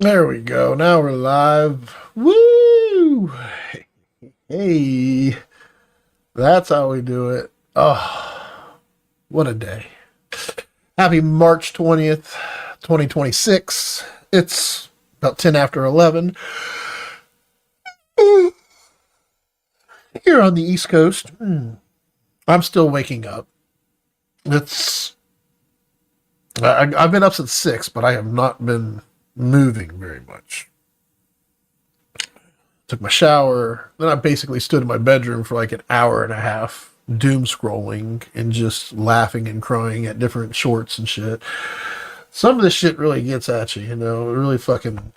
There we go. Now we're live. Woo! Hey, that's how we do it. Oh, what a day. Happy March 20th, 2026. It's about 10 after 11 here on the East Coast. I'm still waking up. It's I've been up since 6, but I have not been moving very much. Took my shower. Then I basically stood in my bedroom for like an hour and a half, doom scrolling and just laughing and crying at different shorts and shit. Some of this shit really gets at you, you know. It really fucking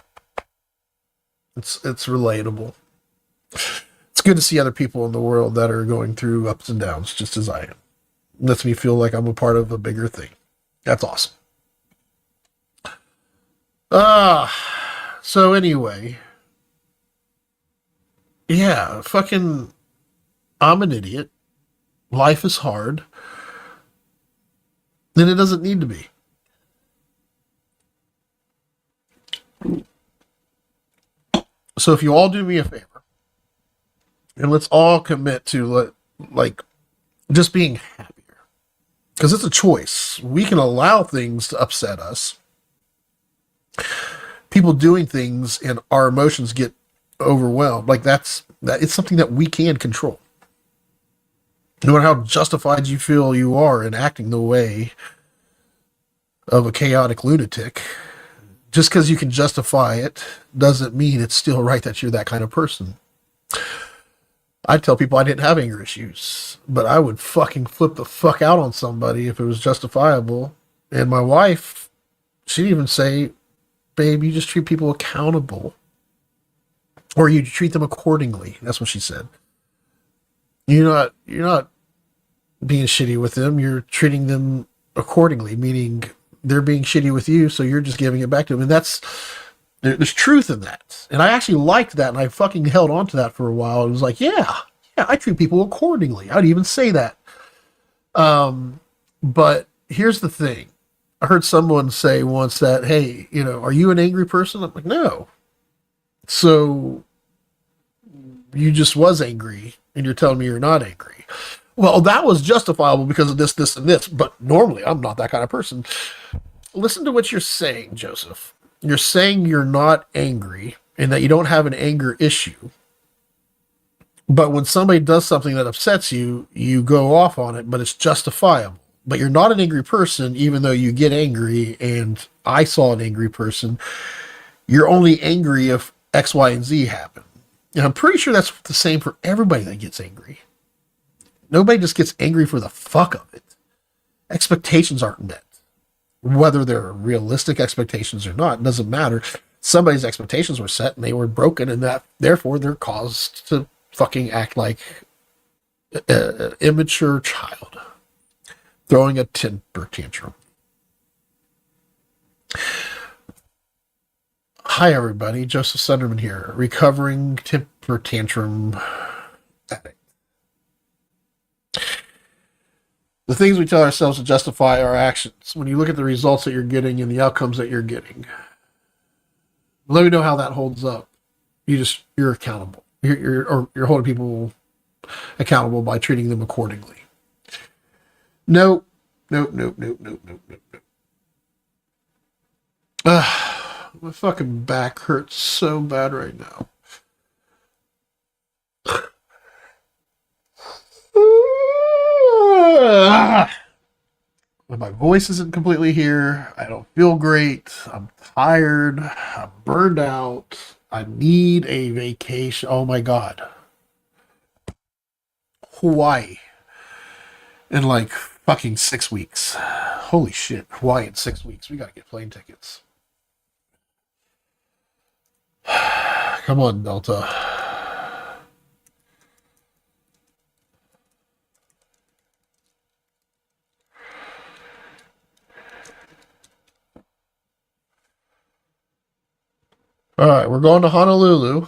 it's relatable. It's good to see other people in the world that are going through ups and downs just as I am. It lets me feel like I'm a part of a bigger thing. That's awesome. So anyway, yeah, fucking I'm an idiot. Life is hard, and it doesn't need to be. So if you all do me a favor, and let's all commit to like just being happier, because it's a choice. We can allow things to upset us. People doing things, and our emotions get overwhelmed. Like that. It's something that we can control. No matter how justified you feel you are in acting the way of a chaotic lunatic, just because you can justify it doesn't mean it's still right that you're that kind of person. I tell people I didn't have anger issues, but I would fucking flip the fuck out on somebody if it was justifiable. And my wife, she'd even say, babe, you just treat people accountable. Or you treat them accordingly. That's what she said. You're not being shitty with them, you're treating them accordingly, meaning they're being shitty with you, so you're just giving it back to them. And there's truth in that. And I actually liked that, and I fucking held on to that for a while. It was like, yeah, I treat people accordingly. I'd even say that. But here's the thing. I heard someone say once that, hey, are you an angry person? I'm like, no. So you just was angry, and you're telling me you're not angry. Well, that was justifiable because of this, this, and this. But normally, I'm not that kind of person. Listen to what you're saying, Joseph. You're saying you're not angry and that you don't have an anger issue. But when somebody does something that upsets you, you go off on it, but it's justifiable. But you're not an angry person, even though you get angry. And I saw an angry person. You're only angry if X, Y, and Z happen. And I'm pretty sure that's the same for everybody that gets angry. Nobody just gets angry for the fuck of it. Expectations aren't met. Whether they're realistic expectations or not, doesn't matter. Somebody's expectations were set and they were broken, and that therefore they're caused to fucking act like an immature child throwing a temper tantrum. Hi, everybody. Joseph Sunderman here, recovering temper tantrum addict. The things we tell ourselves to justify our actions. When you look at the results that you're getting and the outcomes that you're getting, let me know how that holds up. You're accountable. You're holding people accountable by treating them accordingly. Nope. Nope. Nope. Nope. Nope. Nope. Nope. Nope. My fucking back hurts so bad right now. My voice isn't completely here. I don't feel great. I'm tired. I'm burned out. I need a vacation. Oh my God. Hawaii in like fucking 6 weeks. Holy shit. Hawaii in 6 weeks. We gotta get plane tickets. Come on, Delta. All right, we're going to Honolulu.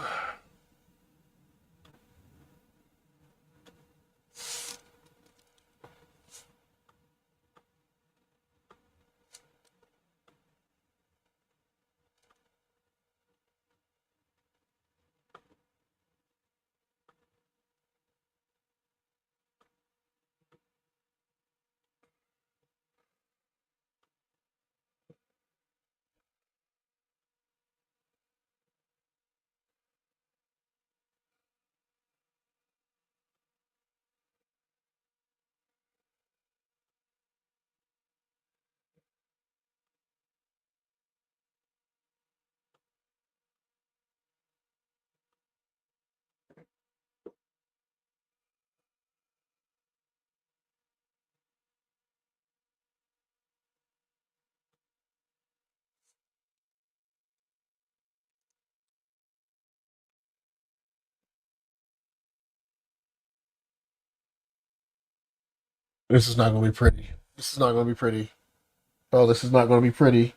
This is not going to be pretty. This is not going to be pretty. Oh, this is not going to be pretty.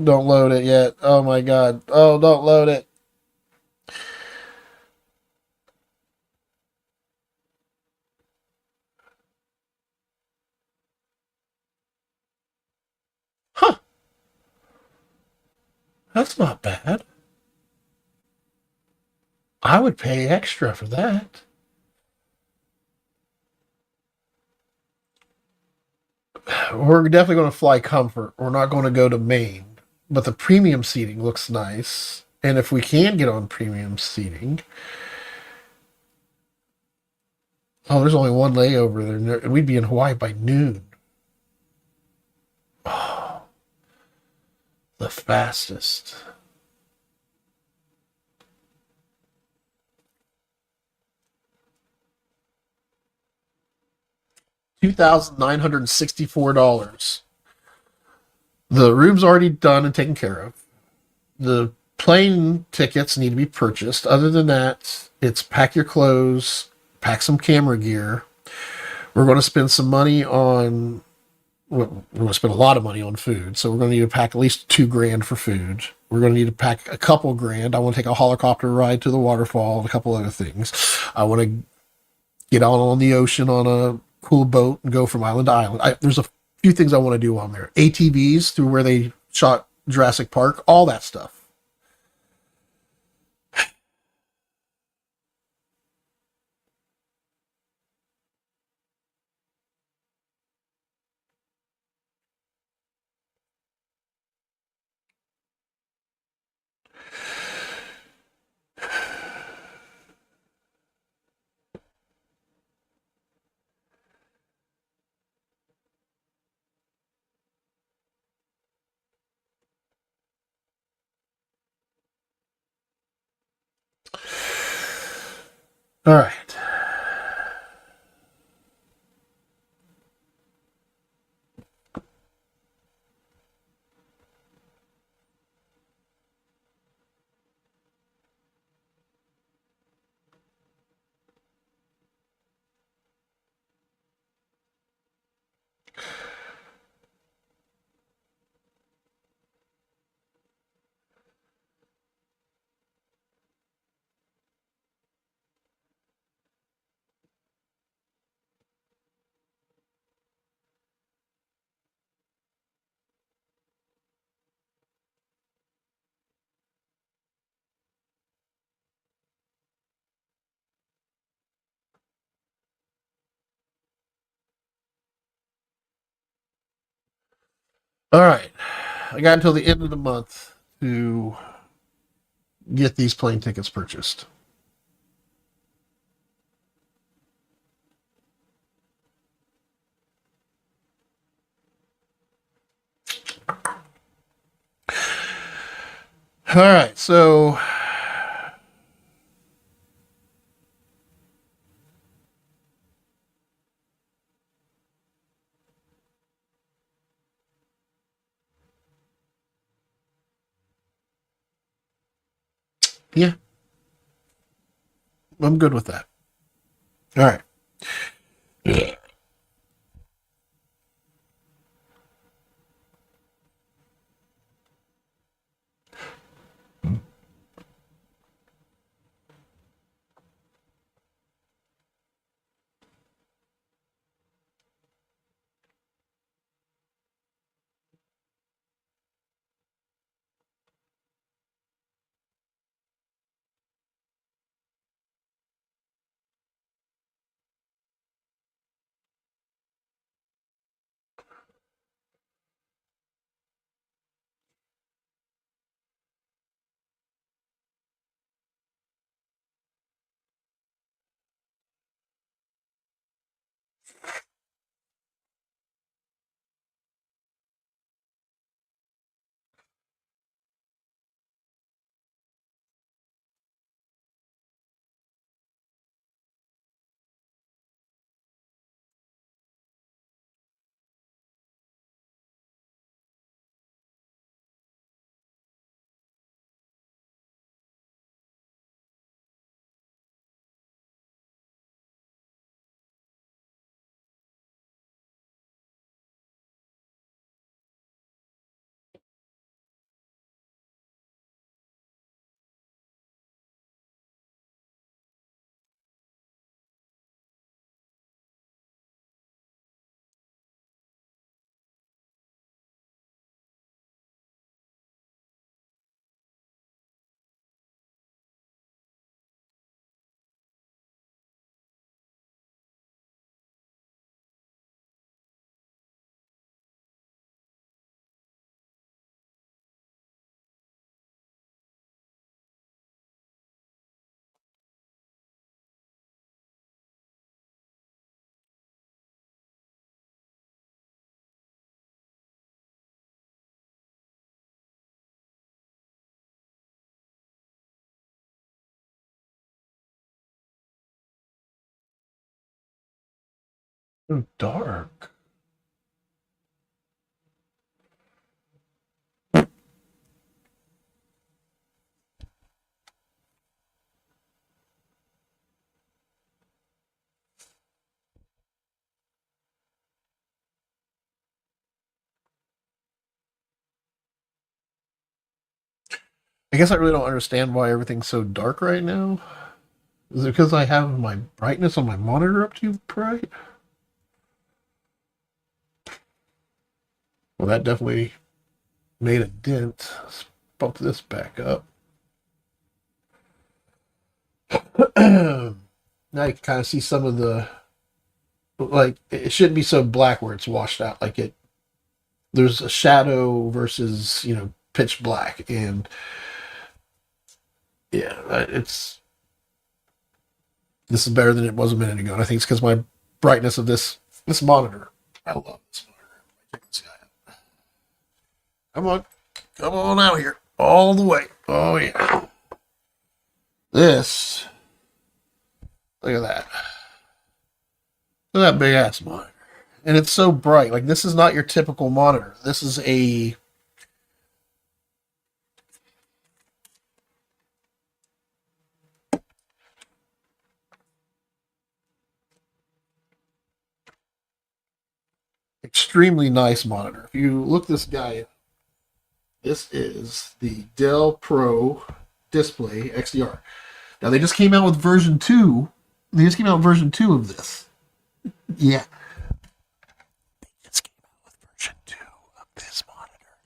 Don't load it yet. Oh my god. Oh, don't load it. Huh. That's not bad. I would pay extra for that. We're definitely going to fly comfort. We're not going to go to Maine. But the premium seating looks nice. And if we can get on premium seating, oh, there's only one layover there, and we'd be in Hawaii by noon. Oh, the fastest. 2,964. The room's already done and taken care of. The plane tickets need to be purchased. Other than that, it's pack your clothes, pack some camera gear. We're going to spend some money on. We're going to spend a lot of money on food, so we're going to need to pack at least 2 grand for food. We're going to need to pack a couple grand. I want to take a helicopter ride to the waterfall and a couple other things. I want to get out on the ocean on a cool boat and go from island to island. There's a few things I want to do on there. ATVs through where they shot Jurassic Park, all that stuff. All right. All right. I got until the end of the month to get these plane tickets purchased. All right. So, yeah, I'm good with that. All right. So dark. I guess I really don't understand why everything's so dark right now. Is it because I have my brightness on my monitor up too bright? Well, that definitely made a dent. Let's bump this back up. Now you can kind of see some of the, like, it shouldn't be so black where it's washed out. Like there's a shadow versus, pitch black. And yeah, this is better than it was a minute ago. And I think it's because my brightness of this monitor. I love this monitor. Check this guy out. Come on out here, all the way. Oh yeah, this. Look at that. Look at that big ass monitor, and it's so bright. Like this is not your typical monitor. This is a extremely nice monitor. If you look this guy up, this is the Dell Pro Display XDR. Now they just came out with version 2. They just came out with version 2 of this. Yeah. They just came out with version 2 of this monitor.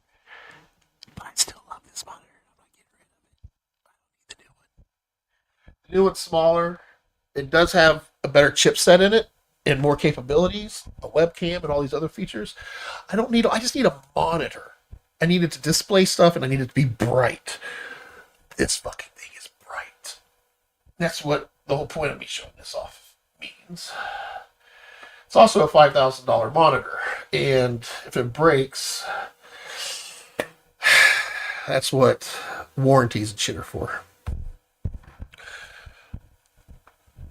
But I still love this monitor. I'm not getting rid of it. I don't need the new one. The new one's smaller. It does have a better chipset in it and more capabilities, a webcam and all these other features. I just need a monitor. I need it to display stuff and I need it to be bright. This fucking thing is bright. That's what the whole point of me showing this off means. It's also a $5,000 monitor, and if it breaks, that's what warranties and shit are for.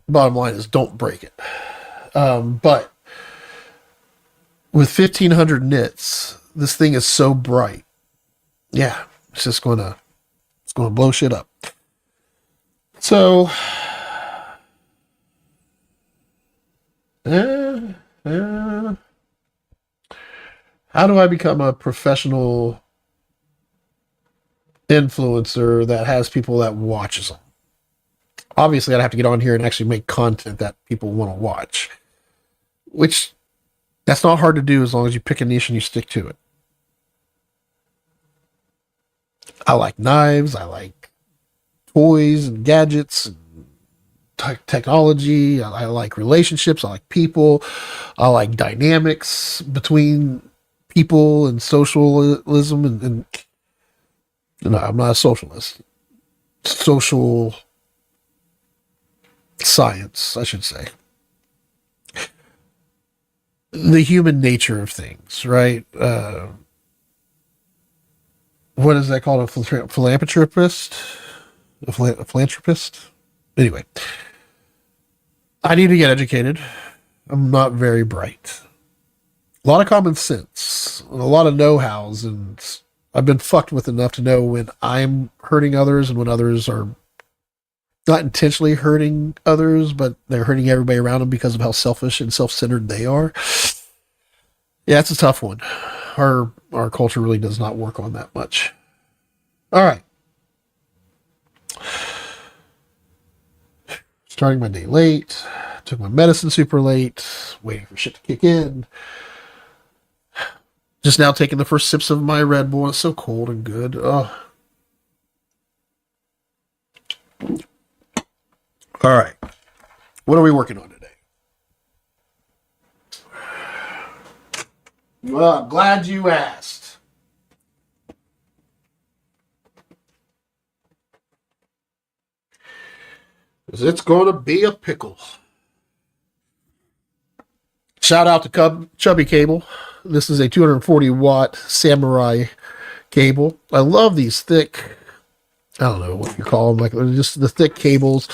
Bottom line is, don't break it. But with 1,500 nits, this thing is so bright. Yeah, it's gonna blow shit up. So, how do I become a professional influencer that has people that watches them? Obviously, I'd have to get on here and actually make content that people want to watch, which that's not hard to do as long as you pick a niche and you stick to it. I like knives. I like toys and gadgets and technology. I like relationships. I like people. I like dynamics between people and socialism. And no, I'm not a socialist. Social science, I should say. The human nature of things, right? What is that called? A philanthropist? A philanthropist? Anyway, I need to get educated. I'm not very bright. A lot of common sense, a lot of know-hows, and I've been fucked with enough to know when I'm hurting others and when others are not intentionally hurting others, but they're hurting everybody around them because of how selfish and self-centered they are. Yeah, it's a tough one. Our culture really does not work on that much. All right. Starting my day late. Took my medicine super late. Waiting for shit to kick in. Just now taking the first sips of my Red Bull. It's so cold and good. Oh. All right. What are we working on today? Well, I'm glad you asked. Because it's going to be a pickle. Shout out to Chubby Cable. This is a 240 watt Samurai cable. I love these thick, I don't know what you call them, like just the thick cables.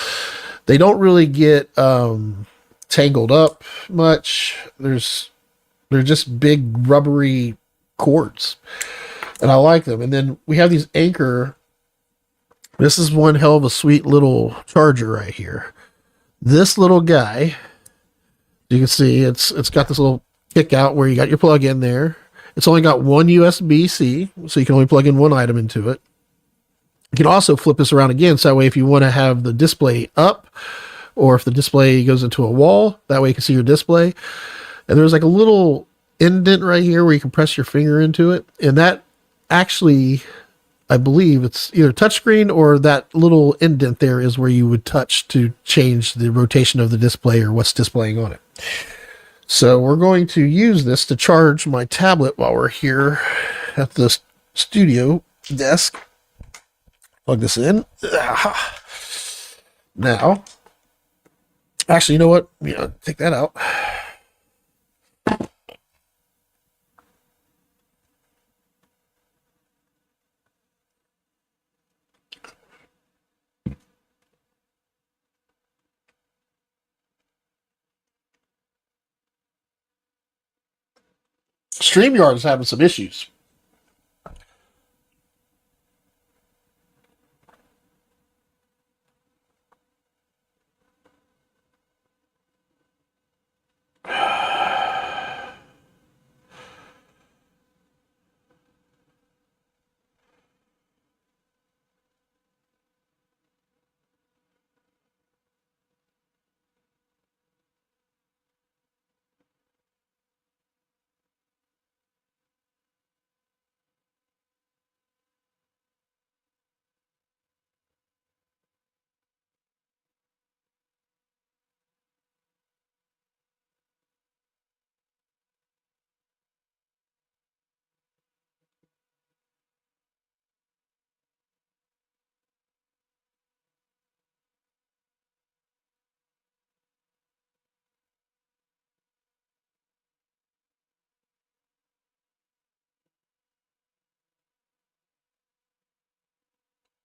They don't really get tangled up much. They're just big rubbery cords, and I like them. And then we have these Anchor. This is one hell of a sweet little charger right here. This little guy, you can see it's got this little kick out where you got your plug in there. It's only got one USB-C, so you can only plug in one item into it. You can also flip this around again, so that way if you want to have the display up, or if the display goes into a wall, that way you can see your display. And there's like a little indent right here where you can press your finger into it. And that actually, I believe it's either touchscreen or that little indent there is where you would touch to change the rotation of the display or what's displaying on it. So we're going to use this to charge my tablet while we're here at the studio desk. Plug this in. Now, actually, you know what? Yeah, take that out. StreamYard is having some issues.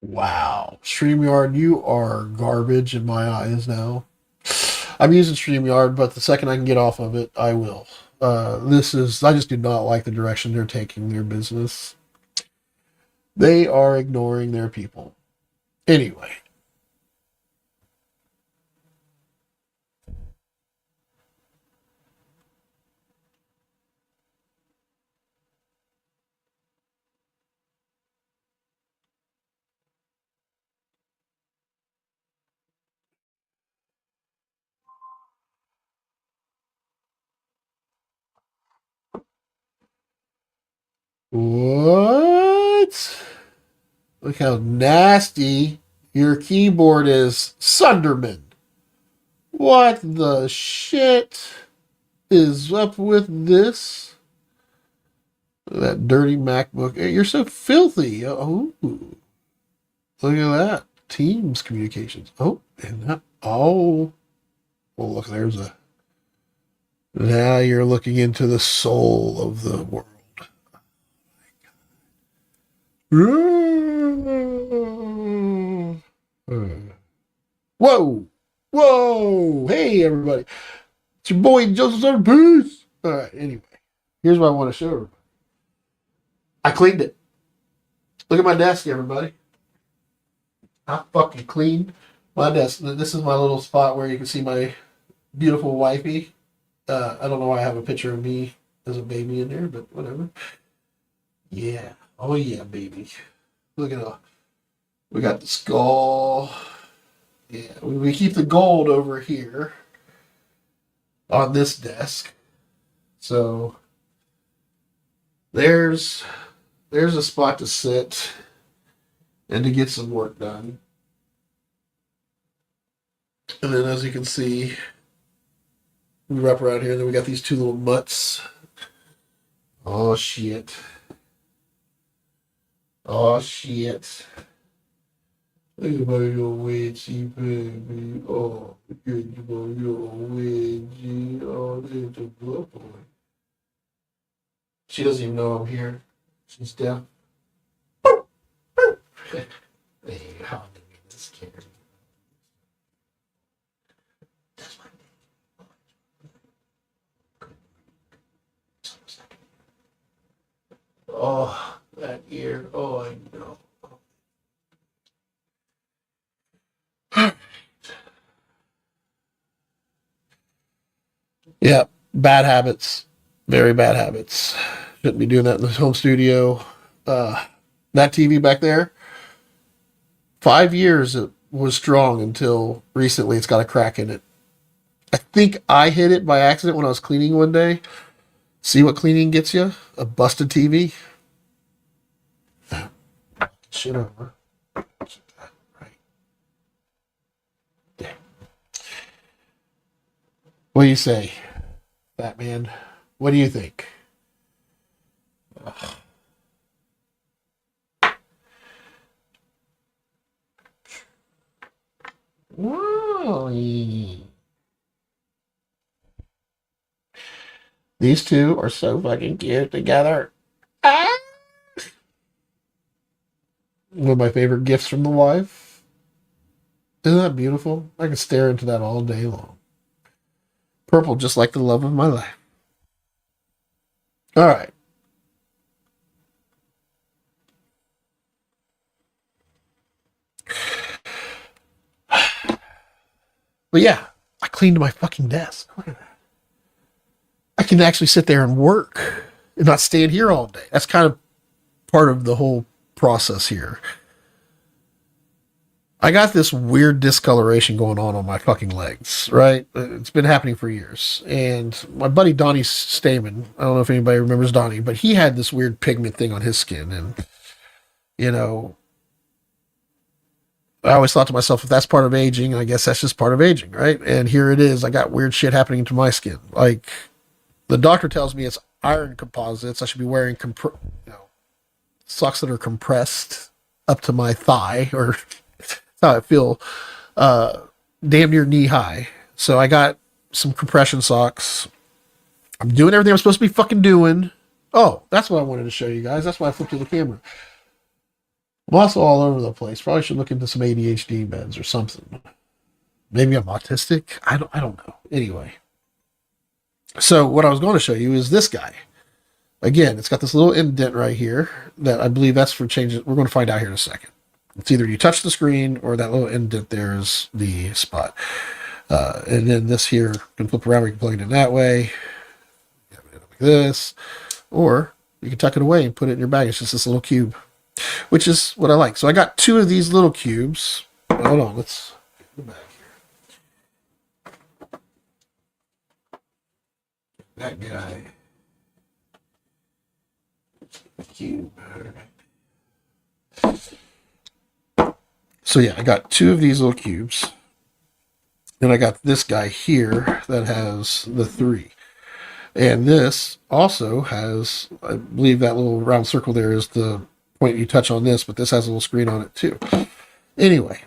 Wow. StreamYard, you are garbage in my eyes now. I'm using StreamYard, but the second I can get off of it, I will. I just do not like the direction they're taking their business. They are ignoring their people. Anyway. What? Look how nasty your keyboard is, Sunderman. What the shit is up with this? That dirty MacBook. Hey, you're so filthy. Oh, look at that. Teams communications. Oh, and that. Oh, well, look, there's a. Now you're looking into the soul of the world. Whoa! Whoa! Hey, everybody. It's your boy, Joseph Sutter. Peace! All right, anyway. Here's what I want to show everybody. I cleaned it. Look at my desk, everybody. I fucking cleaned my desk. This is my little spot where you can see my beautiful wifey. I don't know why I have a picture of me as a baby in there, but whatever. Yeah. Oh, yeah, baby. Look at all. We got the skull. Yeah, we keep the gold over here on this desk. So there's a spot to sit and to get some work done. And then as you can see, we wrap around here, and then we got these two little mutts. Oh shit. Oh shit. Look at my little wedgie, baby. Oh, look at my little wedgie. Oh, there's a good boy. She doesn't even know I'm here. She's deaf. Hey, how did this carry? That's my baby. ear. Oh, I know. Yeah, bad habits. Very bad habits. Shouldn't be doing that in the home studio. That TV back there, 5 years it was strong until recently it's got a crack in it. I think I hit it by accident when I was cleaning one day. See what cleaning gets you? A busted TV. Shit over. Right. Yeah. What do you say, Batman? What do you think? Whoa. These two are so fucking cute together. Ah! One of my favorite gifts from the wife. Isn't that beautiful? I can stare into that all day long. Purple, just like the love of my life. All right. But yeah, I cleaned my fucking desk. Look at that. I can actually sit there and work and not stand here all day. That's kind of part of the whole process here. I got this weird discoloration going on my fucking legs, right? It's been happening for years. And my buddy Donnie Stamen, I don't know if anybody remembers Donnie, but he had this weird pigment thing on his skin. And, you know, I always thought to myself, if that's part of aging, I guess that's just part of aging, right? And here it is. I got weird shit happening to my skin. Like, the doctor tells me it's iron composites. I should be wearing socks that are compressed up to my thigh, or that's how I feel, damn near knee high. So I got some compression socks. I'm doing everything I'm supposed to be fucking doing. Oh, that's what I wanted to show you guys. That's why I flipped to the camera. I'm also all over the place. Probably should look into some ADHD meds or something. Maybe I'm autistic. I don't know. Anyway. So what I was going to show you is this guy. Again, it's got this little indent right here that I believe that's for changes. We're going to find out here in a second. It's either you touch the screen or that little indent there is the spot. And then this here can flip around. We can plug it in that way. Like this. Or you can tuck it away and put it in your bag. It's just this little cube, which is what I like. So I got two of these little cubes. Hold on. Let's go back here. That guy. Cube. So yeah, I got two of these little cubes. Then I got this guy here that has the three. And this also has, I believe that little round circle there is the point you touch on this, but this has a little screen on it too. Anyway,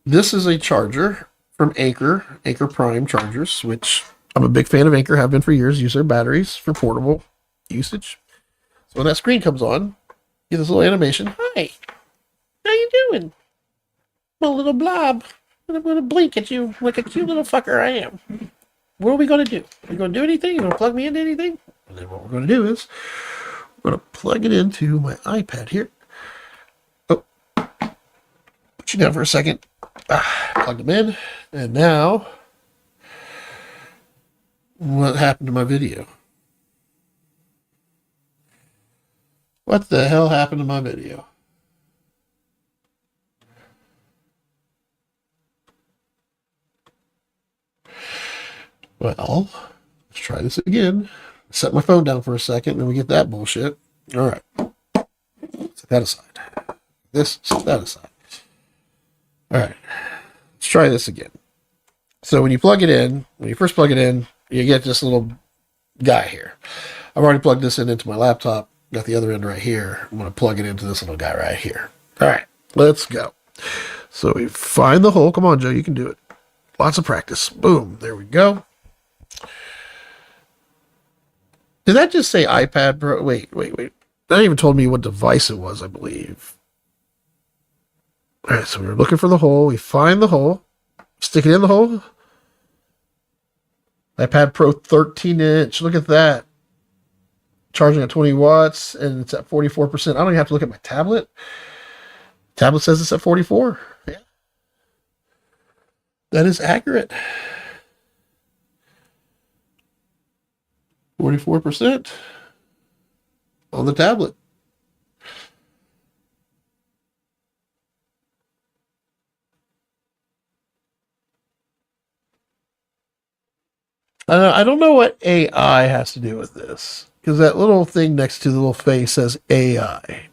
this is a charger from Anchor Prime chargers, which I'm a big fan of Anchor, have been for years, use their batteries for portable usage. So when that screen comes on, you get this little animation. Hi, how you doing? I'm a little blob. And I'm going to blink at you like a cute little fucker I am. What are we going to do? Are you going to do anything? You going to plug me into anything? And then what we're going to do is we're going to plug it into my iPad here. Oh, put you down for a second. Plug them in. And now, what happened to my video? What the hell happened to my video? Well, let's try this again. Set my phone down for a second, and then we get that bullshit. All right. Set that aside. Set that aside. All right. Let's try this again. So when you plug it in, when you first plug it in, you get this little guy here. I've already plugged this in into my laptop. Got the other end right here. I'm going to plug it into this little guy right here. All right, let's go. So we find the hole. Come on, Joe, you can do it. Lots of practice. Boom, there we go. Did that just say iPad Pro? Wait. That even told me what device it was, I believe. All right, so we're looking for the hole. We find the hole. Stick it in the hole. iPad Pro 13-inch. Look at that. charging at 20 watts, and it's at 44%. I don't even have to look at my tablet. Tablet says it's at 44. Yeah, that is accurate. 44% on the tablet. I don't know what AI has to do with this because that little thing next to the little face says AI.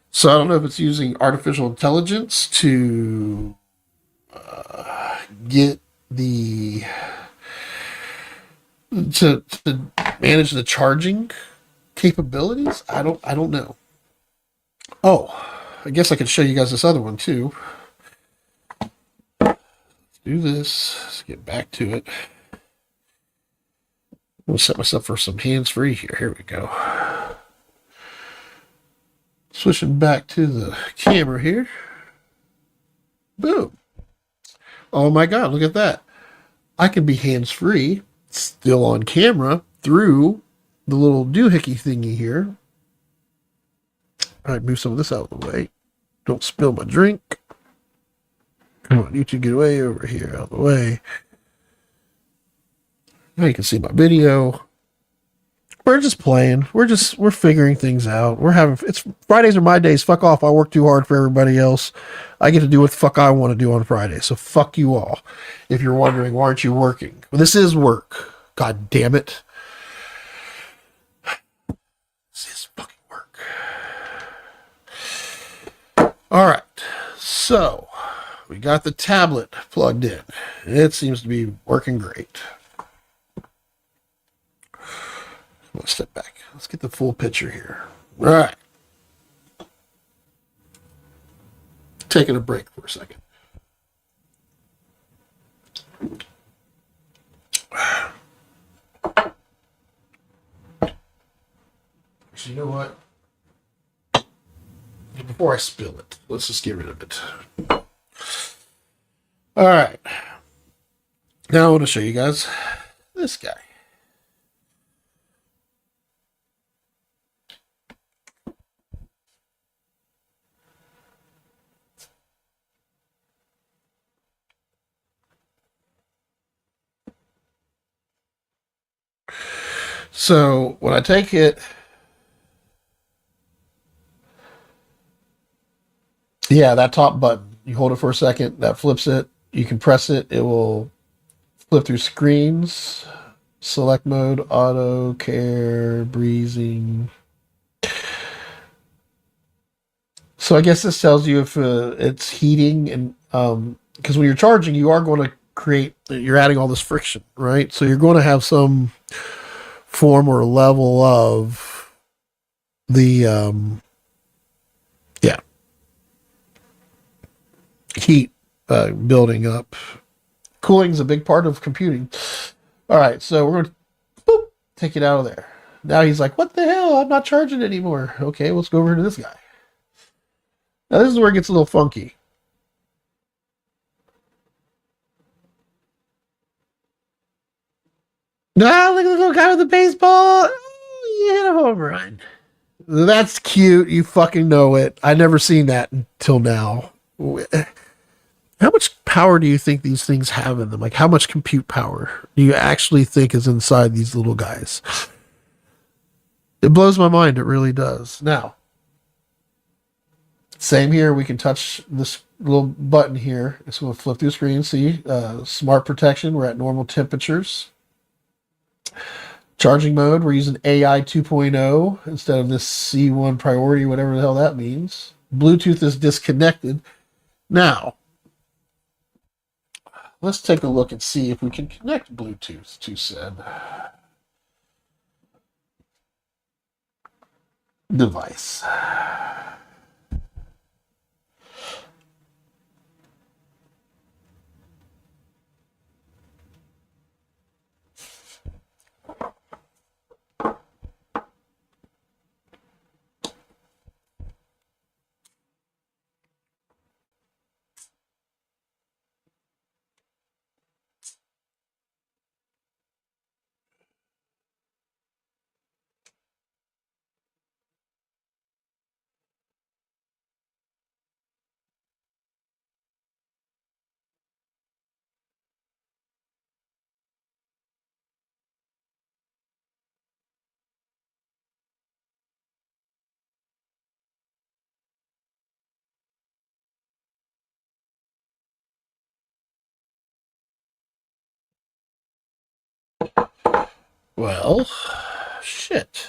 So I don't know if it's using artificial intelligence to get the to manage the charging capabilities. I don't know. Oh, I guess I could show you guys this other one too. Let's do this. Let's get back to it. I'm gonna set myself for some hands free here. Here we go. Switching back to the camera here. Boom. Oh my God, look at that. I can be hands free, still on camera through the little doohickey thingy here. All right, move some of this out of the way. Don't spill my drink. Come on, you two get away over here, out of the way. Now you can see my video. We're just playing. We're figuring things out. It's Fridays are my days. Fuck off. I work too hard for everybody else. I get to do what the fuck I want to do on Friday. So fuck you all. If you're wondering, why aren't you working? Well, this is work. God damn it. This is fucking work. All right. So we got the tablet plugged in. It seems to be working great. Let's step back. Let's get the full picture here. All right. Taking a break for a second. So you know what? Before I spill it, let's just get rid of it. All right. Now I want to show you guys this guy. So when I take it, yeah, that top button, you hold it for a second, that flips it. You can press it, it will flip through screens, select mode, auto, care, breezing. So I guess this tells you if it's heating, and because when you're charging, you are going to you're adding all this friction, right? So you're going to have some form or level of the yeah, heat building up. Cooling is a big part of computing. All right, so we're going to take it out of there. Now he's like, what the hell? I'm not charging anymore. Okay, let's go over to this guy. Now this is where it gets a little funky. Ah, look at the little guy with the baseball. Oh, you hit a home run. That's cute. You fucking know it. I never seen that until now. How much power do you think these things have in them? Like, how much compute power do you actually think is inside these little guys? It blows my mind. It really does. Now, same here. We can touch this little button here. It's going to flip through the screen. See, smart protection. We're at normal temperatures. Charging mode. We're using AI 2.0 instead of this C1 priority, whatever the hell that means. Bluetooth is disconnected. Now, let's take a look and see if we can connect Bluetooth to said device. Well, shit.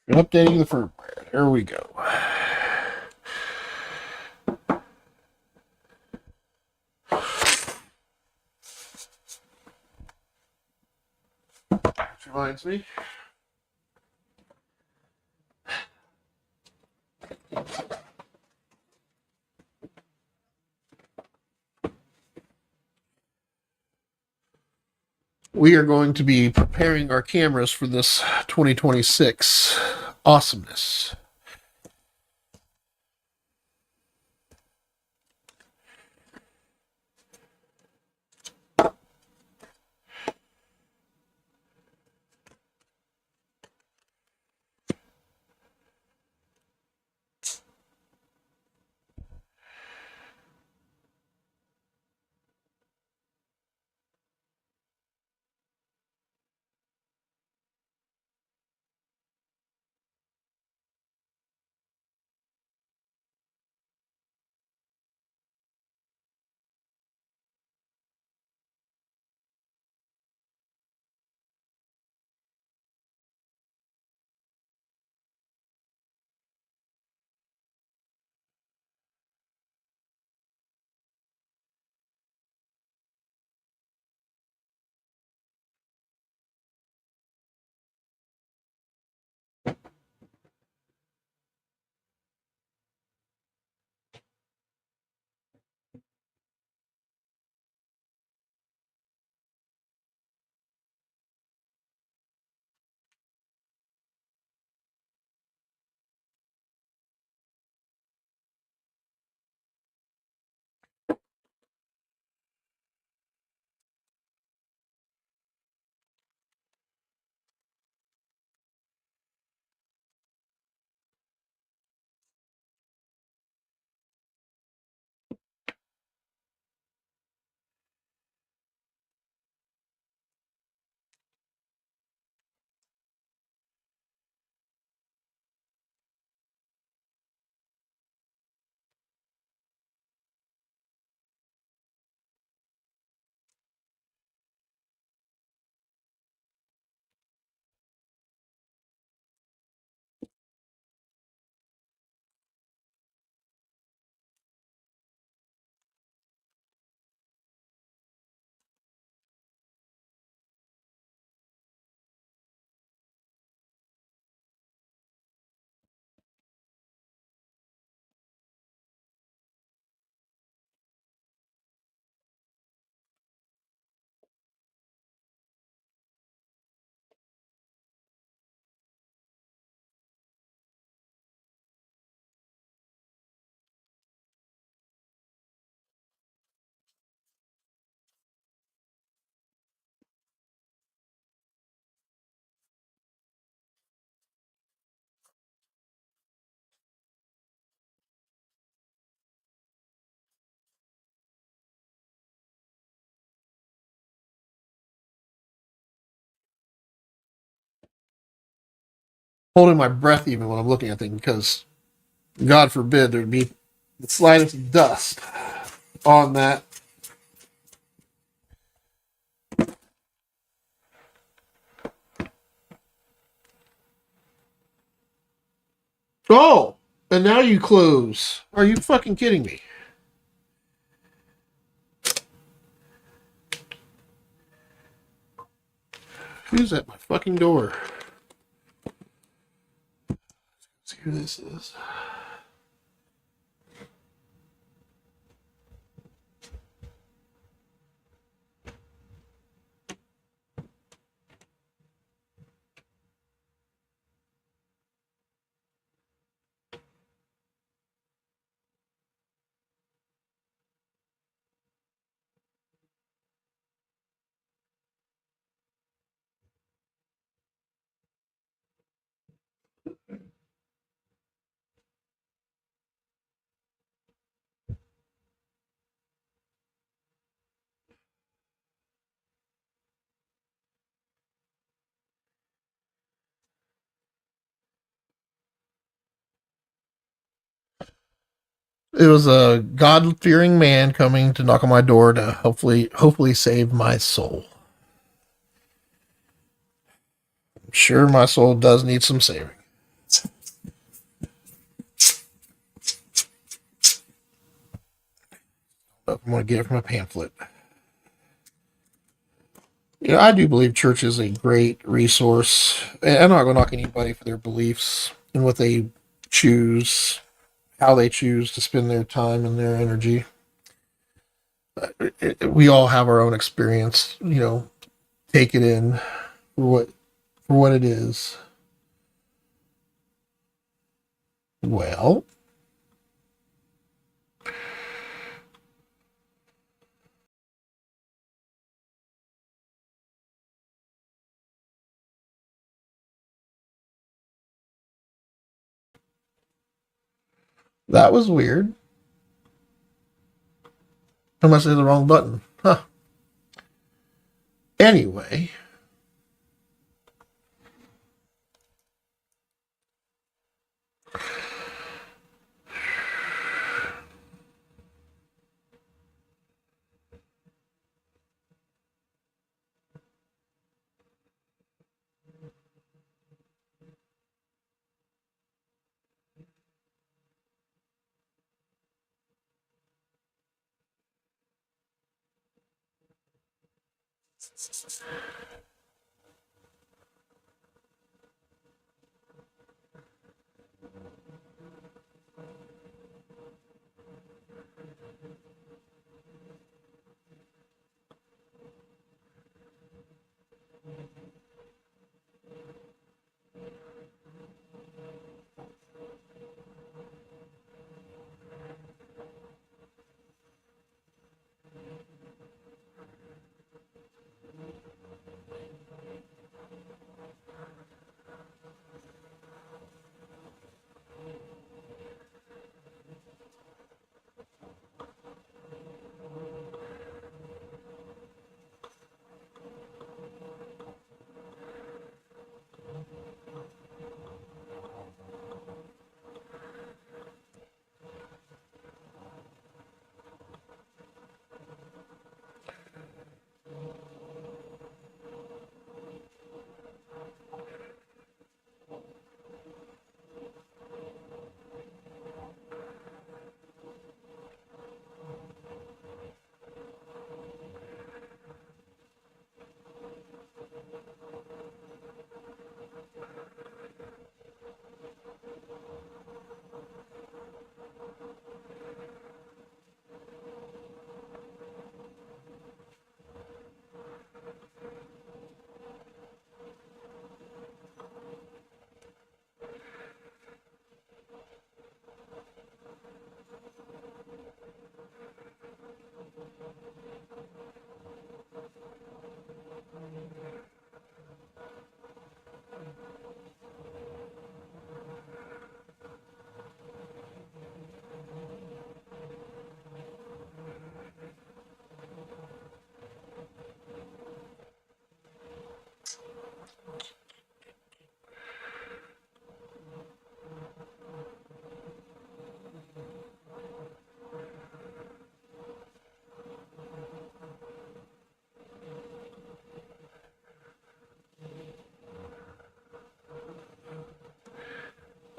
Updating the firmware. There we go. Which reminds me. We are going to be preparing our cameras for this 2026 awesomeness. holding my breath even when I'm looking at things because God forbid there'd be the slightest dust on that. Oh, and now you close. Are you fucking kidding me? Who's at my fucking door? Let's see who this is. It was a God-fearing man coming to knock on my door to hopefully save my soul. I'm sure my soul does need some saving. I'm going to get it from a pamphlet. You know, I do believe church is a great resource. And I'm not going to knock anybody for their beliefs and what they choose, how they choose to spend their time and their energy. We all have our own experience. You know, take it in for what it is. Well, that was weird. I must hit the wrong button. Huh. Anyway,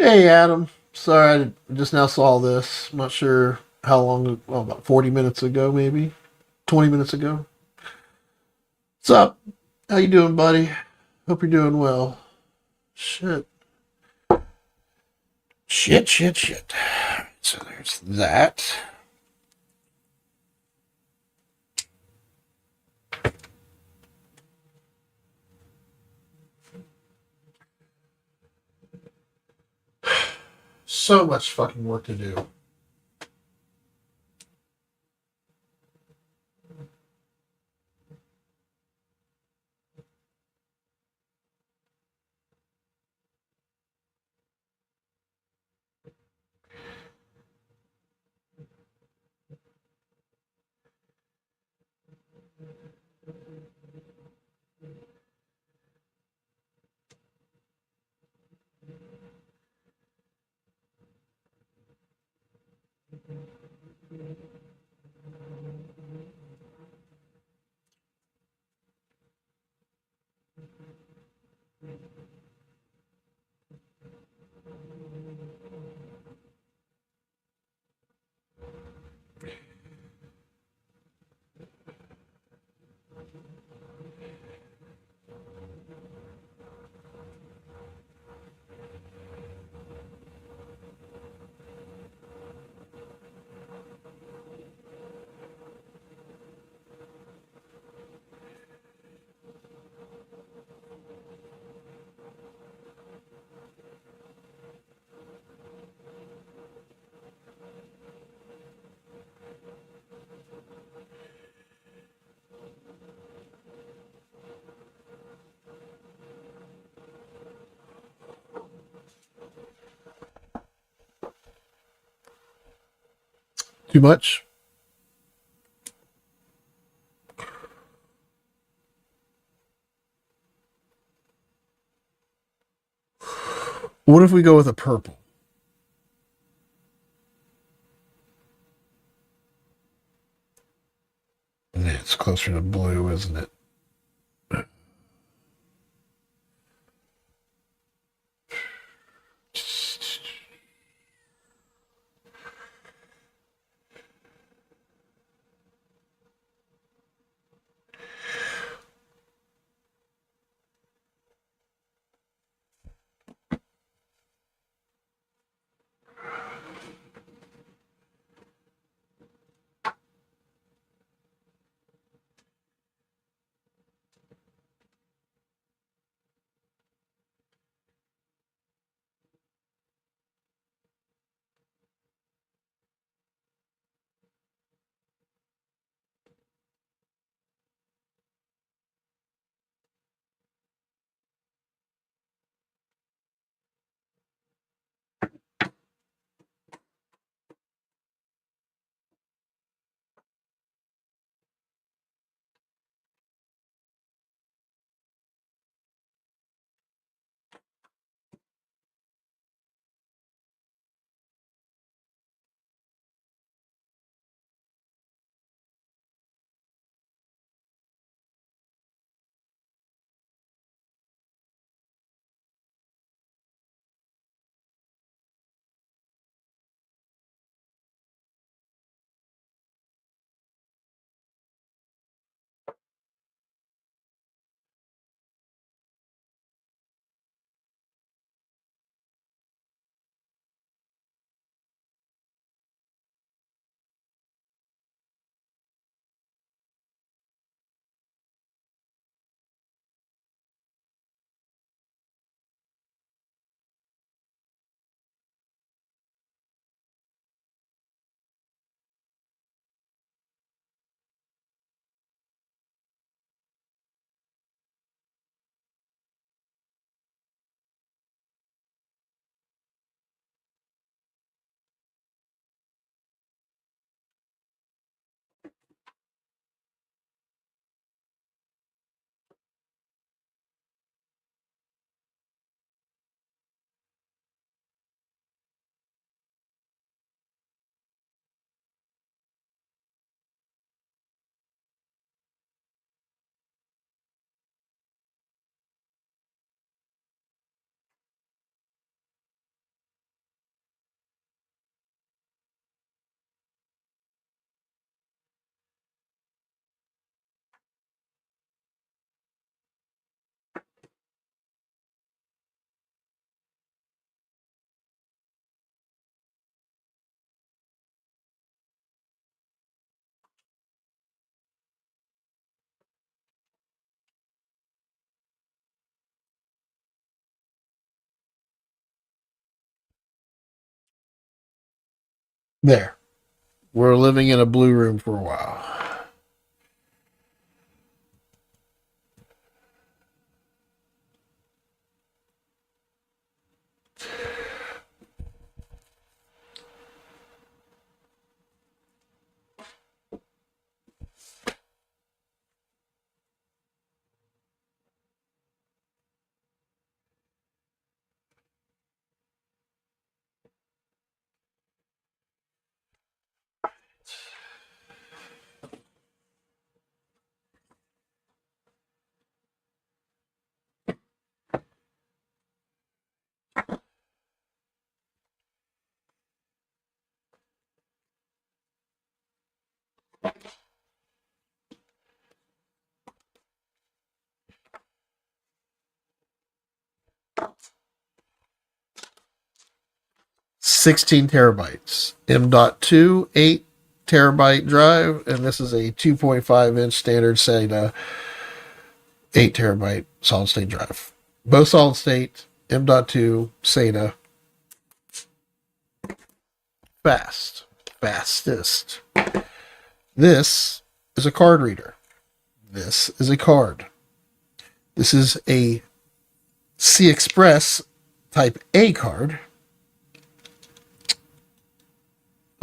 Hey, Adam. Sorry, I just now saw this. I'm not sure how long, well, about 40 minutes ago, maybe 20 minutes ago. What's up? How you doing, buddy? Hope you're doing well. Shit. Shit. So there's that. So much fucking work to do. Too much? What if we go with a purple? Yeah, it's closer to blue, isn't it? There. We're living in a blue room for a while. 16 terabytes. M.2, 8 terabyte drive, and this is a 2.5-inch standard SATA 8 terabyte solid state drive. Both solid state, M.2, SATA, fast, fastest. This is a card reader. This is a card. This is a C Express Type A card.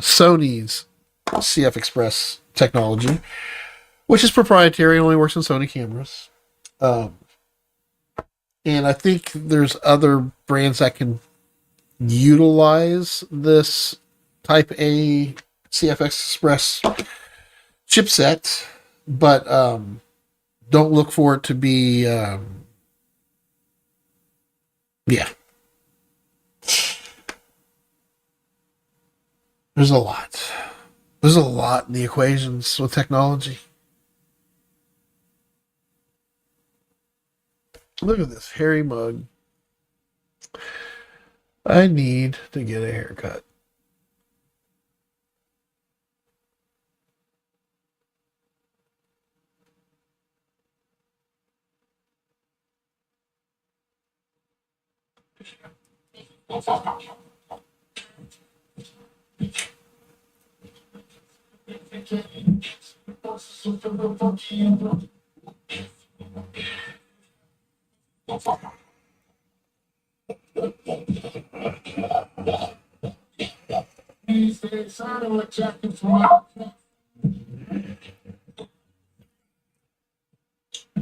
Sony's CF Express technology, which is proprietary, only works on Sony cameras. Um, and I think there's other brands that can utilize this Type A CFX Express chipset, but don't look for it to be, yeah, there's a lot. There's a lot in the equations with technology. Look at this hairy mug. I need to get a haircut.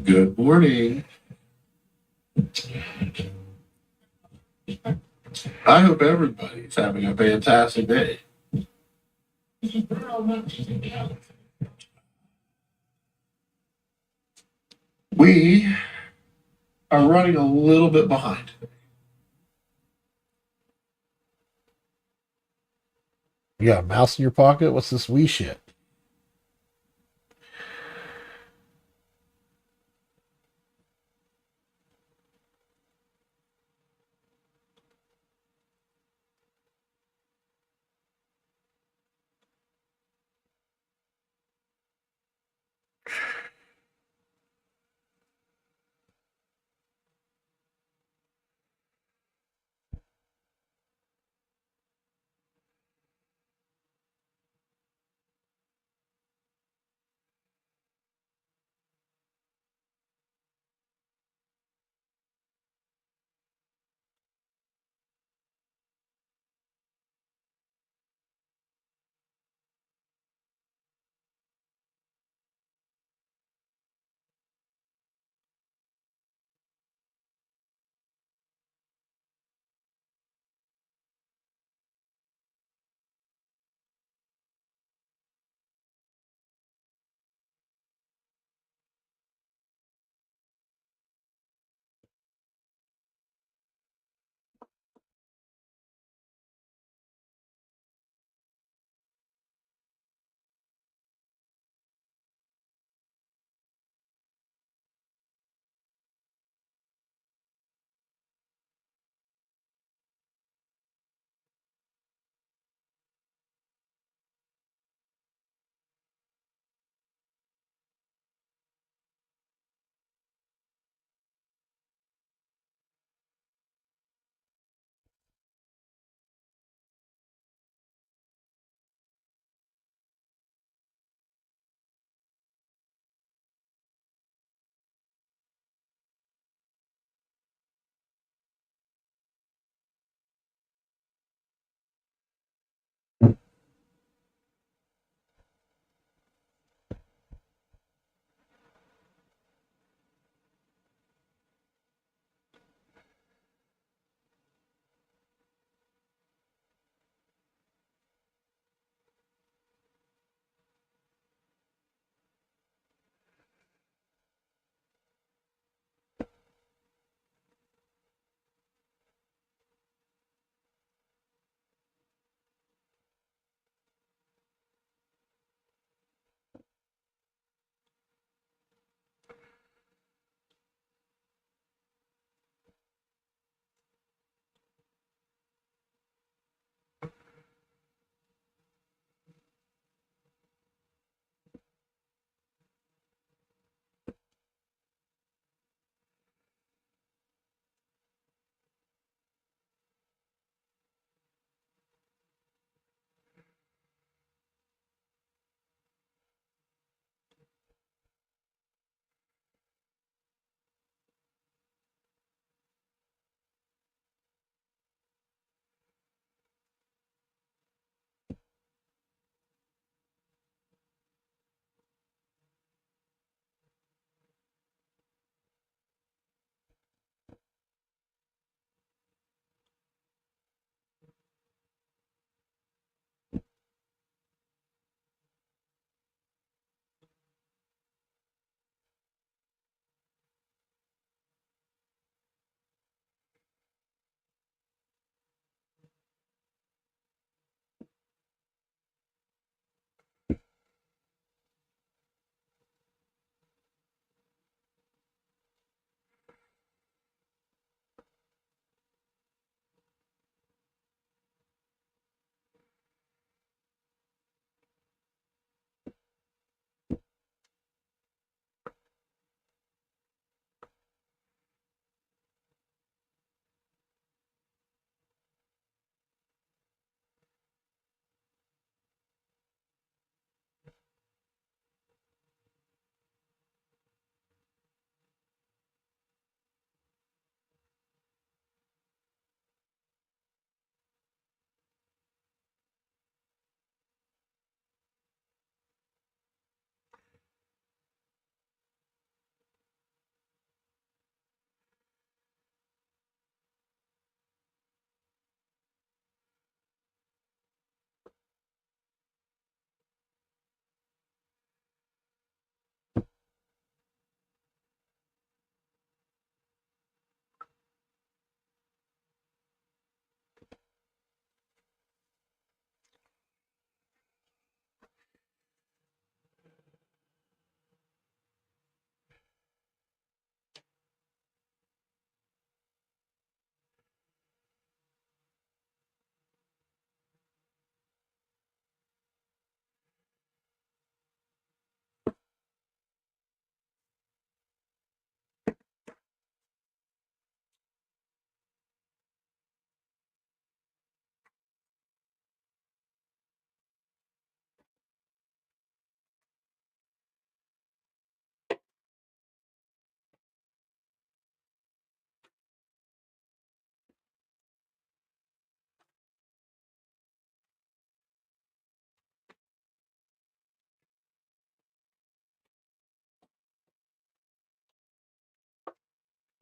Good morning. I hope everybody's having a fantastic day. We are running a little bit behind. You got a mouse in your pocket? What's this wee shit?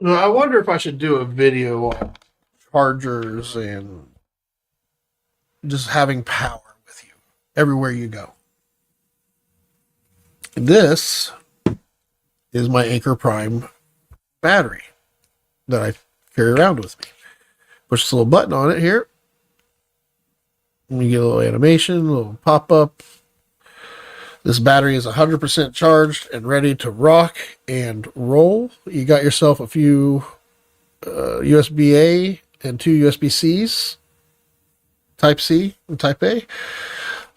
No, I wonder if I should do a video on chargers and just having power with you everywhere you go. This is my Anchor Prime battery that I carry around with me. Push this little button on it here. And you get a little animation, a little pop up. This battery is 100% charged and ready to rock and roll. You got yourself a few USB A and two USB Cs, Type C and Type A.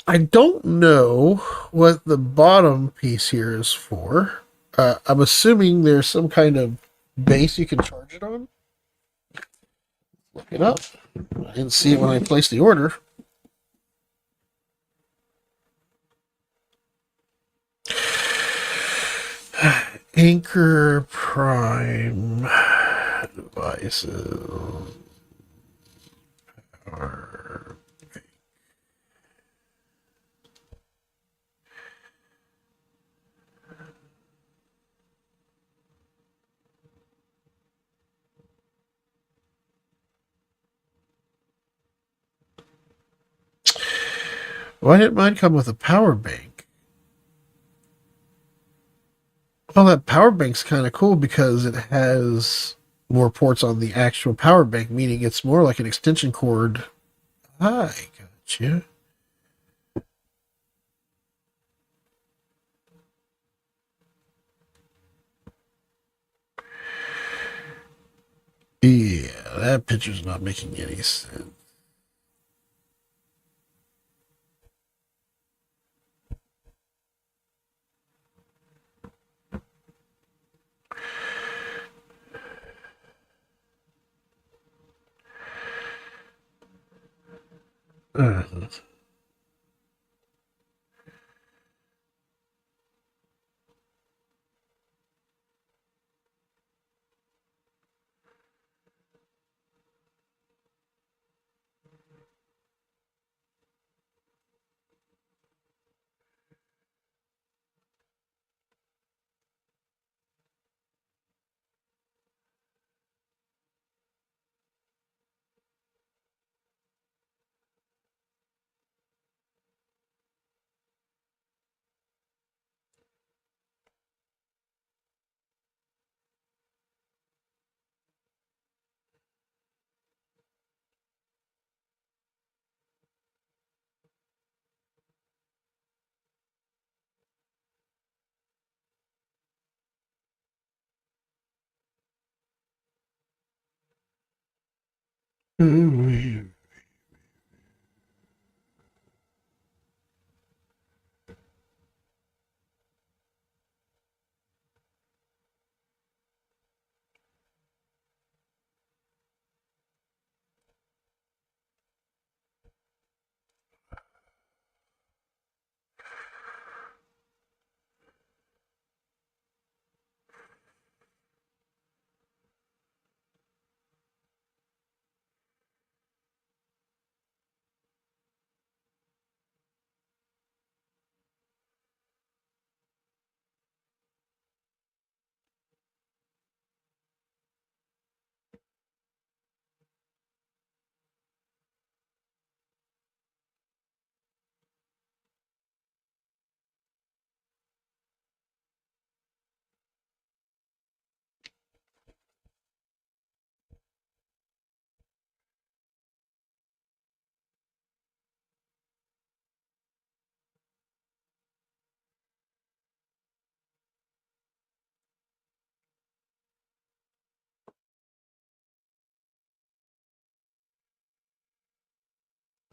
I don't know what the bottom piece here is for. I'm assuming there's some kind of base you can charge it on. Look it up. I didn't see it when I placed the order. Anchor Prime devices. Why didn't mine come with a power bank? Well, that power bank's kind of cool because it has more ports on the actual power bank, meaning it's more like an extension cord. I gotcha. Yeah, that picture's not making any sense. Uh,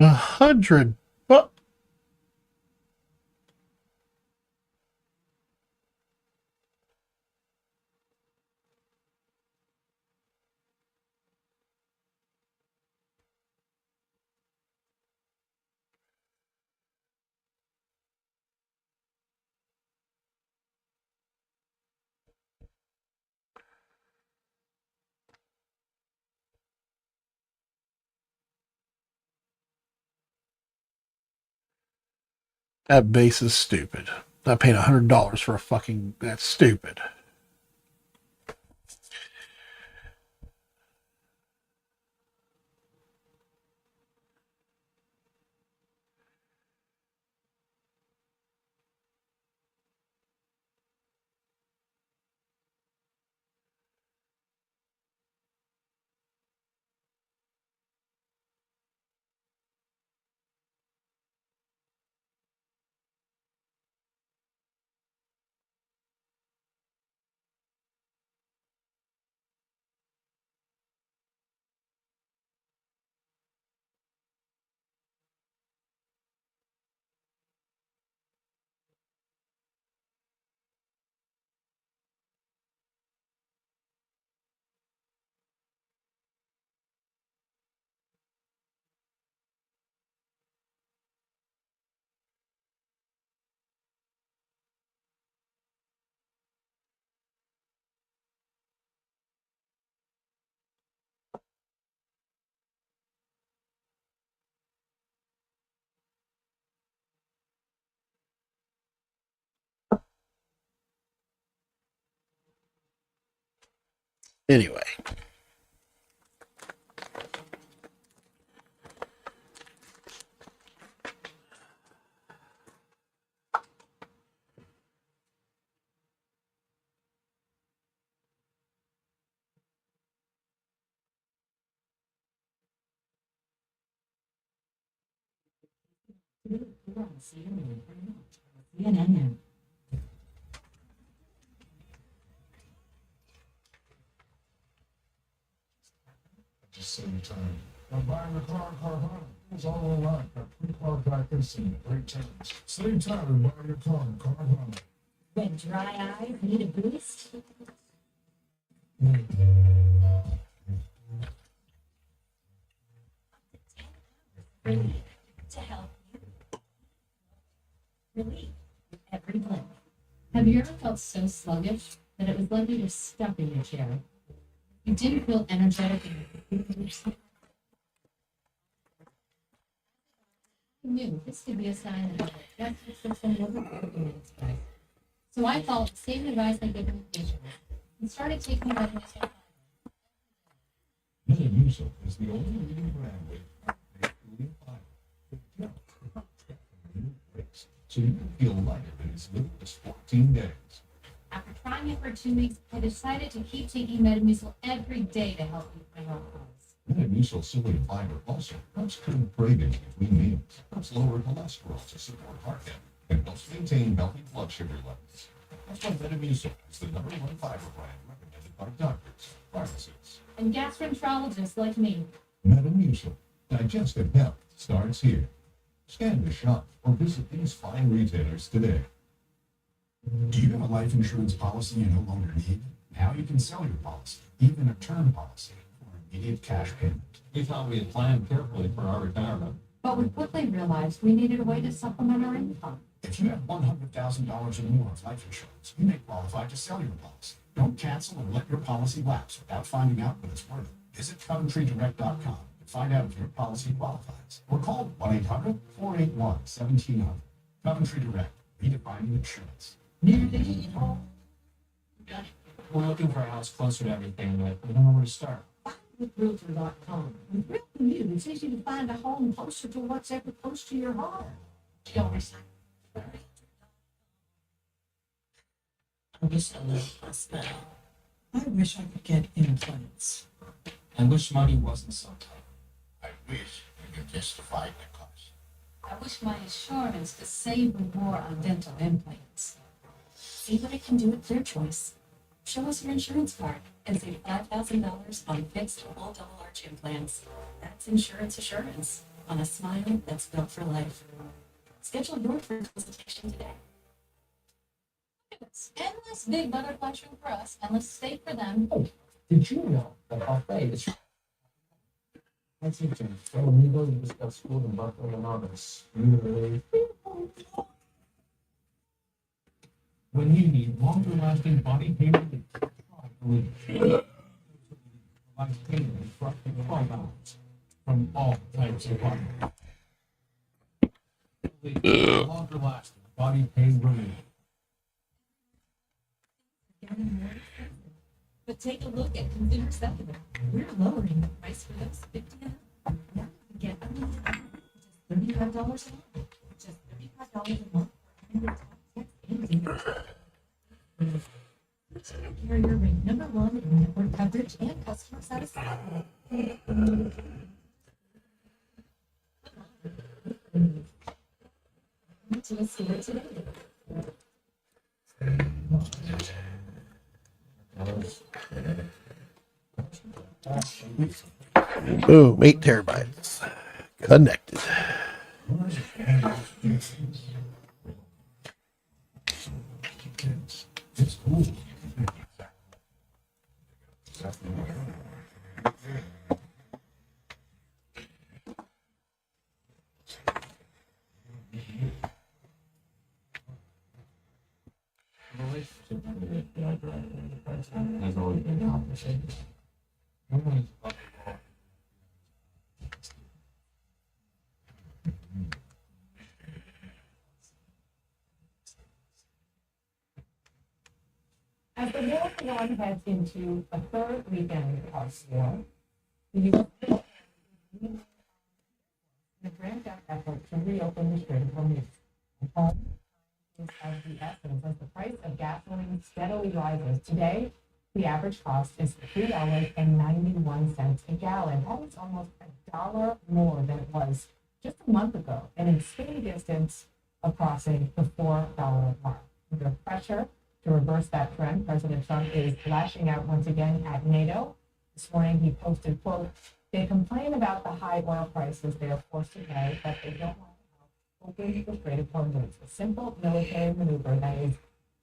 $100. That base is stupid. I paid $100 for a fucking. That's stupid. Anyway. Just same time. I'm buying a car, It's all online. Got 3 car practice and great terms. Same time and buy your car, Honda. When dry eyes need a boost? Relief to help you. Relief every blink. Have you ever felt so sluggish that it was like you were stuck in your chair? You didn't feel energetic and you knew this could be a sign that your digestive system wasn't working in its way. So I followed the same advice I gave in the and started taking vitamins. MyDays is the only leading brand with so you can feel lighter in as little as 14 days. After trying it for 2 weeks, I decided to keep taking Metamucil every day to help me with my hormones. MyDays sodium fiber also helps curb craving between meals, helps lower cholesterol to support heart health, and helps maintain healthy blood sugar levels. That's why MyDays is the #1 fiber brand recommended by doctors, pharmacists, And gastroenterologists like me. MyDays, digestive health starts here. Scan the shop or visit these fine retailers today. Do you have a life insurance policy you no longer need? Now you can sell your policy, even a term policy, for immediate cash payment. We thought we had planned carefully for our retirement. But we quickly realized we needed a way to supplement our income. If you have $100,000 or more of life insurance, you may qualify to sell your policy. Don't cancel or let your policy lapse without finding out what it's worth. Visit CoventryDirect.com to find out if your policy qualifies. Or call 1-800-481-1700. Coventry Direct, redefining insurance. We're looking for a house closer to everything, but we don't know where to start. With Realtor.com. With Realtor News, it's easy to find a home closer to what's ever close to your heart. I wish I lived hospital. I wish I could get implants. I wish money wasn't so tight. I wish you could justify the cost. I wish my insurance could save me more on dental implants. See what it can do at Clear Choice. Show us your insurance card and save $5,000 on fixed full double arch implants. That's insurance assurance on a smile that's built for life. Schedule your free consultation today. Endless big butterfly shrimp for us, endless steak for them. Did you know that buffet is... I teach him. When you go to this school in Buffalo and August, when you need longer lasting body pain relief, provides pain relief for up to 12 hours from all types of body. Longer lasting body pain relief. But take a look at Consumer Cellular. We're lowering the price for those 50 and up. Now you can get unlimited just $35 a month. Just $35 a month for 100 talk, text, and data. Carrier ranked #1 in network coverage and customer satisfaction. To a store today. Boom, 8 terabytes. Connected. It's cool. Has always been complicated. As the the war for Iran heads into a third weekend of war. The U.S. in a ramped-up effort to reopen the Strait of Hormuz. All is of the essence as the price of gasoline steadily rises. Today, the average cost is $3.91 a gallon. That is almost $1 more than it was just a month ago, and in spitting distance of crossing the $4 mark. Under pressure to reverse that trend, President Trump is lashing out once again at NATO. This morning he posted, quote, "They complain about the high oil prices they are forced to pay, but they don't want to help open the Strait of Hormuz. A simple military maneuver that is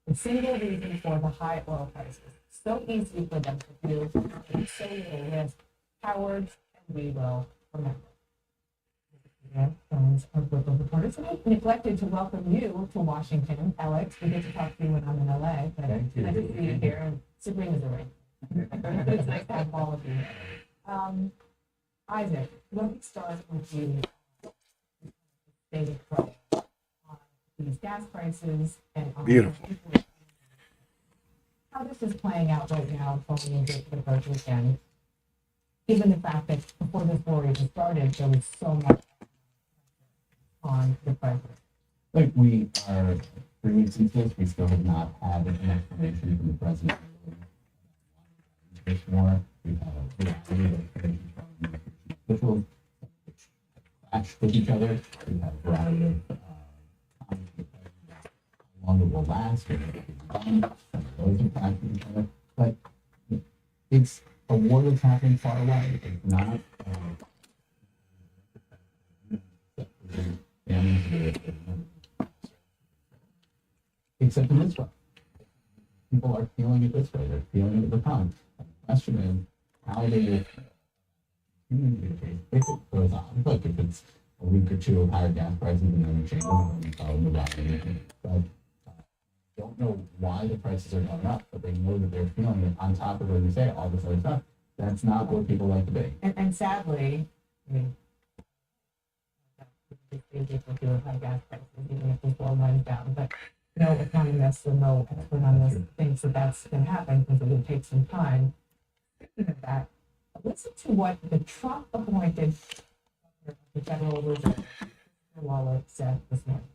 the single reason for the high oil prices. So easy for them to do, and so little risk. Cowards, and we will remember." Friends of local reporters. And I neglected to welcome you to Washington, Alex. We get to talk to you when I'm in LA, but Thank you. nice to see you here. And Sabrina's a ring. It's nice to have all of you. Isaac, let me start with you. State of play on these gas prices and on Beautiful. how this is playing out right now going into the third weekend. Given the fact that before this war even started, there was so much on the president. Like we are 3 weeks into this, we still have not had an explanation from the president. This war, we've had a variety of explanations from officials which clash with each other. We've had a variety of comments from the president about how long it will last, or if it will be done. Those are clash with each other. But it's a war that's happening far away. It's not. Except in this way. People are feeling it this way. They're feeling it at the time. And the question is how they will continue to if it goes on. Look, if it's a week or two of higher gas prices and then it changes and you follow the line. But don't know why the prices are going up, but they know that they're feeling it on top of, as you say, all this other stuff. That's not what people like to be. And sadly, I mean, people do high gas prices, even if this war runs down. But no economist or no expert on this thinks that that's going to happen because it will take some time. Speaking of that, listen to what the Trump appointed the Federal Reserve Waller said this morning.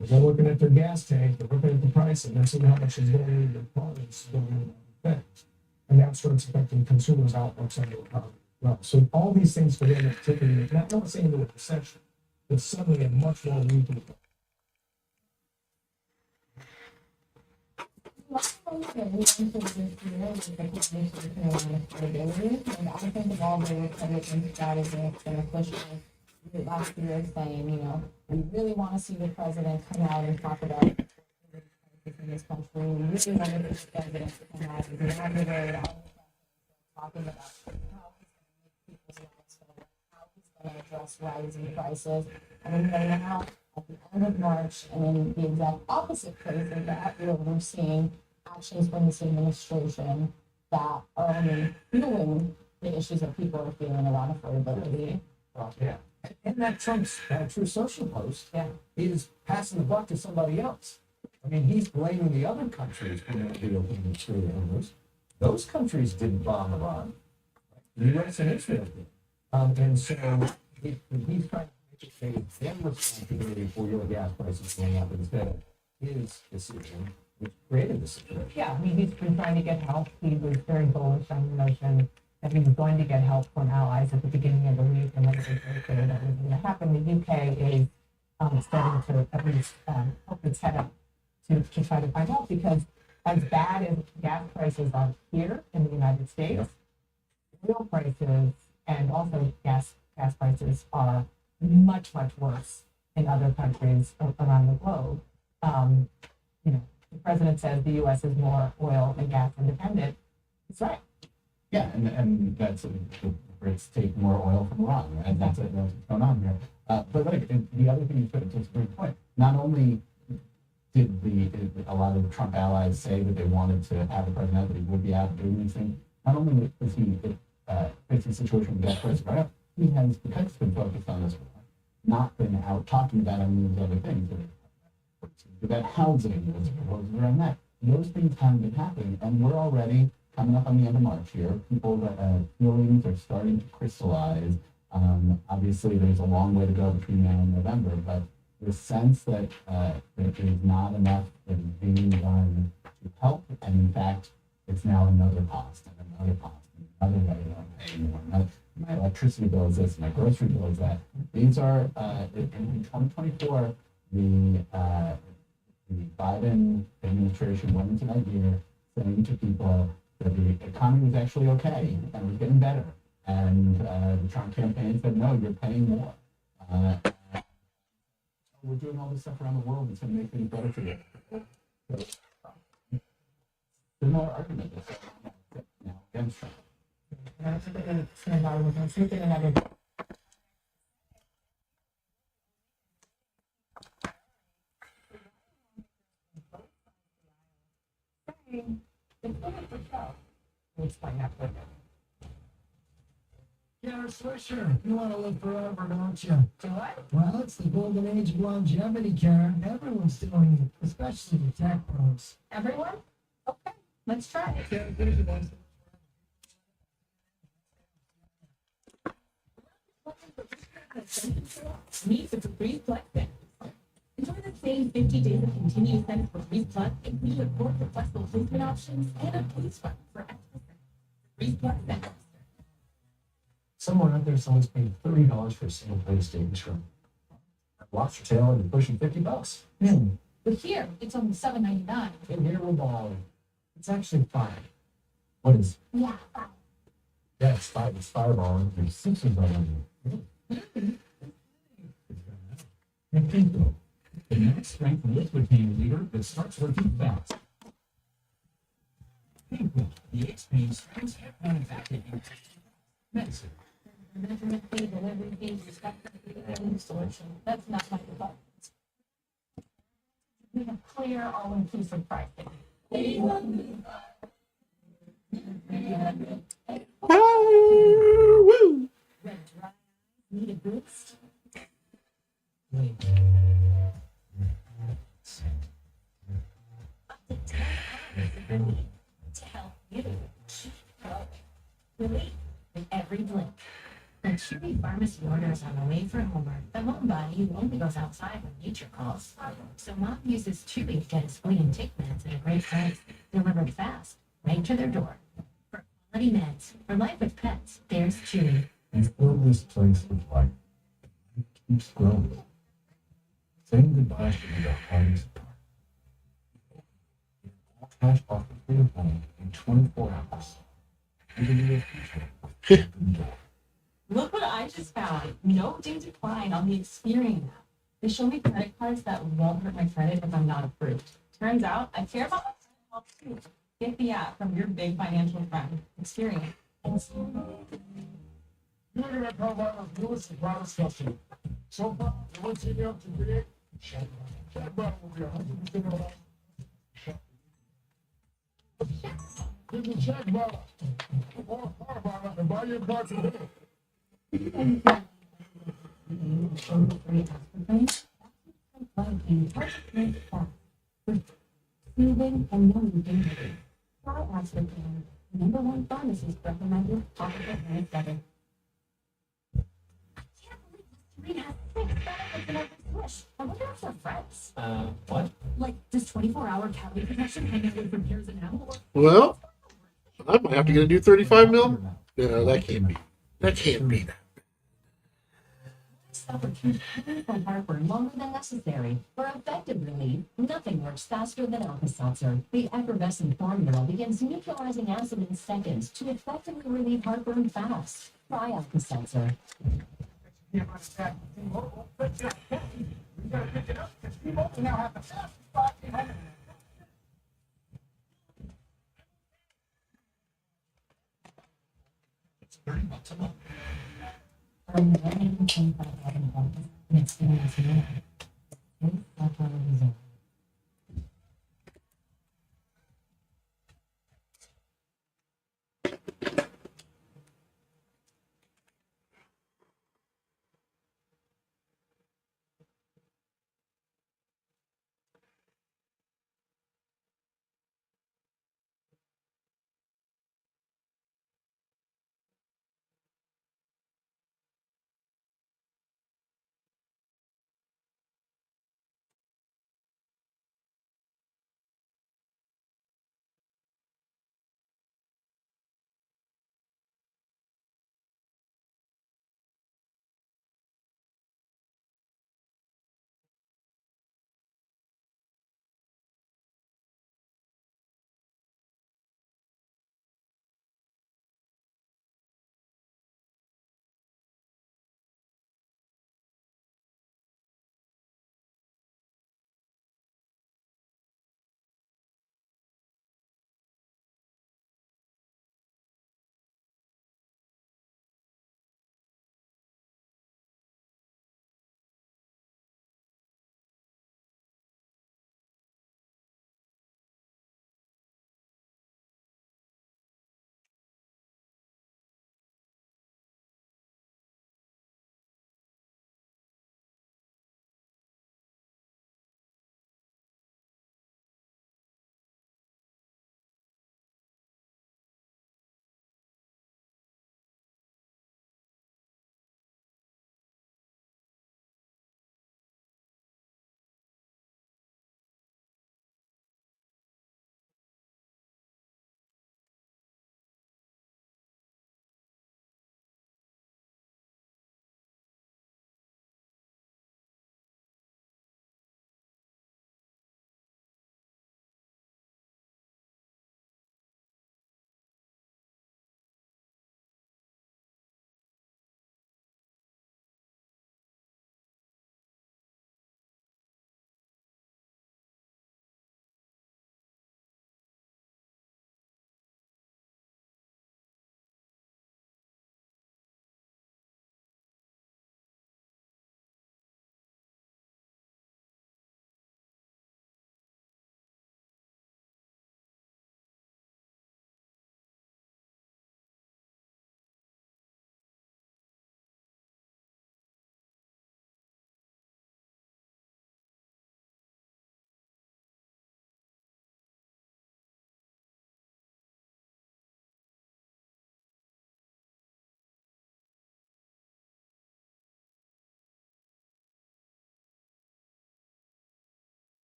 They're looking at their gas tank, they're looking at the price, and they're seeing how much is going into the products, going into the things. And that's what's affecting consumers' outlooks on the economy. Well, so all these things for them are typically not saying that it's recession, but suddenly a much more weakened. And I think of all the Republican strategists that are pushing last year saying, you know, we really want to see the president come out and talk about in this country. We really want to see the president come out and inaugurate talking about how he's going to make people's lives better, how he's going to address rising prices. And we know now at the end of March and in the exact opposite place of that, we're seeing actions from this administration that are only fueling the issues that people are feeling around affordability. Yeah. And that Trump's True Social post is passing the buck to somebody else. I mean, he's blaming the other countries for not reopening the Strait of Hormuz. Those countries didn't bomb Iran. The U.S. and Israel did. And so he's trying to make it say their responsibility for your gas prices going up instead of his decision, which created the situation. Yeah, I mean, he's been trying to get help. He was very bullish on the notion that he was going to get help from allies at the beginning of the week, and then it was very clear that was going to happen. The UK is starting to at least help its head up to try to find out, because as bad as gas prices are here in the United States, oil prices and also gas prices are much, much worse in other countries around the globe. You know, the president says the U.S. is more oil and gas independent. That's right. Yeah, and that's the Brits take more oil from Iran, right? That's what's going on here. But like the other thing you put to a great point. Not only did a lot of the Trump allies say that they wanted to have a president that he would be out doing these things, not only was he facing a situation with gas prices right up, he has, because he's been focused on this, not been out talking about any of these other things. About housing, was proposed around that. those things haven't been happening, and we're already coming up on the end of March here. People that feelings are starting to crystallize. Obviously, there's a long way to go between now and November, but the sense that there's not enough that is being done to help, and in fact, it's now another cost and another cost and another way of paying more. My electricity bill is this, my grocery bill is that. These are in 2024, the Biden administration went into that year saying to people that the economy was actually okay and was getting better. And the Trump campaign said, no, you're paying more. We're doing all this stuff around the world that's going to make things better for you. So, there's no argument now against Trump. Yeah, Swisher, you want to live forever, don't you? Do I? Well, it's the golden age of longevity, Karen. Everyone's doing it, especially the tech pros. Everyone? Okay, let's try it. Karen, here's your one. Meet the Free Plus benefits. Enjoy the same 50 days of continuous benefits for Free Plus, including a court for flexible placement options and a police fund for extra Free Plus benefits. Someone out there someone's paying $30 for a single plate of steak and shrimp. Lobster tail and you're pushing $50. But here, it's only $7.99. In here we're balling. It's actually $5. What is? Yeah, fine. Yeah, it's $5. It's fireballing. There's $6 on And Pinto, the next strength liquid pain leader that starts working fast. Pinto, the pain strength manufacturing medicine. Measurement fee, delivery fee, respectively, and installation. That's not my department. We have clear, all-inclusive pricing. Woo! Red dry, need a boost? Up to 10 hours to help you keep going. Relief with every blink. The Chewy Pharmacy orders on the way for homework. The homebody only goes outside when nature calls. So Mom uses Chewy to get his flea and tick meds at a great price, delivered fast, right to their door. For quality meds, for life with pets, there's Chewy. You fill this place with life. It keeps growing. Saying goodbye should be the hardest part. All cash offer for your home in 24 hours. Even in the future. Look what I just found. No due decline on the Experian app. They show me credit cards that won't hurt my credit if I'm not approved. Turns out I care about my credit health too. Get the app from your big financial friend. Experian. You're going to talk about the newest and proudest customer. So far, what's in up to date? Check bottle will be 100% off. Give me check bottle. Or a car bottle and buy your car today. Soothing and knowing danger. Try Aspartame. Number one pharmacist recommended topical hand better. I can't believe this tree has 6 benefits in every swish. I wonder if they're friends. What? Like, does 24-hour cavity protection hang out with repairs and now? Well, I might have to get a new 35 mil. No, that can't be. That can't be that. Suffer from painful heartburn longer than necessary. For effective relief, nothing works faster than Alka-Seltzer. The effervescent formula begins neutralizing acid in seconds to effectively relieve heartburn fast. Try Alka-Seltzer. You gotta pick it up because people now have the fastest spot in home. It's $30 a month. From the 125 and experience more. That's how it is.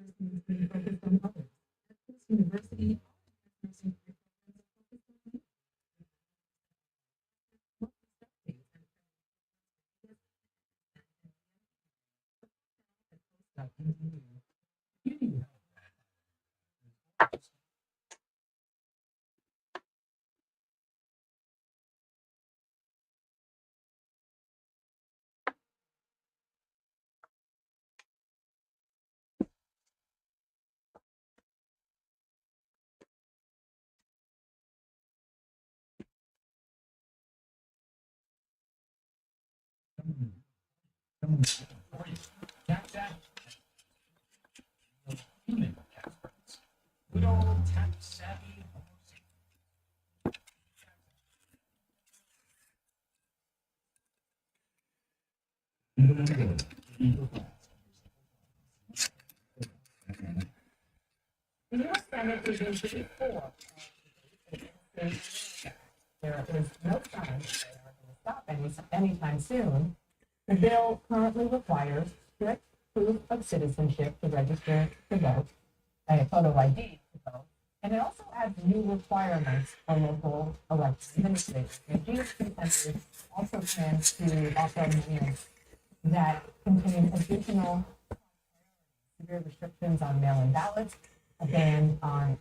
nursing is being focused on others. At this university, nursing programs are focused on me. Good old tech savvy. The U.S. Senate is in day 4. There is no sign that they are going to stop anytime soon. The bill currently requires strict proof of citizenship to register to vote, a photo ID to vote, and it also adds new requirements for local election administrators. The GOP senators also plan to offer amendments that contain additional severe restrictions on mail-in ballots, a ban on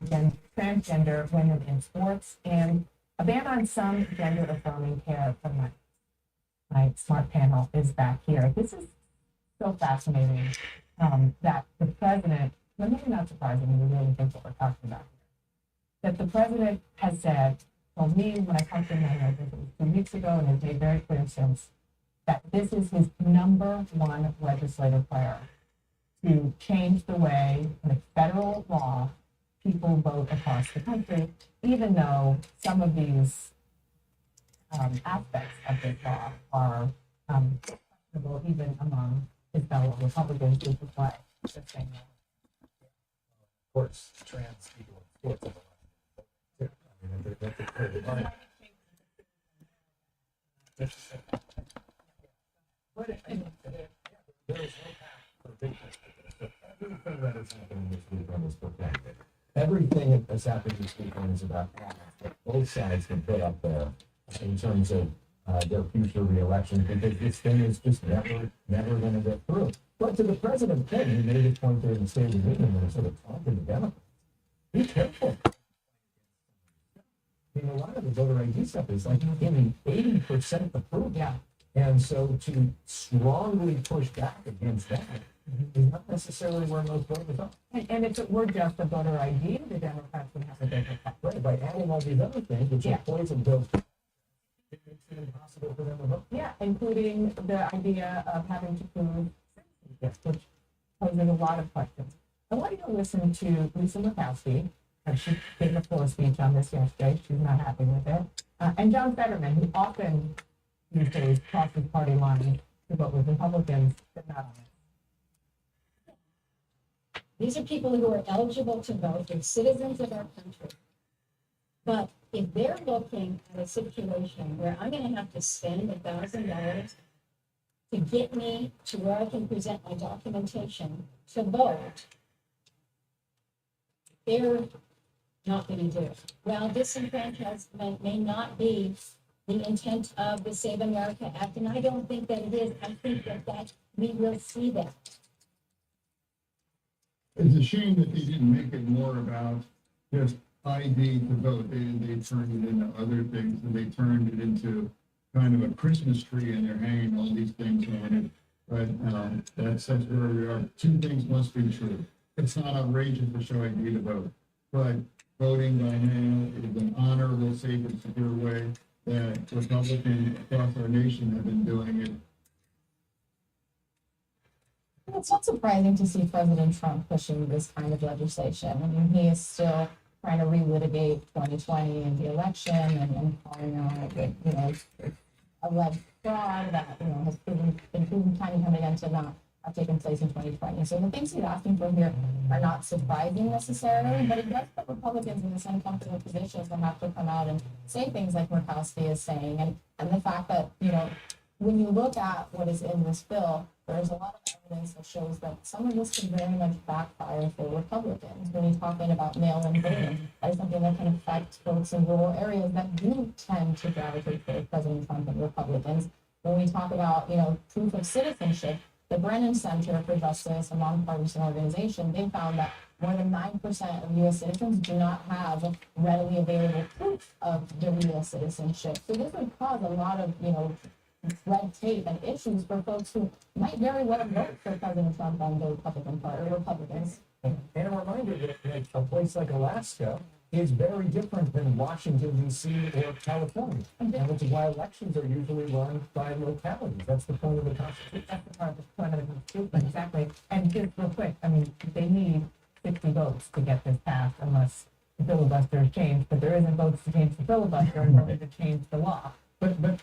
transgender women in sports, and a ban on some gender-affirming care for my smart panel is back here. This is so fascinating that the president, well, maybe not surprising, we really think what we're talking about here, that the president has said, told me when I talked to him, I know this was 2 weeks ago, and has made very clear since, that this is his #1 legislative priority, to change the way, in a federal law, people vote across the country, even though some of these aspects of this law are questionable even among his fellow Republicans, which is why the thing. Of course, trans people in sports. I mean, that's a clear line. But there is no path for big things. Everything that is happening this week on this book market, everything that's happening this weekend is about ads that both sides can put up there in terms of their future reelection, because this thing is just never going to get through. But to the president's point, he made his point there in the State of the Union when he sort of talked to the Democrats. Be careful. I mean, a lot of the voter ID stuff is like in the 80% approved. Yeah. And so to strongly push back against that is not necessarily where most voters are. And if it were just a voter ID, the Democrats would have a different fight. Right, by adding all these other things, which Yeah. are poison pills, it makes it impossible for them to vote. Yeah, including the idea of having to prove citizenship, which poses a lot of questions. I want you to listen to Lisa Murkowski, and she gave a floor speech on this yesterday. She's not happy with it. And John Fetterman, who often these days crosses party lines to vote with Republicans, but not on it. These are people who are eligible to vote. They're citizens of our country. But if they're looking at a situation where I'm going to have to spend $1,000 to get me to where I can present my documentation to vote, they're not going to do it. Well, disenfranchisement may not be the intent of the Save America Act, and I don't think that it is. I think that we will see that. It's a shame that they didn't make it more about just ID to vote. They turned it into other things, and they turned it into kind of a Christmas tree, and they're hanging all these things on it. But that's where we are. Two things must be true. It's not outrageous to show ID to vote, but voting by mail is an honorable, safe, and secure way that Republicans across our nation have been doing it. It's not surprising to see President Trump pushing this kind of legislation. I mean, he is still trying to relitigate 2020 and the election and calling out that, alleged fraud that, has been proven time and time again to not have taken place in 2020. So the things he's asking for here are not surprising necessarily, but it does put Republicans in this uncomfortable position to have to come out and say things like Murkowski is saying. And the fact that, when you look at what is in this bill, there's a lot of evidence that shows that some of this can very much backfire for Republicans. When you're talking about mail-in voting, that is something that can affect folks in rural areas that do tend to gravitate toward President Trump and Republicans. When we talk about, proof of citizenship, the Brennan Center for Justice, a nonpartisan organization, they found that more than 9% of U.S. citizens do not have readily available proof of their U.S. citizenship. So this would cause a lot of, red tape and issues for folks who might very well vote for President Trump on the Republican Party or Republicans. And a reminder that a place like Alaska is very different than Washington, D.C. or California. And which is why elections are usually run by localities. That's the point of the Constitution. That's the part of the point of the Constitution, exactly. And just real quick, I mean, they need 60 votes to get this passed unless the filibuster is changed, but there isn't votes to change the filibuster in order to change the law. But look,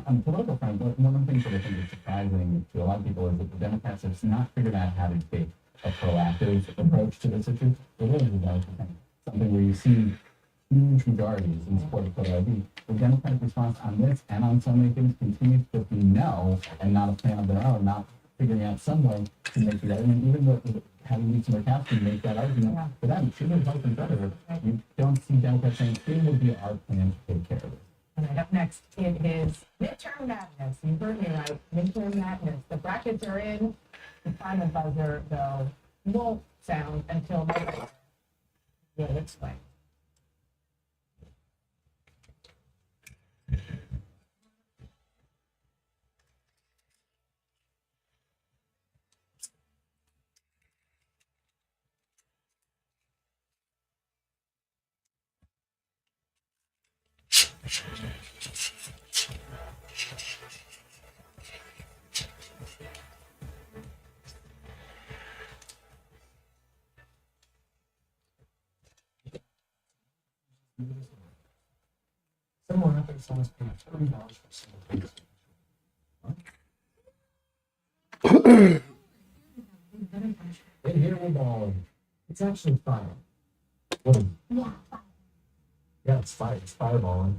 on the political front, one of the things that I think is surprising to a lot of people is that the Democrats have not figured out how to take a proactive approach to this issue. It really is something where you see huge majorities in support of photo ID. The Democratic response on this and on so many things continues to be no, and not a plan of their own, not figuring out some way to make that. I mean, even though having Lisa Murkowski make that argument for them, she was helping better. You don't see Democrats saying, here will be our plan to take care of this. All right, up next, it is midterm madness. You heard me right, midterm madness. The brackets are in. The final buzzer, though, won't sound until November. Yeah, let's play. Someone out there someone's paying $30 for single page. And here we're balling. It's actually fire. What is it? Yeah, it's fire. It's fireballing.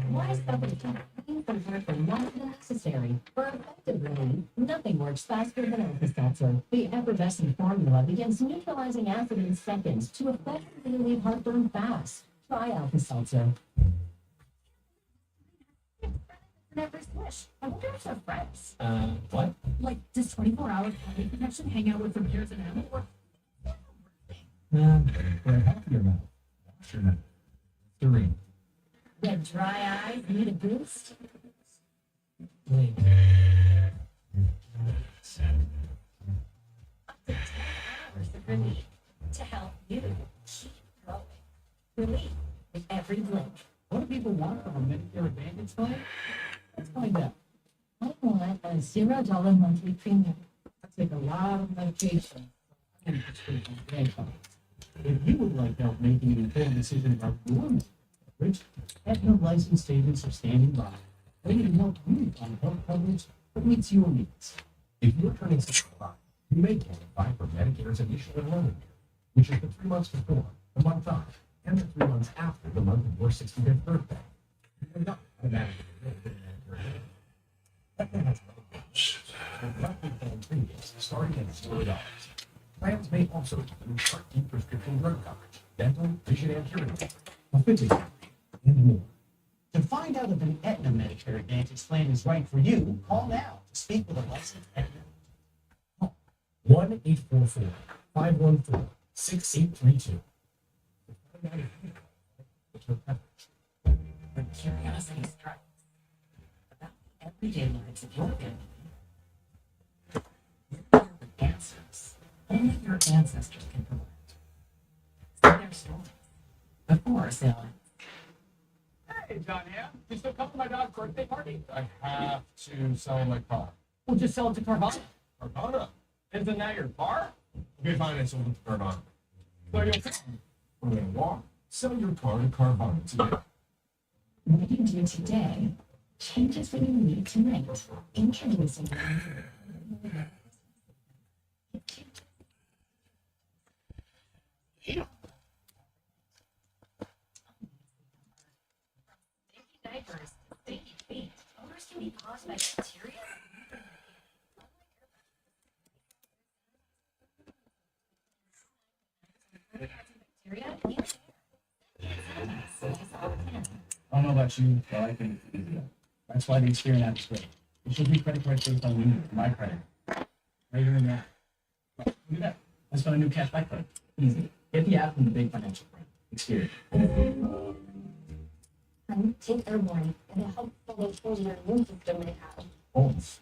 Why stop at pain from work for longer than necessary? For effective relief, nothing works faster than Alka-Seltzer. The effervescent formula begins neutralizing acid in seconds to effectively relieve heartburn fast. Try Alka-Seltzer. Never swish. I wonder if they're friends. What? Like, does 24-hour body protection hang out with from peers and animal work? We're half your mouth. Sure enough. 3. Red dry eyes need a boost? Up to 10 hours of relief to help you keep growing. Relief with every blink. What do people want from a Medicare Advantage plan? Let's find out. I want a $0 monthly premium. I take a lot of medication. I can prescribe income. If you would like help making an informed decision about your medical coverage, Aetna licensed agents are standing by, ready to help you find health coverage that meets your needs. If you're turning 65, you may qualify for Medicare's initial enrollment period, which is the 3 months before, the month of, and the 3 months after the month of your 65th birthday. You're not automatically enrolled in Medicare. Aetna has monthly plan premiums starting at $0. Plans may also include Part D prescription drug coverage, dental, vision, and hearing care, mobility, and more. To find out if an Aetna Medicare Advantage plan is right for you, call now to speak with a licensed Aetna. Call 1-844-514-6832. When curiosity strikes about the everyday lives of your family, you're with answers only your ancestors can provide. See their stories before sale ends. Hey, John, yeah? You still come to my dog's birthday party? I have to sell my car. Well, just sell it to Carvana. Carvana? Isn't that your car? Okay, fine, I sold it to Carvana. So you'll we're going to walk, sell your car to Carvana today. What you do today changes what you need tonight. Introducing diapers, sticky feet. Odors can be caused by bacteria. I don't know about you, but I think it's easy. That's why the Experian app is great. It should be credit card based on you, my credit. Right here and there. Look at that. Let's find a new cashback card. Easy. Get the app from the big financial brand. Experian. Take Airborne and it helps build your immune system they have. Homes.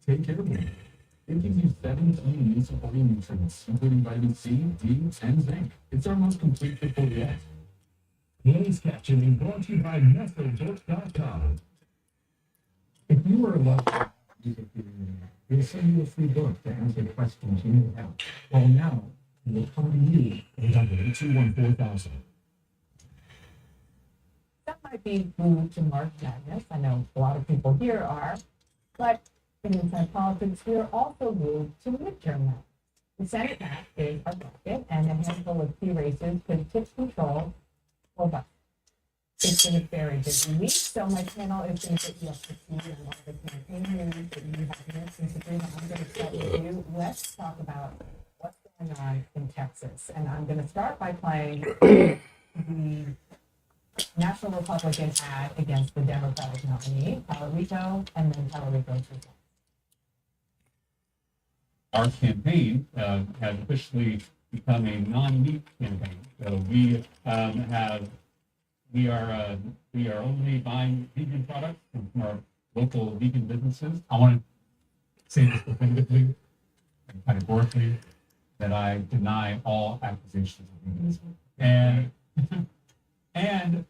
Take care of it. It gives you 17 immune supporting nutrients, including vitamin C, D, and zinc. It's our most complete triple yet. Today's captioning brought to you by NestleBook.com. If you were a lover, we'll send you a free book to answer questions you need help. Call now, and we'll come to you at 800-214-4000. That might be new to March Madness. I know a lot of people here are, but in inside politics, we are also new to midterm now. The Senate map is our bracket, and a handful of key races could tip control or bust. It's been a very busy week, so my panel is going to get you up to speed on all the campaign news that you have here. Since Sabrina, I'm going to start with you. Let's talk about what's going on in Texas. And I'm going to start by playing the National Republican ad against the Democratic nominee, Palo Rico, and then Palo Rico's result. Our campaign has officially become a non-meat campaign. So we are only buying vegan products from our local vegan businesses. I want to say this definitively and categorically that I deny all accusations of veganism. And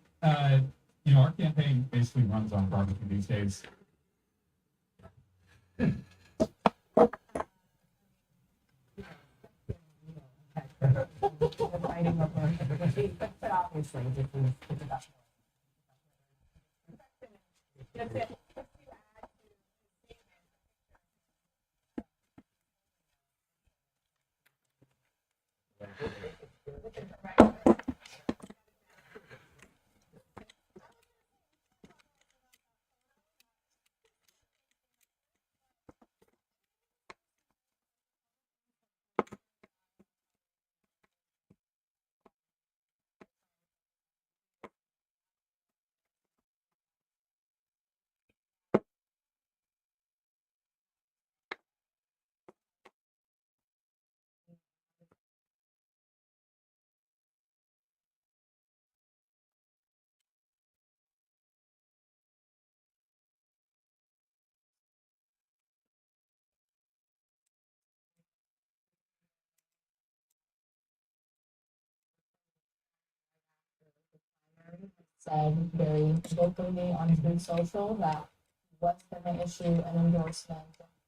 our campaign basically runs on barbecue these days. Fighting over, but obviously this is about. That's it. Said very vocally on Food Social that he was going to issue an endorsement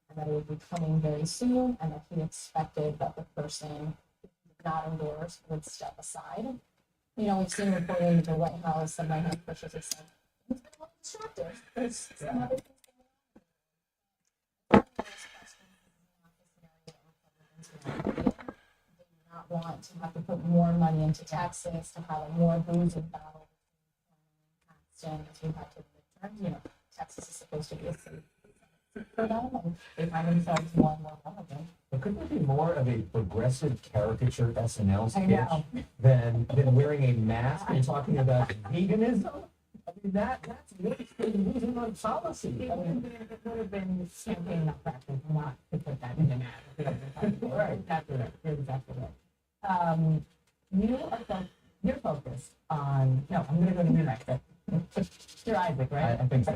and that it would be coming very soon, and that he expected that the person who did not endorse would step aside. We've seen reporting that the White House and White House officials have said he's been a little disruptive. There's some other things going on. They do not want to have to put more money into Texas, to have a more losing battle. And as we had to the midterms, Texas is supposed to be a safe for them, and they find themselves more and more relevant. But couldn't there be more of a progressive caricature SNL I sketch than wearing a mask and talking about veganism? I mean, that's really losing on policy. I mean, it would have been campaign malpractice not to put that in an ad. Right, that's right. You're exactly right. You're focused on. No, I'm going to go to you next. You're Isaac, right? I think so.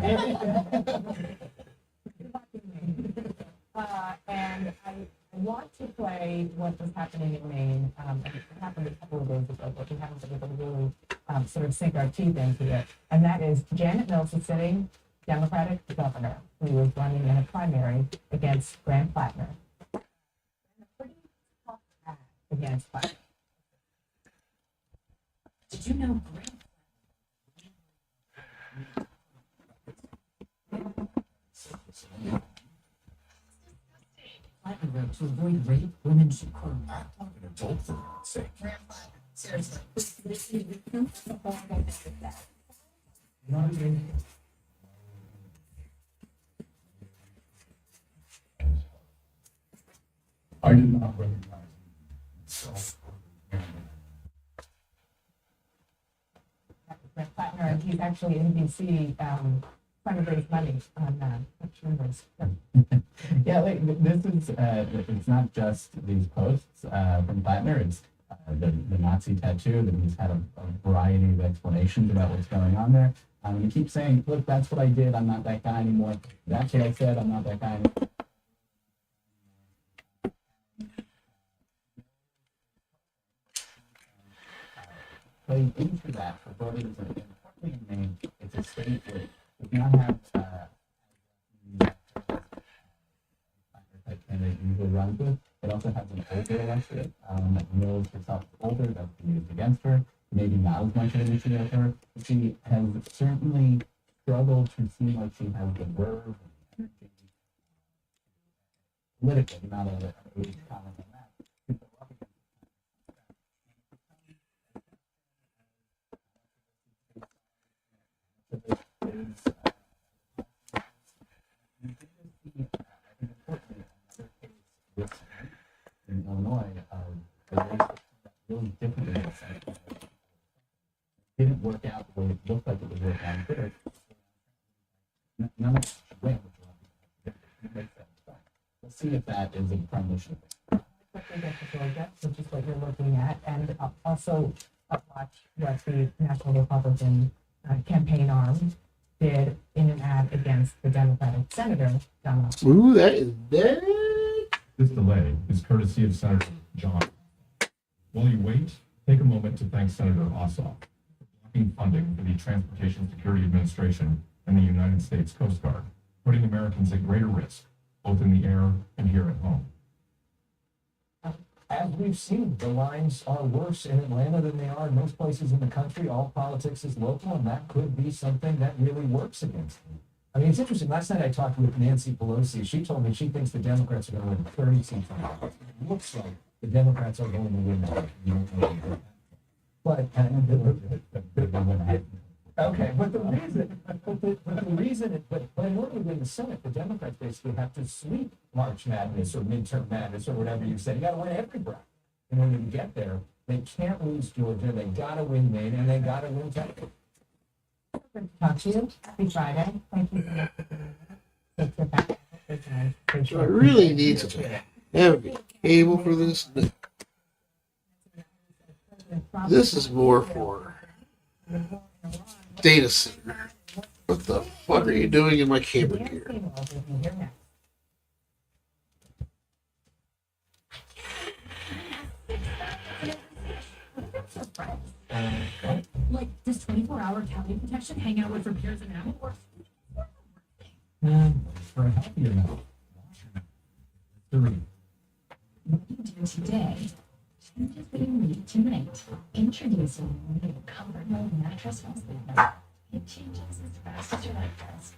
And I want to play what was happening in Maine. It happened a couple of days ago, but we haven't been able to really sort of sink our teeth into it. And that is Janet Mills is sitting, Democratic governor, who was running in a primary against Graham Plattner. And a pretty tough ad against Plattner. Did you know Graham Platinum to avoid rape, women should quote. I'm talking adult for God's sake. seriously? I did not recognize him. So, actually NBC, trying to raise money on members. Yeah, like this is it's not just these posts from Plattner. It's the Nazi tattoo. That he's had a variety of explanations about what's going on there. He keeps saying, "Look, that's what I did. I'm not that guy anymore. That's what I said. I'm not that guy anymore." Play into that for voters, and importantly in Maine, it's a state that does not have type candidate usually runs with. It also has an older electorate that knows herself is older, that's been used against her, maybe not as much of an issue as her. She has certainly struggled to seem like she has the verve and energy politically, not an age comment on that. In Illinois, the race that really different in this didn't work out the way it looked like it would work out there. None of us win, let's see if that is a premonition. Quickly get to Georgia, which is what you're looking at, and also watch what the National Republican campaign arm did in an ad against the Democratic Senator Donald. Ooh, that is bad. This delay is courtesy of Senator John. While you wait, take a moment to thank Senator Ossoff for blocking funding for the Transportation Security Administration and the United States Coast Guard, putting Americans at greater risk, both in the air and here at home. As we've seen, the lines are worse in Atlanta than they are in most places in the country. All politics is local, and that could be something that really works against them. I mean, it's interesting. Last night I talked with Nancy Pelosi. She told me she thinks the Democrats are going to win 30 seats. It looks like the Democrats are going to win that. You don't know. But okay, but the reason, but in order to win the Senate, the Democrats basically have to sweep March Madness or midterm madness or whatever you say. You got to win every bracket in order to get there. They can't lose Georgia. They got to win Maine, and they got to win Texas. Talk to you. Happy Friday. Thank you for that. So I really need to have a cable for this. This is more for data center. What the fuck are you doing in my camera gear? Like, does 24-hour cavity protection hang out with repairs and ammo? Or For a healthier now. Three. what you do today changes what you need tonight. Introducing the new Comfort Mode mattress house movement. It changes as fast as your life does.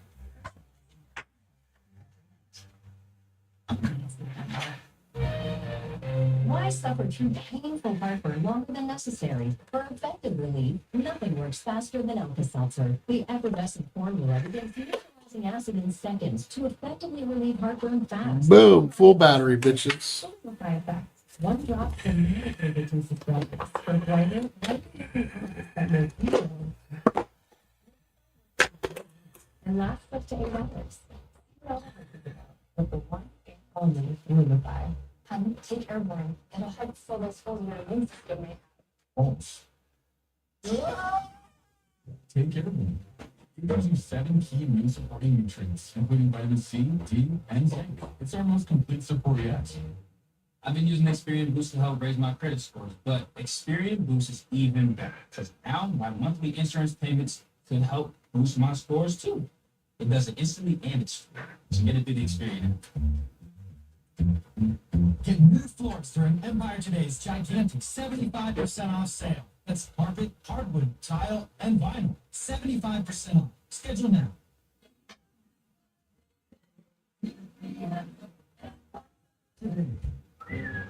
Why suffer through painful heartburn longer than necessary? For effective relief, nothing works faster than Alka-Seltzer, the effervescent formula that gives neutralizing acid in seconds to effectively relieve heartburn fast. Boom, full battery, bitches. Simplify effects. One drop can immediately reduce the brightness. For brighter, that make you and lasts up to 8 hours. But the one thing only unify. Honey, take airborne. It'll help fill those holes in your immune system. Pulse. Take care of them. It gives you 7 key immune supporting nutrients, including vitamin C, D, and zinc. It's our most complete support yet. I've been using Experian Boost to help raise my credit scores, but Experian Boost is even better because now my monthly insurance payments can help boost my scores too. It does it instantly and it's free. So get it through the Experian. Get new floors during Empire Today's gigantic 75% off sale. That's carpet, hardwood, tile, and vinyl. 75% off. Schedule now.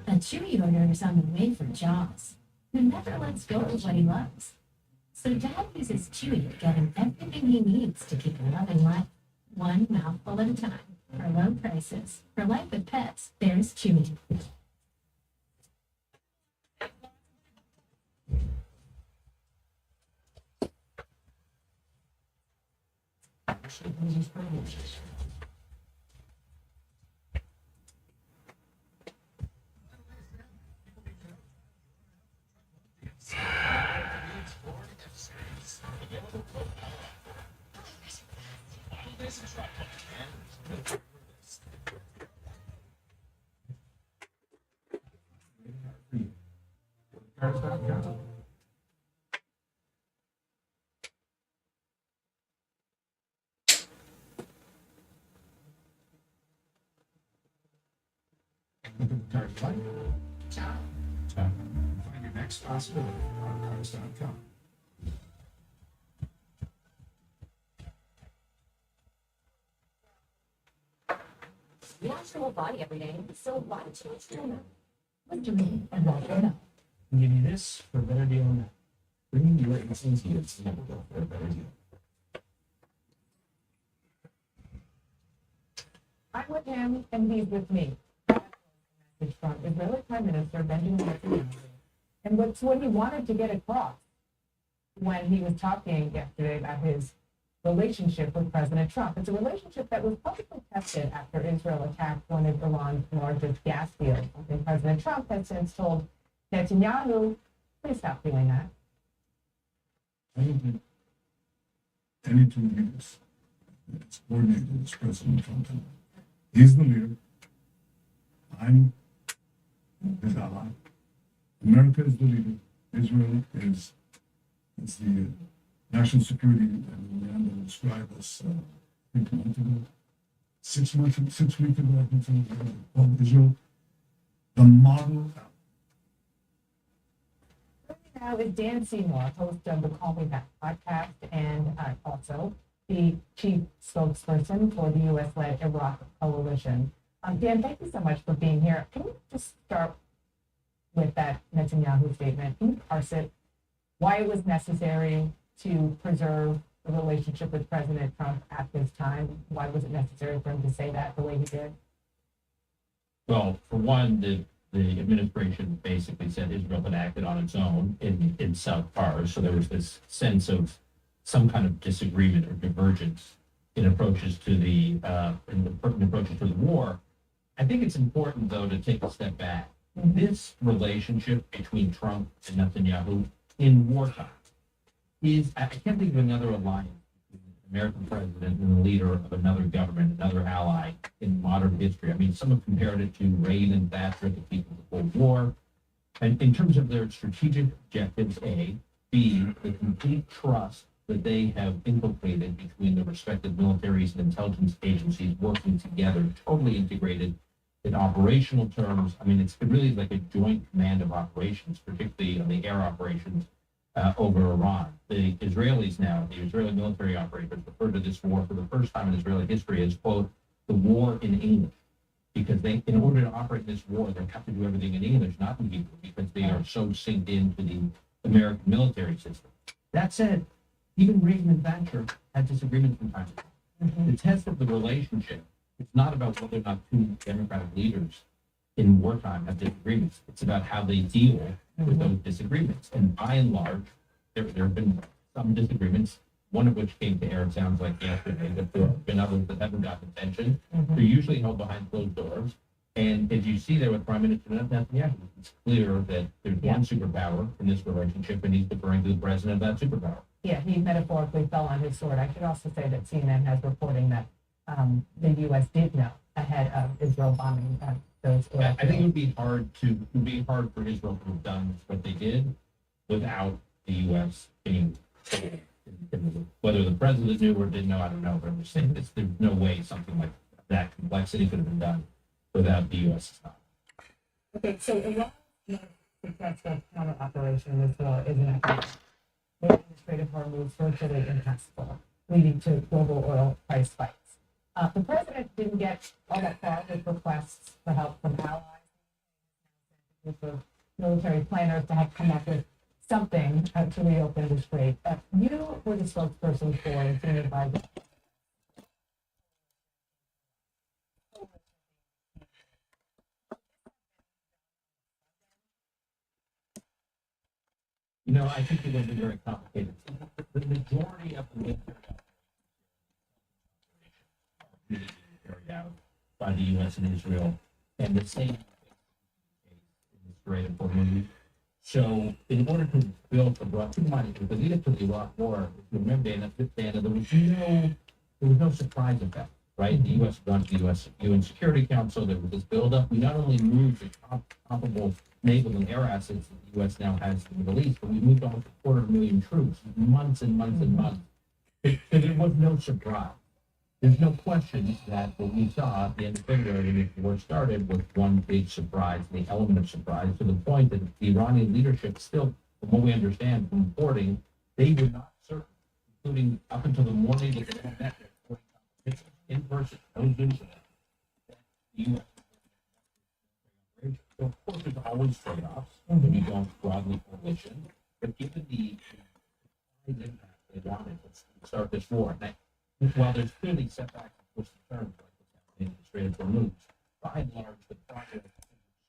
A Chewy owner is on the way for Jaws, who never lets go of what he loves. So Dad uses Chewy to get him everything he needs to keep a loving life, one mouthful at a time. For low prices, for life with pets, there's Chewy. actually has its privileges. Find your next possibility on cars.com. You wash your whole body every day, so why don't you experiment? What do you mean? And why don't know? I'll give you this for a better deal than that. Bringing your incense units never go for a better deal. I'm with him and he's with me. Message from Israeli Prime Minister Benjamin Netanyahu. And what he wanted to get across when he was talking yesterday about his relationship with President Trump. It's a relationship that was publicly tested after Israel attacked one of Iran's largest gas fields. And President Trump has since told Netanyahu, please stop doing that. I don't think any two leaders it's coordinated as President Trump. He's the leader. I'm his ally. America is the leader. Israel is the national security and the man described as I think a month ago, 6 weeks ago, I think called Israel the model. Now is Dan Seymour, host of the Call Me Back podcast and also the chief spokesperson for the U.S.-led Iraq coalition. Dan, thank you so much for being here. Can we just start with that Netanyahu statement? Can you parse it? Why it was necessary to preserve the relationship with President Trump at this time? Why was it necessary for him to say that the way he did? Well, for one, the administration basically said Israel had acted on its own in South Pars, so there was this sense of some kind of disagreement or divergence in approaches to the war. I think it's important, though, to take a step back. This relationship between Trump and Netanyahu in wartime is, I can't think of another alliance between an American president and the leader of another government, another ally in modern history. I mean, some have compared it to Reagan and Thatcher at the peak of the Cold War. And in terms of their strategic objectives, A, B, the complete trust that they have inculcated between the respective militaries and intelligence agencies working together, totally integrated in operational terms. I mean, it's really like a joint command of operations, particularly on the air operations over Iran. The Israelis now, the Israeli military operators, refer to this war for the first time in Israeli history as, quote, the war in English. Because they, in order to operate this war, they have to do everything in English, not in Hebrew, because they are so synced into the American military system. That said, even Reagan and Thatcher had disagreements from time to time. The test of the relationship, it's not about whether or not two Democratic leaders in wartime have disagreements. It's about how they deal with those disagreements. And by and large, there have been some disagreements, one of which came to air, it sounds like yesterday, but there have been others that haven't gotten attention. They're usually held behind closed doors. And as you see there with Prime Minister Netanyahu, it's clear that there's one superpower in this relationship, and he's deferring to the president of that superpower. Yeah, he metaphorically fell on his sword. I should also say that CNN has reporting that the U.S. did know ahead of Israel bombing those oil I think it fields. would be hard for Israel to have done what they did without the U.S. being, whether the president knew or didn't know, I don't know, but I'm just saying there's no way something like that complexity could have been done without the U.S. Okay, so Iran's successful counter operation in Israel is an effort where administrative hormones virtually impassable, leading to global oil price spikes. The president didn't get all that far with requests for help from allies, with the military planners to have come up with something to reopen the strait. You were the spokesperson for and senior advisor. You know, I think it would be very complicated. The majority of the military carried out by the U.S. and Israel, and the same in the Strait of Hormuz. So, in order to build a broad, keep in mind, with the lead up to the Iraq War, if you remember, Dana, there was no surprise of that, right? The U.S. had gone to the U.S. UN Security Council. There was this buildup. We not only moved the comparable naval and air assets that the U.S. now has in the Middle East, but we moved almost 250,000 troops, months and months and months. So there was no surprise. There's no question that what we saw at the end of February when the war started was one big surprise, the element of surprise, to the point that the Iranian leadership still, from what we understand from reporting, they were not certain, including up until the morning that they met in person, no Zoom. The U.S. So of course there's always trade-offs when you go broadly coalition, but given the impact they wanted, let's start this war. And while there's clearly setbacks and twists and turns like what's happening in the Strait of Hormuz, by and large the progress is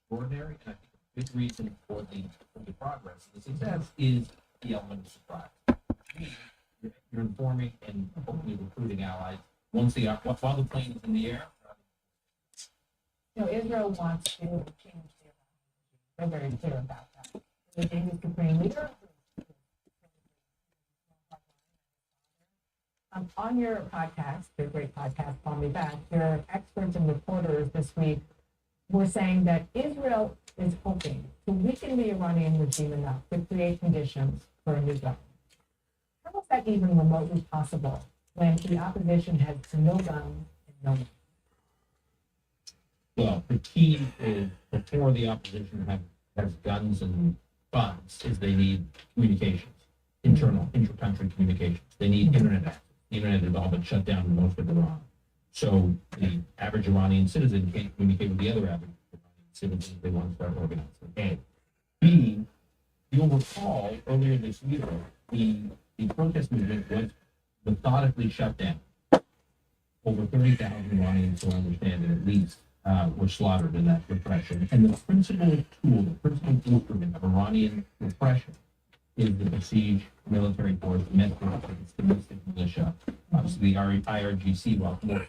extraordinary, and I think a big reason for the progress and the success is the element of surprise. You're informing and hopefully recruiting allies once while the plane is in the air. Israel wants to change the environment. They're very clear about that. The Danish Supreme Leader. On your podcast, your great podcast, Call Me Back, your experts and reporters this week were saying that Israel is hoping to weaken the Iranian regime enough to create conditions for a new government. How is that even remotely possible when the opposition has no guns and no money? Well, the key is before the opposition has guns and funds is they need communications, inter-country communications. They need internet access. The internet has all been shut down in most of Iran. So the average Iranian citizen can't communicate with the other average Iranian citizen if they want to start organizing. A. B, you'll recall earlier this year, the protest movement was methodically shut down. Over 30,000 Iranians, so I understand it at least, were slaughtered in that repression. And the principal tool, the principal instrument of Iranian repression is the besieged military force, domestic militia. Obviously, the IRGC, while more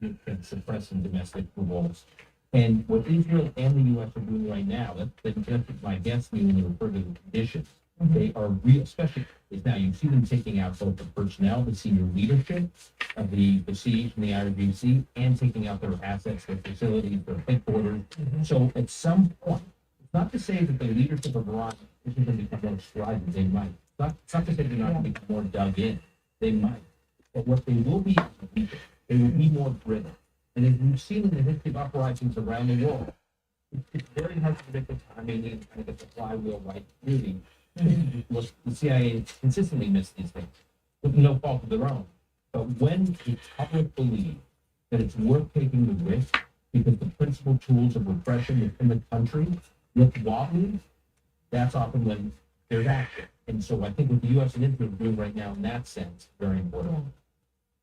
can suppress some domestic revolts. And what Israel and the U.S. are doing right now, that's just my guess, when they refer to the conditions, they are especially is now you see them taking out both the personnel, the senior leadership of the besieged and the IRGC, and taking out their assets, their facilities, their headquarters. So at some point, it's not to say that the leadership of Iran isn't going to become more strident. They might. It's not to say they're not going to become more dug in. They might. But what they will be, they will be more driven. And as we've seen in the history of uprisings around the world, it's very hard to predict the timing and kind of get the flywheel right moving. The CIA consistently missed these things with no fault of their own. But when the public believes that it's worth taking the risk because the principal tools of repression within the country look wobbly, that's often when there's action. And so I think what the U.S. and Israel are doing right now in that sense, very important.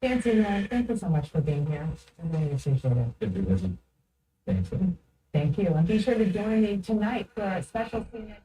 Nancy, thank you so much for being here. I really appreciate it. If it wasn't, thanks. Thank you. And be sure to join me tonight for a special CNN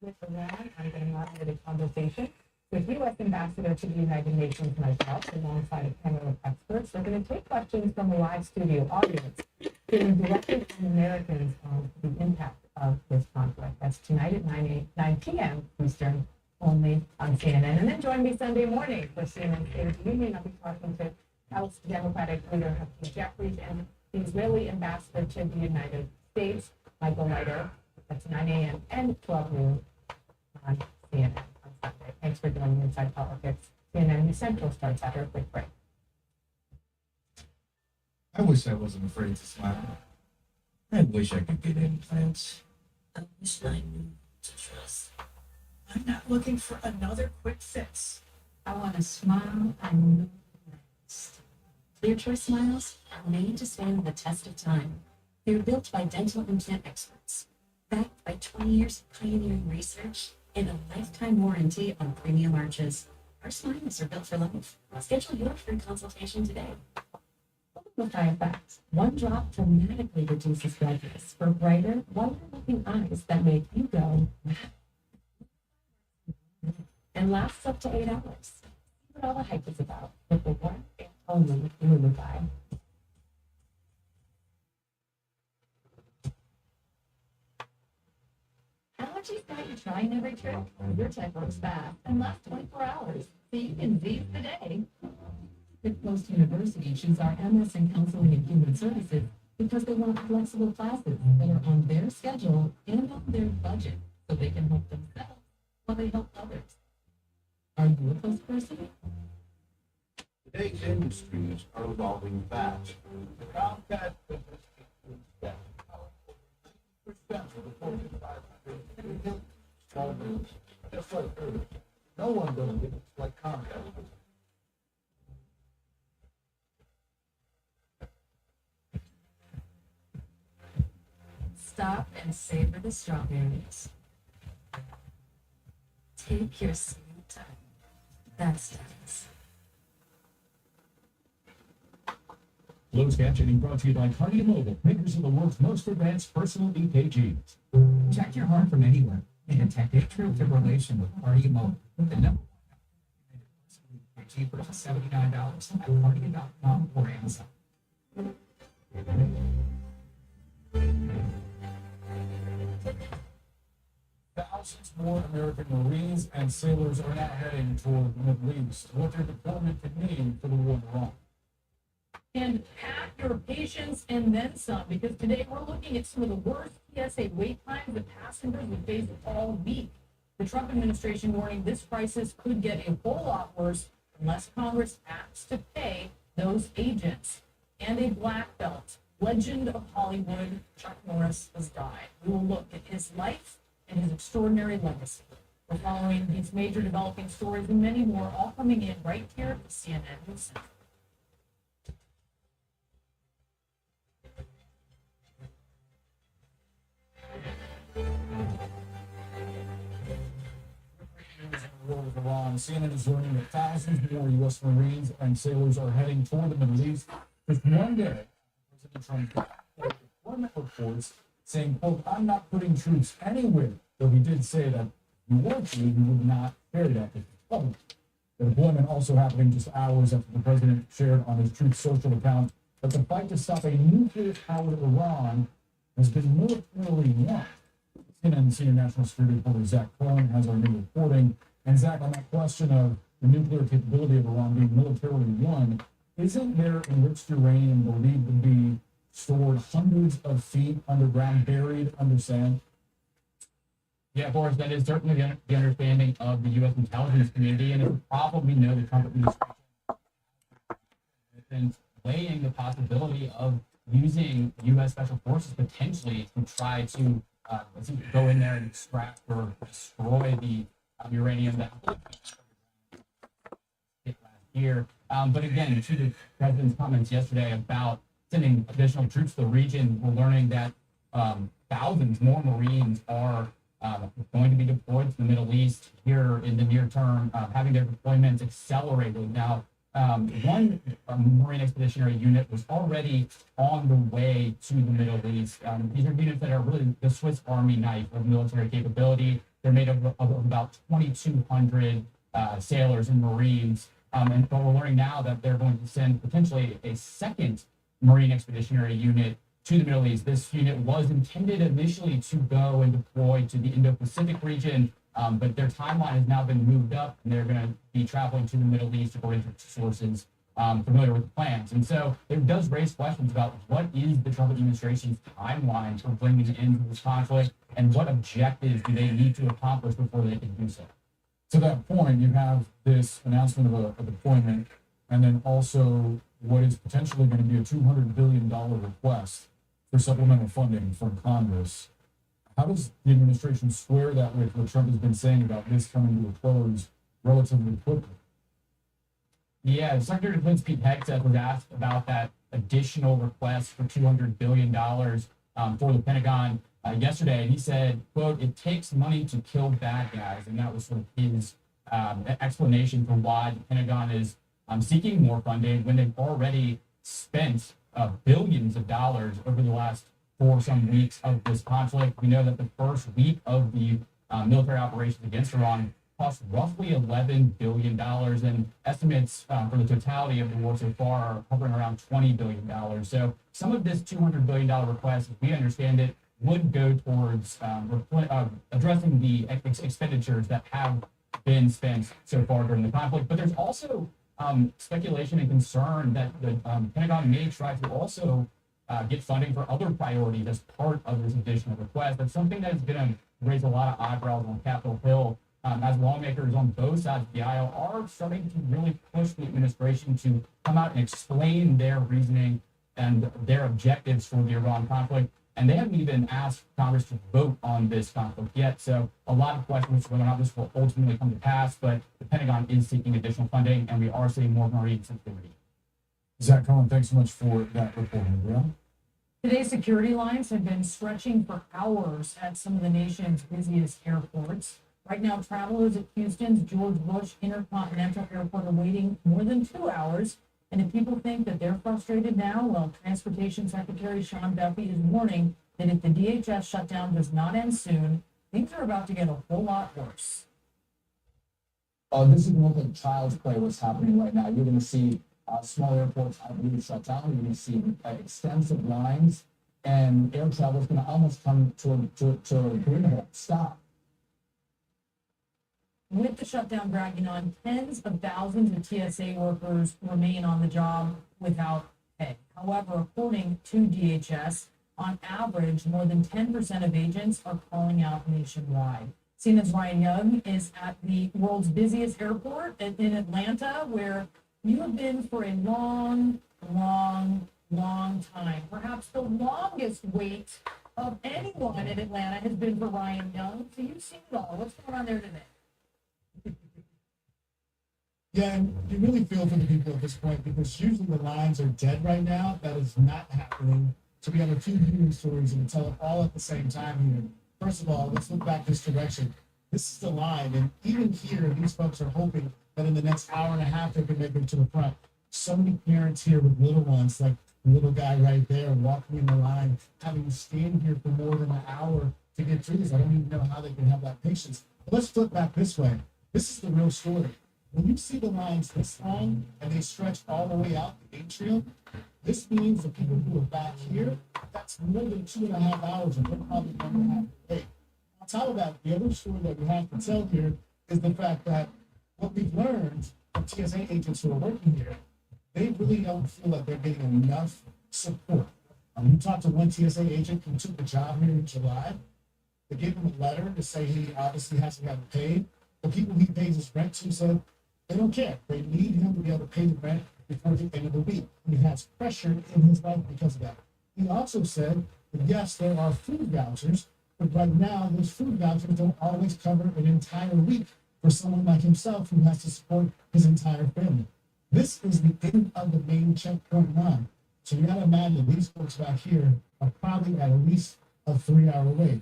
with Iran. I'm going to moderate a conversation with U.S. Ambassador to the United Nations, myself, alongside a panel of experts. We're going to take questions from a live studio audience, hearing directly from Americans on the impact of this conflict. That's tonight at 9 p.m. Eastern, only on CNN. And then join me Sunday morning for CNN State of the Union. I'll be talking to House Democratic Leader Hakeem Jeffries and the Israeli Ambassador to the United States, Michael Leiter. That's 9 a.m. and 12 noon on CNN on Sunday. Thanks for joining me Inside Politics. CNN News Central starts after a quick break. I wish I wasn't afraid to smile. I wish I could get implants. I wish I knew to trust. I'm not looking for another quick fix. I want to smile and know last. Clear Choice Smiles are made to stand the test of time. They were built by dental implant experts, backed by 20 years of pioneering research and a lifetime warranty on premium arches. Our smiles are built for life. Schedule your free consultation today. Simplify effects. One drop dramatically reduces redness for brighter, wonder-looking eyes that make you go and lasts up to 8 hours. what all the hype is about, but the one and only Lumify. Allergies got you trying every trick. Your check works fast and lasts 24 hours, so you can seize the day. Pitt Coast University chooses our MS in Counseling and Human Services because they want flexible classes that are on their schedule and on their budget, so they can help themselves while they help others. Are you a post person? Today's industries are evolving fast. The Comcast business includes that. 90% of the Fortune 500 small business, just like hers. No one does it like Comcast. Stop and savor the strawberries. Take your sweet time. That's nice. Closed captioning brought to you by Carnegie Mobile, makers of the world's most advanced personal EKGs. Check your heart from anywhere and detect atrial fibrillation with Carnegie Mobile. The number one EKG for just $79 at Carnegie.com or Amazon. Thousands more American Marines and sailors are now heading toward the Middle East. What their deployment could mean for the war in Iran. And have your patience and then some, because today we're looking at some of the worst TSA wait times that passengers would face all week. The Trump administration warning this crisis could get a whole lot worse unless Congress acts to pay those agents. And a black belt, legend of Hollywood, Chuck Norris, has died. We will look at his life and his extraordinary legacy. We're following these major developing stories and many more, all coming in right here at CNN News Center. War with Iran. CNN is learning that thousands more U.S. Marines and sailors are heading toward the Middle East. Just one day, President Trump got deployment reports saying, quote, I'm not putting troops anywhere. Though he did say that he were to, he would not carry that to the public. The deployment also happening just hours after the president shared on his Truth Social account that the fight to stop a nuclear-powered Iran has been militarily won. CNN senior national security reporter Zach Cohen has our new reporting. And Zach, on that question of the nuclear capability of Iran being militarily won, isn't their enriched uranium believed to be stored hundreds of feet underground, buried under sand? Yeah, Boris, that is certainly the understanding of the U.S. intelligence community, and as we probably know, the Trump administration has been weighing the possibility of using U.S. special forces potentially to try to go in there and extract or destroy the uranium that hit last year. But again, to the president's comments yesterday about sending additional troops to the region, we're learning that thousands more Marines are going to be deployed to the Middle East here in the near term, having their deployments accelerated. Now, one Marine Expeditionary Unit was already on the way to the Middle East. These are units that are really the Swiss Army knife of military capability. They're made of about 2,200 sailors and Marines. And but we're learning now that they're going to send potentially a second Marine Expeditionary Unit to the Middle East. This unit was intended initially to go and deploy to the Indo-Pacific region, but their timeline has now been moved up, and they're going to be traveling to the Middle East according to sources familiar with the plans. And so it does raise questions about what is the Trump administration's timeline for bringing an end to this conflict, and what objectives do they need to accomplish before they can do so. To that point, you have this announcement of a deployment, and then also what is potentially going to be a $200 billion request for supplemental funding from Congress. How does the administration square that with what Trump has been saying about this coming to a close relatively quickly? Yeah, Secretary of Defense Pete Hegseth was asked about that additional request for $200 billion for the Pentagon yesterday, and he said, quote, it takes money to kill bad guys, and that was sort of his explanation for why the Pentagon is seeking more funding when they've already spent billions of dollars over the last 4 some weeks of this conflict. We know that the first week of the military operations against Iran costs roughly $11 billion, and estimates for the totality of the war so far are hovering around $20 billion. So some of this $200 billion request, as we understand it, would go towards addressing the expenditures that have been spent so far during the conflict. But there's also speculation and concern that the Pentagon may try to also get funding for other priorities as part of this additional request. That's something that is going to raise a lot of eyebrows on Capitol Hill, as lawmakers on both sides of the aisle are starting to really push the administration to come out and explain their reasoning and their objectives for the Iran conflict. And they haven't even asked Congress to vote on this conflict yet. So a lot of questions whether or not this will ultimately come to pass, but the Pentagon is seeking additional funding, and we are seeing more Marine sensitivity. Zach Cohen, thanks so much for that report, Andrea. Today's security lines have been stretching for hours at some of the nation's busiest airports. Right now, travelers at Houston's George Bush Intercontinental Airport are waiting more than 2 hours. And if people think that they're frustrated now, well, Transportation Secretary Sean Duffy is warning that if the DHS shutdown does not end soon, things are about to get a whole lot worse. This is more like child's play what's happening right now. You're going to see small airports, I believe, shut down. You're going to see extensive lines, and air travel is going to almost come to a stop. With the shutdown dragging on, tens of thousands of TSA workers remain on the job without pay. However, according to DHS, on average, more than 10% of agents are calling out nationwide. CNN's Ryan Young is at the world's busiest airport in Atlanta, where you have been for a long time. Perhaps the longest wait of anyone in Atlanta has been for Ryan Young. So you've seen it all. What's going on there today? Yeah, and you really feel for the people at this point because usually the lines are dead right now. That is not happening. So we have a few news stories and we tell it all at the same time here. First of all, let's look back this direction. This is the line, and even here, these folks are hoping that in the next hour and a half they can make it to the front. So many parents here with little ones, like the little guy right there, walking in the line, having to stand here for more than an hour to get through this. I don't even know how they can have that patience. But let's flip back this way. This is the real story. When you see the lines this long and they stretch all the way out the atrium, this means the people who are back here, that's more than 2.5 hours, and they're probably going to have to wait. On top of that, the other story that we have to tell here is the fact that what we've learned from TSA agents who are working here, they really don't feel like they're getting enough support. We talked to one TSA agent who took the job here in July. They gave him a letter to say he obviously hasn't gotten paid. The people he pays his rent to said they don't care. They need him to be able to pay the rent before the end of the week. He has pressure in his life because of that. He also said that yes, there are food vouchers, but right now those food vouchers don't always cover an entire week for someone like himself who has to support his entire family. This is the end of the main checkpoint line. So you gotta imagine these folks back here are probably at least a 3-hour wait.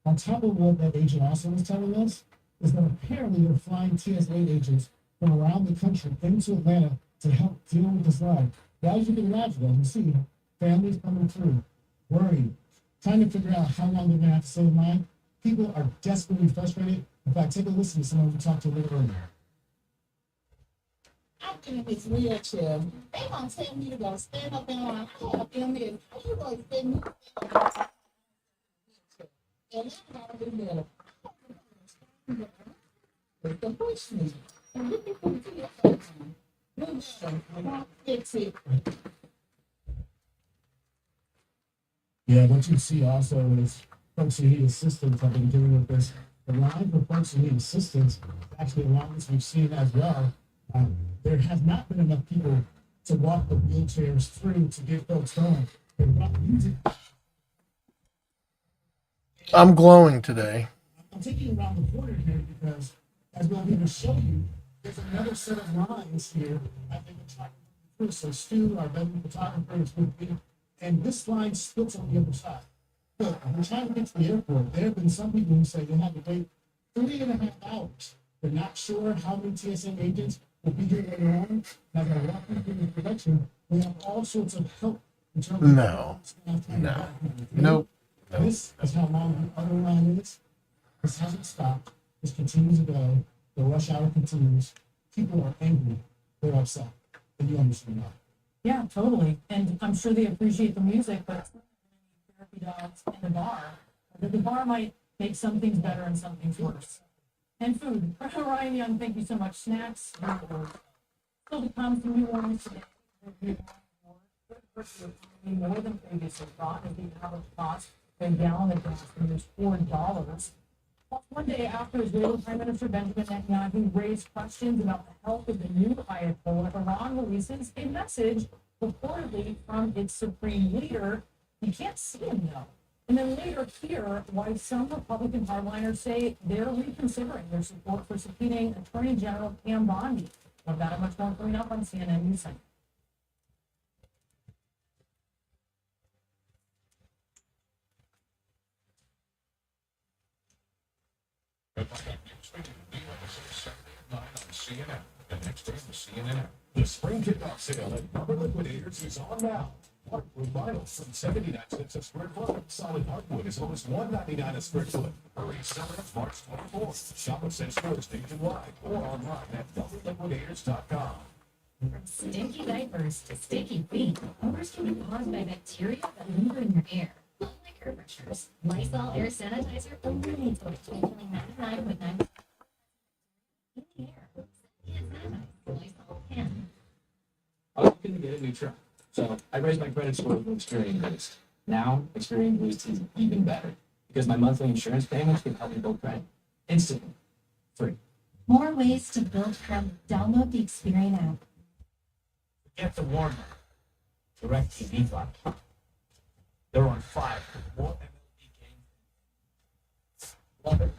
On top of what that agent also was telling us, is that apparently they're flying TSA agents from around the country into Atlanta to help deal with this line. But as you can imagine, as you see, families coming through, worried, trying to figure out how long they're going to have to stay in line. People are desperately frustrated. In fact, take a listen to someone we talked to a little earlier. I'm in this wheelchair. They gonna tell me to go stand up in line. I have MS. How you gonna send me? And that's how I do that. The push me. And let me put it to your face. Fix it. Yeah, what you see also is folks who need assistance have been dealing with this. The line for folks who need assistance, actually the longest we've seen as well. There has not been enough people to walk the wheelchairs through to get folks going. They're not using. I'm glowing today. I'm taking you around the border here because, as we'll be able to show you, there's another set of lines here. I think we're trying to do. So Stu, our veteran photographer, is with me, and this line splits on the other side. But when we're trying to get to the airport, there have been some people who say they have to wait 3.5 hours. They're not sure how many TSA agents will be here later on. As I walk through the production, we have all sorts of help in terms of Nope. This is how long the other line is. This hasn't stopped. This continues to go. The rush hour continues. People are angry. They're upset. And you understand that. Yeah, totally. And I'm sure they appreciate the music, but therapy dogs in the bar. The bar might make some things better and some things worse. And food. Ryan Young, thank you so much. Snacks. Still to come from New Orleans today. More than previously thought as the average cost per gallon of gas is $4. Well, one day after Israeli Prime Minister Benjamin Netanyahu raised questions about the health of the new Ayatollah, Iran releases a message reportedly from its supreme leader. You can't see him though. And then later hear why some Republican hardliners say they're reconsidering their support for subpoenaing Attorney General Pam Bondi. Well, that and much more coming up on CNN News Center. The next day, the CNN app. The spring kickoff sale at Rubber Liquidators is on now. Hardwood vinyl from 79 cents a square foot. Solid hardwood is almost $1.99 a square foot. Hurry, sell it March 24th. Shop at Cent stores nationwide or online at rubberliquidators.com. From stinky diapers to sticky feet, odors can be caused by bacteria that linger in your air. Like air fresheners, Lysol air sanitizer eliminates odors by killing 99.9% in the air. Lysol can. I was looking to get a new truck, so I raised my credit score with Experian Boost. Now, Experian Boost is even better because my monthly insurance payments can help me build credit instantly, free. More ways to build credit. Download the Experian app. Get the warmer. Direct TV platform. They're on fire with more MLB games. Love it.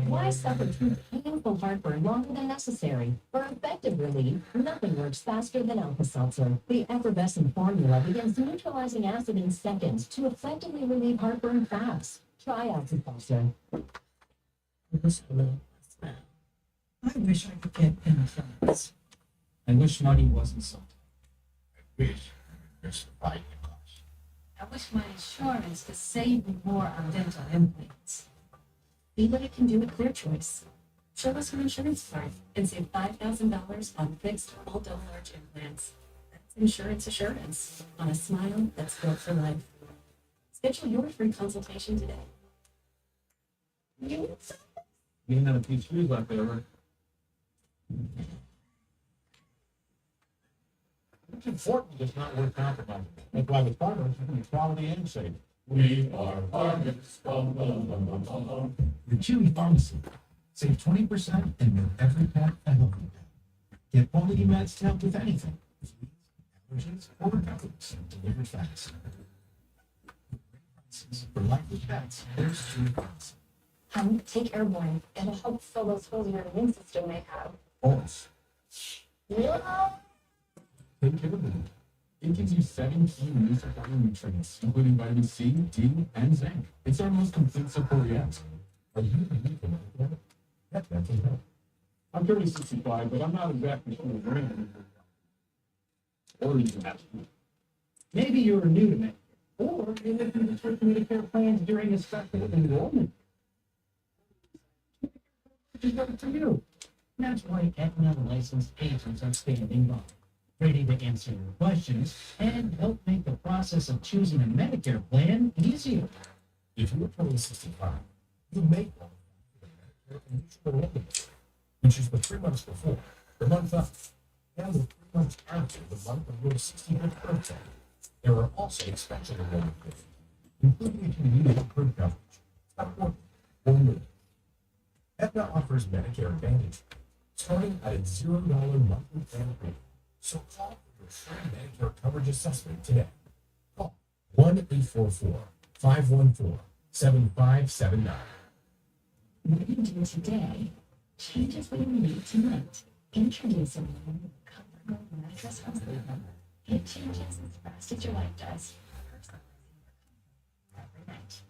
Why suffer through painful heartburn longer than necessary? For effective relief, nothing works faster than Alka-Seltzer. The effervescent formula begins neutralizing acid in seconds to effectively relieve heartburn fast. Try Alka-Seltzer. I wish I could get implants. I wish money wasn't something. Wish there's a fight in cost. I wish my insurance could save me more on dental implants. See what it can do with Clear Choice. Show us your insurance card and save $5,000 on fixed full double arch implants. That's insurance assurance on a smile that's built for life. Schedule your free consultation today. You didn't have a few screws left there, right? It's important, it's not worth compromising. That's why with farmers, you can be quality and safe. We are farmers. The Chewy Pharmacy. Save 20% and make every pet a healthy pet. Get quality meds to help with anything. Allergies or recoveries. Delivered fast. For life with pets, there's Chewy Pharmacy. Take Airborne. It'll help fill those holes your immune system may have. Always. Yeah. Take care of it. It gives you 7 key immune supporting nutrients, including vitamin C, D, and zinc. It's our most complete support yet. Are you unique enough? That can help. I'm 65, but I'm not exactly sure where or even that. Maybe you're new to Medicare, or you're looking to switch Medicare plans during a special enrollment. Which is right for you. That's why Aetna licensed agents are standing by, ready to answer your questions and help make the process of choosing a Medicare plan easier. If you're 65, you may qualify for the Medicare and you should enrollment, which is the 3 months before, the month up, and the 3 months after the month of your 65th birthday. There are also special enrollment periods, including if you need improved coverage. Stop working or move. Aetna offers Medicare Advantage, starting at a $0 monthly plan premium. So call for your free Medicare coverage assessment today. Call 1-844-514-7579. What you do today changes what you need tonight. Introducing the new comfortable mattress from Sleeping. It changes as fast as your life does. Personalizing your comfort every night.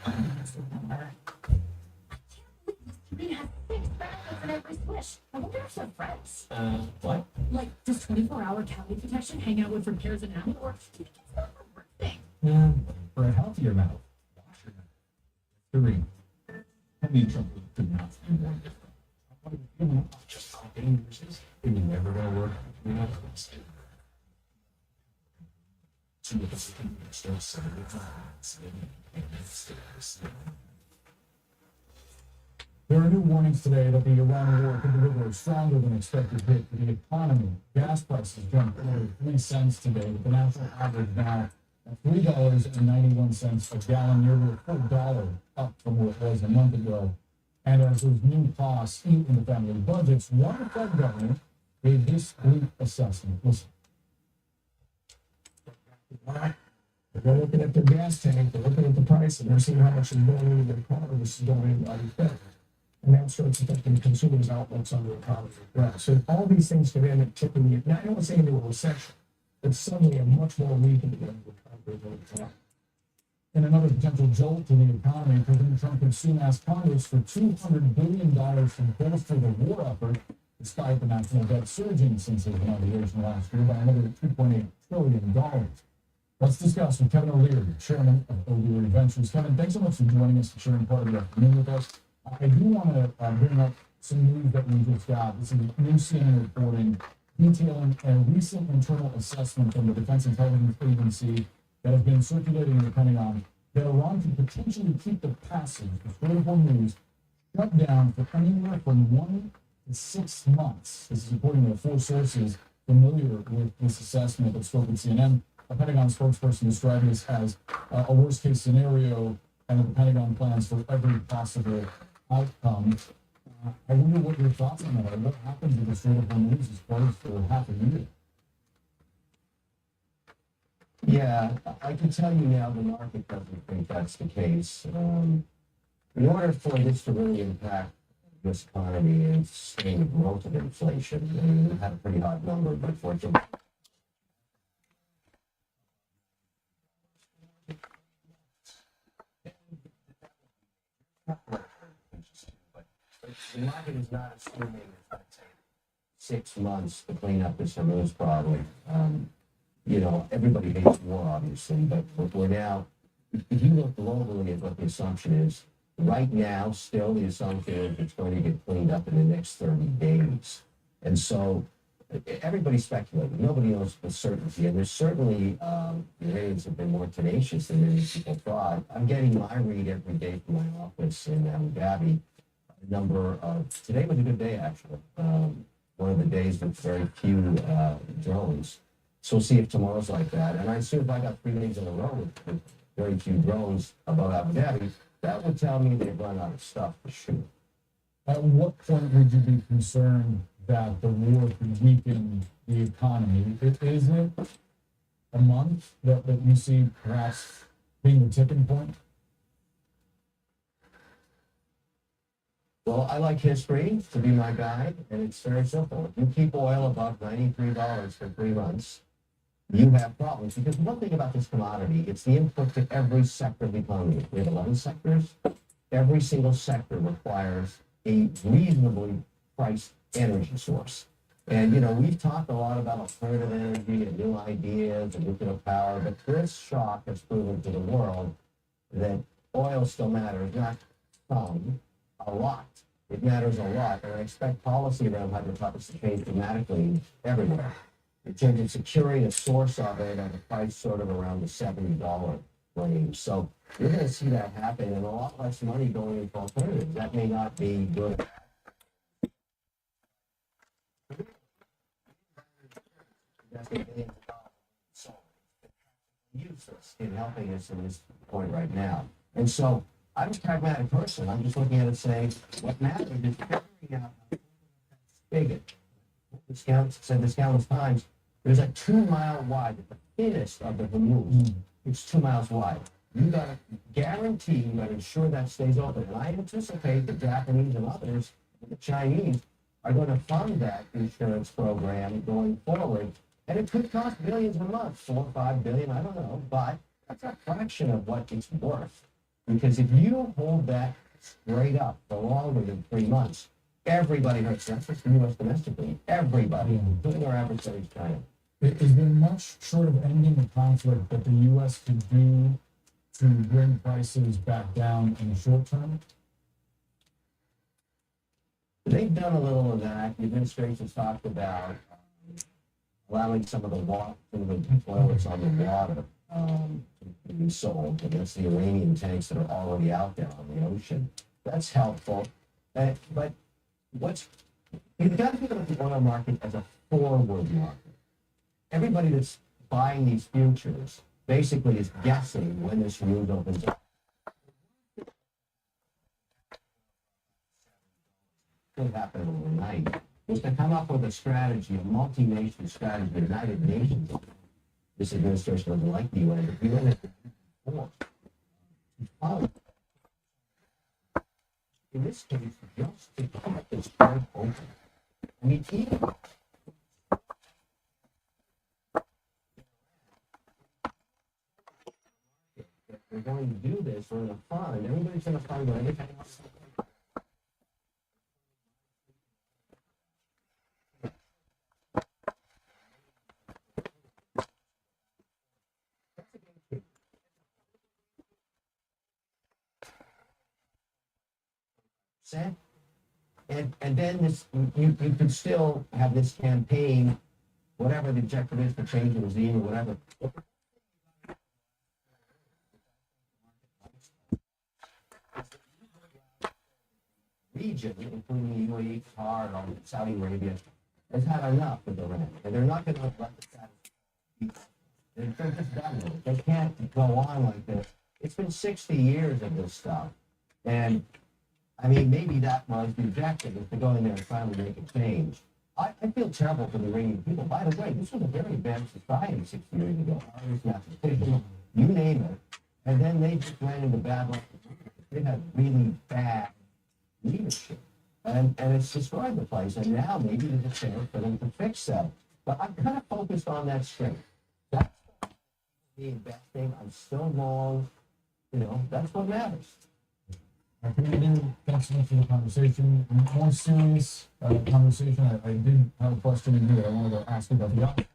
Honestly, number. I can't believe this TV has 6 brackets in every squish. I wonder if they're friends. What? Like, does 24-hour cavity protection hang out with repairs and ammo, or do you think it's not a work thing? for a healthier mouth, wash your mouth. 3. Tony Trump could not be more different. Just how dangerous is it? It was never going to work. You know, to look at the thing that starts There are new warnings today that the Iran war could deliver a stronger than expected hit to the economy. Gas prices jumped over 3 cents today, with the national average now at $3.91 a gallon, nearly a $1 up from what it was a month ago. And as those new costs eat into family budgets, one Fed governor gave this bleak assessment. Listen. They're looking at their gas tank, they're looking at the price, and they're seeing how much is going into their car, this is going into the Fed. And that starts affecting consumers' outlooks on the economy as well. So all these things could end up tipping you, now I don't want to say into a recession, but suddenly a much more weakened recovery over time. In another potential jolt to the economy, President Trump could soon ask Congress for $200 billion to bolster the war effort, despite the national debt surging since his inauguration last year by another $2.8 trillion. Let's discuss with Kevin O'Leary, chairman of O'Leary Ventures. Kevin, thanks so much for joining us and sharing part of the afternoon with us. I do want to bring up some news that we just got. This is new CNN reporting detailing a recent internal assessment from the Defense Intelligence Agency that has been circulating in the Pentagon that Iran could potentially keep the passage of Strait of Hormuz shut down for anywhere from 1 to 6 months. This is according to 4 sources familiar with this assessment that spoke with CNN. A Pentagon spokesperson described this as a worst-case scenario, and the Pentagon plans for every possible outcome. I wonder what your thoughts on that are. What happens if the Strait of Hormuz is closed for half a year? Yeah, I can tell you now the market doesn't think that's the case. In order for this to really impact this economy and sustain the growth of inflation, I mean, we had a pretty hot number, but fortunately, the market is not assuming it's going to take 6 months to clean up this Hormuz problem. You know, everybody hates war, obviously, but we're now, if you look globally at what the assumption is, right now, still the assumption is it's going to get cleaned up in the next 30 days. And so everybody's speculating. Nobody knows with certainty. And there's certainly, the Iranians have been more tenacious than many people thought. I'm getting my read every day from my office in Abu Dhabi. Today was a good day, actually. One of the days with very few drones. So we'll see if tomorrow's like that. And I assume if I got 3 days in a row with very few drones above Abu Dhabi, that would tell me they've run out of stuff to shoot. At what point would you be concerned that the war could weaken the economy? Is it a month that you see perhaps being the tipping point? Well, I like history to be my guide, and it's very simple. If you keep oil above $93 for 3 months, you have problems. Because one thing about this commodity, it's the input to every sector of the economy. We have 11 sectors. Every single sector requires a reasonably priced energy source. And, you know, we've talked a lot about alternative energy and new ideas and nuclear power, but this shock has proven to the world that oil still matters, not some, a lot. It matters a lot, and I expect policy around hydrocarbons to change dramatically everywhere. In terms of securing a source of it at a price sort of around the $70 range. So you're going to see that happen, and a lot less money going into alternatives. That may not be good. Useless in helping us in this point right now. And so I'm a pragmatic person. I'm just looking at it saying, what matters is figuring out spigot. Discounts said this countless times. There's a 2-mile wide, the thinnest of the Hormuz. It's 2 miles wide. You got to guarantee, you got to ensure that stays open. And I anticipate the Japanese and others, the Chinese, are going to fund that insurance program going forward. And it could cost billions a month, 4 or 5 billion, I don't know, but that's a fraction of what it's worth. Because if you hold that straight up for longer than 3 months, everybody hurts. That's just the U.S. domestically. Everybody, including our adversaries, China. Is there much short of ending the conflict that the U.S. could do to bring prices back down in the short term? They've done a little of that. The administration's talked about allowing some of the water, some of the toilets on the water to be sold against the uranium tanks that are already out there on the ocean. That's helpful. But you've got to think about the oil market as a forward market. Everybody that's buying these futures basically is guessing when this room opens up. Could happen overnight. Is to come up with a strategy, a multi-nation strategy, the United Nations. This administration doesn't like the UN, but the UN has before. In this case, just to keep this part open. I mean, even they're going to do this for the fun. Everybody's going to find out everything else. And then this, you could still have this campaign, whatever the objective is for changing the regime or whatever. Region, including the UAE, Qatar, or Saudi Arabia, has had enough of Iran, and they're not going to let the status. They're just done with it. They can't go on like this. It's been 60 years of this stuff, and I mean, maybe that was the objective, is to go in there and finally make a change. I feel terrible for the Iranian people. By the way, this was a very advanced society 60 years ago. Mathematician, you name it. And then they just ran into bad luck. They had really bad leadership. And it's destroyed the place. And now maybe there's a chance for them to fix that. But I'm kind of focused on that strength. That's the investing. I'm still long. You know, that's what matters. Thanks so much for the conversation. More serious conversation. I did have a question in here. I wanted to ask you about the Oscars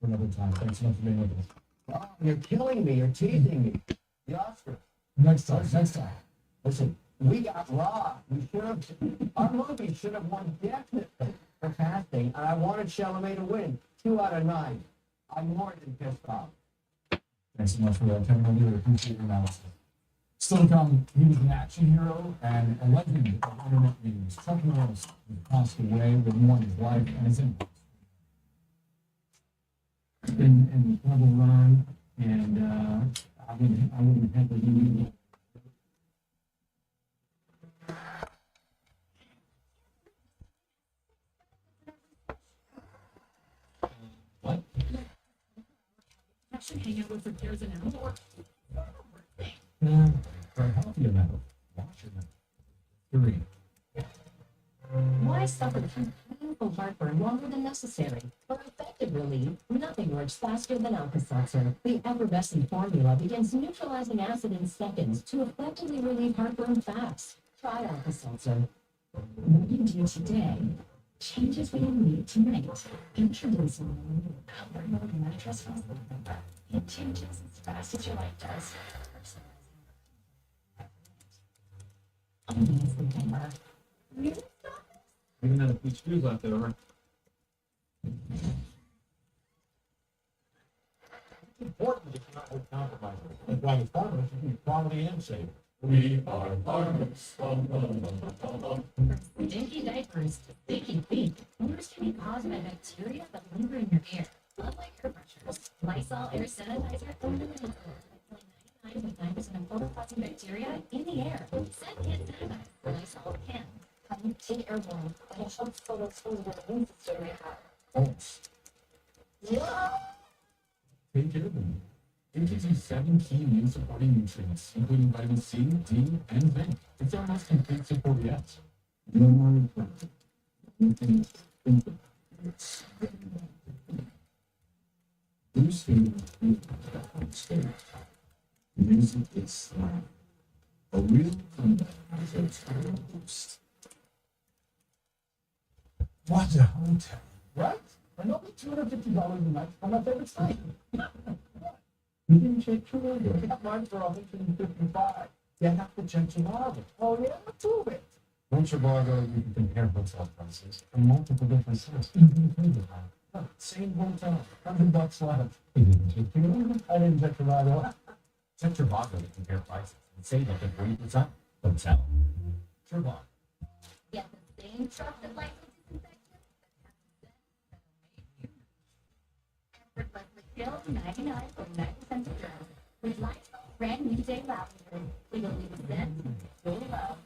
for another time. Thanks so much for being with us. Oh, you're killing me. You're teasing me. The Oscars. Next time. Listen, we got robbed. We should have. Our movie should have won definitely for casting, and I wanted Chalamet to win. 2 out of 9. I'm more than pissed off. Thanks so much for that, Kevin. I really appreciate your analysis. Still to come, he was an action hero and a legend of internet news. Chuck Norris passed away with more in his life and his impact. It's been an incredible run, and I wouldn't have to do it. What? I should hang out with her peers an hour. For a healthier level, watch your level. 3. Why suffer from painful heartburn longer than necessary? For effective relief, nothing works faster than Alka-Seltzer. The effervescent formula begins neutralizing acid in seconds to effectively relieve heartburn fast. Try Alka-Seltzer. What you do today changes what you need tonight. Introducing the new comfort mode mattress from Sleep. It changes as fast as your life does. Even though the screws left over. It's important that you not make compromises. That's why the farmers should be quality and safe. We are farmers. Stinky diapers to sticky feet. Odors can be caused by bacteria that linger in your ear. Unlike hair brushers, Lysol air sanitizer eliminates 99.9% of phototoxic bacteria in the air. Scent can't sanitize. Lysol can. Take airborne. It helps photosynthesize the immune system. Take care of them. It gives you 7 key immune supporting nutrients, including vitamin C, D, and zinc. It's our most complete support yet. No more boosting state. Music is a real comeback boost. What a hotel. Right? And only $250 a night on my favorite site. You didn't check Toronto. I got mine for 155. You have to check Toronto. Oh, yeah, prove it. On Trivago, you can compare hotel prices from multiple different sites, even if you have same hotel, $100 left. You didn't check Toronto. I didn't check Trivago. Check Trivago to compare prices and save up to 40%. Hotel. Trivago. Get the same trusted license disinfectant effortlessly kills 99.9% of germs with Lysol brand new day lavender. It'll leave a scent you'll love.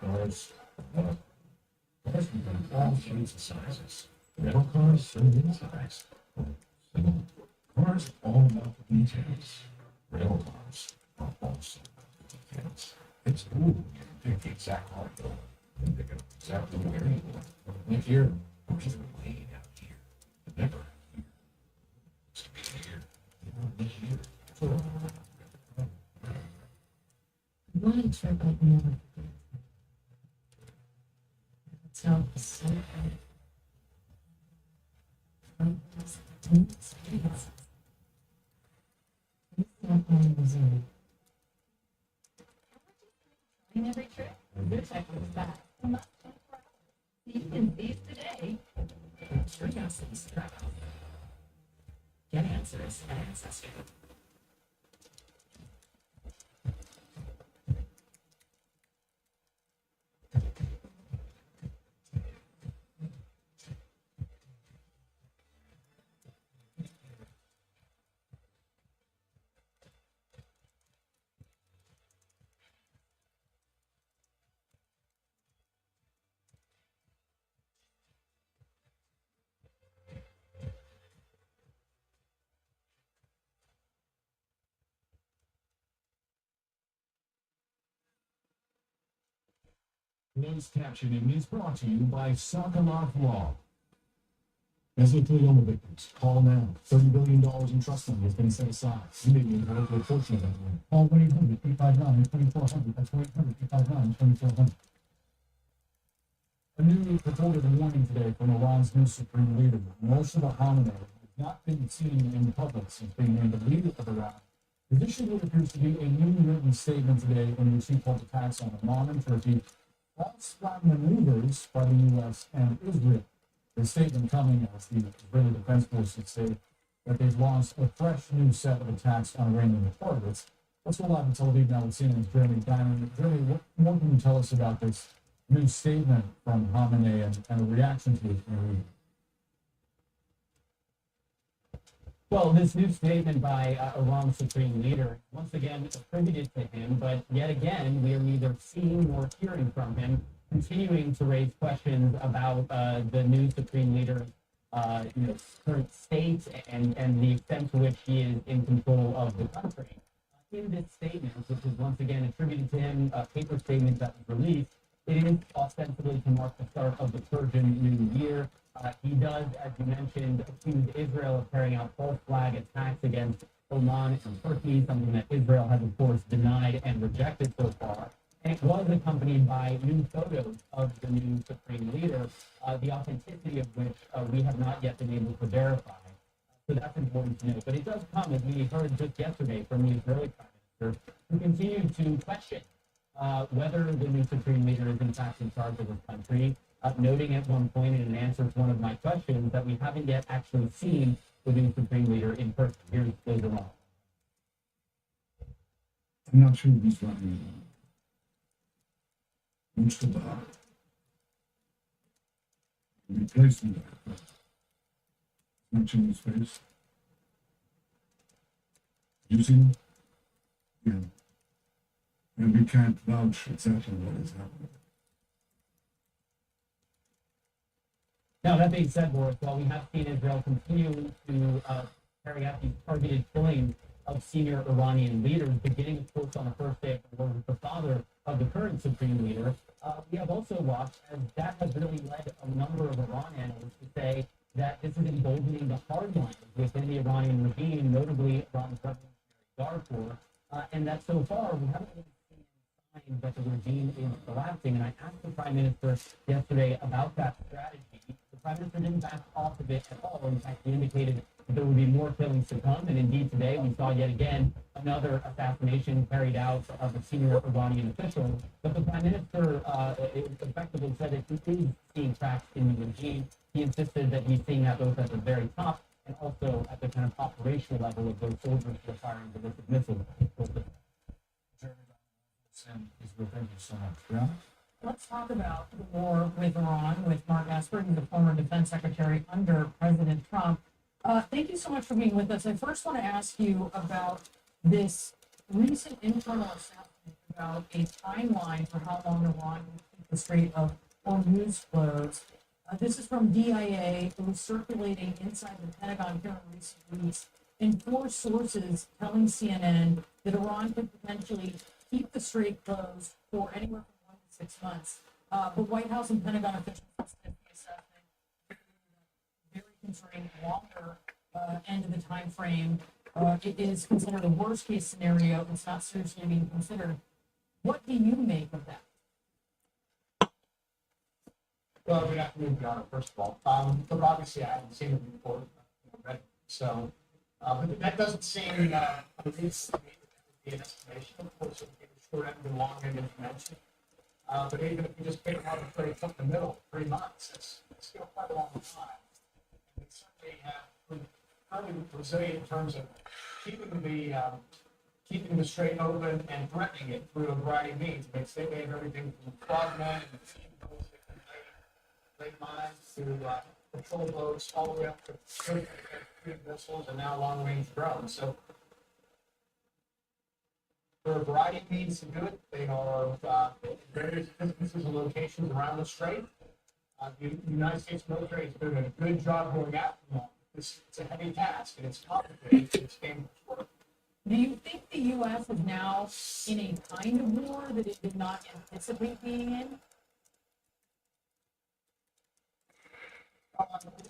Cars, cars become all shapes and sizes. Rail cars, same size. Cars all about the details. Rail cars are also about the details. It's cool when you can pick the exact car you want and pick it up exactly where you want. Like here, or just way down here. But never here. It's to be here. Not here. What a trip I'd never forget. So, so good. From those intense experiences. We sat in Missouri. In every trip, your check was back. You can seize today. Curiosities travel. Get answers at Ancestry. Closed captioning is brought to you by Sokolov Law. Mesothelioma victims, call now. $30 billion in trust money has been set aside. You may be entitled to a portion of that money. Call 1-800-859-2400. That's 1-800-859-2400. A new reported warning today from Iran's new supreme leader. Moshe Khamenei has not been seen in public since being named the leader of Iran. His issue what appears to be a new written statement today in which he called attacks on Oman and Turkey false-flag maneuvers by the U.S. and Israel. The statement coming as the Israeli Defense Forces say that they've launched a fresh new set of attacks on Iranian targets. Let's go live on television now with CNN's Jeremy Diamond. Jeremy, what more can you tell us about this new statement from Khamenei and a reaction to it from Iran? Well, this new statement by Iran's supreme leader, once again attributed to him, but yet again, we are neither seeing nor hearing from him, continuing to raise questions about the new supreme leader's current state and the extent to which he is in control of the country. In this statement, which is once again attributed to him, a paper statement that was released, it is ostensibly to mark the start of the Persian New Year. He does, as you mentioned, accuse Israel of carrying out false flag attacks against Oman and Turkey, something that Israel has, of course, denied and rejected so far. And it was accompanied by new photos of the new supreme leader, the authenticity of which we have not yet been able to verify. So that's important to note. But it does come, as we heard just yesterday from the Israeli Prime Minister, who continued to question whether the new supreme leader is in fact in charge of this country, noting at one point in an answer to one of my questions that we haven't yet actually seen the new supreme leader in person. Here's later on. I'm not sure who's running it. Mustafa. Replacement. Watching his face. Using. Yeah. And we can't vouch exactly what is happening. Now, that being said, Boris, while we have seen Israel continue to carry out these targeted killings of senior Iranian leaders, beginning, of course, on the first day of the war with the father of the current supreme leader, we have also watched, as that has really led a number of Iran analysts to say that this is emboldening the hardliners within the Iranian regime, notably Iran's Revolutionary Guard Corps, and that so far we haven't really seen any signs that the regime is collapsing. And I asked the Prime Minister yesterday about that strategy, the Prime Minister didn't back off of it at all. In fact, he indicated that there would be more killings to come. And indeed, today we saw yet again another assassination carried out of a senior Iranian official. But the Prime Minister effectively said that he is seeing cracks in the regime. He insisted that he's seeing that both at the very top and also at the kind of operational level of those soldiers who are firing ballistic missiles. Thank you so much. Yeah. Let's talk about the war with Iran with Mark Esper, who's the former defense secretary under President Trump. Thank you so much for being with us. I first want to ask you about this recent internal assessment about a timeline for how long Iran will keep the Strait of Hormuz closed. This is from DIA. It was circulating inside the Pentagon here in recent weeks, and 4 sources telling CNN that Iran could potentially keep the strait closed for anywhere from 1 to 6 months. But White House and Pentagon officials said the assessment very concerning longer end of the time frame. It is considered a worst case scenario. It's not seriously being considered. What do you make of that? Well, good afternoon, John, first of all. But obviously, I haven't seen the report, read it. So, but that doesn't seem, at least to me, to be an estimation. Of course, it would be the short end and the long end, as you mentioned. But even if you just pick out the trade from the middle, 3 months, it's still quite a long time. And we certainly have been fairly resilient in terms of keeping the strait open and threatening it through a variety of means. I mean, they have everything from frogmen and seagulls that can lay mines to patrol boats, all the way up to cruise missiles and now long-range drones. So there are a variety of means to do it. They are in various distances and locations around the strait. The United States military is doing a good job going after them. It's a heavy task and it's complicated. It's dangerous work. Do you think the U.S. is now in a kind of war that it did not anticipate being in?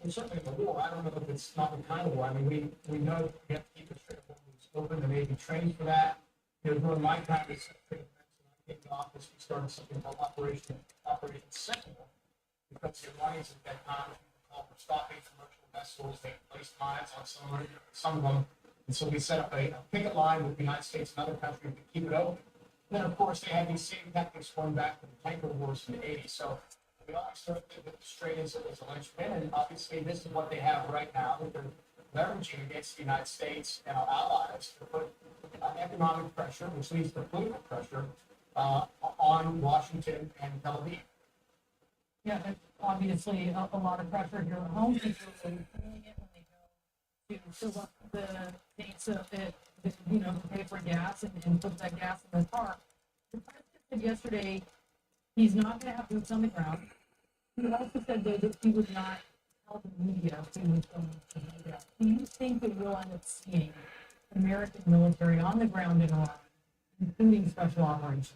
It's certainly a war. I don't know if it's not the kind of war. I mean, we know we have to keep the strait of Hormuz open. The Navy trains for that. You know, during my time as Secretary of Defense, when I came to office, we started something called Operation Sentinel, because the Iranians at that time were stopping commercial vessels. They placed mines on some of them. And so we set up a picket line with the United States and other countries to keep it open. Then, of course, they had these same tactics going back to the tanker wars in the 80s. So we always sort of think that the strait is a linchpin, and obviously this is what they have right now, that they're leveraging against the United States and our allies to put economic pressure, which leads to political pressure, on Washington and Tel Aviv. Yeah, there's obviously a lot of pressure here at home. People are feeling it when they go to fill up the tanks of it, to pay for gas and put that gas in their car. The president said yesterday he's not going to have boots on the ground. He also said though that he would not tell the media if he was going to do that. Do you think that we'll end up seeing American military on the ground in Iran, including special operations?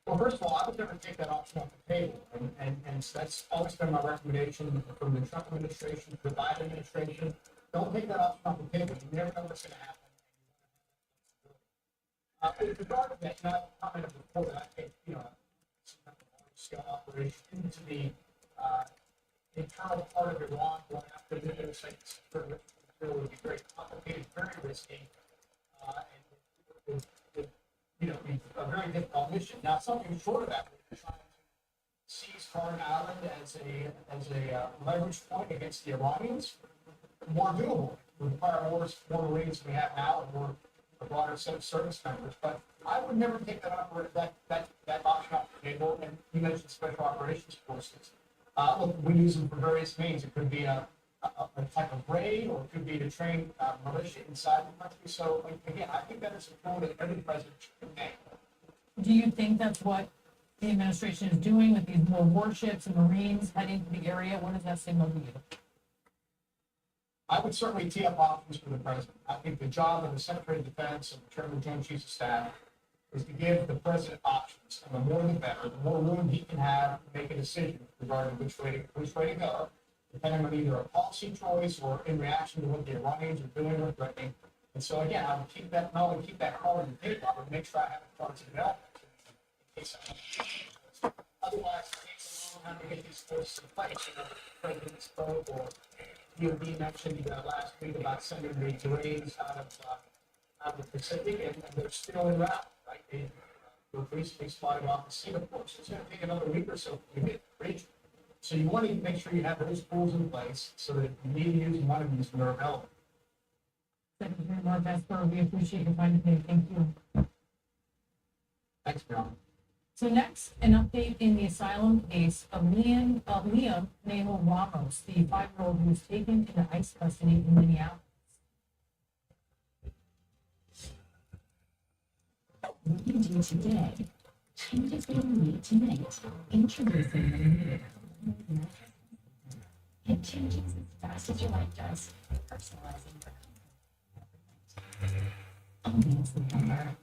Well, first of all, I would never take that option off the table, and that's always been my recommendation from the Trump administration to the Biden administration. Don't take that option off the table. You never know what's going to happen. With regard to that, I commented before that I think, some kind of large-scale operation into the internal part of Iran, going after the nuclear sites would be very complicated, very risky, and be a very difficult mission. Now, something short of that would be trying to seize Karen Island as a leverage point against the Iranians. More doable. It would require more Marines than we have now, and more a broader set of service members. But I would never take that option off the table. And you mentioned special operations forces. Look, we use them for various means. It could be a type of raid, or it could be to train militia inside the country. So, again, I think that is a tool that every president should take. Do you think that's what the administration is doing with these more warships and Marines heading to the area? What does that signal to you? I would certainly tee up options for the president. I think the job of the Secretary of Defense and the Chairman of the Joint Chiefs of Staff is to give the president options. And the more the better, the more room he can have to make a decision regarding which way to go, depending on either a policy choice or in reaction to what the Iranians are doing or threatening. And so, again, I would keep that card on the table. I would make sure I have the cards available in case I have to. Otherwise, it takes a long time to get these forces to fight. You know, the president spoke, or DOD mentioned last week about sending the Marines out of the Pacific, and they're still en route, right? They were recently spotted off the Singapore, so it's going to take another week or so to get reached. So you want to make sure you have those tools in place so that if you need to use one of these, they're available. Secretary Mark Esper, we appreciate your time today. Thank you. Thanks, Bill. So next, an update in the asylum case of Liam Nahel Ramos, the 5-year-old who was taken into ICE custody in Minneapolis. What you do today changes what you need tonight. Introducing the new. It changes as fast as your life does, personalizing your obviously number.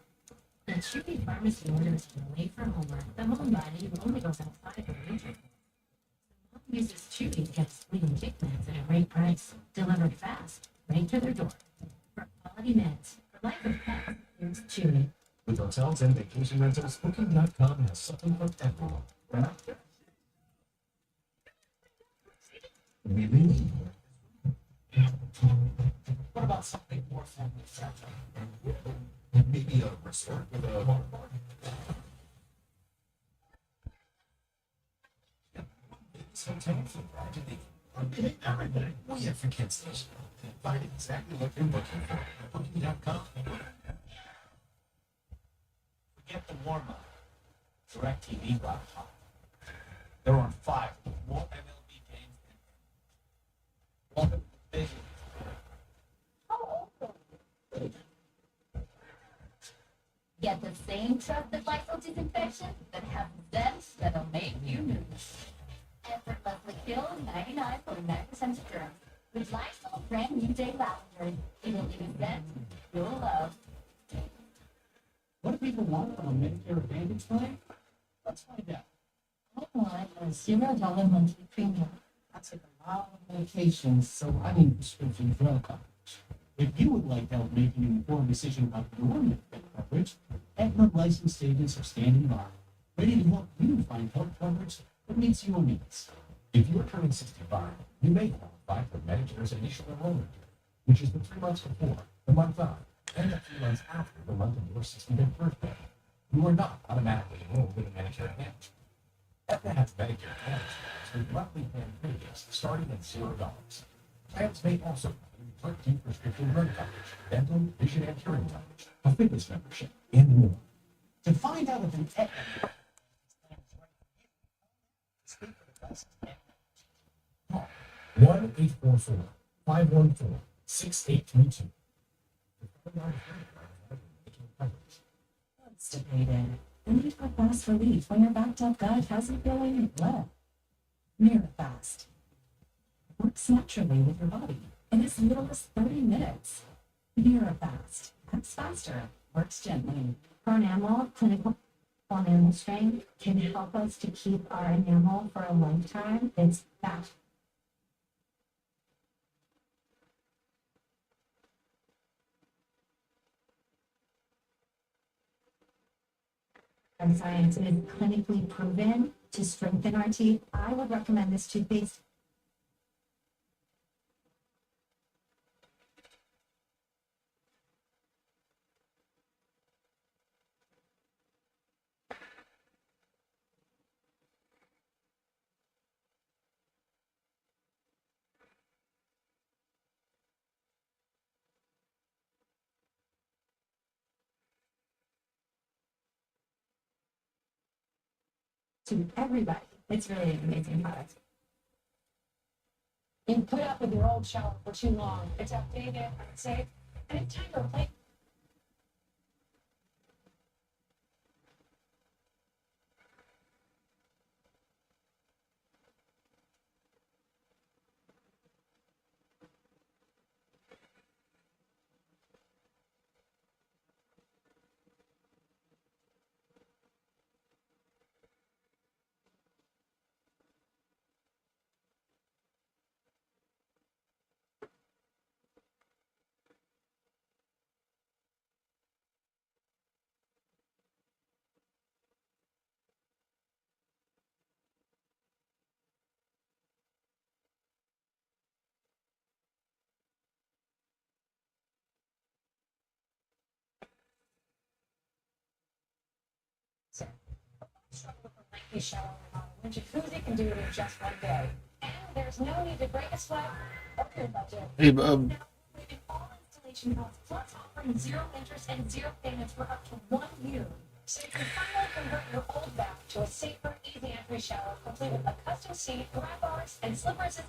The Chewy pharmacy orders you away from homework. The home body only goes outside for the weekend. Mom uses Chewy to get sleeping kick meds at a great price, delivered fast, right to their door. For quality meds, for life of pets, here's Chewy. With hotels and vacation rentals, Booking.com has something for everyone. Right? We leave. What about something more family friendly? Maybe a resort with a water park. This hotel for graduating. Getting everything. We have for kids this. Find exactly what you're looking for at Booking.com. Forget the warm-up. DirecTV got hot. There are 5 more MLB games than one big. Get the same trusted Lysol disinfection that has scents that'll make you new. Effortlessly kills 99.9% of germs. With Lysol brand new day lavender, it'll leave a scent you'll love. What do people want from a Medicare Advantage plan? Let's find out. I want a $0 monthly premium. I take a lot of medications, so I need prescription drug coverage. If you would like help making an informed decision about your Medicare coverage, Aetna licensed agents are standing by, ready to help you find health coverage that meets your needs. If you are turning 65, you may qualify for Medicare's initial enrollment, which is the 3 months before, the month of, and the 3 months after the month of your 65th birthday. You are not automatically enrolled in a Medicare Advantage. Aetna has Medicare Advantage plans with monthly plan premiums starting at $0. Plans may also include prescription drug coverage, dental, vision, and hearing coverage, a fitness membership, and more. To find out if an Aetna plan is right for you, speak with the licensed Aetna. Call 1-844-514-6832. Constipated. The need for fast relief when your backed up gut hasn't feeling well. Mirafast works naturally with your body in as little as 30 minutes. Mirafast acts faster, works gently. For enamel, clinical enamel strength can help us to keep our enamel for a lifetime. It's fast. And science is clinically proven to strengthen our teeth. I would recommend this toothpaste. To everybody. It's really an amazing product. You put up with your old shower for too long. It's outdated, unsafe, and it's time to replace. struggle with a lengthy shower remodel, when jacuzzi can do it in just one day. And there's no need to break a sweat or your budget. Hey, Waiving all installation costs, plus offering zero interest and zero payments for up to 1 year. So you can finally convert your old bath to a safer, easy entry shower, complete with a custom seat, grab bars, and slippers.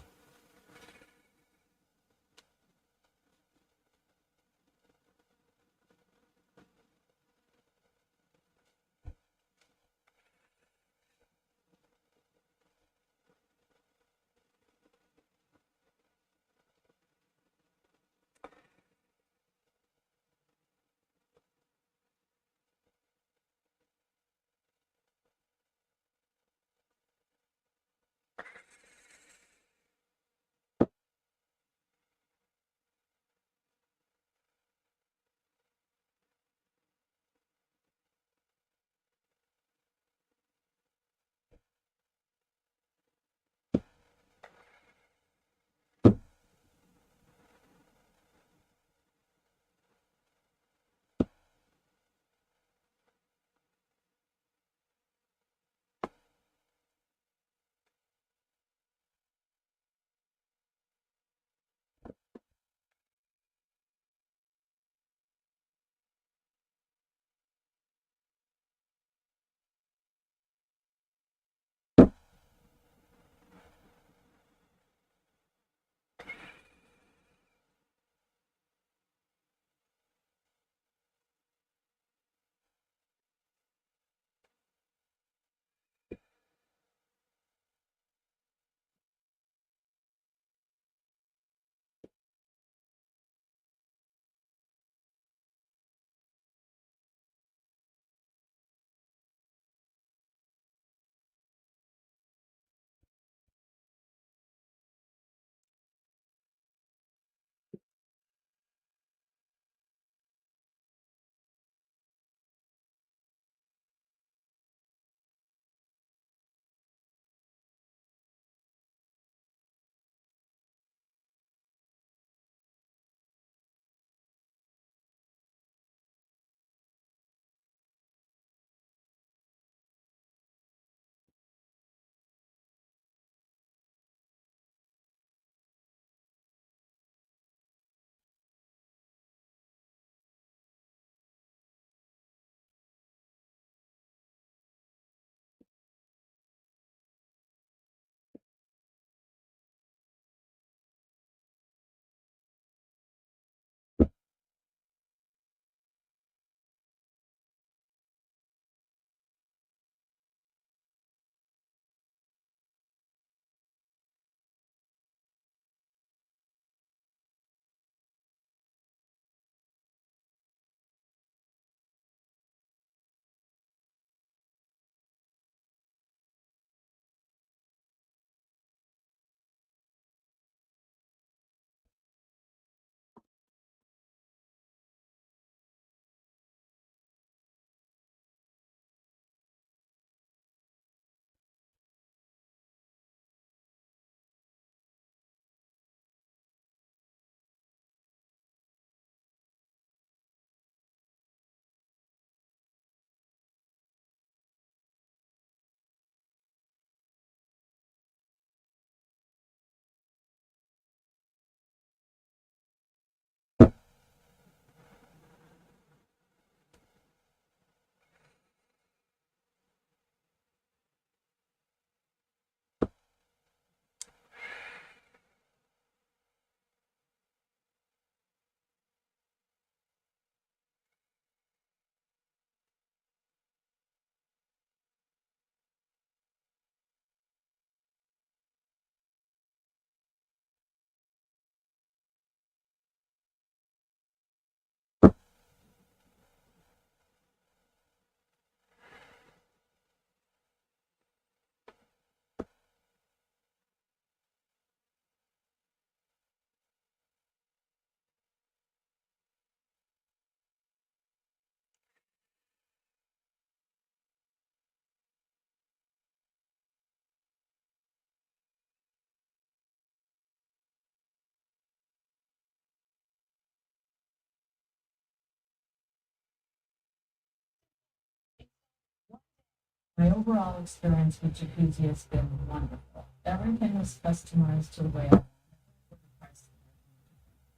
My overall experience with jacuzzi has been wonderful. Everything was customized to the way I.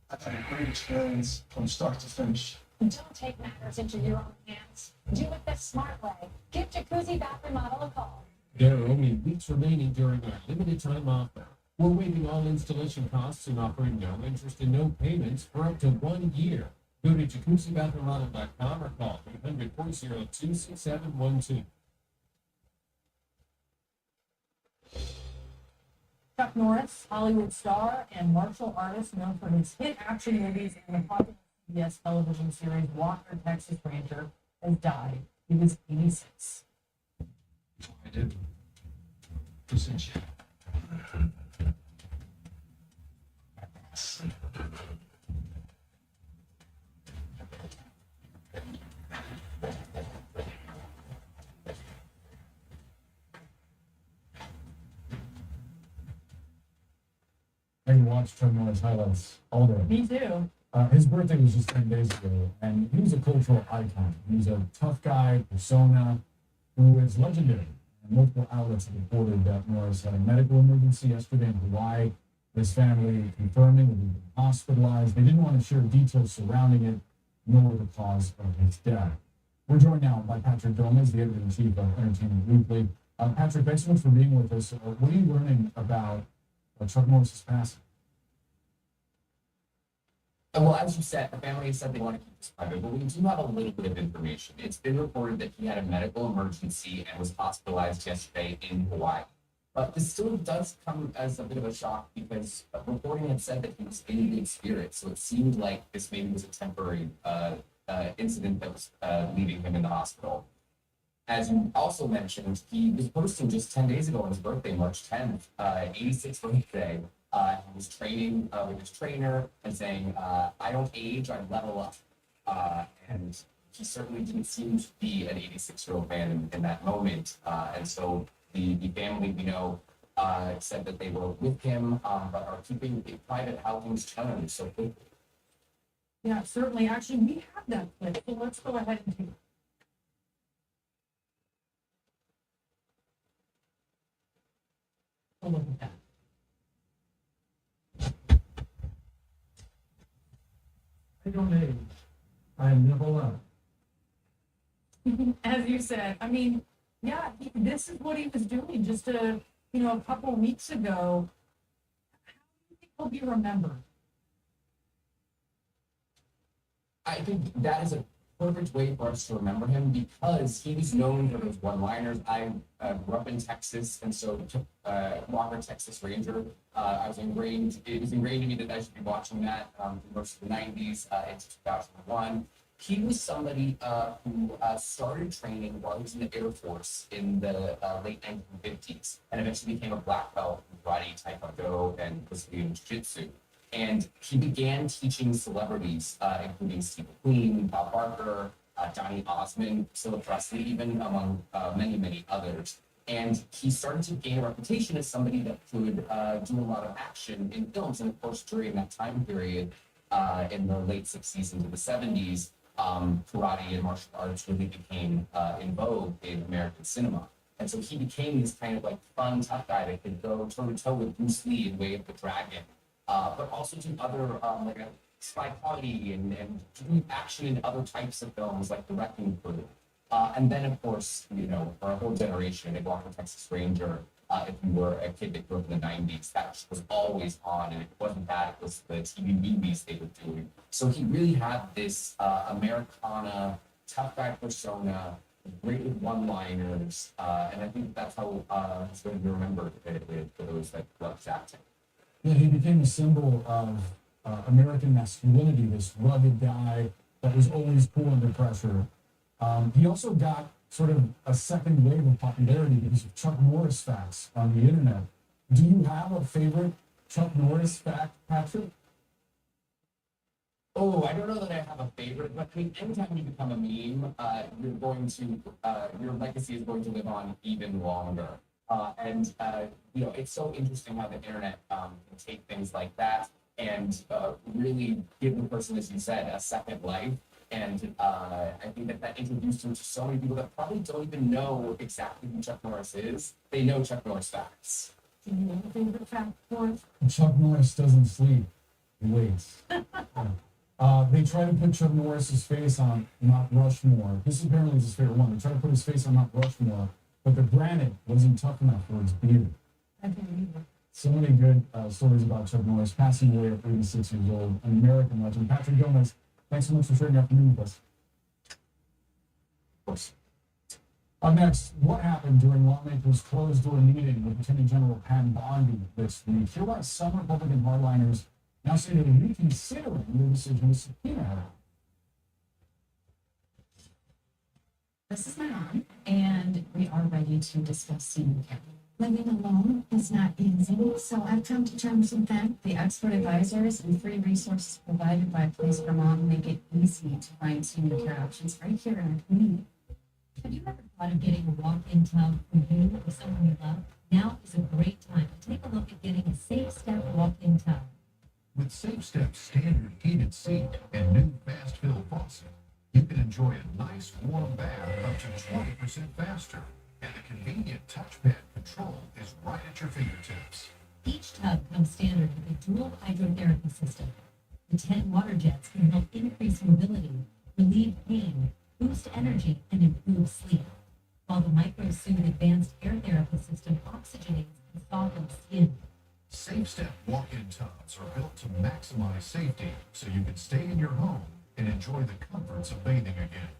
I've had a great experience from start to finish. Don't take matters into your own hands. Do it the smart way. Give Jacuzzi Bath Remodel a call. There are only weeks remaining during our limited time offer. We're waiving all installation costs and offering no interest and no payments for up to 1 year. Go to jacuzzibathremodel.com or call 800-402-6712. Chuck Norris, Hollywood star and martial artist known for his hit action movies and the popular CBS television series Walker, Texas Ranger, has died. He was 86. I did. Percent. I watched Chuck Norris highlights all day. Me too. His birthday was just 10 days ago, and he was a cultural icon. He's a tough guy, persona, who is legendary. And multiple outlets have reported that Norris had a medical emergency yesterday in Hawaii. His family confirming that he'd been hospitalized. They didn't want to share details surrounding it, nor the cause of his death. We're joined now by Patrick Gomez, the editor-in-chief of Entertainment Weekly. Patrick, thanks so much for being with us. What are you learning about Chuck Norris's passing? Well, as you said, the family said they want to keep this private, but we do have a little bit of information. It's been reported that he had a medical emergency and was hospitalized yesterday in Hawaii. But this still does come as a bit of a shock because reporting had said that he was in good spirits, so it seemed like this maybe was a temporary incident that was leaving him in the hospital. As you also mentioned, he was posting just 10 days ago on his birthday, March 10th, 86th birthday. He was training with his trainer and saying, I don't age, I level up. And he certainly didn't seem to be an 86-year-old man in that moment. And so the family, we know, said that they were with him, but are keeping it private how things turn so quickly. Yeah, certainly. Actually, we have that clip, so let's go ahead and take it. Look at that. I don't age. I level up. As you said, I mean, yeah, this is what he was doing just a couple weeks ago. How do you think he'll be remembered? I think that is a perfect way for us to remember him because he was known for those one-liners. I grew up in Texas, and so Walker, Texas Ranger. It was ingrained in me that I should be watching that for most of the 90s into 2001. He was somebody who started training while he was in the Air Force in the late 1950s and eventually became a black belt in karate, taekwondo, and Brazilian jiu-jitsu. And he began teaching celebrities, including Steve McQueen, Bob Barker, Donny Osmond, Priscilla Presley, even among many, many others. And he started to gain a reputation as somebody that could do a lot of action in films. And of course, during that time period, in the late 60s into the 70s, karate and martial arts really became in vogue in American cinema. And so he became this kind of like fun, tough guy that could go toe-to-toe with Bruce Lee in Way of the Dragon. But also to other like a spy comedy and do action in other types of films like The Wrecking Crew. And then, of course, for a whole generation, in Walker, Texas Ranger, if you were a kid that grew up in the 90s, that was always on, and it wasn't that, it was the TV movies they were doing. So he really had this Americana, tough guy persona, great with one-liners, and I think that's how he's going to be remembered for those that loved acting. Yeah, he became a symbol of American masculinity, this rugged guy that was always cool under pressure. He also got sort of a second wave of popularity because of Chuck Norris facts on the internet. Do you have a favorite Chuck Norris fact, Patrick? Oh, I don't know that I have a favorite, but I mean, anytime you become a meme, your legacy is going to live on even longer. It's so interesting how the internet can take things like that and really give the person, as you said, a second life. And I think that introduced him to so many people that probably don't even know exactly who Chuck Norris is. They know Chuck Norris facts. Do you have a favorite fact for us? Chuck Norris doesn't sleep. He waits. They try to put Chuck Norris's face on Mount Rushmore. This apparently is his favorite one. They try to put his face on Mount Rushmore, but the granite wasn't tough enough for his beard. I believe it. So many good stories about Chuck Norris, passing away at 86 years old, an American legend. Patrick Gomez, thanks so much for sharing your afternoon with us. Of course. Up next, what happened during lawmakers' closed-door meeting with Attorney General Pam Bondi this week? Here why some Republican hardliners now say they're reconsidering their decision to subpoena her. This is my mom, and we are ready to discuss senior care. Living alone is not easy, so I've come to terms with that. The expert advisors and free resources provided by Place for Mom make it easy to find senior care options right here in our community. Have you ever thought of getting a walk-in tub for you or someone you love? Now is a great time to take a look at getting a Safe Step walk-in tub. With SafeStep's standard heated seat and new fast fill faucet, you can enjoy a nice warm bath up to 20% faster, and the convenient touchpad control is right at your fingertips. Each tub comes standard with a dual hydrotherapy system. The 10 water jets can help increase mobility, relieve pain, boost energy, and improve sleep, while the MicroSoothe advanced air therapy system oxygenates and softens skin. SafeStep walk-in tubs are built to maximize safety so you can stay in your home and enjoy the comforts of bathing again.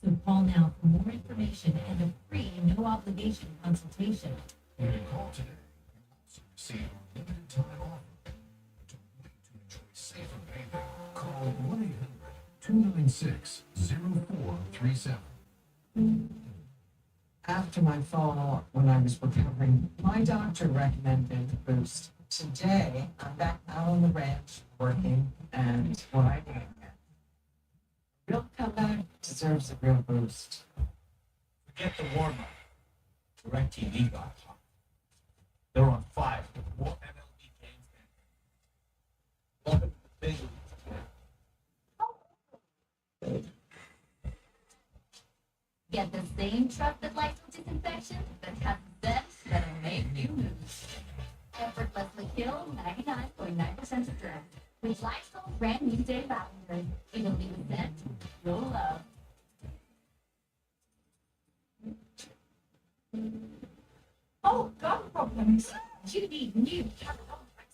So call now for more information and a free, no-obligation consultation. When you call today, you also receive a limited time offer. Don't wait to enjoy safer bathing. Call 1-800-296-0437. After my fall, when I was recovering, my doctor recommended Boost. Today, I'm back out on the ranch working, and what I need, real comeback deserves a real boost. Forget the warm-up. DirecTV got hot. They're on 5 with more MLB games than one of the big leagues. Get the same trusted Lysol disinfection that has scents that'll make you move. Effortlessly kill 99.9% of germs with Lysol's brand new day lavender. It'll leave a scent you'll love. Oh, gum problems. You need new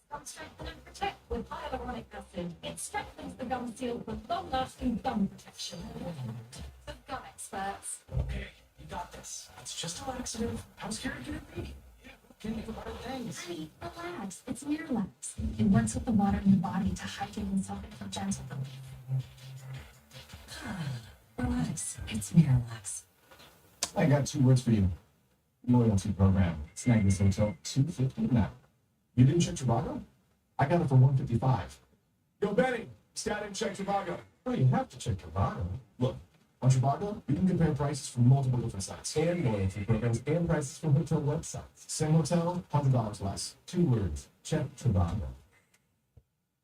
Gum Strengthen and Protect with hyaluronic acid. It strengthens the gum seal for long-lasting gum protection. For gum experts. Okay, you got this. It's just a laxative. How's Karen gonna be? Yeah, can you do hard things? Honey, relax. It's Miralax. It works with the water in the body to hydrate and soften for gentle relief. Relax. It's Miralax. I got 2 words for you. Loyalty program. Snag this hotel $250 now. You didn't check Trivago? I got it for $155. Yo, Benny, stat and check Trivago. Oh, you have to check Trivago. Look, on Trivago, you can compare prices from multiple different sites and loyalty programs and prices from hotel websites. Same hotel, $100 less. 2 words. Check Trivago.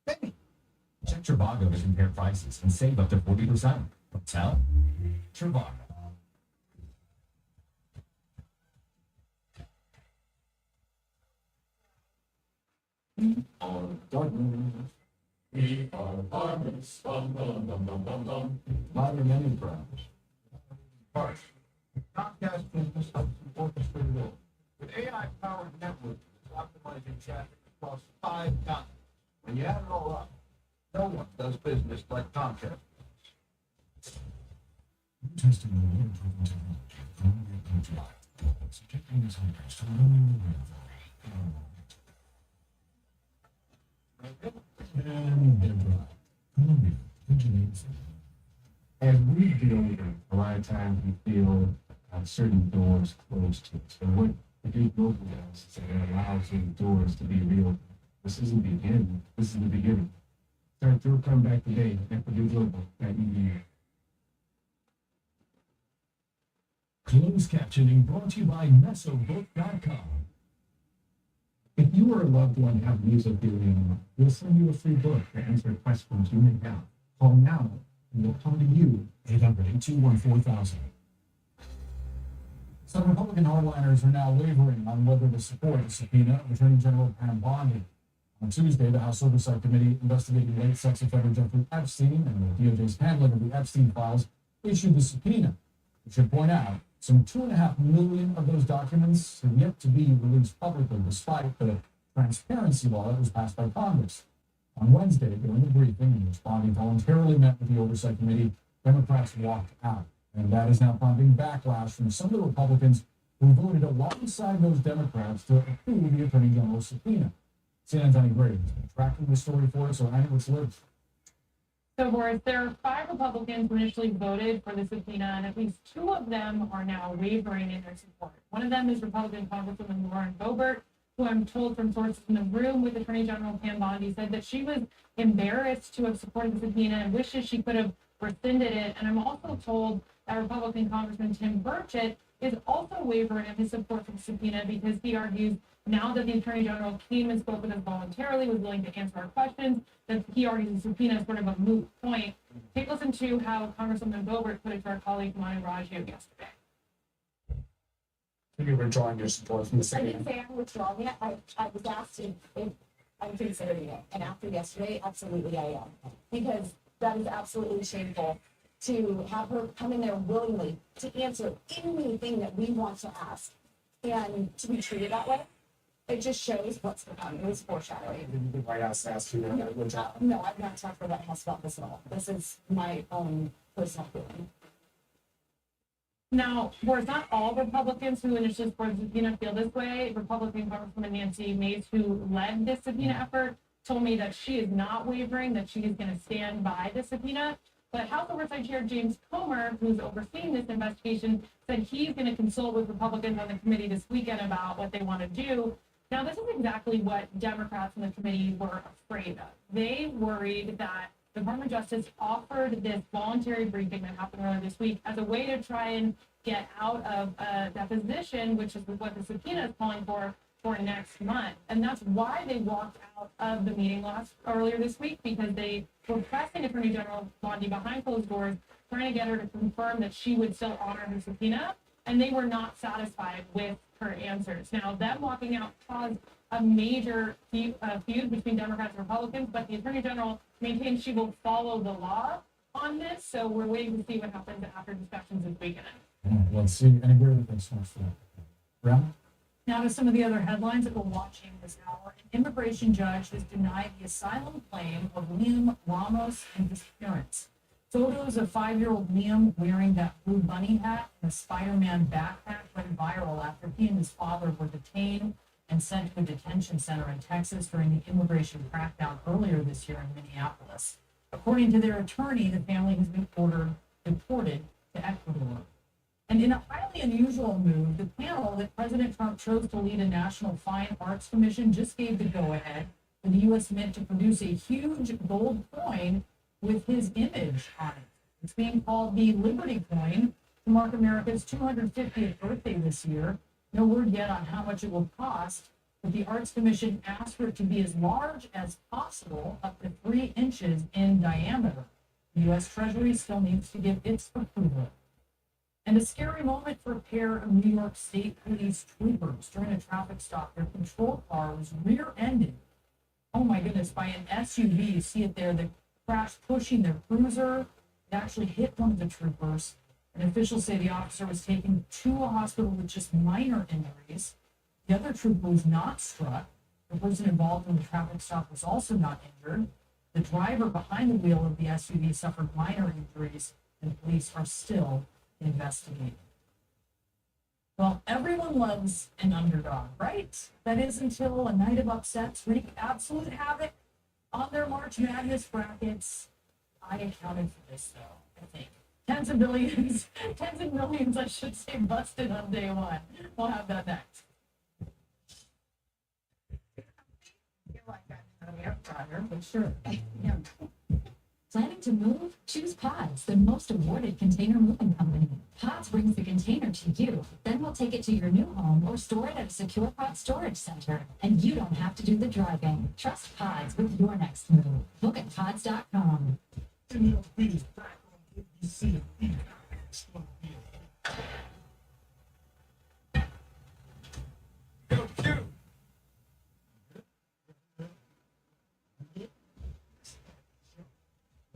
Hey, check Trivago to compare prices and save up to 40%. Hotel? Trivago. We are farmers. Bum, bum, bum, bum, bum, bum. Modern enterprise. Harsh. Comcast business helps you orchestrate it all. With AI-powered networks optimizing traffic across 5 continents. When you add it all up, no one does business like Comcast. Testing the new improvement technology from the July. Subjecting these hunters to learning the and Deborah, Columbia, engineering. As we get older, a lot of times we feel certain doors closed to us. But what the big book does is that it allows those doors to be real. This isn't the end. This is the beginning. Start through come back today at Purdue Global at EDU. Closed captioning brought to you by mesobook.com. If you or a loved one have mesothelioma, we'll send you a free book to answer questions you may have. Call now and will come to you, 800-821-4000. Some Republican hardliners are now wavering on whether to support the subpoena of Attorney General Pam Bondi. On Tuesday, the House Oversight Committee investigating late sex offender Jeffrey Epstein and the DOJ's handling of the Epstein files issued the subpoena. We should point out, some 2.5 million of those documents have yet to be released publicly, despite the transparency law that was passed by Congress. On Wednesday, during the briefing in which Bondi voluntarily met with the Oversight Committee, Democrats walked out. And that is now prompting backlash from some of the Republicans who voted alongside those Democrats to approve the Attorney General's subpoena. CNN's Annie Brady has been tracking this story for us, so Annie, what's the latest? So, Boris, there are 5 Republicans who initially voted for the subpoena, and at least 2 of them are now wavering in their support. One of them is Republican Congresswoman Lauren Boebert, who I'm told from sources in the room with Attorney General Pam Bondi said that she was embarrassed to have supported the subpoena and wishes she could have rescinded it. And I'm also told that Republican Congressman Tim Burchett is also wavering of his support for the subpoena because he argues now that the Attorney General came and spoke with us voluntarily, was willing to answer our questions, that he argues the subpoena is sort of a moot point. Take a listen to how Congresswoman Boebert put it to our colleague Manu Raju yesterday. You're withdrawing your support from the I subpoena. didn't say I'm withdrawing it. I was asked if I'm considering it. And after yesterday, absolutely I am. Because that is absolutely shameful to have her come in there willingly to answer anything that we want to ask and to be treated that way. It just shows what's to come. It was foreshadowing. The White House asked you to withdraw. No, I've not talked to the White House about this at all. This is my own personal feeling. Now, Boris, not all Republicans who initially supported the subpoena feel this way. Republican Congresswoman Nancy Mace, who led this subpoena effort, told me that she is not wavering, that she is going to stand by the subpoena. But House Oversight Chair James Comer, who's overseeing this investigation, said he's going to consult with Republicans on the committee this weekend about what they want to do. Now, this is exactly what Democrats in the committee were afraid of. They worried that the Department of Justice offered this voluntary briefing that happened earlier this week as a way to try and get out of a deposition, which is what the subpoena is calling for next month. And that's why they walked out of the meeting earlier this week, because they were pressing Attorney General Bondi behind closed doors, trying to get her to confirm that she would still honor her subpoena, and they were not satisfied with her answers. Now, them walking out caused a major feud between Democrats and Republicans, but the Attorney General maintains she will follow the law on this, so we're waiting to see what happens after discussions this weekend. Let's see. Anybody? Thanks so much for that. Brown? Now to some of the other headlines that we're watching this hour. An immigration judge has denied the asylum claim of Liam Ramos' disappearance. Photos of 5-year-old Liam wearing that blue bunny hat and a Spider-Man backpack went viral after he and his father were detained and sent to a detention center in Texas during the immigration crackdown earlier this year in Minneapolis. According to their attorney, the family has been deported to Ecuador. And in a highly unusual move, the panel that President Trump chose to lead a National Fine Arts Commission just gave the go-ahead for the U.S. Mint to produce a huge gold coin with his image on it. It's being called the Liberty Coin to mark America's 250th birthday this year. No word yet on how much it will cost, but the Arts Commission asked for it to be as large as possible, up to 3 inches in diameter. The U.S. Treasury still needs to give its approval. And a scary moment for a pair of New York State Police troopers during a traffic stop. Their patrol car was rear-ended, oh my goodness, by an SUV. You see it there, the crash pushing their cruiser. It actually hit one of the troopers. And officials say the officer was taken to a hospital with just minor injuries. The other trooper was not struck. The person involved in the traffic stop was also not injured. The driver behind the wheel of the SUV suffered minor injuries, and police are still investigating. Well, everyone loves an underdog, right? That is until a night of upsets wreak absolute havoc on their March Madness brackets. I accounted for this, though, I think. Tens of millions, I should say, busted on day one. We'll have that next. You're like that air fryer, but sure. Yeah. Planning to move? Choose Pods, the most awarded container moving company. Pods brings the container to you, then we'll take it to your new home or store it at a secure pod storage center. And you don't have to do the driving. Trust Pods with your next move. Look at pods.com. MLB's back You see a beat. It's gonna be a hit. Go, Q.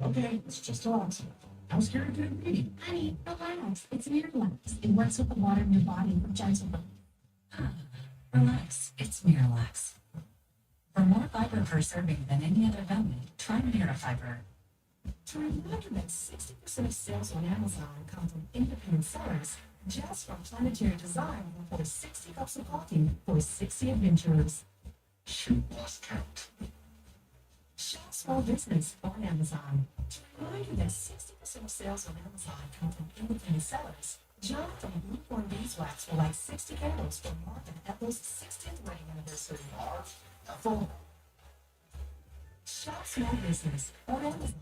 Okay, it's just relax. How scary could it be? Honey, relax. It's Miralax. It works with the water in your body for gentle Relax. It's Miralax. For more fiber per serving than any other gummy, try Mirafiber. To remind you that 60% of sales on Amazon come from independent sellers, just from Planetary Design for 60 cups of coffee for 60 adventurers. Shoot, lost count. Shop small business on Amazon. To remind you that 60% of sales on Amazon come from independent sellers, John from Blueborn Beeswax for like 60 candles for Mark and Ethel's 60th wedding anniversary. Ethel. Shop small business on Amazon.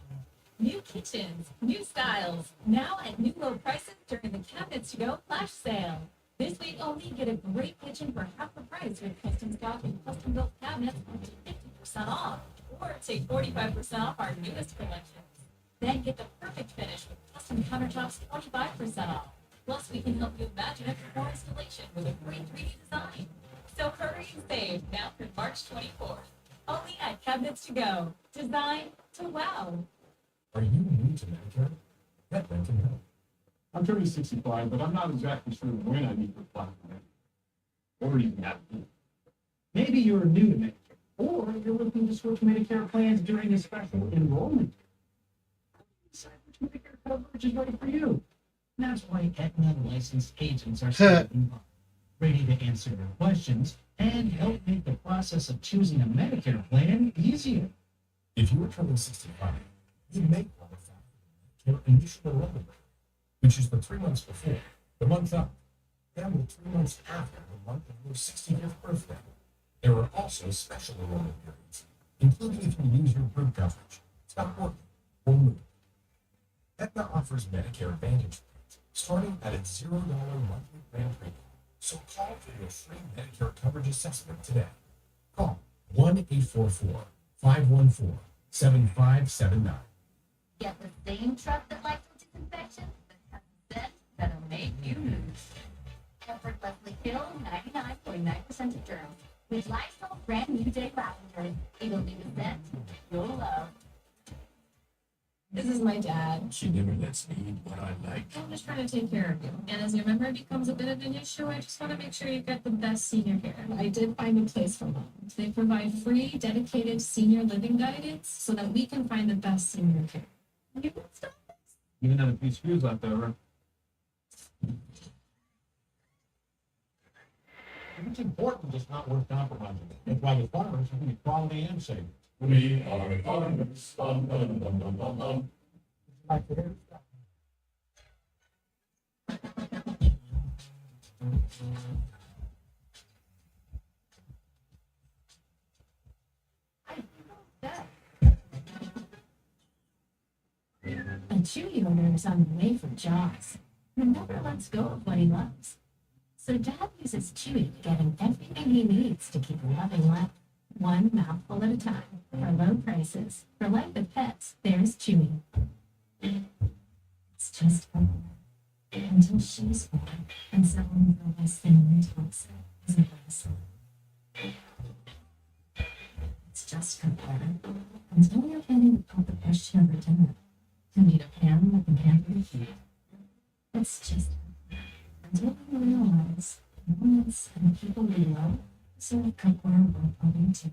New kitchens, new styles, now at new low prices during the Cabinets to Go flash sale. This week only, get a great kitchen for half the price with custom stock and custom built cabinets up to 50% off. Or take 45% off our newest collections. Then get the perfect finish with custom countertops 25% off. Plus, we can help you imagine it before installation with a great 3D design. So hurry and save now through March 24th. Only at Cabinets to Go. Design to wow. Are you new to Medicare? That can help. I'm turning 65, but I'm not exactly sure when I need to apply for Medicare. Or even have to. Maybe you're new to Medicare, or you're looking to switch Medicare plans during a special enrollment. Decide which Medicare coverage is right for you. That's why Aetna licensed agents are standing by, ready to answer your questions and help make the process of choosing a Medicare plan easier. If you are turning 65, you may qualify for the Medicare initial enrollment rate, which is the 3 months before, the month up, and the 3 months after the month of your 65th birthday. There are also special enrollment periods, including if you lose your group coverage, stop working, or move. Aetna offers Medicare Advantage plans starting at a $0 monthly plan premium. So call for your free Medicare coverage assessment today. Call 1-844-514-7579. Get the same truck that likes disinfection that has a scent that'll make you move. Effortlessly kill 99.9% of germs with Lysol brand new day lavender. It'll leave a scent you'll love. This is my dad. She never lets me eat what I like. I'm just trying to take care of you. And as your member becomes a bit of an issue, I just want to make sure you get the best senior care. I did find a place for them. They provide free, dedicated senior living guidance so that we can find the best senior care. You can stop this. Even have a few screws left over. If it's important, it's not worth compromising. That's why the farmers should be quality and safe. We are farmers. Dum, dum, dum, dum, dum, dum. My favorite stuff. A Chewy owner is on the way for Jaws, who never lets go of what he loves. So Dad uses Chewy to get him everything he needs to keep loving life, one mouthful at a time, for low prices. For life with pets, there's Chewy. It's just her, until she's born, and someone realizes thin toxic isn't wrestling. It's just her part, until you're getting called the question over dinner. To meet a pan that can handle your feet. It's just until you realize moments and people we love serve cookware worth owning to.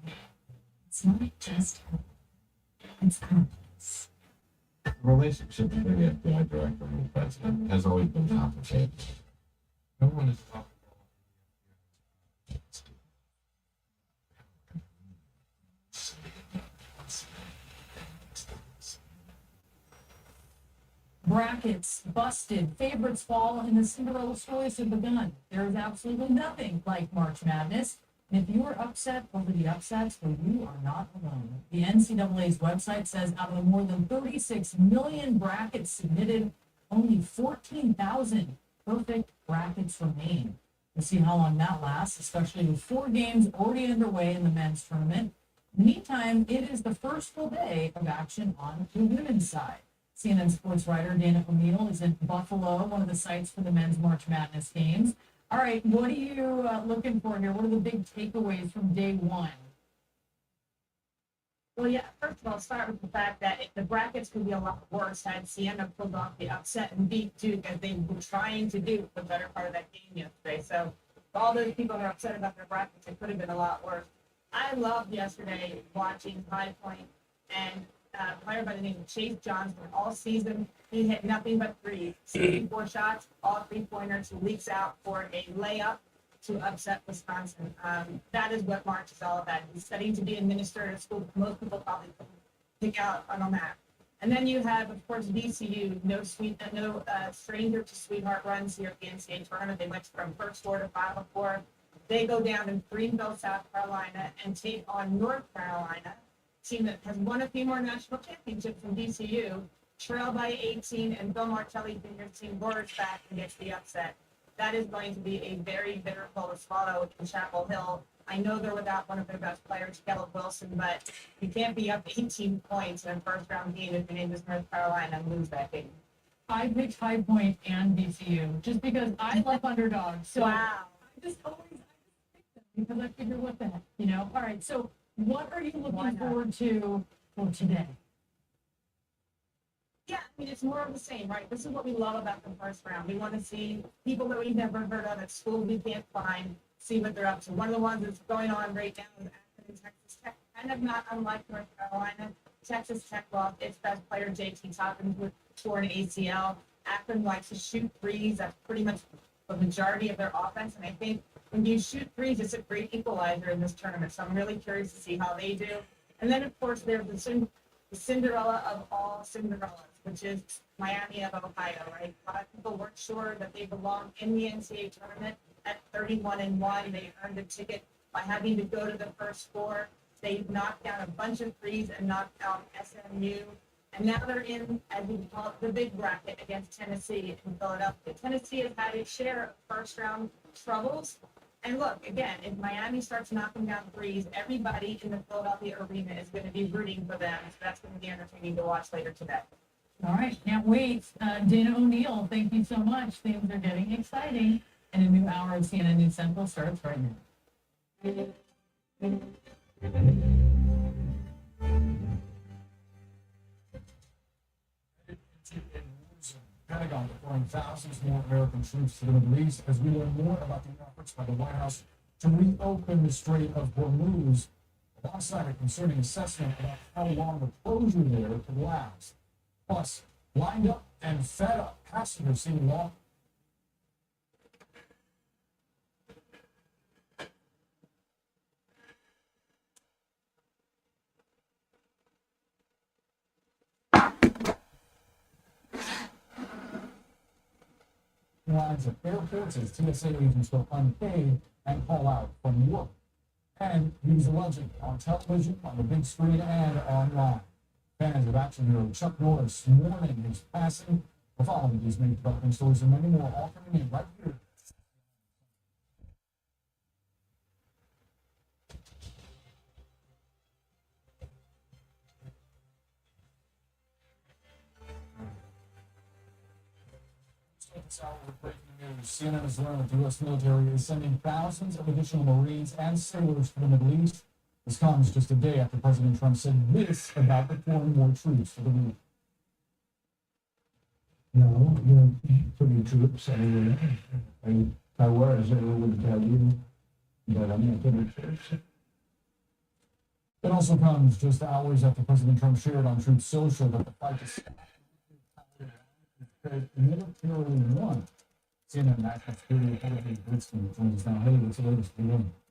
It's not just her, it's our place. The relationship between the FBI director and the president has always been complicated. No one is talking Brackets busted, favorites fall, and the Cinderella stories have begun. There is absolutely nothing like March Madness. And if you are upset over the upsets, well, you are not alone. The NCAA's website says out of the more than 36 million brackets submitted, only 14,000 perfect brackets remain. We'll see how long that lasts, especially with 4 games already underway in the men's tournament. In the meantime, it is the first full day of action on the women's side. CNN sports writer Dana O'Neill is in Buffalo, one of the sites for the men's March Madness games. All right, what are you looking for here? What are the big takeaways from day one? Well, yeah, first of all, start with the fact that the brackets could be a lot worse had Siena pulled off the upset and beat Duke as they were trying to do for the better part of that game yesterday. So for all those people that are upset about their brackets, it could have been a lot worse. I loved yesterday watching High Point and a player by the name of Chase Johnson all season. He hit nothing but threes, 64 shots, all three-pointers. He leaks out for a layup to upset Wisconsin. That is what March is all about. He's studying to be a minister at a school that most people probably couldn't pick out on a map. And then you have, of course, VCU, no stranger to sweetheart runs here at the NCAA tournament. They went from first four to Final Four. They go down in Greenville, South Carolina, and take on North Carolina, a team that has won a few more national championships than VCU, trail by 18, and Bill Martelli Jr.'s team roars back and gets the upset. That is going to be a very bitter pill to swallow in Chapel Hill. I know they're without one of their best players, Caleb Wilson, but you can't be up 18 points in a first-round game if your name is North Carolina and lose that game. I picked High Point and VCU just because I love underdogs. So wow. I just pick them because I figure what the heck, you know? All right, so what are you looking forward to for today? Yeah, I mean, it's more of the same, right? This is what we love about the first round. We want to see people that we've never heard of at schools we can't find, see what they're up to. One of the ones that's going on right now is Akron and Texas Tech. Kind of not unlike North Carolina. Texas Tech lost its best player, JT Toppins, with torn ACL. Akron likes to shoot threes. That's pretty much the majority of their offense. And I think when you shoot threes, it's a great equalizer in this tournament. So I'm really curious to see how they do. And then, of course, there's the Cinderella of all Cinderellas, which is Miami of Ohio, right? A lot of people weren't sure that they belonged in the NCAA tournament. At 31-1, they earned a ticket by having to go to the first four. They knocked down a bunch of threes and knocked out SMU. And now they're in, as we call it, the big bracket against Tennessee in Philadelphia. Tennessee has had its share of first-round troubles. And look, again, if Miami starts knocking down threes, everybody in the Philadelphia arena is going to be rooting for them. So that's going to be entertaining to watch later today. All right, can't wait. Dana O'Neill, thank you so much. Things are getting exciting, and a new hour of CNN News Central starts right now. Pentagon deploying thousands more American troops to the Middle East as we learn more about the efforts by the White House to reopen the Strait of Hormuz, alongside a concerning assessment about how long the closure there could last. Plus, lined up and fed up passengers seem long. Lines at airports as TSA agents go unpaid and call out from work. And he's a legend on television, on the big screen, and online. Fans of action hero Chuck Norris mourning his passing. The following these main developing stories and many more, all coming in right here. This hour with breaking news. CNN has learned that the U.S. military is sending thousands of additional Marines and sailors to the Middle East. This comes just a day after President Trump said this about deploying more troops to the region. No, you're putting troops anywhere. If I was, I would tell you, but I'm not putting troops. It also comes just hours after President Trump shared on Truth Social that the fight is militarily won. CNN national security reporter Blitzman joins us now. Hey, what's the latest?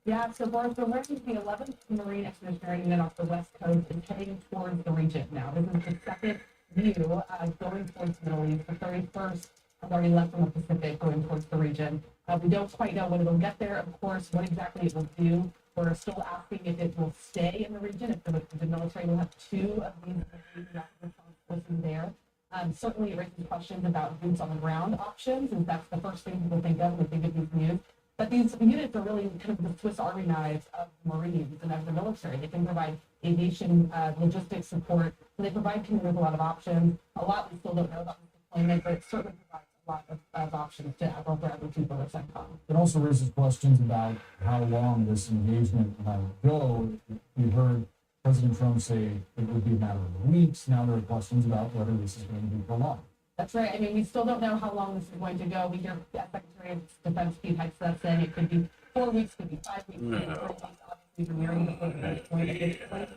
Yeah, so Boris, we're learning the 11th Marine Expeditionary Unit off the West Coast is heading towards the region now. This is the second view going towards the Middle East. The 31st has already left from the Pacific going towards the region. We don't quite know when it'll get there, of course, what exactly it will do. We're still asking if it will stay in the region, if the military will have two of these forces there. Certainly it raises questions about boots on the ground options, and that's the first thing people think of when they think of these news. But these units are really kind of the Swiss Army knives of Marines and of the military. They can provide aviation logistics support. So they provide people with a lot of options. A lot we still don't know about this deployment, but it certainly provides a lot of options to Admiral Bradley Cooper or CENTCOM. It also raises questions about how long this engagement might go. We heard President Trump say it would be a matter of weeks. Now there are questions about whether this is going to be prolonged. That's right. I mean, we still don't know how long this is going to go. We hear Secretary of Defense Pete Hegseth saying it could be 4 weeks, could be 5 weeks, could be 3 weeks. Obviously, we're nearing the point at this point.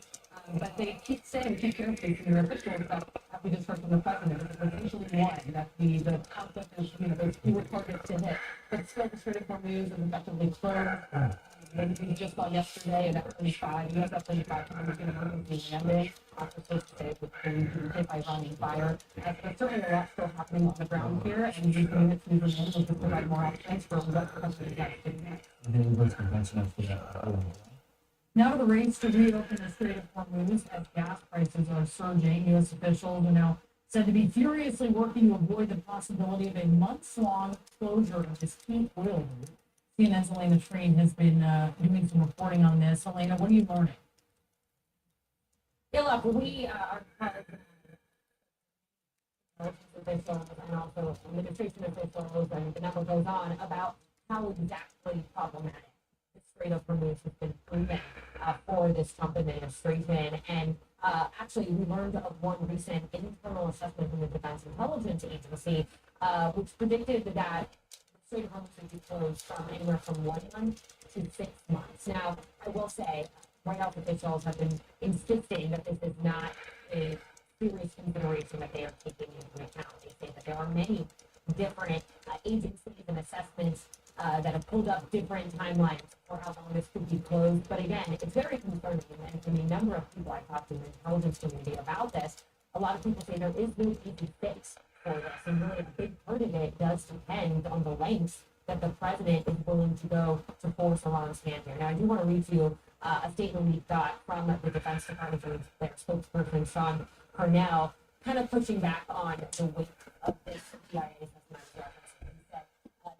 But they keep saying, keep paraphrasing their officials that we just heard from the president, that there's usually one, that the conflict is, there's fewer targets to hit. But still, the Strait of Hormuz is effectively closed. We just saw yesterday an F-35, US F-35 was going to emergency landing after supposed to say it's been hit by Iranian fire. But certainly a lot still happening on the ground here, and these units moving in will just provide more options for what the country is. Now to the race to reopen the Strait of Hormuz as gas prices are surging. U.S. officials are now said to be furiously working to avoid the possibility of a months-long closure of this key oil route. CNN's Elena Train has been doing some reporting on this. Elena, what are you learning? Yeah, look, we are officials and also administration officials, and the number goes on about how exactly problematic the Strait of Hormuz has been proven for this Trump administration. And actually, we learned of one recent internal assessment from the Defense Intelligence Agency, which predicted that the Strait of Hormuz would be closed from anywhere from 1 month to 6 months. Now, I will say, White House officials have been insisting that this is not a serious consideration that they are taking into account. They say that there are many different agencies and assessments that have pulled up different timelines for how long this could be closed. But again, it's very concerning. And from the number of people I talked to in the intelligence community about this, a lot of people say there is no easy fix for this. And really a big part of it does depend on the lengths that the president is willing to go to force Iran's hand here. Now, I do want to read to you a statement we got from the Defense Department from their spokesperson, Sean Parnell, kind of pushing back on the weight of this CIA assessment. He said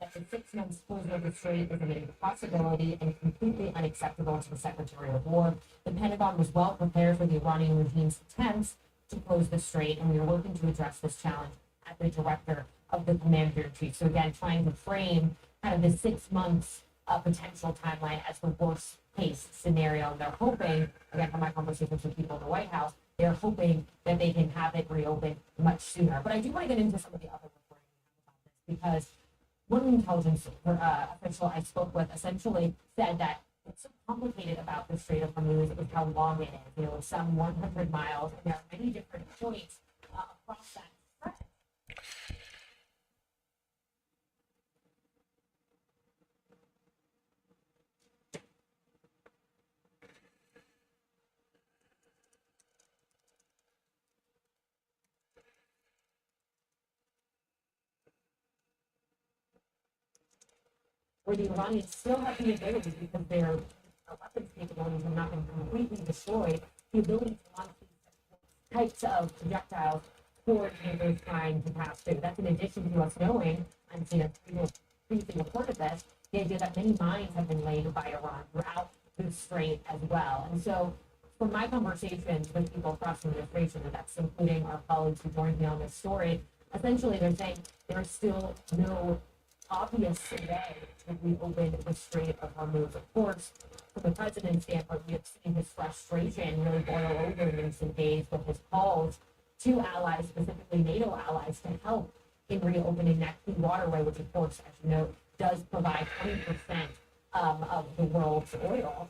that the 6 months closure of the strait is an impossibility and completely unacceptable to the Secretary of War. The Pentagon was well prepared for the Iranian regime's attempts to close the strait, and we are working to address this challenge at the director of the Commander-in-Chief. So again, trying to frame kind of the 6 months potential timeline as the worst case scenario. And they're hoping, again, from my conversations with people in the White House, they're hoping that they can have it reopened much sooner. But I do want to get into some of the other reporting about this, because one intelligence official I spoke with essentially said that what's so complicated about the Strait of Hormuz is how long it is. It's some 100 miles, and there are many different points across that stretch. Where the Iranians still have the ability, because their weapons capabilities have not been completely destroyed, the ability to launch these types of projectiles toward neighbors trying to pass through. That's in addition to us knowing, and previously reported this, the idea that many mines have been laid by Iran throughout the strait as well. And so, from my conversations with people across the administration, and that's including our colleagues who joined me on this story, essentially they're saying there is still no obvious way to reopen the Strait of Hormuz. Of course, from the president's standpoint, we have seen his frustration really boil over in recent days with his calls to allies, specifically NATO allies, to help in reopening that key waterway, which of course, as you know, does provide 20% of the world's oil.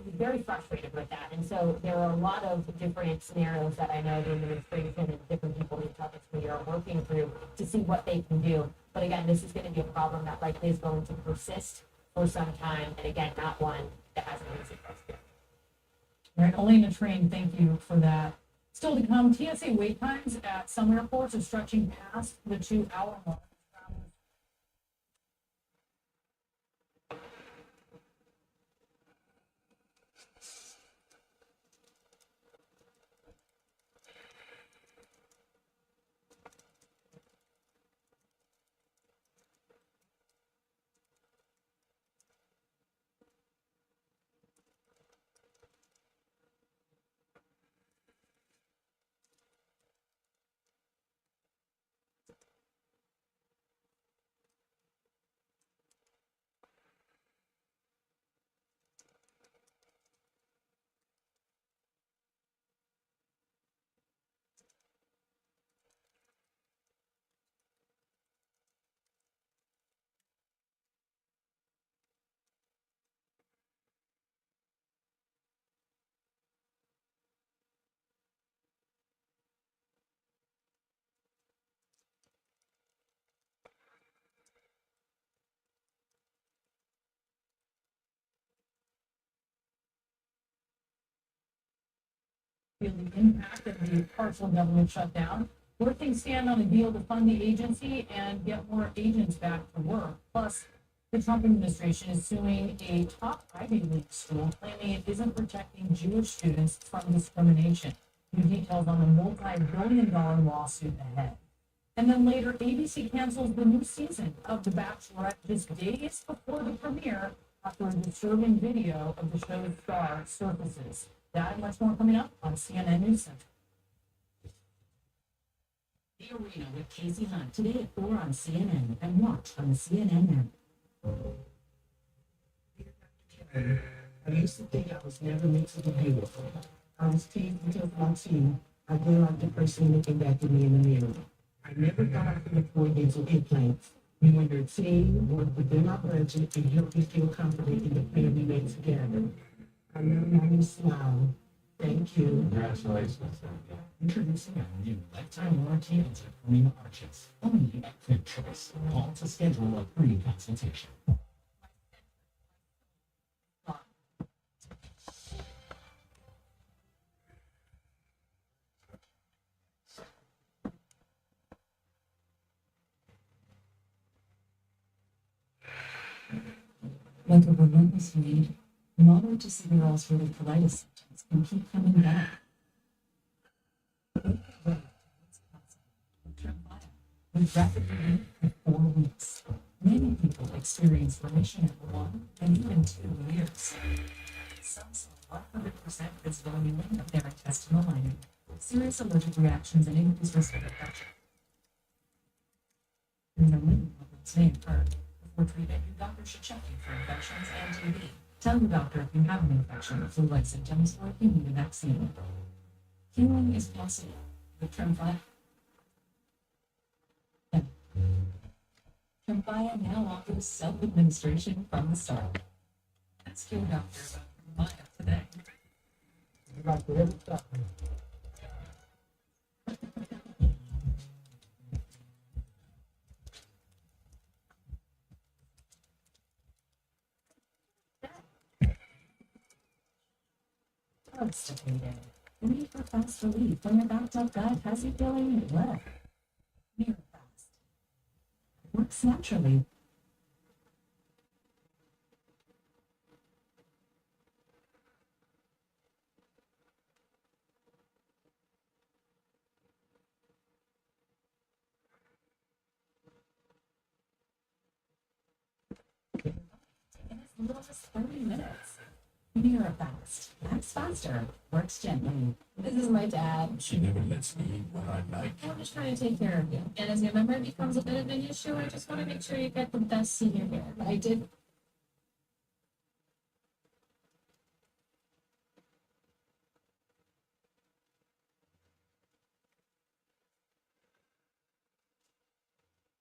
He's very frustrated with that. And so there are a lot of different scenarios that I know the administration and different people in the intelligence community are working through to see what they can do. But again, this is going to be a problem that likely is going to persist for some time. And again, not one that has an easy fix. All right, Elena Train, thank you for that. Still to come, TSA wait times at some airports are stretching past the 2-hour mark. feel the impact of the partial government shutdown. Where things stand on a deal to fund the agency and get more agents back to work. Plus, the Trump administration is suing a top Ivy League school, claiming it isn't protecting Jewish students from discrimination. New details on the multi-billion-dollar lawsuit ahead. And then later, ABC cancels the new season of The Bachelorette just days before the premiere after a disturbing video of the show's star surfaces. That and much more coming up on CNN News Center. The Arena with Casey Hunt today at 4 on CNN and watch on the CNN app. I used to think I was never meant to be beautiful. I was teased until 14. I feel like the person looking back at me in the mirror. I never thought I could afford dental implants. We were your team, worked within my budget, and helped me feel confident in the plan we made together. I love my new smile. Thank you. Congratulations. Introducing our new lifetime warranty on zirconia arches. Only at Quick Choice. Call to schedule a free consultation. Like a relentless weed, moderate to severe ulcerative colitis symptoms can keep coming back. With rapid relief in 4 weeks, many people experience remission in 1 and even 2 years. Some saw 100% visible healing of their intestinal lining, serious allergic reactions, and increased risk of infection. Many problems may occur. Before treatment, your doctor should check you for infections and TB. Tell your doctor if you have an infection, flu-like symptoms, or if you need a vaccine. Healing is possible with Tremfya. Tremfya now offers self-administration from the start. Ask your doctor about Tremfya today. Constipated. The need for fast relief when your backed up gut has you feeling well. Mirror fast. Works naturally. In as little as 30 minutes. Mirror fast. Acts faster. Works gently. This is my dad. She never lets me eat what I like. I'm just trying to take care of you. And as your memory becomes a bit of an issue, I just want to make sure you get the best senior care. I did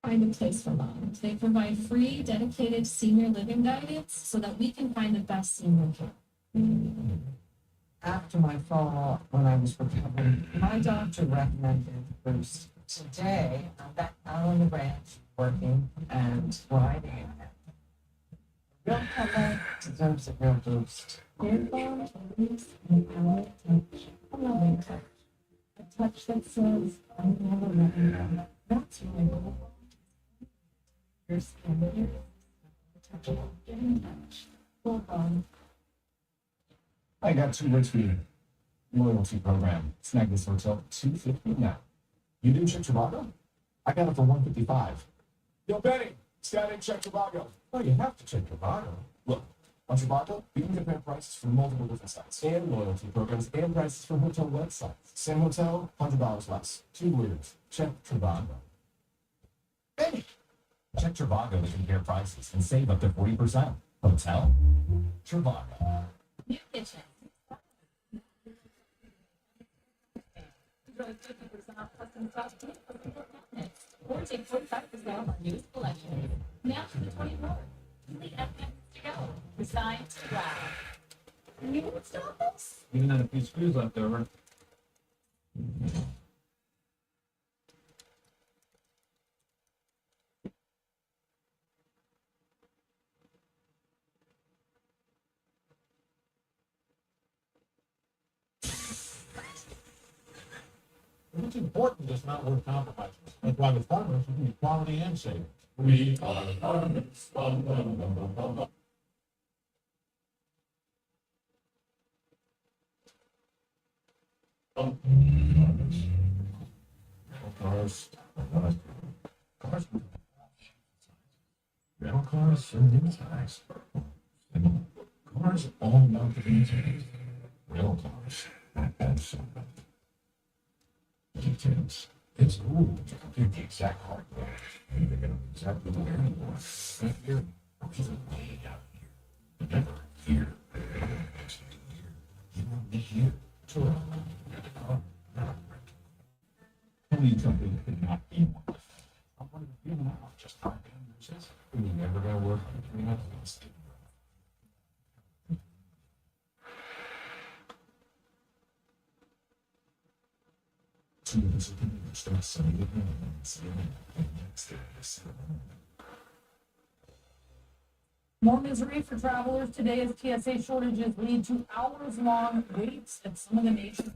find a place for mom. They provide free, dedicated senior living guidance so that we can find the best senior care. After my fall, when I was recovering, my doctor recommended boost. Today, I'm back out on the ranch working and riding. Real color deserves a real boost. Grandpa believes in our touch. A loving touch. A touch that says, I'm never letting go. That's really cool. Your skin here. Touchable. Get in touch. Full on. I got 2 words for you. Loyalty program. Snag this hotel $250 now. You didn't check Trivago? I got it for $155. Yo, Benny, Sky didn't check Trivago. Oh, you have to check Trivago. Look, on Trivago, you can compare prices from multiple different sites and loyalty programs and prices from hotel websites. Same hotel, $100 less. 2 words. Check Trivago. Benny, check Trivago to compare prices and save up to 40%. Hotel, Trivago. New kitchen. Enjoy 50% off custom sauce kit for single cabinets. Or take 45% off our newest collection. Now to the 24th. Only FX to go. Designed to wow. Can you install this? Even had a few screws left over. If it's important, it's not worth compromising. That's why with farmers, you need quality and safe. We are farmers. Bum, bum, bum, bum, bum, bum. Cars, rental cars, and inside. And cars all about the inside. Rental cars, and some details. It's cool to complete the exact hardware. And they're gonna be exactly where you want. Right here, because it's way out here. Remember, here. Next to here. You want me here. So, only something that could not be more. I wanted to be now, just five nurses. We're never gonna work between us. So you just start sending it and seeing it and next day this. More misery for travelers today as TSA shortages lead to hours-long waits at some of the nation's.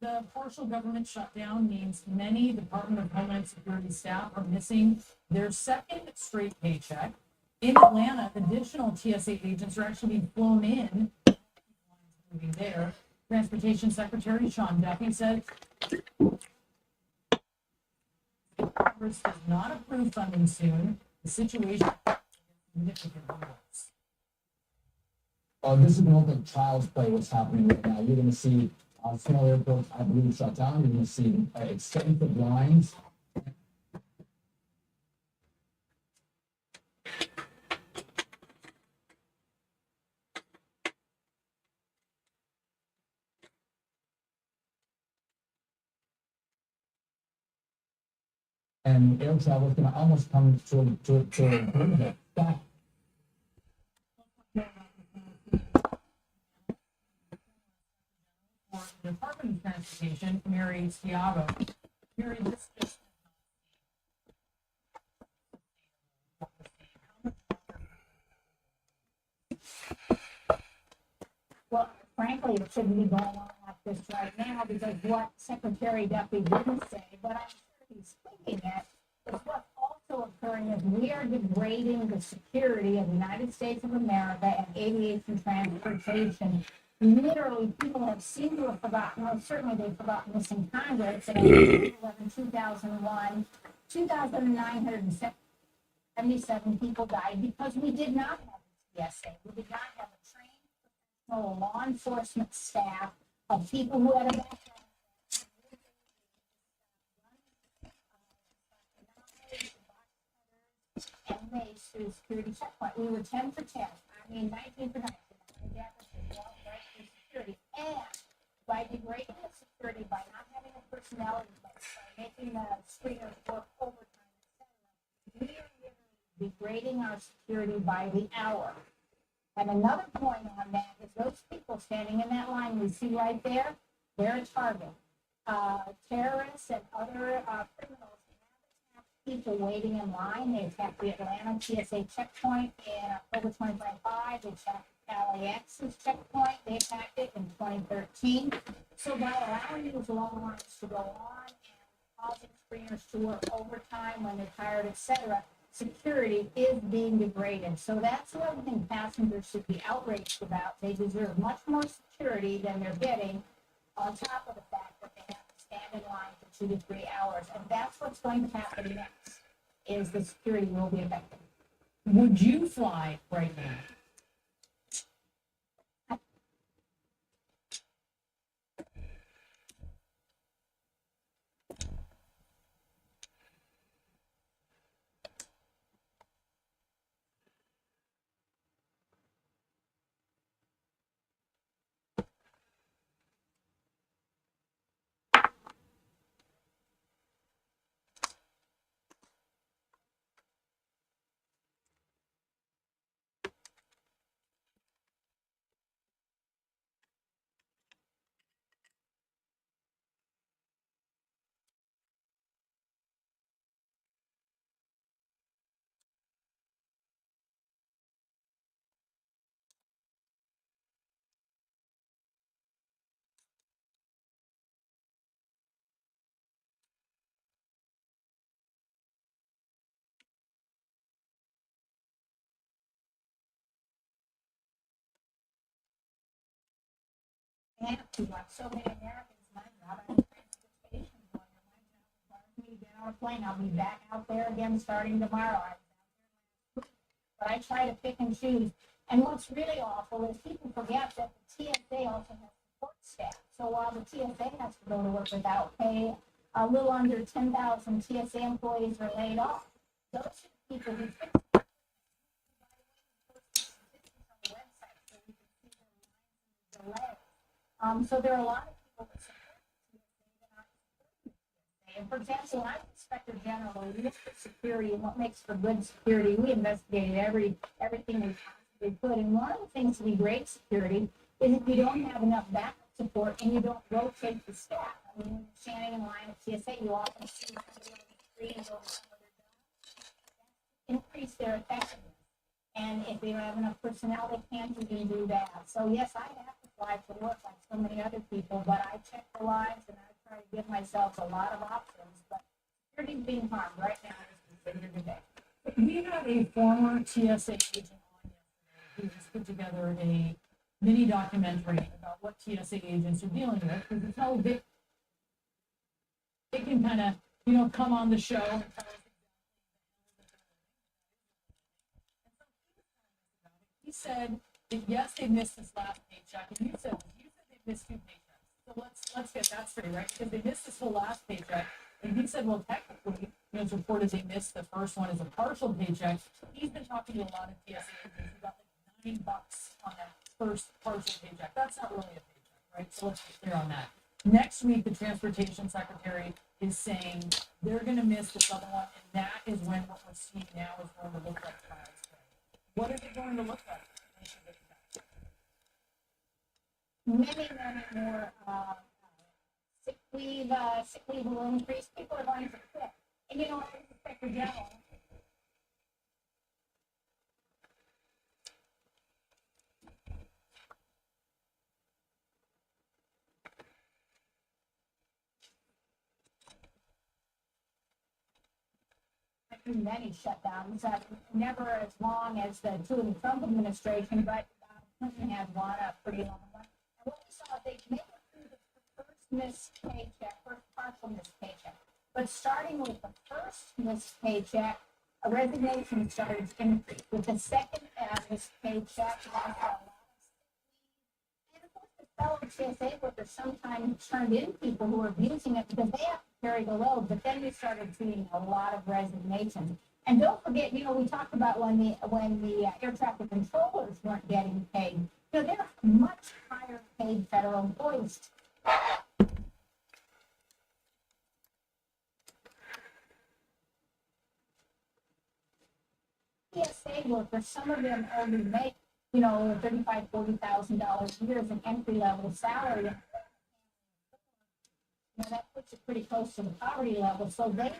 The partial government shutdown means many Department of Homeland Security staff are missing their second straight paycheck. In Atlanta, additional TSA agents are actually being flown in. Moving there. Transportation Secretary Sean Duffy said Congress does not approve funding soon. The situation is significantly worse. This is an open child's play what's happening right now. You're going to see small airports, I believe, shut down. You're going to see extensive lines. And air travel is going to almost come to back. For the Department of Transportation, Mary Sciago. Mary, this just Well, frankly, it shouldn't be going on like this right now because what Secretary Duffy didn't say, but I'm sure he's thinking it, is what's also occurring is we are degrading the security of the United States of America and aviation transportation. Literally, people have seemed to have forgotten, well, certainly they've forgotten this in Congress, and in 2001, 2,977 people died because we did not have a TSA. We did not have a trained law enforcement staff of people who had a background. And made through security checkpoint. We were 10 for 10. I mean, 19 for 19. That was the law right for security. And by degrading the security, by not having a personnel in place, by making the screeners work overtime, etc., we are literally degrading our security by the hour. And another point on that is those people standing in that line we see right there, they're a target. Terrorists and other criminals people waiting in line. They attacked the Atlanta TSA checkpoint in October 2025. They attacked LAX's checkpoint. They attacked it in 2013. So by allowing these long lines to go on and causing screeners to work overtime when they're tired, etc., security is being degraded. So that's what I think passengers should be outraged about. They deserve much more security than they're getting, on top of the fact that they have to stand in line for 2 to 3 hours. And that's what's going to happen next, is the security will be affected. Would you fly right now? have to, like so many Americans, my job, I have transportation going, and my job requires me to get on a plane. I'll be back out there again starting tomorrow. I was out there last week. But I try to pick and choose. And what's really awful is people forget that the TSA also has support staff. So while the TSA has to go to work without pay, a little under 10,000 TSA employees are laid off. Those are the people who fix it. So there are a lot of people that support the TSA that aren't supporting the TSA. And for example, when I'm inspector general, we look for security and what makes for good security. We investigated everything we possibly could. And one of the things to be great security is if you don't have enough backup support and you don't rotate the staff. I mean, when you're standing in line at TSA, you often see somebody on the screens over some of their jobs. Increase their effectiveness. And if they don't have enough personnel, they can't even do that. So yes, I have to fly for work like so many other people, but I check the lives and I try to give myself a lot of options. But security's being harmed right now as we sit here today. We had a former TSA agent on yesterday who just put together a mini documentary about what TSA agents are dealing with, because it's how they can kind of, come on the show and tell us. He said that yes, they missed this last paycheck, and you said they missed 2 paychecks. So let's get that straight, right? Because they missed this whole last paycheck, and he said, well, technically, it's reported they missed the first one as a partial paycheck. He's been talking to a lot of TSA agents who got like $9 on that first partial paycheck. That's not really a paycheck, right? So let's be clear on that. Next week, the transportation secretary is saying they're going to miss this other one, and that is when what we're seeing now is going to look like trials. What is it going to look like? Many more sick leave will increase. People are going to quit. And as Inspector General, many shutdowns, never as long as the two in the Trump administration, but Clinton had one, a pretty long one. And what we saw, they made it through the first missed paycheck, first partial missed paycheck. But starting with the first missed paycheck, a resignation started to increase. With the second missed paycheck, and of course the fellow TSA workers sometimes turned in people who were abusing it because they have to carry the load. But then we started seeing a lot of resignations. And don't forget, we talked about when the air traffic controllers weren't getting paid. They're much higher paid federal employees. TSA workers, some of them only make, $35,000, $40,000 a year as an entry level salary. That puts it pretty close to the poverty level. So they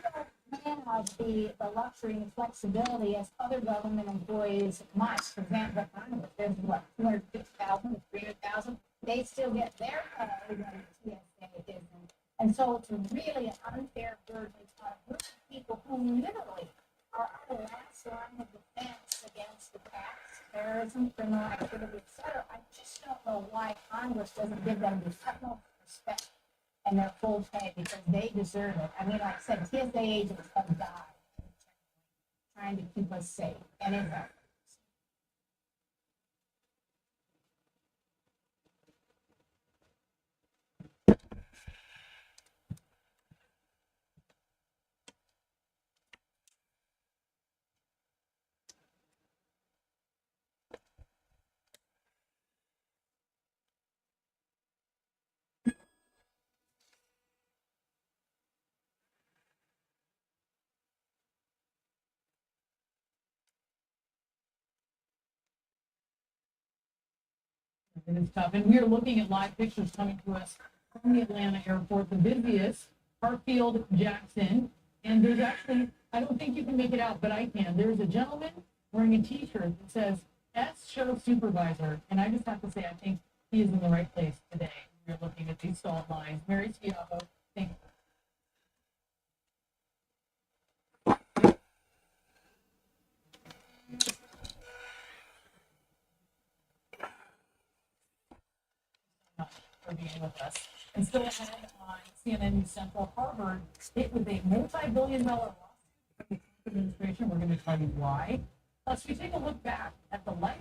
don't have the luxury and flexibility as other government employees might. For example, Congress, there's 250,000 to 300,000. They still get their pay when the TSA isn't. And so it's really an unfair burden on a group of people who literally are the last line of defense against attacks, terrorism, criminal activity, etc. I just don't know why Congress doesn't give them the utmost respect and their full pay, because they deserve it. I mean, like I said, TSA agents have died trying to keep us safe, and it's It is tough. And we are looking at live pictures coming to us from the Atlanta airport, the busiest, Hartfield, Jackson. And there's actually, I don't think you can make it out, but I can. There's a gentleman wearing a t-shirt that says S Show Supervisor. And I just have to say, I think he is in the right place today. We're looking at these stalled lines. Mary Schiavo, thank you. for being with us. And still ahead on CNN News Central, Harvard hit with a multi-billion-dollar lawsuit from the Trump administration. We're going to tell you why. Plus, we take a look back at the life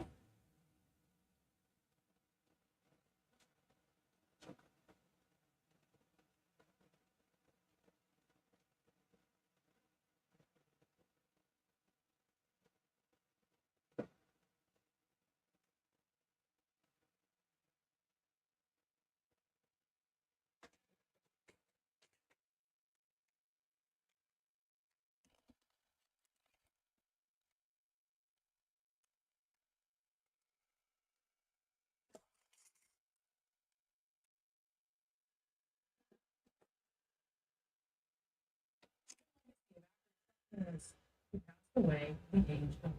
who passed away at the age of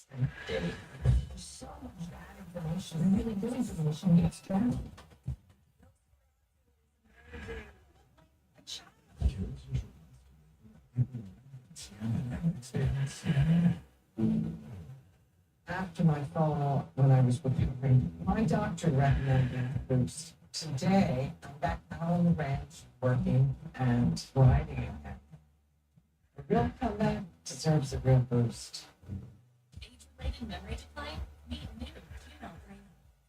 86. There's so much bad information and really good information gets drowned. After my fall, when I was recovering, my doctor recommended boost. Today, I'm back out on the ranch working and riding again. A real comeback deserves a real boost. Age-related memory decline? Meet new Juno Brain.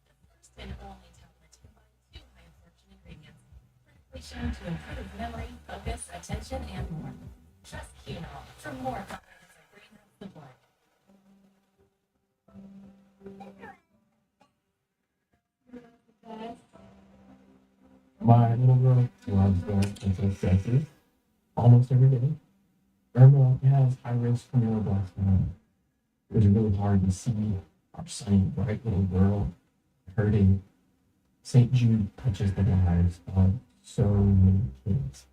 The first and only tablet to combine 2 high-absorption ingredients, critically shown to improve memory, focus, attention, and more. Trust Juno for more comprehensive brain health support. My little girl loves going into stresses almost every day. Irma has high risk for neuroblastoma. It was really hard to see our sunny, bright little girl hurting. St. Jude touches the lives of so many kids.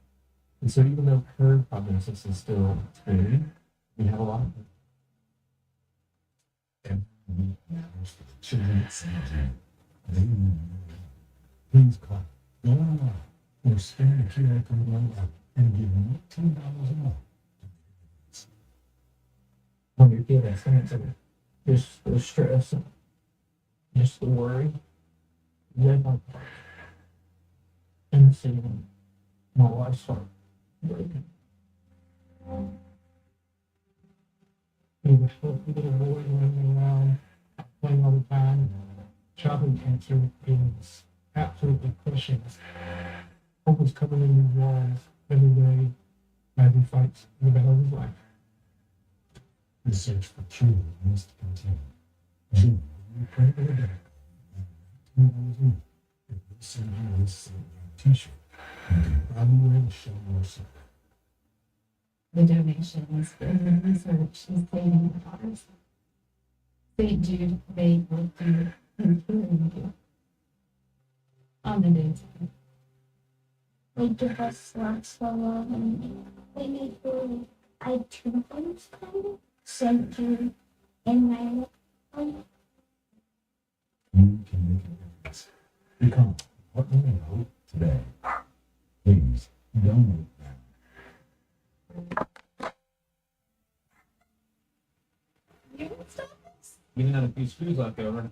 And so even though her prognosis is still scary, we have a lot of them. Every week matters for the children at St. Jude. They need you. Please call. Go online or scan the QR code online and give $19 a month. When your kid has cancer, just the stress, just the worry, live my part. And seeing my wife's heart breaking. He was supposed to be a little boy running around, playing all the time. Childhood cancer is absolutely crushing. Hope is coming in these walls every day as he fights the battle of his life. The search for cure must continue. June, you pray for the day. $19 a month. If we send you this St. Jude t-shirt, you can probably wear the show yourself. The donations for the research is saving lives. St. Jude may work through including you on the day. We give us lots of love and we need to iTunes kind St. Jude in my home. You can make a difference. Become a partner in hope today. Please donate now. You would stop this? Even had a few screws left over.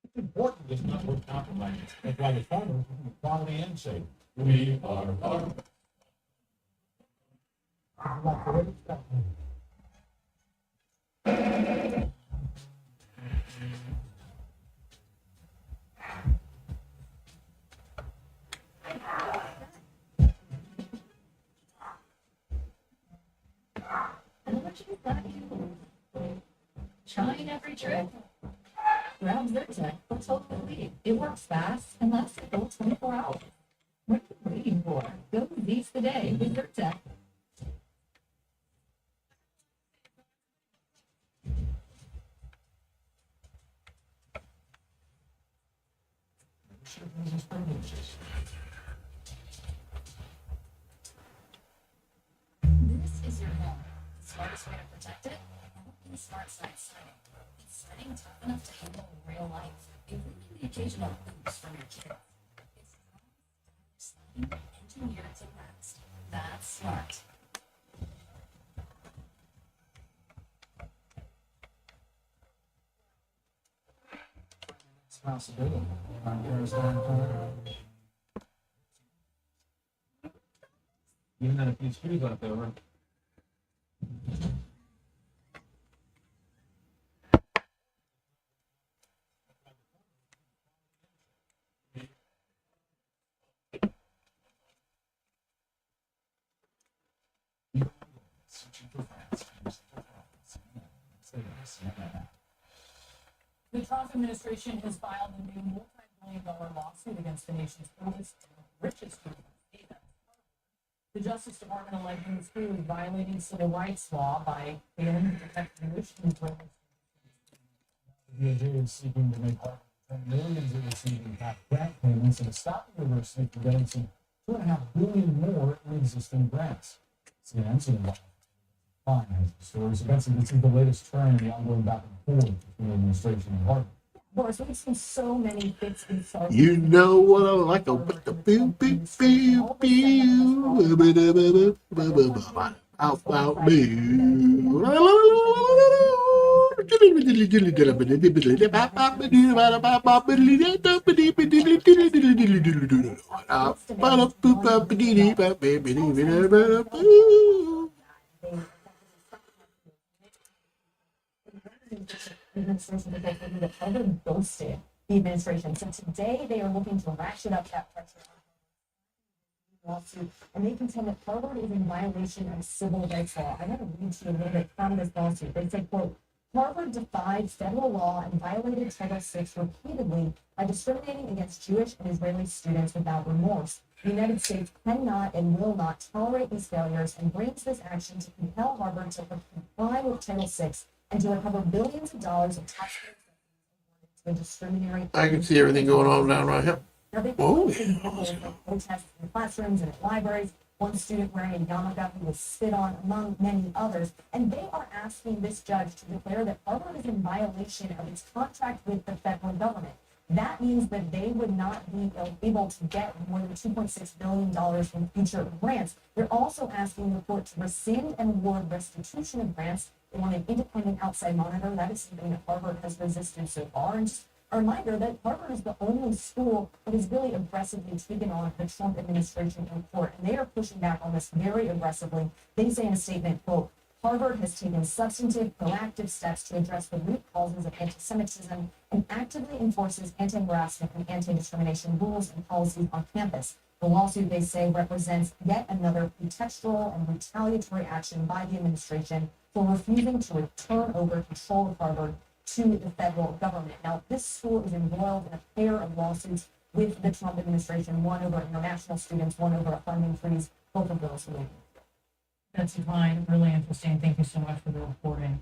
It's important it's not worth compromising. That's why the farmers are quality and safe. We are farmers. Trying every trick. Grab Zyrtec. Let's hope they leave. It works fast and lasts a full 24 hours. What are you waiting for? Go to Z's today with Zyrtec. This is smart side setting. It's setting tough enough to handle in real life, including the occasional oops from your kids. It's sliding engineered to last. That's smart. Responsibility on yours down. Even had a few screws left over. The Trump administration has filed a new multi-billion-dollar lawsuit against the nation's oldest and richest university. The Justice Department alleging the school is violating civil rights law by failing to protect Jewish and Israeli. The DOJ is seeking to make Harvard return millions it received in past grant payments and to stop the university from getting some $2.5 billion more in existing grants. CNN's fine has the story. So Betsy, this is the latest turn in the ongoing back and forth between the administration and Harvard. Boris, we've seen so many bits and starts. You know what I like about the pew pew pew pew how about me? Administration because they knew that Harvard ghosted the administration. So today they are looking to ratchet up that pressure lawsuit, and they contend that Harvard is in violation of civil rights law. I want to read to you a little bit from this lawsuit. They say, quote, Harvard defied federal law and violated Title VI repeatedly by discriminating against Jewish and Israeli students without remorse. The United States cannot and will not tolerate these failures and brings this action to compel Harvard to comply with Title VI and to recover billions of dollars of taxpayers to a discriminatory. I can see everything going on down right here. Now they examples of protests in classrooms and at libraries. One student wearing a yarmulke who was spit on, among many others, and they are asking this judge to declare that Harvard is in violation of its contract with the federal government. That means that they would not be able to get more than $2.6 billion from future grants. They're also asking the court to rescind and award restitution of grants. They want an independent outside monitor. That is something that Harvard has resisted so far. And just a reminder that Harvard is the only school that has really aggressively taken on the Trump administration in court, and they are pushing back on this very aggressively. They say in a statement, quote, Harvard has taken substantive, proactive steps to address the root causes of anti-Semitism and actively enforces anti-harassment and anti-discrimination rules and policies on campus. The lawsuit, they say, represents yet another pretextual and retaliatory action by the administration for refusing to turn over control of Harvard to the federal government. Now, this school is embroiled in a pair of lawsuits with the Trump administration, one over international students, one over a funding freeze, both of those related. That's fine. Really interesting. Thank you so much for the reporting.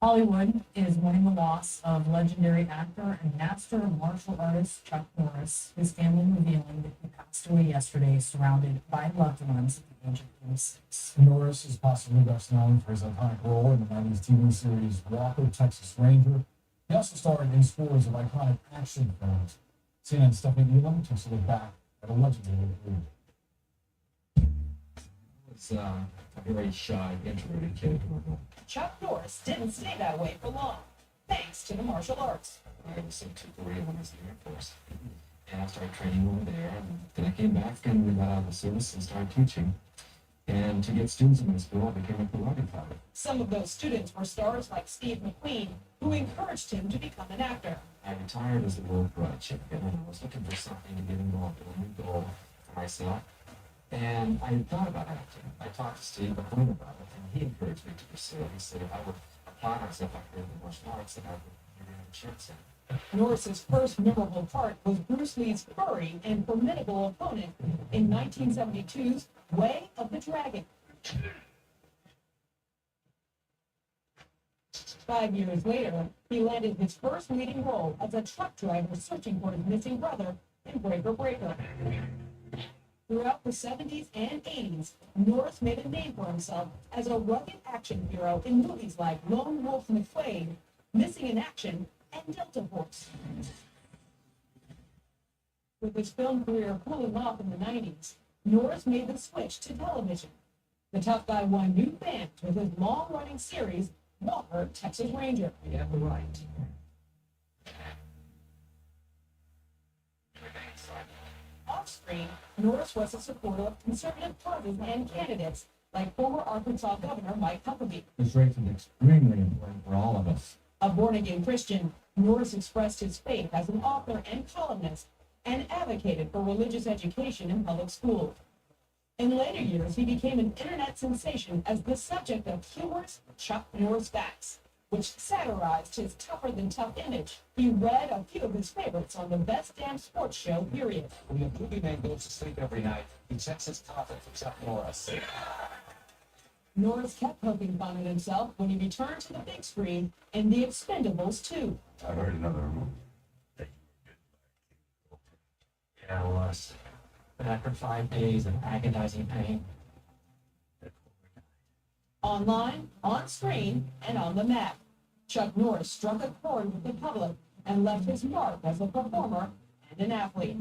Hollywood is mourning the loss of legendary actor and master martial artist Chuck Norris, his family revealing that he passed away yesterday surrounded by loved ones at the age of 86. Norris is possibly best known for his iconic role in the 90s TV series Walker, Texas Ranger. He also starred in scores of iconic action films. CNN's Stephanie Elam takes a look back at a legendary career. Was a very shy, introverted kid. Chuck Norris didn't stay that way for long, thanks to the martial arts. I was into Korea when I was in the Air Force. And I started training over there. And then I came back and we got out of the service and started teaching. And to get students in the school, I became a karate fighter. Some of those students were stars like Steve McQueen, who encouraged him to become an actor. I retired as a world karate champion and I was looking for something to get involved in, a new goal for myself. And I had thought about acting. I talked to Steve McQueen about it, and he encouraged me to pursue it. He said if I would apply myself like in the martial arts, then I would maybe have a chance at it. Norris's first memorable part was Bruce Lee's furry and formidable opponent in 1972's Way of the Dragon. 5 years later, he landed his first leading role as a truck driver searching for his missing brother in Breaker Breaker. Throughout the 70s and 80s, Norris made a name for himself as a rugged action hero in movies like Lone Wolf McQuade, Missing in Action, and Delta Force. With his film career cooling off in the 90s, Norris made the switch to television. The tough guy won new fans with his long-running series, Walker, Texas Ranger. Yeah, right. Off-screen, Norris was a supporter of conservative causes and candidates, like former Arkansas Governor Mike Huckabee. This race is extremely important for all of us. A born-again Christian, Norris expressed his faith as an author and columnist and advocated for religious education in public schools. In later years, he became an internet sensation as the subject of humorous Chuck Norris Facts, which satirized his tougher-than-tough image. He read a few of his favorites on the Best Damn Sports Show, period. When the movie man goes to sleep every night, he checks his coffin for Chuck Norris. Norris kept poking fun at himself when he returned to the big screen in The Expendables 2. I heard another movie. Yeah, it was. But after 5 days of agonizing pain, Online, on screen, and on the map, Chuck Norris struck a chord with the public and left his mark as a performer and an athlete.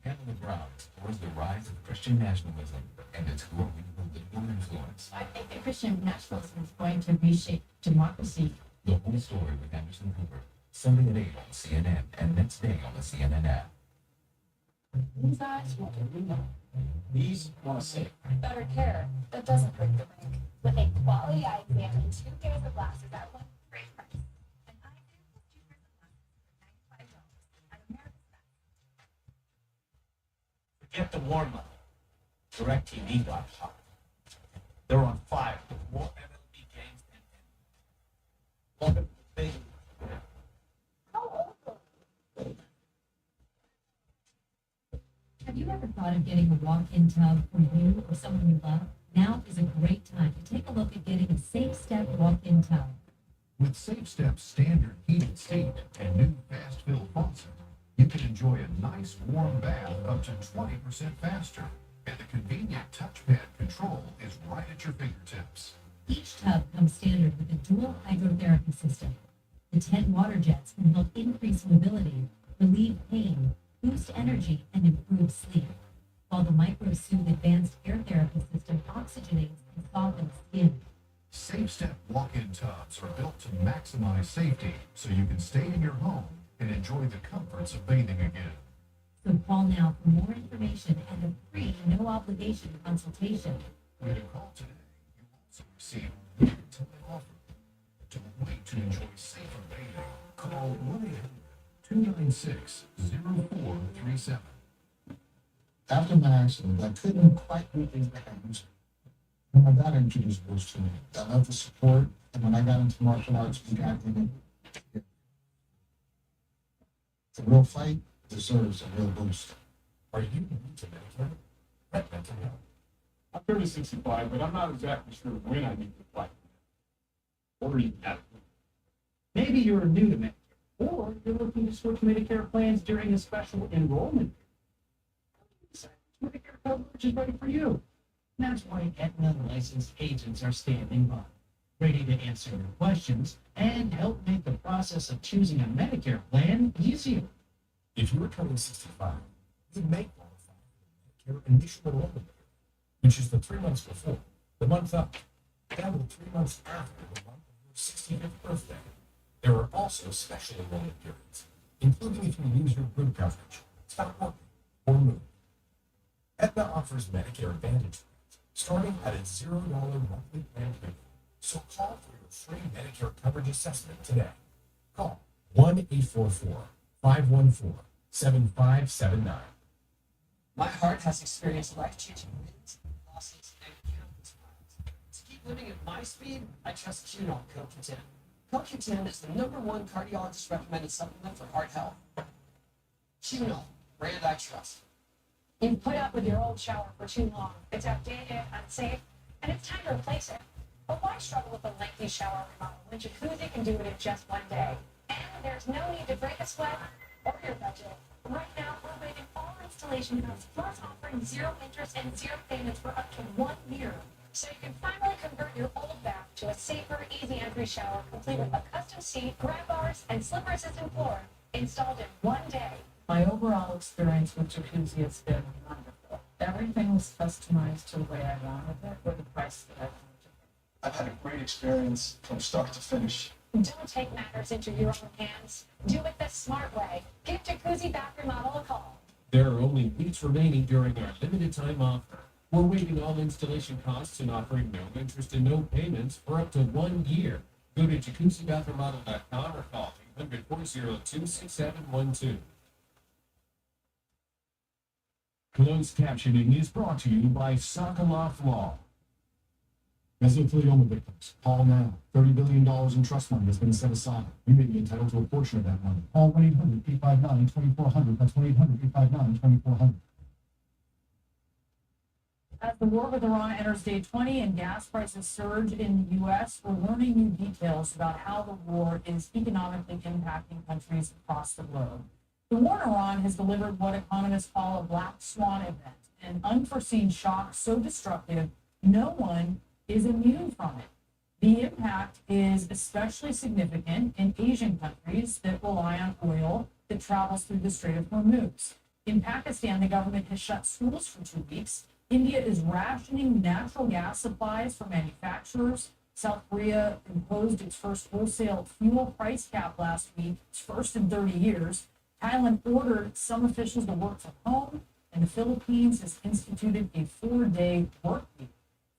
Handle the ground towards the rise of Christian nationalism and its growing political influence. I think that Christian nationalism is going to reshape democracy. The whole story with Anderson Cooper, Sunday at 8 on CNN and next day on the CNN app. These eyes will do we know. These want to say, Better care. That doesn't break the bank. With a quality eye exam and 2 pairs of glasses at one great price. An eye exam plus 2 pairs of glasses for $95 at America's Best. forget the war money. DirecTV got hot. They're on fire with more MLB games than any. Welcome to the big. Have you ever thought of getting a walk-in tub for you or someone you love? Now is a great time to take a look at getting a Safe Step walk-in tub. With SafeStep's standard heated seat and new fast fill faucet, you can enjoy a nice warm bath up to 20% faster. And the convenient touchpad control is right at your fingertips. Each tub comes standard with a dual hydrotherapy system. The 10 water jets can help increase mobility, relieve pain, boost energy, and improve sleep, while the MicroSoothe advanced air therapy system oxygenates and softens skin. SafeStep walk-in tubs are built to maximize safety so you can stay in your home and enjoy the comforts of bathing again. So call now for more information and a free, no-obligation consultation. When you call today, you also receive a limited offer. Don't wait to enjoy safer bathing. Call 1-800-296-0437. After my accident, I couldn't quite do things like I used to. And my dad introduced those to me. I love the support, and when I got into martial arts, we got in it. The real fight deserves a real boost. Are you new to Medicare? Right, mental health. I'm 30-65, but I'm not exactly sure when I need to apply. Or even have. Maybe you're new to Medicare, or you're looking to switch Medicare plans during a special enrollment. Medicare coverage is ready for you. That's why Aetna licensed agents are standing by, ready to answer your questions and help make the process of choosing a Medicare plan easier. If you're turning 65, you may qualify for Medicare initial enrollment, which is the 3 months before, the month up, and the 3 months after the month of your 65th birthday. There are also special enrollment periods, including if you lose your group coverage, stop working, or move. Aetna offers Medicare Advantage plans, starting at a $0 monthly plan premium. So call for your free Medicare coverage assessment today. Call 1-844-514-7579. My heart has experienced life-changing wins, losses, and countless smiles. To keep living at my speed, I trust Qunol CoQ10. CoQ10 is the #1 cardiologist recommended supplement for heart health. Qunol, brand I trust. You've put up with your old shower for too long. It's outdated, unsafe, and it's time to replace it. But why struggle with a lengthy shower remodel when Jacuzzi can do it in just one day? And there's no need to break a sweat or your budget. Right now, we're waiving all installation costs, plus offering zero interest and zero payments for up to 1 year. So you can finally convert your old bath to a safer, easy entry shower, complete with a custom seat, grab bars, and slipper-resistant floor, installed in 1 day. My overall experience with Jacuzzi has been wonderful. Everything was customized to the way I wanted it for the price that I wanted to pay. I've had a great experience from start to finish. Don't take matters into your own hands. Do it the smart way. Give Jacuzzi Bath Remodel a call. There are only weeks remaining during our limited time offer. We're waiving all installation costs and offering no interest and no payments for up to 1 year. Go to jacuzzibathremodel.com or call 800-402-6712. Closed captioning is brought to you by Sokoloff Law. Mesothelioma victims, call now. $30 billion in trust money has been set aside. You may be entitled to a portion of that money. Call 1-800-859-2400. That's 1-800-859-2400. As the war with Iran enters day 20 and gas prices surge in the U.S., we're learning new details about how the war is economically impacting countries across the globe. The war in Iran has delivered what economists call a black swan event, an unforeseen shock so destructive no one is immune from it. The impact is especially significant in Asian countries that rely on oil that travels through the Strait of Hormuz. In Pakistan, the government has shut schools for 2 weeks. India is rationing natural gas supplies for manufacturers. South Korea imposed its first wholesale fuel price cap last week, its first in 30 years. Thailand ordered some officials to work from home, and the Philippines has instituted a 4-day work week.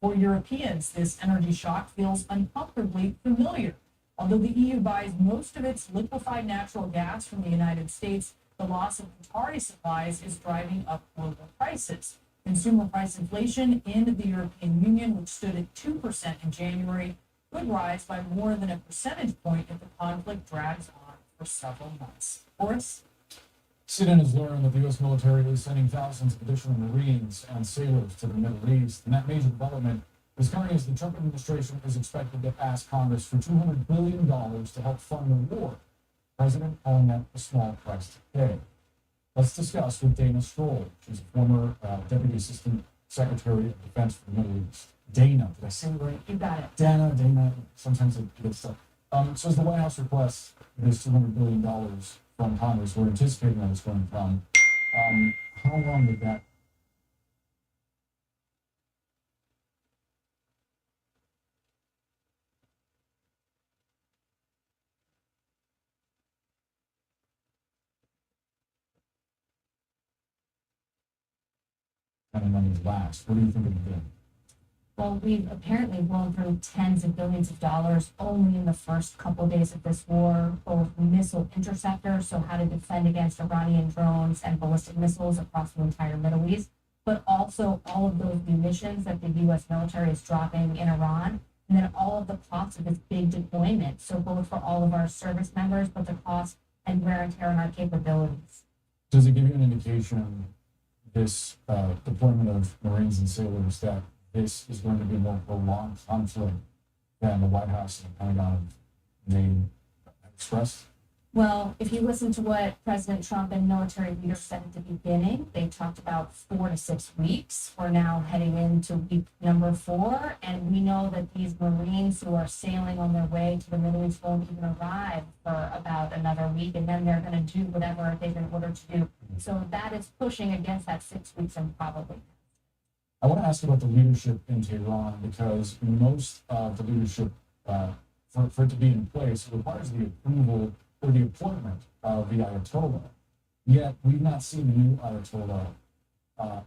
For Europeans, this energy shock feels uncomfortably familiar. Although the EU buys most of its liquefied natural gas from the United States, the loss of Qatari supplies is driving up global prices. Consumer price inflation in the European Union, which stood at 2% in January, could rise by more than a percentage point if the conflict drags on for several months. Boris? CNN has learned that the U.S. military is sending thousands of additional Marines and sailors to the Middle East, and that major development is coming as the Trump administration is expected to ask Congress for $200 billion to help fund the war. The president calling that a small price to pay. Let's discuss with Dana Stroll. She's a former Deputy Assistant Secretary of Defense for the Middle East. Dana, did I say it right? You got it. Dana, sometimes I get stuff. So as the White House requests this $200 billion from Congress, we're anticipating that it's going to come. How long did that? Kind of money last. What do you think of the bill? Well, we've apparently blown through tens of billions of dollars only in the first couple of days of this war, both missile interceptors, so how to defend against Iranian drones and ballistic missiles across the entire Middle East, but also all of those munitions that the U.S. military is dropping in Iran, and then all of the costs of this big deployment. So both for all of our service members, but the cost and wear and tear on our capabilities. Does it give you an indication, this deployment of Marines and sailors, that this is going to be a more prolonged conflict than the White House and the Pentagon may express? Well, if you listen to what President Trump and military leaders said at the beginning, they talked about 4 to 6 weeks. We're now heading into week number 4, and we know that these Marines who are sailing on their way to the Middle East won't even arrive for about another week, and then they're going to do whatever they've been ordered to do. So that is pushing against that 6 weeks and probably. I want to ask about the leadership in Tehran, because most of the leadership, for it to be in place, requires the approval or the appointment of the Ayatollah. Yet we've not seen the new Ayatollah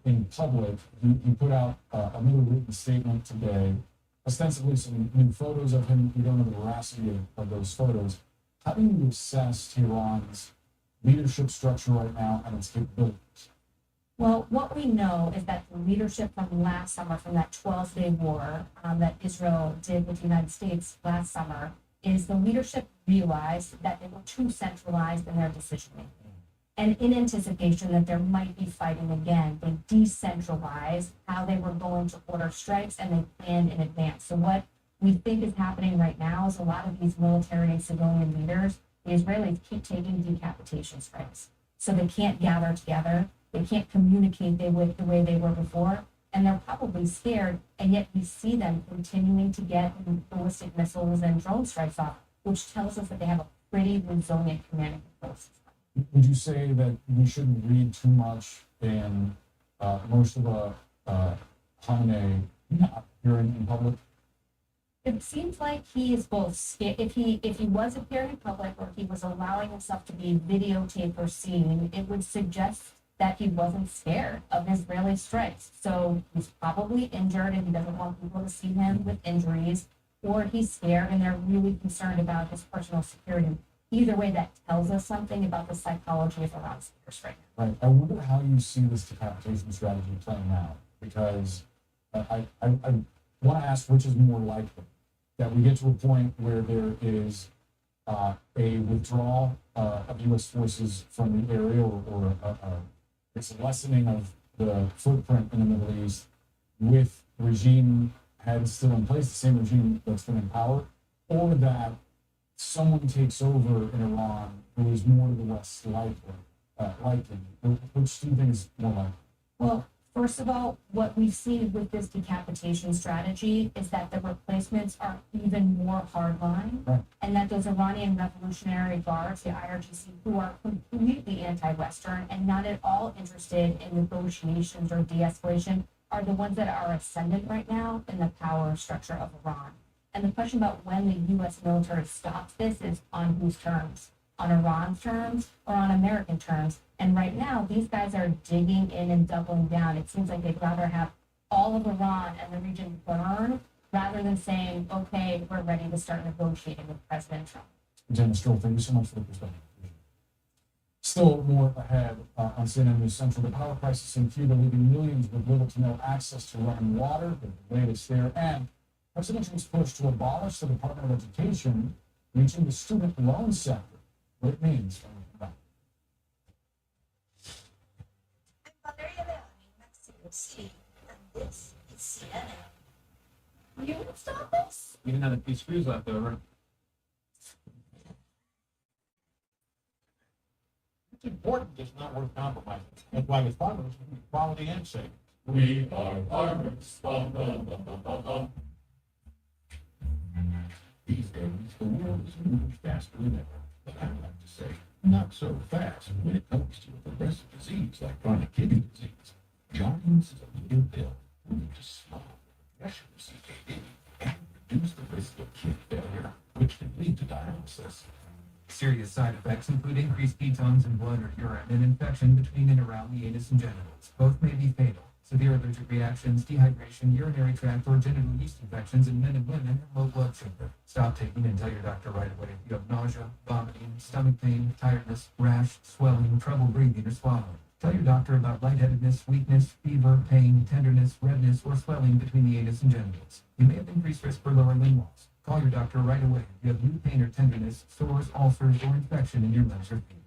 in public. He put out a little written statement today, ostensibly some new photos of him. We don't know the veracity of those photos. How do you assess Tehran's leadership structure right now and its capabilities? Well, what we know is that the leadership from last summer, from that 12-day war that Israel did with the United States last summer, is the leadership realized that they were too centralized in their decision-making. And in anticipation that there might be fighting again, they decentralized how they were going to order strikes and they planned in advance. So what we think is happening right now is a lot of these military and civilian leaders, the Israelis keep taking decapitation strikes. So they can't gather together, they can't communicate the way they were before, and they're probably scared, and yet we see them continuing to get ballistic missiles and drone strikes off, which tells us that they have a pretty resilient command and control system. Would you say that we shouldn't read too much in most of Khamenei not appearing in public? It seems like he is both scared. If he was appearing in public or he was allowing himself to be videotaped or seen, it would suggest that he wasn't scared of Israeli strikes. So he's probably injured and he doesn't want people to see him with injuries, or he's scared and they're really concerned about his personal security. Either way, that tells us something about the psychology of Iran's leaders right now. Right. I wonder how you see this decapitation strategy playing out, because I want to ask which is more likely, that we get to a point where there is a withdrawal of U.S. forces from the area, or it's a lessening of the footprint in the Middle East with regime heads still in place, the same regime that's been in power, or that someone takes over in Iran who is more to the West likely. Which do you think is more likely? Well, first of all, what we've seen with this decapitation strategy is that the replacements are even more hardline, right, and that those Iranian Revolutionary Guards, the IRGC, who are completely anti-Western and not at all interested in negotiations or de-escalation, are the ones that are ascendant right now in the power structure of Iran. And the question about when the U.S. military stops this is on whose terms? On Iran's terms or on American terms? And right now, these guys are digging in and doubling down. It seems like they'd rather have all of Iran and the region burn rather than saying, okay, we're ready to start negotiating with President Trump. Jenna Stroll, thank you so much for the perspective. Still more ahead on CNN News Central. The power crisis in Cuba leaving millions with little to no access to running water. The latest there. And President's push to abolish the Department of Education, reaching the student loan sector. What it means. I'm Valeria Leone in Mexico City, and this is CNN. You would stop this? You didn't have a few screws left over. It's important, it's not worth compromising. That's why with farmers, we need quality and safe. We are farmers. Bum, bum, bum, bum, bum, bum. These days, the world is moving faster than ever. But I like to say, not so fast when it comes to a progressive disease like chronic kidney disease. Jardiance is a leading pill moving to slow the progression of CKD and reduce the risk of kidney failure, which can lead to dialysis. Serious side effects include increased ketones in blood or urine and infection between and around the anus and genitals. Both may be fatal. Severe allergic reactions, dehydration, urinary tract, or genital yeast infections in men and women, and low blood sugar. Stop taking and tell your doctor right away if you have nausea, vomiting, stomach pain, tiredness, rash, swelling, trouble breathing, or swallowing. Tell your doctor about lightheadedness, weakness, fever, pain, tenderness, redness, or swelling between the anus and genitals. You may have increased risk for lower limb loss. Call your doctor right away if you have new pain or tenderness, sores, ulcers, or infection in your legs or feet.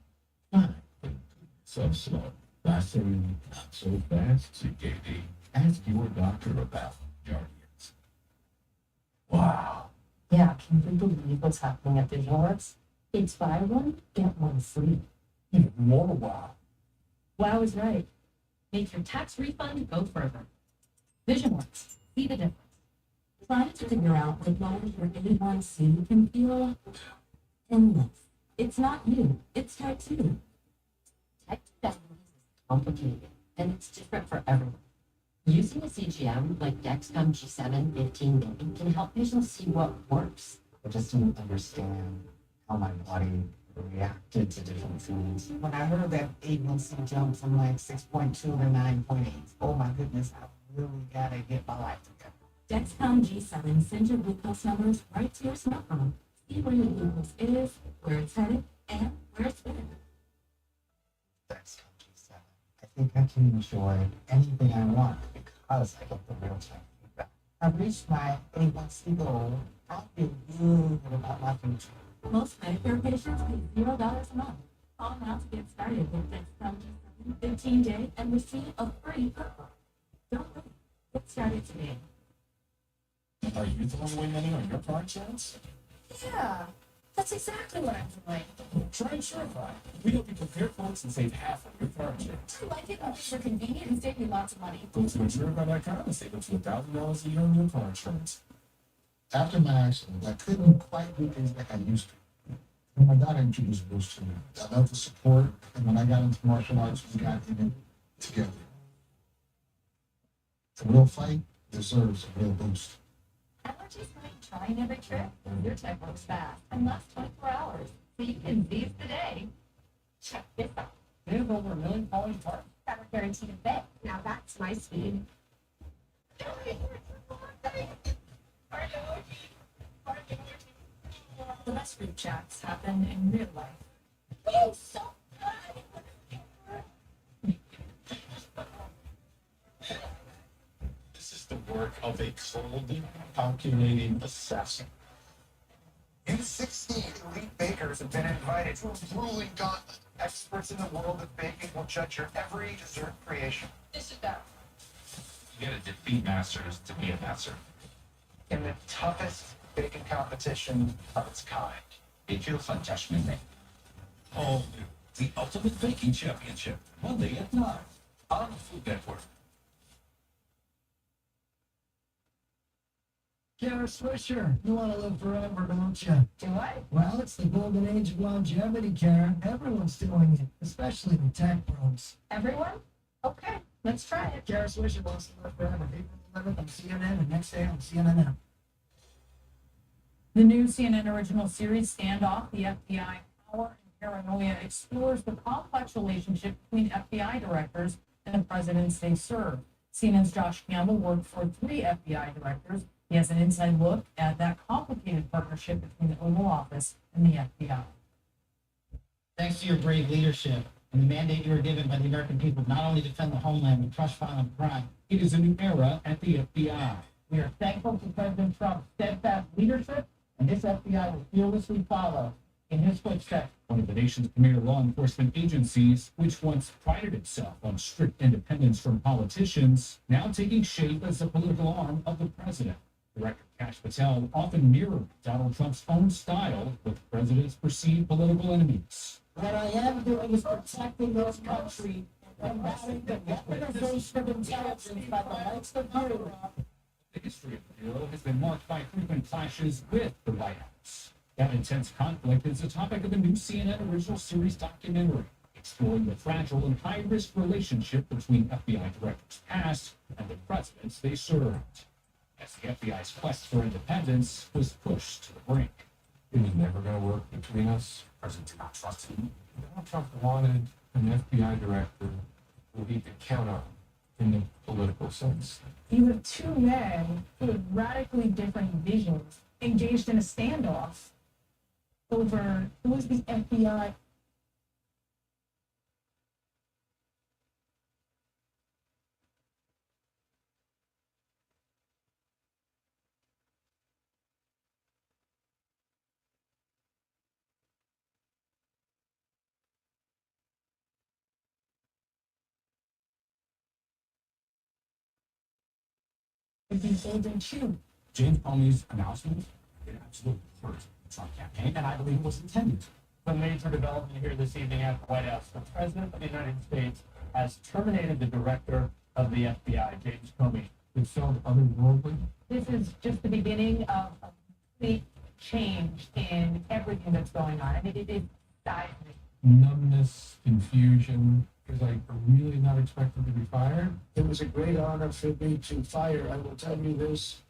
Fine, but so slow. I say not so fast, CKD. Ask your doctor about Jardiance. Wow. Yeah, can you believe what's happening at Vision Works? It's buy one, get one free. Even more wow. Wow is right. Make your tax refund go further. VisionWorks. See the difference. Try to figure out what loans your A1C can feel endless. It's not you. It's type 2. Type 2 diabetes is complicated, and it's different for everyone. Using a CGM like Dexcom G7 15 day can help patients see what works. I just didn't understand how my body reacted to different foods. When I heard that A1C jump from like 6.2 to 9.8, oh my goodness, I really gotta get my life together. Dexcom G7 sends your glucose numbers right to your smartphone. See where your glucose is, where it's headed, and where it's been. Dexcom G7. I think I can enjoy anything I want because I get the real-time feedback. I've reached my A1C goal. I feel good about my future. Most Medicare patients pay $0 a month. Call now to get started with this 15-day and receive a free cookbook. Don't wait. Get started today. Are you throwing away money on your car insurance? Yeah, that's exactly what I'm doing. Try Insurify. We help you compare quotes and save half on your car insurance. I like it when things are convenient and save me lots of money. Go to Insurify.com and save up to $1,000 a year on your car insurance. After my accident, I couldn't quite do things like I used to. When my daughter introduced Bruce to me, I love the support, and when I got into martial arts, we got in it together. A real fight deserves a real boost. Allergies might try and every trick. Your check works fast and lasts 24 hours, so you can seize the day. Check this out. They have over 1 million polished parts. Got a guaranteed fit. Now that's my speed. The best group chats happen in real life. Oh, so This is the work of a cold, calculating assassin. In 16, elite bakers have been invited to a grueling gauntlet. Experts in the world of baking will judge your every dessert creation. This is that. You gotta defeat masters to be a master. In the toughest baking competition of its kind. It feels like judgment day. All new. The Ultimate Baking Championship. Monday at 9 on the Food Network. Kara Swisher, you want to live forever, don't you? Do I? Well, it's the golden age of longevity, Kara. Everyone's doing it, especially the tech bros. Everyone? Okay, let's try it. Kara Swisher wants to live forever. April 11th on CNN and next day on CNN. The new CNN original series, Standoff, the FBI Power and Paranoia, explores the complex relationship between FBI directors and the presidents they serve. CNN's Josh Campbell worked for 3 FBI directors. He has an inside look at that complicated partnership between the Oval Office and the FBI. Thanks to your brave leadership and the mandate you were given by the American people not only defend the homeland but crush violent crime, It is a new era at the FBI. we are thankful to President Trump's steadfast leadership, and this FBI will fearlessly follow in his footsteps. One of the nation's premier law enforcement agencies, which once prided itself on strict independence from politicians, now taking shape as a political arm of the president. Director Kash Patel often mirrored Donald Trump's own style with the president's perceived political enemies. What I am doing is protecting this country and combating the weaponization of intelligence by the likes of you. The history of the Bureau has been marked by frequent clashes with the White House. That intense conflict is the topic of a new CNN original series documentary, exploring the fragile and high-risk relationship between FBI directors past and the presidents they served, as the FBI's quest for independence was pushed to the brink. It was never going to work between us. The president did not trust him. Donald Trump wanted an FBI director who he could count on in the political sense. You have 2 men with radically different visions engaged in a standoff over who is the FBI. Be sold in shoe. James Comey's announcement, it absolutely hurt the Trump campaign, and I believe it was intended to. The major development here this evening at the White House. The President of the United States has terminated the director of the FBI, James Comey. It sounds otherworldly. This is just the beginning of a complete change in everything that's going on. I mean, it is seismic. Numbness, confusion. Was I really not expected to be fired? It was a great honor for me to fire. I will tell you this,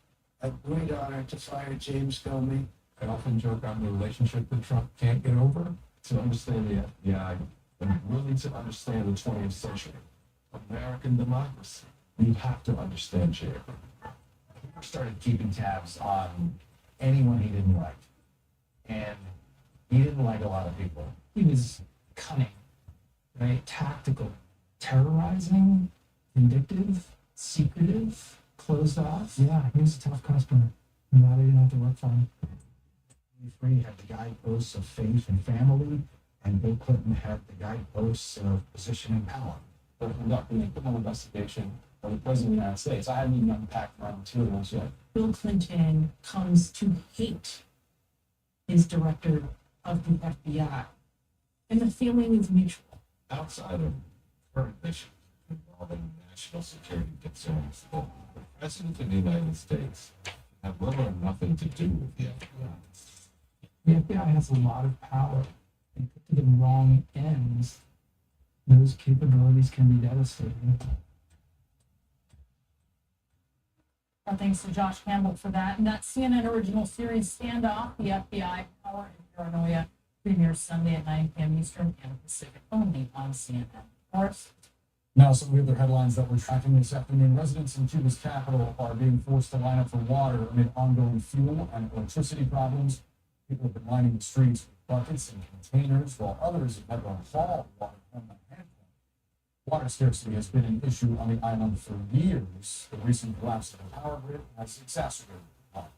a great honor to fire James Comey. I often joke on the relationship that Trump can't get over. To understand the FBI, and really to understand the 20th century, American democracy, you have to understand Jerry. He started keeping tabs on anyone he didn't like. And he didn't like a lot of people. He was cunning, right? Tactical, terrorizing, vindictive, secretive, closed off. Yeah, he was a tough customer. I'm glad I didn't have to work for him. He had the guideposts of faith and family and Bill Clinton had the guideposts of position and power. But conducting a criminal investigation of the President of the United States, I haven't even unpacked my materials yet. Bill Clinton comes to hate his director of the FBI. And the feeling is mutual. Outside of current issues involving national security concerns, the President of the United States have little or nothing to do with the FBI. The FBI has a lot of power. They put to the wrong ends. Those capabilities can be devastating. Well, thanks to Josh Campbell for that. And that CNN original series, Standoff, the FBI, Power and Paranoia, premieres Sunday at 9 p.m. Eastern and Pacific, only on CNN. Horace? Now, some of the other headlines that we're tracking this afternoon. Residents in Cuba's capital are being forced to line up for water amid ongoing fuel and electricity problems. People have been lining the streets with buckets and containers, while others have had to haul water from the handle. Water scarcity has been an issue on the island for years. The recent collapse of the power grid has exacerbated the problem.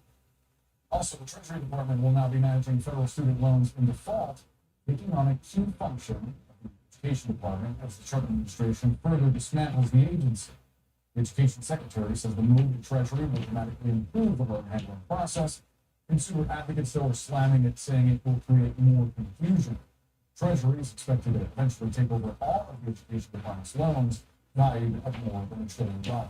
Also, the Treasury Department will now be managing federal student loans in default, taking on a key function of the Education Department as the Trump administration further dismantles the agency. The Education Secretary says the move to Treasury will dramatically improve the loan handling process. Consumer advocates, though, are slamming it, saying it will create more confusion. Treasury is expected to eventually take over all of the Education Department's loans, valued at more than $1 trillion.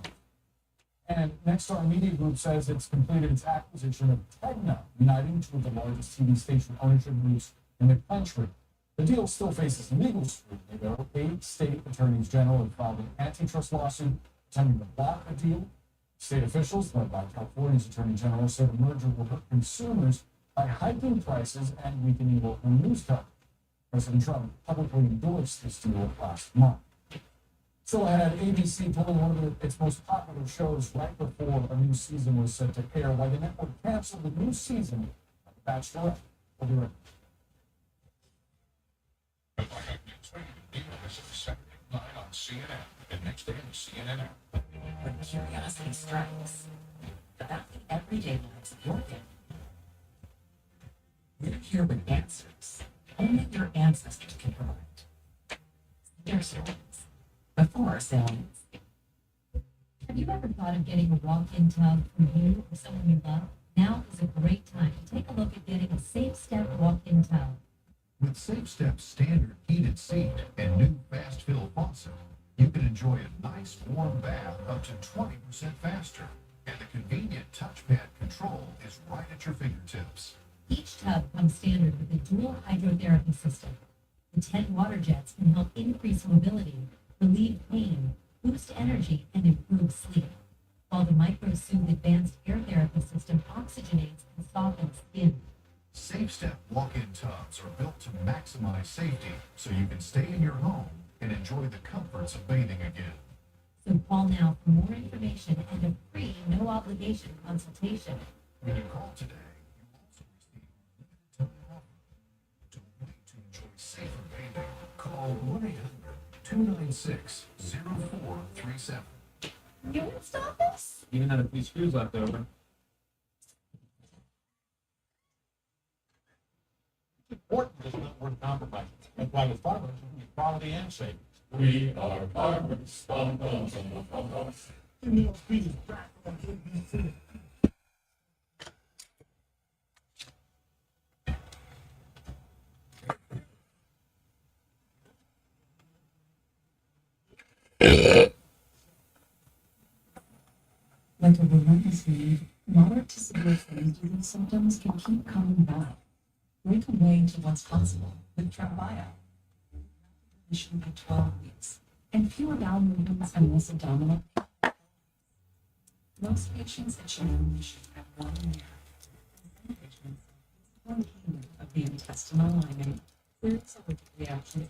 And Nexstar Media Group says it's completed its acquisition of Tegna, uniting two of the largest TV station ownership groups in the country. The deal still faces legal scrutiny, though. 8 state attorneys general have filed an antitrust lawsuit attempting to block the deal. State officials, led by California's attorney general, said the merger will hurt consumers by hiking prices and weakening local news coverage. President Trump publicly endorsed this deal last month. Still ahead, ABC pulling one of its most popular shows right before a new season was set to air, while the network canceled the new season of The Bachelorette. We'll be right back. Saturday night on CNN, and next day on CNN app. When curiosity strikes about the everyday lives of your family, we're here with answers only your ancestors can provide. Their stories before sailings. Have you ever thought of getting a walk-in tub for you or someone you love? Now is a great time to take a look at getting a Safe Step walk-in tub. With Safe Step's standard heated seat and new fast fill faucet, you can enjoy a nice warm bath up to 20% faster, and the convenient touchpad control is right at your fingertips. Each tub comes standard with a dual hydrotherapy system. The 10 water jets can help increase mobility, relieve pain, boost energy, and improve sleep, while the MicroSoothe advanced air therapy system oxygenates and softens skin. Safe Step walk-in tubs are built to maximize safety so you can stay in your home and enjoy the comforts of bathing again. So call now for more information and a free, no-obligation consultation. When you call today, you also receive a limited time offer. Don't wait to enjoy safer bathing. Call 1-800-296-0437. You install this? Even had a few screws left over. Important is not worth compromising. That's why with farmers, we need quality and safety. We are farmers. Bum, bum, bum, bum, bum, bum. Give me those pieces back on ABC. Like a relentless need, moderate to severe breathing symptoms can keep coming back. Break away to what's possible with Trembia. Remission by 12 weeks, and fewer bowel movements and less abdominal. Most patients achieve remission at 1 year. Some patients, one payment of the intestinal lining, clears allergic reactions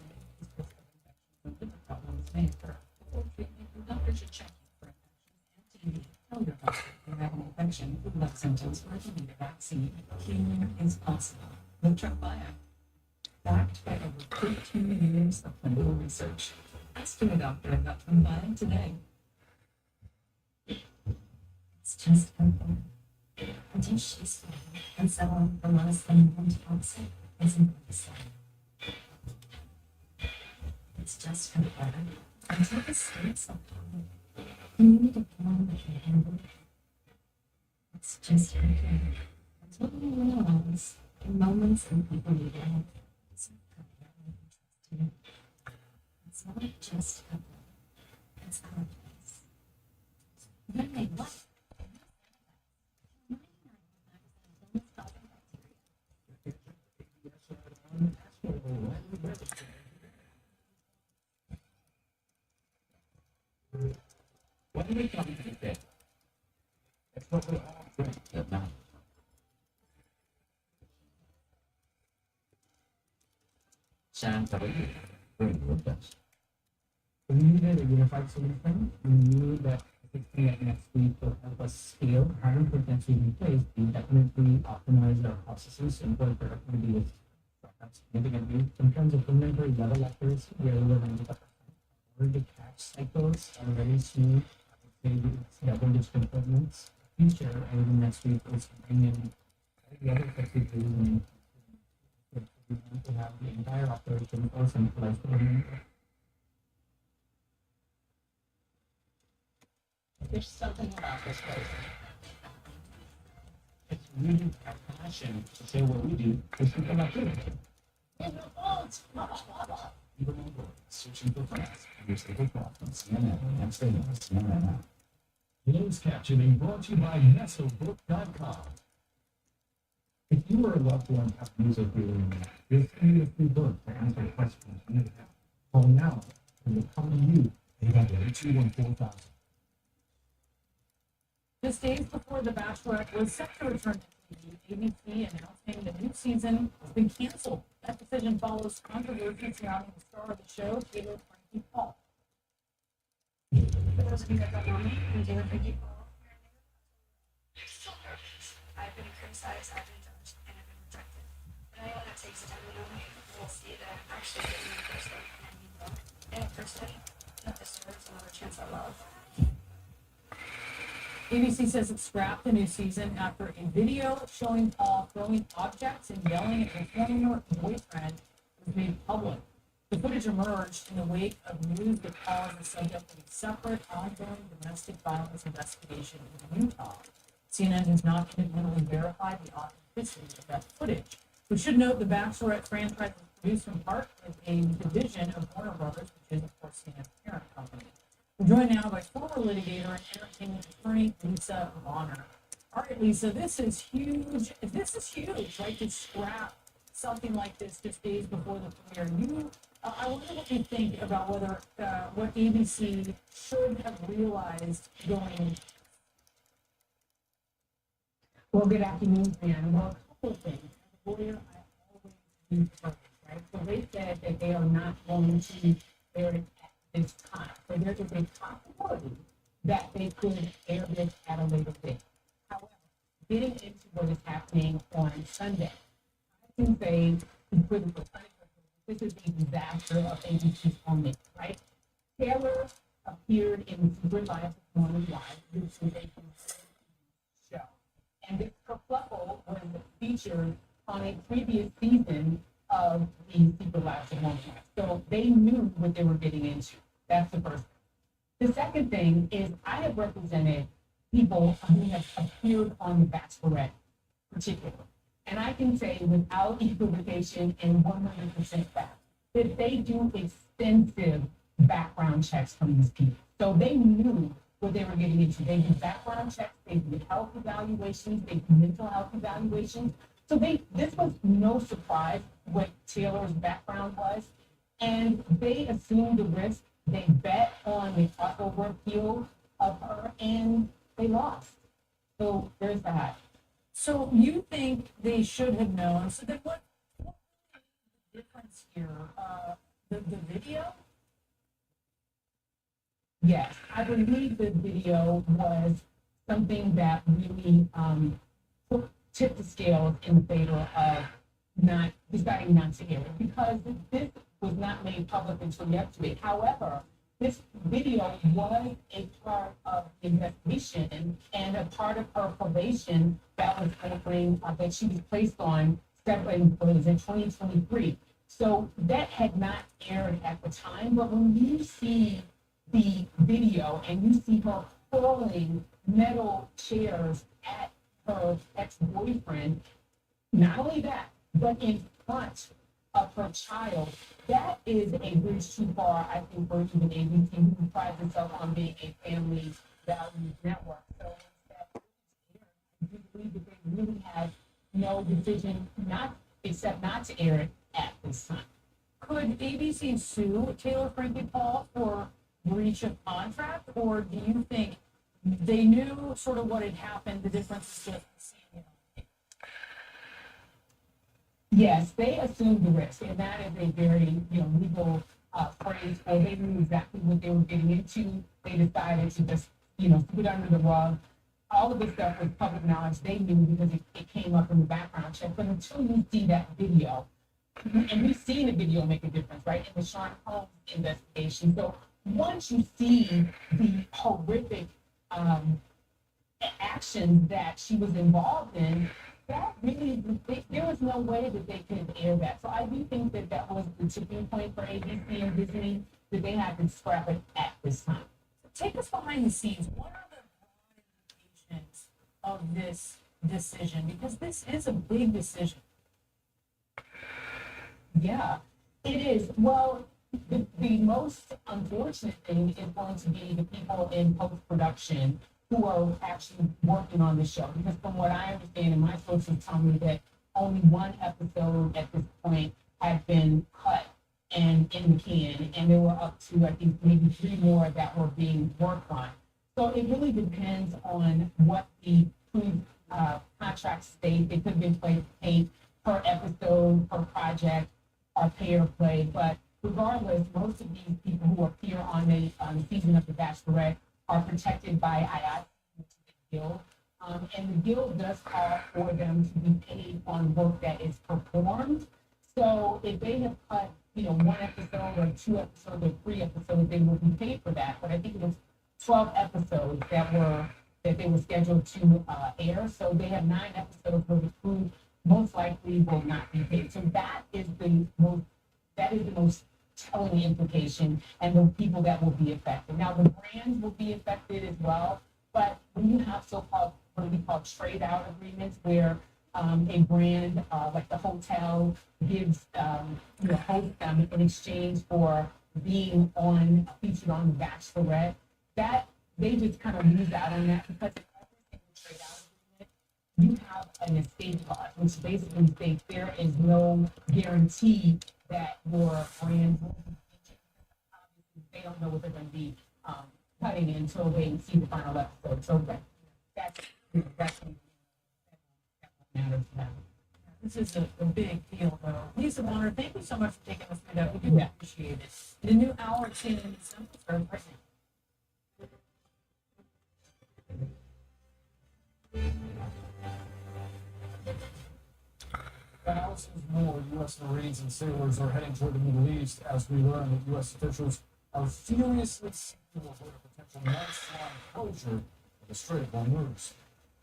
and liver problems may occur. Before treatment, your doctor should check you for infections and TB. Tell your doctor if you have an infection with symptoms or if you need a vaccine. Healing is possible. No Trembia. Backed by over 15 years of clinical research. Ask your doctor about Trembia today. It's just simple. A dish is fine and selling for less than 1 ounce isn't the same. It's just confirmed. Until the states allow community development can handle it. It's just confirmed. Until we realize the moments and people we love is interested. It's not just a it's our place. Then they what? When we come to that, it's what we all bring to now. Sam, how about you? Bring your best. We needed a unified solution. We knew that fixing it next week will help us scale, having potentially in place, we definitely optimize our processes and work productivity with significantly. In terms of inventory level letters, we are learning about the catch cycles are very smooth. I would say it's double-digit improvements. Future, and even next week, is bring in the other flexibility and we want to have the entire operation or centralized inventory. There's something about this place. It's really our passion to say what we do is people not doing it. In the vault, blah, blah, blah, blah. Even over searching for friends, here's the book from CNN and stay on CNN now. Closed captioning brought to you by NestleBook.com. If you or a loved one have music reading, you'll see a free book to answer questions you have. Call now and will come to you. 800-214-4000. Just days before The Bachelorette was set to return to TV, ABC announcing the new season has been canceled. That decision follows controversy surrounding the star of the show, Taylor Frankie Paul. For those of you that don't know me, I'm Taylor Frankie Paul. I'm still nervous. I've been criticized, I've been judged, and I've been rejected. But I know that takes time to know me. We'll see that I'm actually getting the person and you know. And a person that deserves another chance at love. ABC says it scrapped the new season after a video showing Paul throwing objects and yelling at his former boyfriend was made public. The footage emerged in the wake of news that Paul is the subject of a separate, ongoing domestic violence investigation in Utah. CNN has not independently verified the authenticity of that footage. We should note the Bachelorette franchise was produced in part as a division of Warner Brothers, which is, of course, CNN's parent company. We're joined now by former litigator and entertainment attorney Lisa Bonner. All right, Lisa, this is huge. This is huge, right? To scrap something like this just days before the premiere. I wonder what you think about whether what ABC should have realized going. Well, good afternoon, Dan. Well, a couple of things. As a lawyer, I always do first, right? So they said that they are not going to air it at this time. So there is a possibility that they could air this at a later date. However, getting into what is happening on Sunday, I can say for the this is a disaster of ABC's own, right? Taylor appeared in Secret Life of Morning Live, which is a show. And this kerfuffle was featured on a previous season of the Secret Life of Morning Live. So they knew what they were getting into. That's the first thing. The second thing is I have represented people who have appeared on The Bachelorette particularly. And I can say without equivocation and 100% fact that they do extensive background checks from these people. So they knew what they were getting into. They did background checks, they did health evaluations, they did mental health evaluations. So this was no surprise what Taylor's background was. And they assumed the risk. They bet on the over appeal of her and they lost. So there's that. So you think they should have known? So then what is the difference here? The video? Yes, I believe the video was something that really tipped the scales in favor of deciding not to air it because this was not made public until yesterday. However, this video was a part of the investigation and a part of her probation that was opening that she was placed on in 2023. So that had not aired at the time, but when you see the video and you see her hurling metal chairs at her ex-boyfriend, not only that, but in front of her child, that is a bridge too far, I think, for even ABC, who prides itself on being a family values network. So I do believe that they really have no decision except not to air it at this time. Could ABC sue Taylor Frankie Paul for breach of contract, or do you think they knew sort of what had happened, the difference is just Yes, they assumed the risk, and that is a very, legal phrase. Or they knew exactly what they were getting into. They decided to just, put it under the rug. All of this stuff was public knowledge. They knew because it came up in the background check. But until you see that video, and we've seen the video make a difference, right, in the Sean Holmes investigation. So once you see the horrific actions that she was involved in, that really, there was no way that they could air that. So I do think that that was the tipping point for ABC and Disney, that they had to scrap it at this time. take us behind the scenes? What are the broad implications of this decision? Because this is a big decision. Yeah, it is. Well, the most unfortunate thing is going to be the people in post-production who are actually working on the show. Because from what I understand, and my sources tell me that only one episode at this point had been cut and in the can, and there were up to, I think, maybe 3 more that were being worked on. So it really depends on what the contracts state. It could have been paid per episode, per project, or pay or play. But regardless, most of these people who appear on the season of The Bachelorette are protected by IAT, which is the guild. And the guild does call for them to be paid on work that is performed. So if they have cut, 1 episode or 2 episodes or 3 episodes, they will be paid for that. But I think it was 12 episodes that they were scheduled to air. So they have 9 episodes where the crew most likely will not be paid. So that is the most telling implication, and the people that will be affected. Now the brands will be affected as well, but when you have so-called what we call trade out agreements, where a brand like the hotel gives host them in exchange for being featured on The Bachelorette, that they just kind of lose out on that, because in every single trade out agreement you have an escape clause, which basically states there is no guarantee that your brand will be featured. Obviously, they don't know what they're going to be cutting until they see the final episode. So that's matters to them. This is a big deal, though. Lisa Bonner, thank you so much for taking us through that. We do appreciate it. The new hour at CNN December starts right now. Thousands more U.S. Marines and sailors are heading toward the Middle East as we learn that U.S. officials are furiously seeking to avoid a potential months-long closure of the Strait of Hormuz.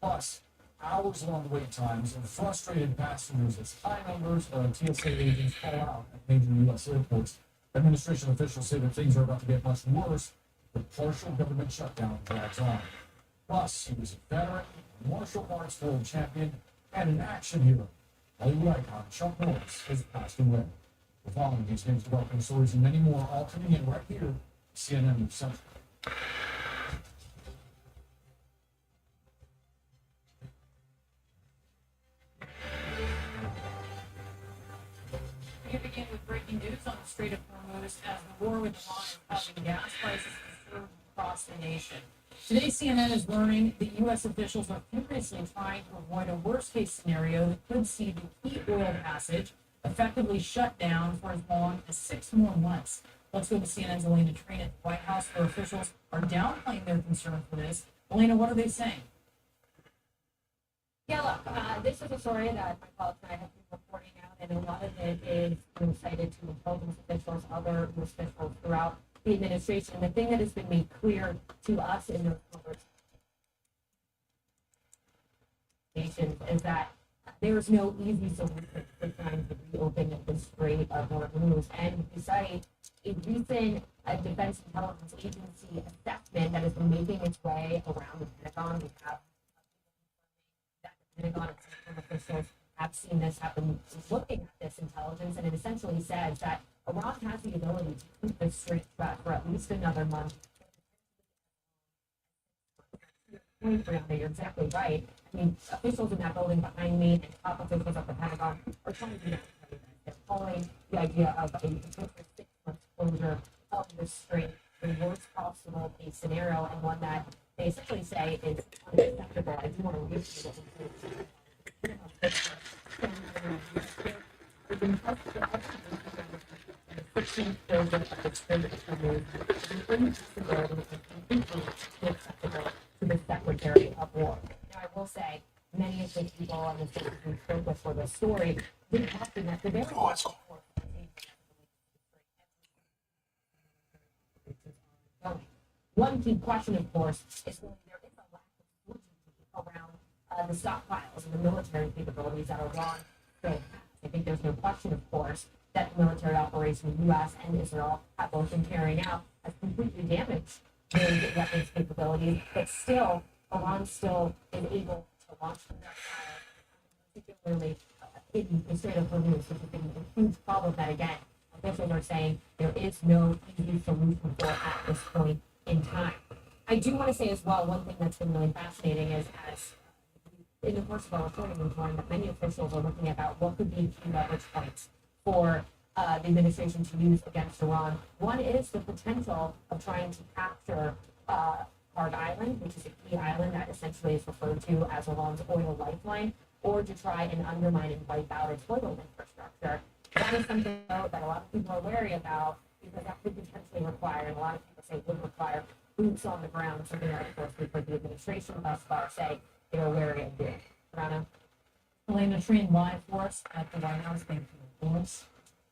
Plus, hours-long wait times and frustrated passengers as high numbers of TSA agents fall out at major U.S. airports. Administration officials say that things are about to get much worse. The partial government shutdown drags on. Plus, he was a veteran, martial arts world champion, and an action hero. Hollywood icon Chuck Norris has passed away. The following these names, developing stories, and many more, all coming in right here, CNN News Central. We begin with breaking news on the Strait of Hormuz as the war with Iran is causing gas prices to surge across the nation. Today, CNN is learning that U.S. officials are furiously trying to avoid a worst-case scenario that could see the key oil passage effectively shut down for as long as 6 more months. Let's go to CNN's Elena Train at the White House, where officials are downplaying their concern for this. Elena, what are they saying? Yeah, look, this is a story that my colleagues and I have been reporting out, and a lot of it is cited to intelligence officials, other officials throughout the administration. The thing that has been made clear to us in those conversations is that there's no easy solution for trying to reopen the Strait of Hormuz. And we cite a recent Defense Intelligence Agency assessment that has been making its way around the Pentagon. We have that the Pentagon and some officials have seen this, have been looking at this intelligence, and it essentially says that Iran has the ability to keep this strait shut for at least another month. Brianna, you're exactly right. I mean, officials in that building behind me and top officials at the Pentagon are trying to do that. They're calling the idea of a potential 6-month closure of the strait the worst possible case scenario, and one that they essentially say is unacceptable. I do want to read to you to the Secretary of War. Now, I will say, many of the people on the stage we spoke with for this story did often at the very one key question, of course, is whether there is a lack of certainty around the stockpiles and the military capabilities that Iran still has. I think there's no question, of course, that the military operation the U.S. and Israel have both been carrying out has completely damaged those weapons capabilities, but still, Iran still is able to launch projectiles, particularly in the Strait of Hormuz, which has been a huge problem that, again, officials are saying there is no easy solution for at this point in time. I do want to say as well, one thing that's been really fascinating is as in the course of our reporting, we've learned that many officials are looking about what could be key leverage points for the administration to use against Iran. One is the potential of trying to capture Hard Island, which is a key island that essentially is referred to as Iran's oil lifeline, or to try and undermine and wipe out its oil infrastructure. That is something, though, that a lot of people are wary about because that could potentially require, and a lot of people say would require, boots on the ground, something that, of course, we've heard the administration thus far say they're wary of doing. Rana? Elena Treen live for us at the White House. Thank you, of course.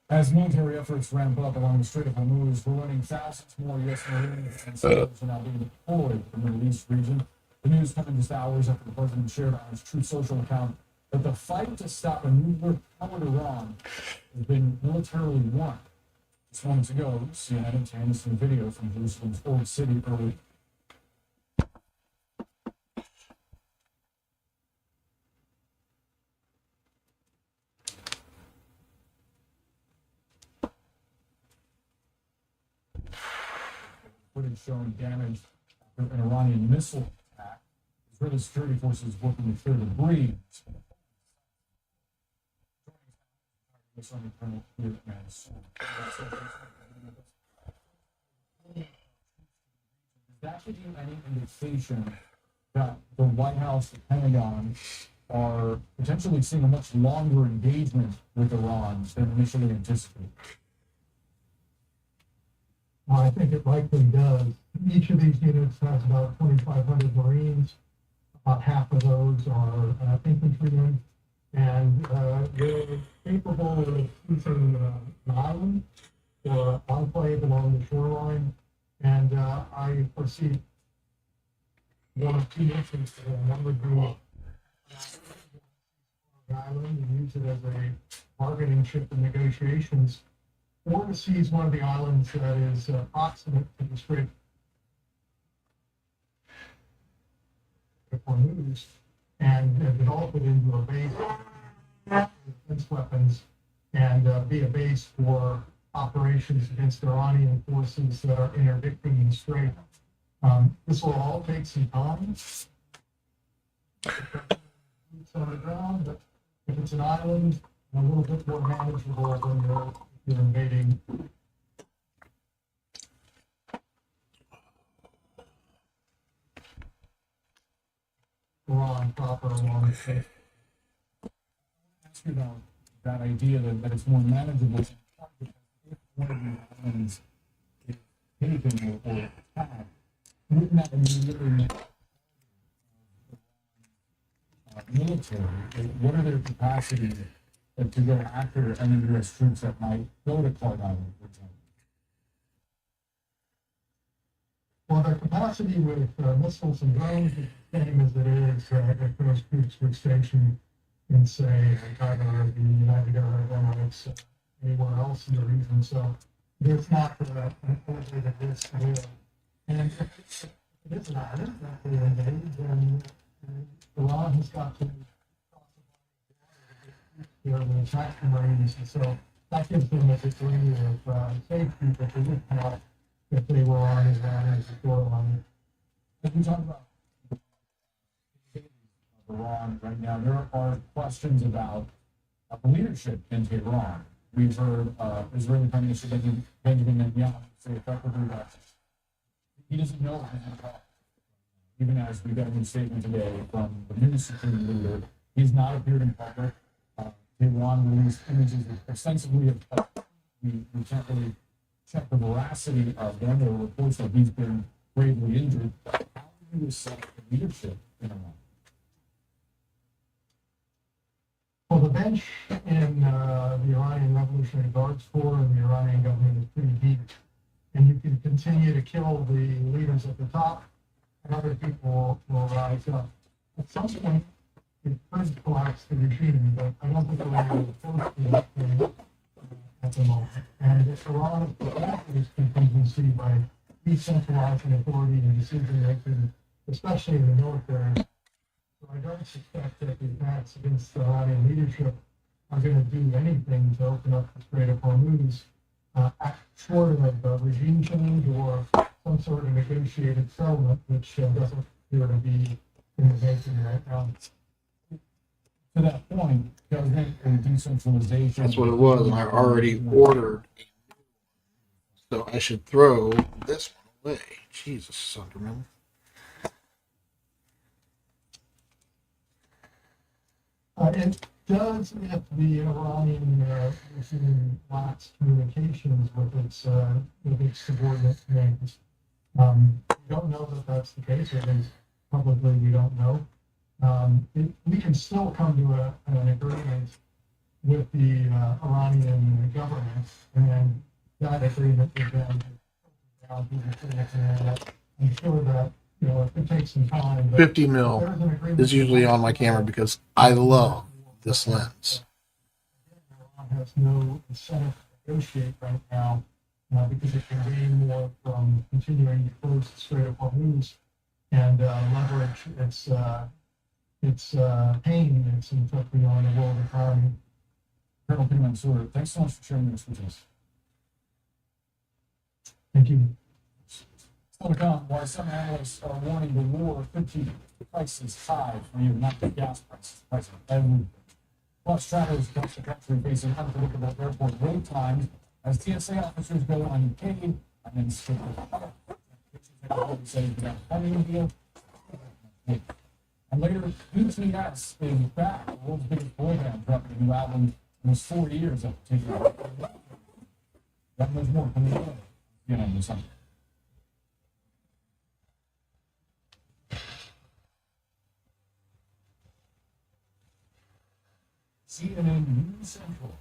As military efforts ramp up along the Strait of Hormuz, we're learning thousands more U.S. Marines and sailors are now being deployed to the Middle East region. The news coming just hours after the president shared on his Truth Social account that the fight to stop a nuclear-powered Iran has been militarily won. Just moments ago, CNN obtained some video from Jerusalem's Old City early. Footage showing damage after an Iranian missile attack. Israeli security forces working to clear debris. Does that give you any indication that the White House, the Pentagon, are potentially seeing a much longer engagement with Iran than initially anticipated? Well, I think it likely does. Each of these units has about 2,500 Marines. About half of those are infantrymen, and they're capable of using an island or enclave along the shoreline. And I foresee one of two missions. One would be an island and use it as a bargaining chip in negotiations, or to seize one of the islands that is proximate to the Strait of Hormuz and develop it into a base of defense weapons and be a base for operations against Iranian forces that are interdicting the strait. This will all take some time. Boots on the ground, but if it's an island, a little bit more manageable than you're invading. Iran proper along the coast. Ask you about that idea that it's more manageable. If one of the islands is taken or attacked, wouldn't that immediately make military? What are their capacities to go after any U.S. troops that might go to Clark Island, for example? Well, their capacity with missiles and drones is the same as it is if those troops were stationed in say either the United Arab Emirates or anywhere else in the region. So there's not an elevated risk there. And if it is not directly invaded, then Iran has got to the attack the Marines, and so that gives them a degree of safety that they would have if they were on Iran's shoreline. As we talk about Iran right now, there are questions about the leadership in Tehran. We've heard Israeli Prime Minister Benjamin Netanyahu say effectively that he doesn't know anything at all. Even as we got a new statement today from the new supreme leader, he's not appeared in public. Tehran released images extensively of we can't really check the veracity of them. There were reports that he's been gravely injured. How do you assess the leadership in Iran? Well, the bench in the Iranian Revolutionary Guards Corps and the Iranian government is pretty deep. And you can continue to kill the leaders at the top, and other people will rise up. At some point, it could collapse the regime, but I don't think we're really close to that point at the moment. And if Iran is contingency by decentralizing authority and decision making, especially in the military. So I don't suspect that the attacks against the Iranian leadership are going to do anything to open up the Strait of Hormuz, short of regime change or some sort of negotiated settlement, which doesn't appear to be in the making right now. To that point, government and decentralization. That's what it was, and I already ordered. So I should throw this one away. Jesus, Sunderman. It does if the Iranian regime lacks communications with its subordinate commands. We don't know that that's the case, or at least publicly we don't know. We can still come to an agreement with the Iranian government, and that agreement would then down to the critics, and I'm sure that it could take some time. 50 mil is usually on my camera because I love this lens. Iran has no incentive to negotiate right now because it can gain more from continuing to close the Strait of Hormuz and leverage its pain it's inflicting on the world economy. Colonel P. Mansour, thanks so much for sharing this with us. Thank you. Still to come, why some analysts are warning the war could keep prices high for you, not the gas prices. And plus, travelers across the country facing unpredictable airport wait times as TSA officers go unpaid and then skip the say you got a funding deal. And later, BTS is back, the world's biggest boy band, dropping a new album in almost 4 years after taking it. That much more coming up. This summer. CNN News Central.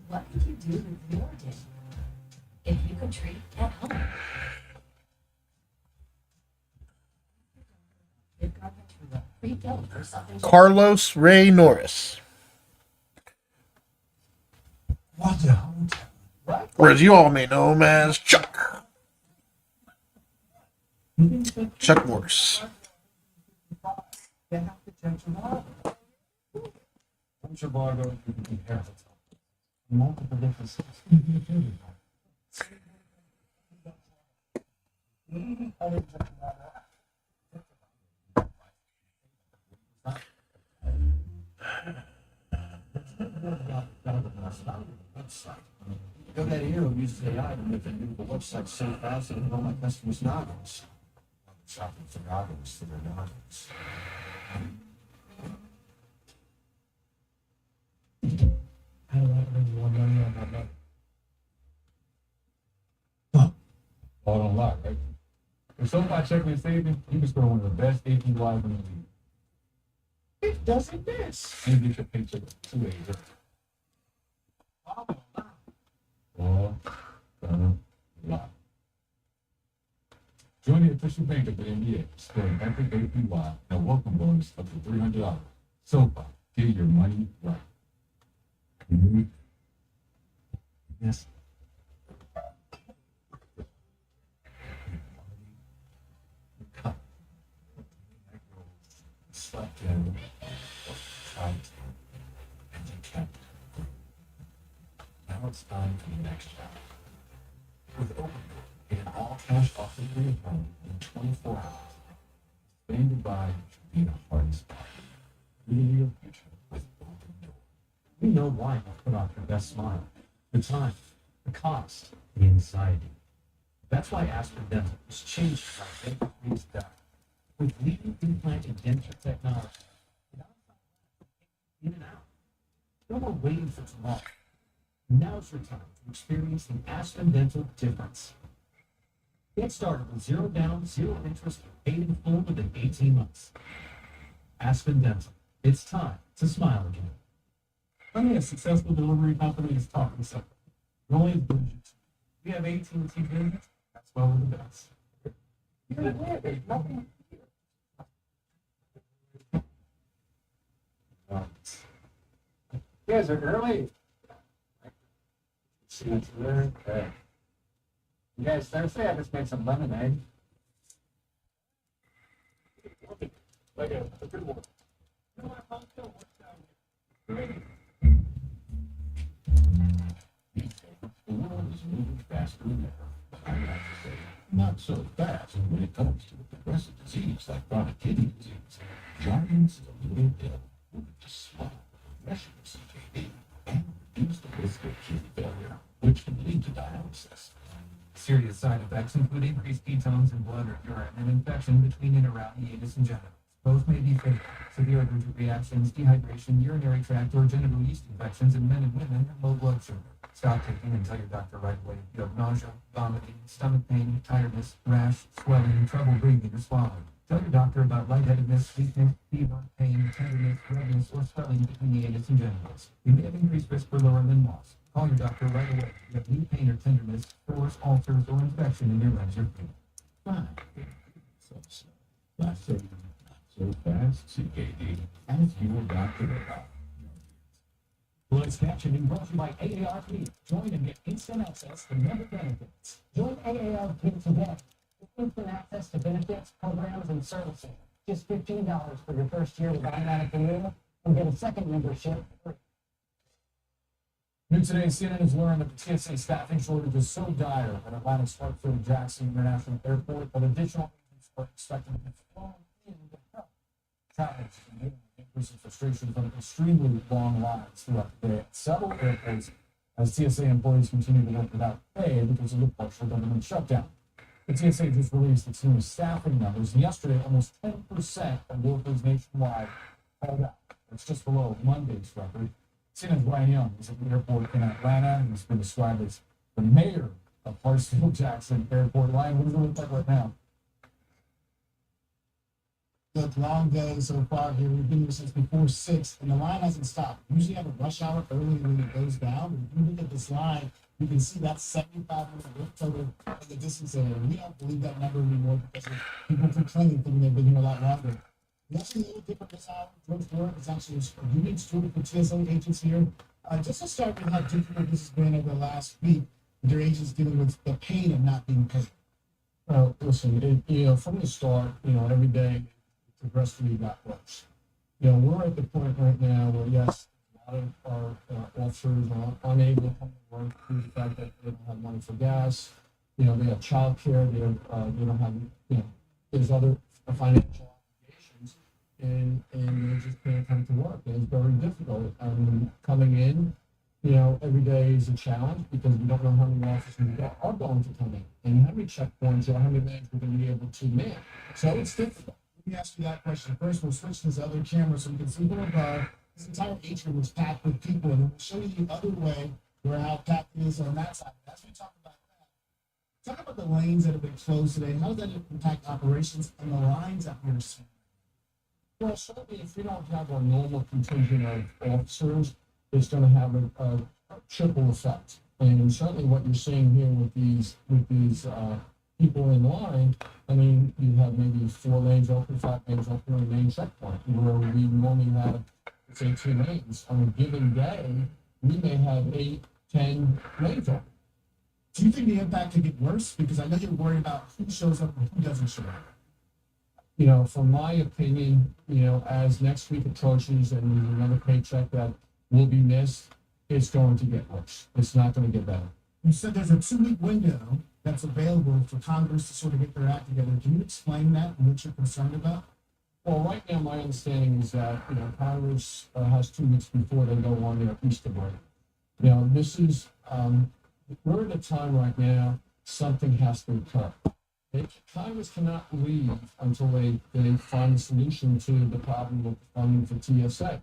What would you do with your day if you could treat at home? Freaked out for something. Carlos Ray Norris. What the hotel? Or as you all may know him as Chuck. Chuck Norris. What's your bar going to be here? Multiple different systems. Go that hero uses AI to make a new website so fast that all my customers noggins. Shopping for noggins for their noggins. I don't have any more money on my money. Huh. All don't lie, right? If somebody checking his savings, he was throwing the best APYs in the league. It doesn't this. And you get your paycheck 2 days early. Well, Extra bank at the NBA, scoring every APY and a welcome bonus up to $300. SoFi, get your money right. Yes. Slept in, tried, and you kept. Now it's time for the next chapter. With Opendoor, get an all-cash offer for your home in 24 hours. Saying goodbye should be the hardest part. Leading your future with Opendoor. We know why you put on your best smile. The time, the cost, the anxiety. That's why Aspen Dental has changed how they produce that. With leading implant and denture technology, in and out. No more waiting for tomorrow. Now's your time to experience the Aspen Dental difference. Get started with zero down, zero interest, paid in full within 18 months. Aspen Dental. It's time to smile again. Running a successful delivery company is talking simple. You're only as good as you do. We have AT&T business. That's why we're the best. You're aware there's nothing here. You guys are early. See what's there. Okay. You guys thirsty? I just made some lemonade. Like a good one. The world is moving faster than ever. I like to say, not so fast when it comes to a progressive disease like chronic kidney disease. Giants of the little pill will just swallow progression of CKD and reduce the risk of kidney failure, which can lead to dialysis. Serious side effects include increased ketones in blood or urine and infection between and around the anus and genitals. Both may be fatal. Severe allergic reactions, dehydration, urinary tract or genital yeast infections in men and women, and low blood sugar. Stop taking and tell your doctor right away if you have nausea, vomiting, stomach pain, tiredness, rash, swelling, trouble breathing or swallowing. Tell your doctor about lightheadedness, weakness, fever, pain, tenderness, redness, or swelling between the anus and genitals. You may have increased risk for lower limb loss. Call your doctor right away if you have new pain or tenderness, sores, ulcers, or infection in your legs or feet. Fine. Not so fast, CKD, and your doctor about. Closed captioning brought to you by AARP. Join and get instant access to member benefits. Join AARP today. Get instant access to benefits, programs, and services. Just $15 for your first year with automatic renewal, and get a second membership free. New today, CNN has learned that the TSA staffing shortage is so dire at Atlanta's Hartsfield-Jackson International Airport that additional agents are expected to be flown in to help travelers and increasing frustration from extremely long lines throughout the day at several airports as TSA employees continue to work without pay because of the partial government shutdown. The TSA just released its new staffing numbers, and yesterday almost 10% of workers nationwide called out. It's just below Monday's record. CNN's Brian Young is at the airport in Atlanta, and he's been described as the mayor of Hartsfield-Jackson Airport. Ryan, what does it look like right now? Look, long day so far here. We've been here since before 6, and the line hasn't stopped. Usually have a rush hour early when it goes down. But if you look at this line, you can see that 75-minute work total in the distance area. We don't believe that number anymore because of people complaining, thinking they've been here a lot longer. It's actually a little different this hour. George Floyd is actually a unique story for TSA agents here. Just to start with how difficult this has been over the last week, their agents dealing with the pain of not being paid. Well, listen, from the start, every day it progressively got worse. We're at the point right now where, yes, a lot of our officers are unable to come to work due to the fact that they don't have money for gas. They have childcare. They don't have, there's other financial obligations, and they just can't come to work. And it's very difficult. Coming in, every day is a challenge because we don't know how many officers are going to come in and how many checkpoints or how many lanes we're going to be able to man. So it's difficult. Let me ask you that question. First, we'll switch to this other camera so we can see from above. This entire atrium was packed with people, and we'll show you the other way where how packed it is on that side. As we talk about that, talk about the lanes that have been closed today. How does that impact operations and the lines that we're seeing? Well, certainly if we don't have our normal contingent of officers, it's going to have a triple effect. And certainly what you're seeing here with these people in line, I mean, you have maybe 4 lanes open, 5 lanes open on the main checkpoint, where we normally have, say, 2 lanes. On a given day, we may have 8, 10 lanes open. Do you think the impact could get worse? Because I know you're worried about who shows up and who doesn't show up. You know, from my opinion, you know, as next week approaches and there's another paycheck that will be missed, it's going to get worse. It's not going to get better. You said there's a 2-week window that's available for Congress to sort of get their act together. Can you explain that and what you're concerned about? Well, right now, my understanding is that, you know, Congress has 2 weeks before they go on their Easter break. You know, this is, we're at a time right now, something has to occur. Congress cannot leave until they find a solution to the problem with funding for TSA.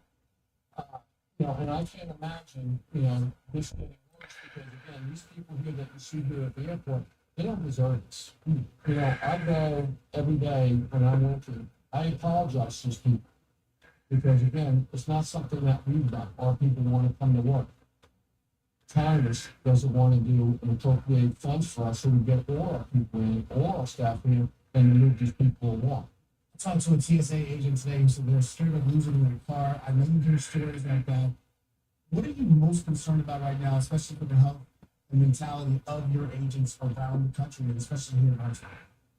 You know, and I can't imagine, you know, this getting worse because, again, these people here that you see here at the airport, they don't deserve this. You know, I go every day when I'm working. I apologize to these people because, again, it's not something that we've done. Our people want to come to work. Congress doesn't want to do and appropriate funds for us so we get all our people in, all our staff here, and move these people along. I talked to a TSA agent today, so they're straight up losing their car. I know you hear stories like that. What are you most concerned about right now, especially for the health and mentality of your agents around the country, and especially here in Huntsville?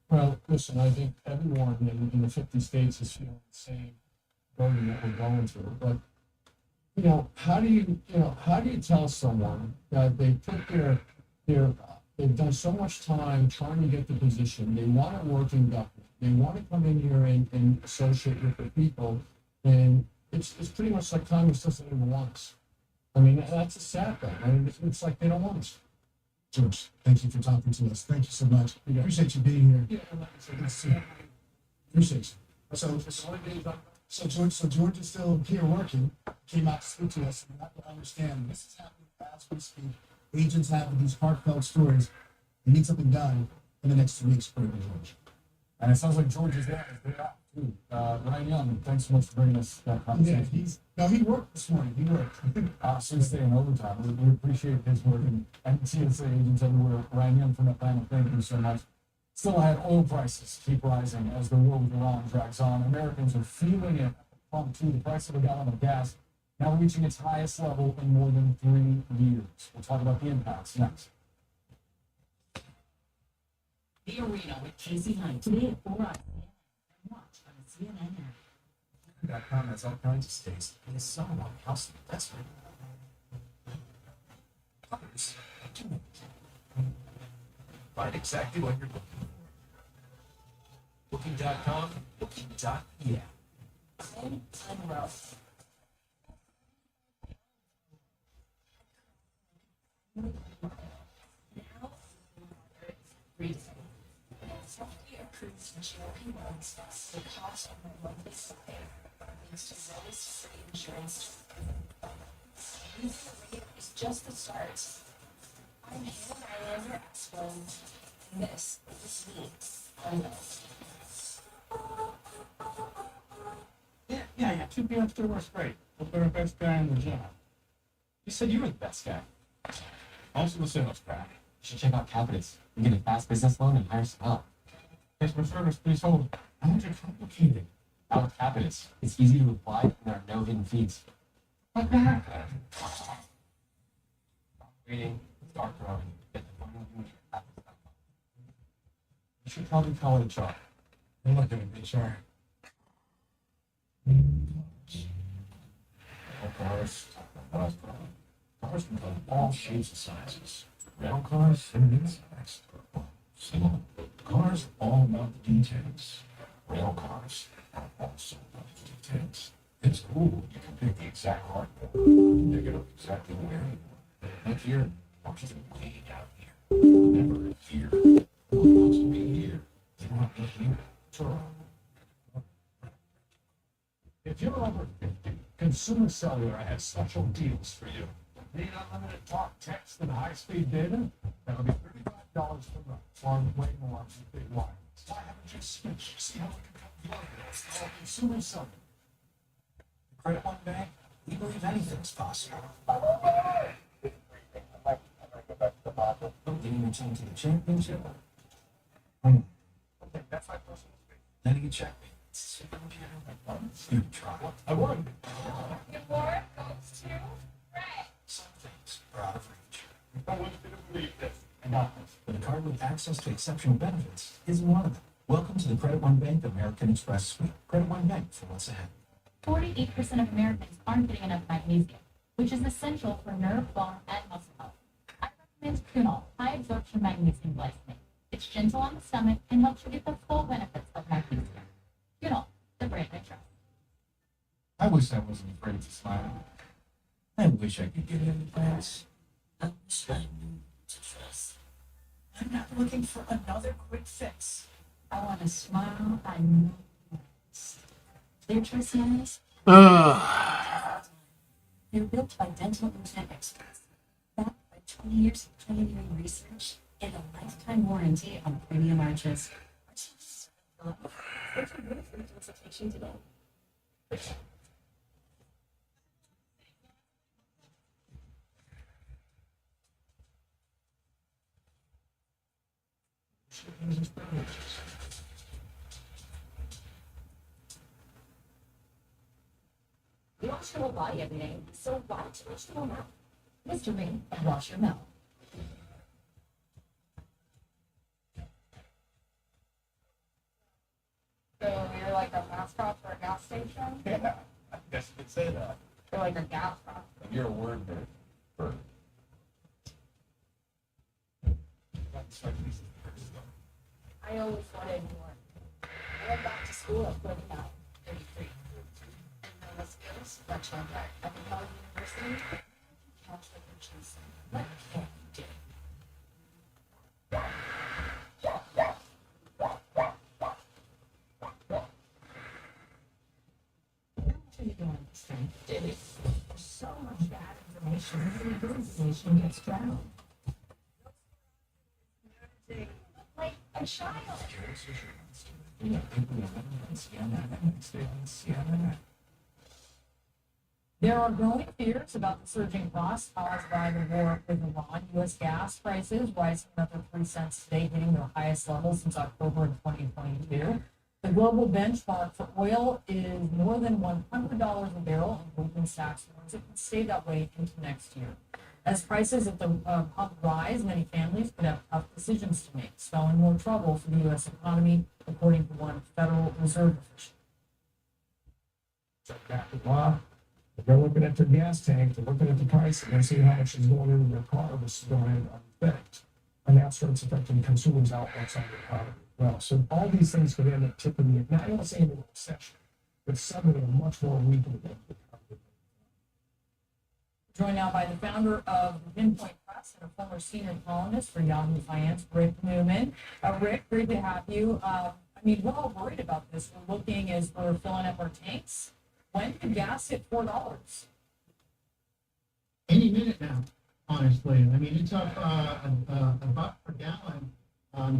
Well, listen, I think everyone in the 50 states is feeling the same burden that we're going through. But, you know, how do you tell someone that they put they've done so much time trying to get the position, they want to work in government, they want to come in here and associate with the people, and it's pretty much like Congress doesn't even want us. I mean, that's a sad thing. I mean, it's like they don't want us. George, thank you for talking to us. Thank you so much. We appreciate you being here. Yeah, Appreciate you. So George is still here working. Came out to speak to us. And you have to understand this is happening as we speak. Agents have these heartfelt stories. They need something done in the next 2 weeks for George. And it sounds like George is there. Too. Ryan Young, thanks so much for bringing us that conversation. Yeah, he worked this morning. He worked. Since staying overtime. We appreciate his work and TSA agents everywhere. Ryan Young from Atlanta, thank you so much. Still ahead, oil prices keep rising as the war with Iran drags on. Americans are feeling it at the pump too. The price of a gallon of gas now reaching its highest level in more than 3 years. We'll talk about the impacts next. The Arena with Casey Knight today at 4 on watch on CNN app. .com has all kinds of states. It is so on house investment. Others do it. Find exactly what you're looking for. Booking.com, booking.yeah. Unwell. Now, freezing. FDA approves GLP-1s. The cost of my monthly supply leads to risk-free insurance. Losing weight is just the start. I'm Hannah Nylander Asplund, and this is me. Yeah. 2 p.m. still works great. Hope they're the best guy in the job. You said you were the best guy. Also the sales guy. You should check out Capitus. You get a fast business loan and hire some help. Customer service, please hold. How much are complicated? Out with Capitus. It's easy to apply and there are no hidden fees. Like that. Reading, start growing, get the funding you need. You should probably call HR. They're not doing HR. Cars come in all shapes and sizes. Rail cars and mid-size. Small cars are all about the details. Rail cars are also about the details. It's cool. You can pick the exact part. Pick it up exactly where you want. Like here, or just way down here. Never here. Who wants to be here? They want to be here. Sure. If you're over 50, Consumer Cellular has special deals for you. Need unlimited talk, text, and high-speed data? That'll be $35 per month, or way more with big wireless. Why haven't you switched? See how we can cut your bills? Call Consumer Cellular. Credit one bank, we believe anything's possible. Didn't even change to the championship. you check me. You try. I won. The award goes to Ray. Some things are out of reach. I want you to believe this. But a card with access to exceptional benefits is one of them. Welcome to the Credit One Bank American Express Suite. Credit One Bank for what's ahead. 48% of Americans aren't getting enough magnesium, which is essential for nerve, bone, and muscle health. I recommend Kunal High Absorption Magnesium Glycinate. It's gentle on the stomach and helps you get the full benefits of magnesium. Kunal, the brand I trust. I wish I wasn't afraid to smile. I wish I could get into plans. I wish I knew to trust. I'm not looking for another quick fix. I want to smile. I know. Their trust smiles. They're built by dental implant experts, backed by 20 years of pioneering research and a lifetime warranty on premium arches. What's your consultation today? You wash your whole body every day, so why don't you wash your whole mouth? Mr. Ring, and wash your mouth. So you're like a mascot for a gas station? Yeah, I guess you could say that. You're like a gas cop. You're a word bird. I always wanted more. I went back to school at 39, 33. And no skills, much like that. At the Pell University, couch the pensions. What can you do? What are you doing this thing? There's so much bad information. Really good information gets drowned. Like a child. There are growing fears about the surging costs caused by the war with Iran. U.S. gas prices rising another 3 cents today, hitting their highest level since October of 2022. The global benchmark for oil is more than $100 a barrel, and Goldman Sachs warns it could stay that way into next year. As prices at the pump rise, many families could have tough decisions to make, spelling more trouble for the U.S. economy, according to one Federal Reserve official. Back to law. If they're looking at their gas tank, they're looking at the price, and they're seeing how much is going into their car versus going into other things. And that starts affecting consumers' outlooks on the economy as well. So all these things could end up tipping the, not only saying into a recession, but suddenly a much more weakened economy. Joined now by the founder of Pinpoint Press and a former senior columnist for Yahoo Finance, Rick Newman. Rick, great to have you. I mean, we're all worried about this. We're looking as we're filling up our tanks. When could gas hit $4? Any minute now, honestly. I mean, it's up a buck per gallon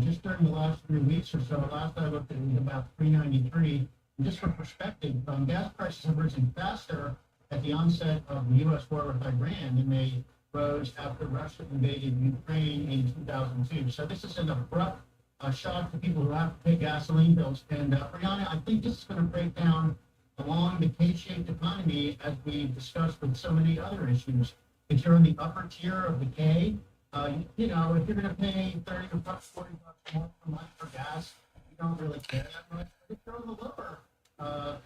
just during the last 3 weeks or so. Last I looked, it was about $3.93. And just for perspective, gas prices have risen faster at the onset of the U.S. war with Iran than they rose after Russia invaded Ukraine in 2002. So this is an abrupt shock to people who have to pay gasoline bills. And Brianna, I think this is going to break down along the K-shaped economy as we've discussed with so many other issues. If you're in the upper tier of the K, you know, if you're going to pay 30 or 40 bucks more per month for gas, you don't really care that much. But if you're on the lower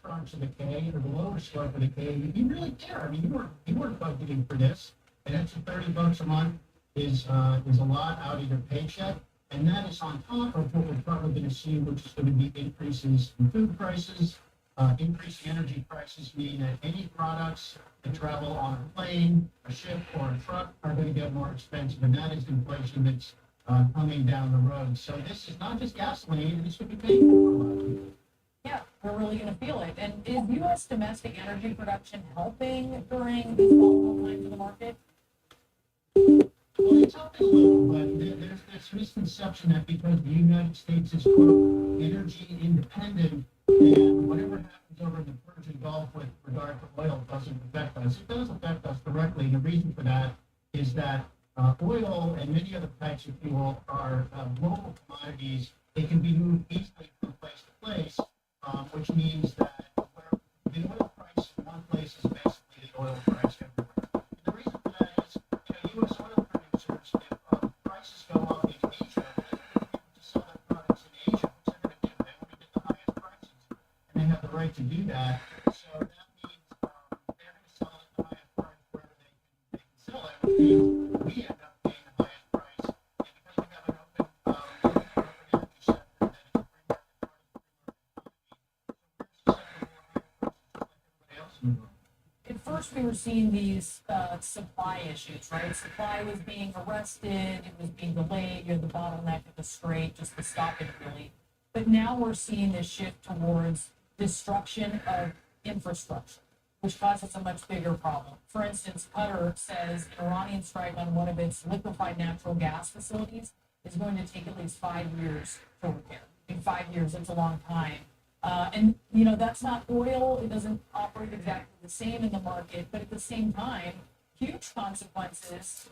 tranche of the K or the lower slope of the K, you really care. I mean, you weren't budgeting for this. An extra 30 bucks a month is a lot out of your paycheck. And that is on top of what we're probably going to see, which is going to be increases in food prices. Increasing energy prices mean that any products that travel on a plane, a ship, or a truck are going to get more expensive, and that is inflation that's coming down the road. So this is not just gasoline; this could be paying for a lot of people. Yeah, we're really going to feel it. And is U.S. domestic energy production helping during these volatile times of the market? Well, it's helping a little, but there's this misconception that because the United States is, quote, energy independent, and whatever happens over in the Persian Gulf with regard to oil doesn't affect us. It does affect us directly, and the reason for that is that oil and many other types of fuel are global commodities. They can be moved easily from place to place, to do that. So that means they're going to sell it at the highest price wherever they can sell it, which means we end up paying the highest price. And because we have an open energy sector that is a free market part of the free market economy, so we're susceptible to higher prices just like everybody else. At first, we were seeing these supply issues, right? Supply was being arrested, it was being delayed, you had the bottleneck at the strait, just to stop it really. But now we're seeing this shift towards destruction of infrastructure, which causes a much bigger problem. For instance, Qatar says an Iranian strike on one of its liquefied natural gas facilities is going to take at least 5 years to repair. In 5 years, it's a long time. And, you know, that's not oil. It doesn't operate exactly the same in the market, but at the same time, huge consequences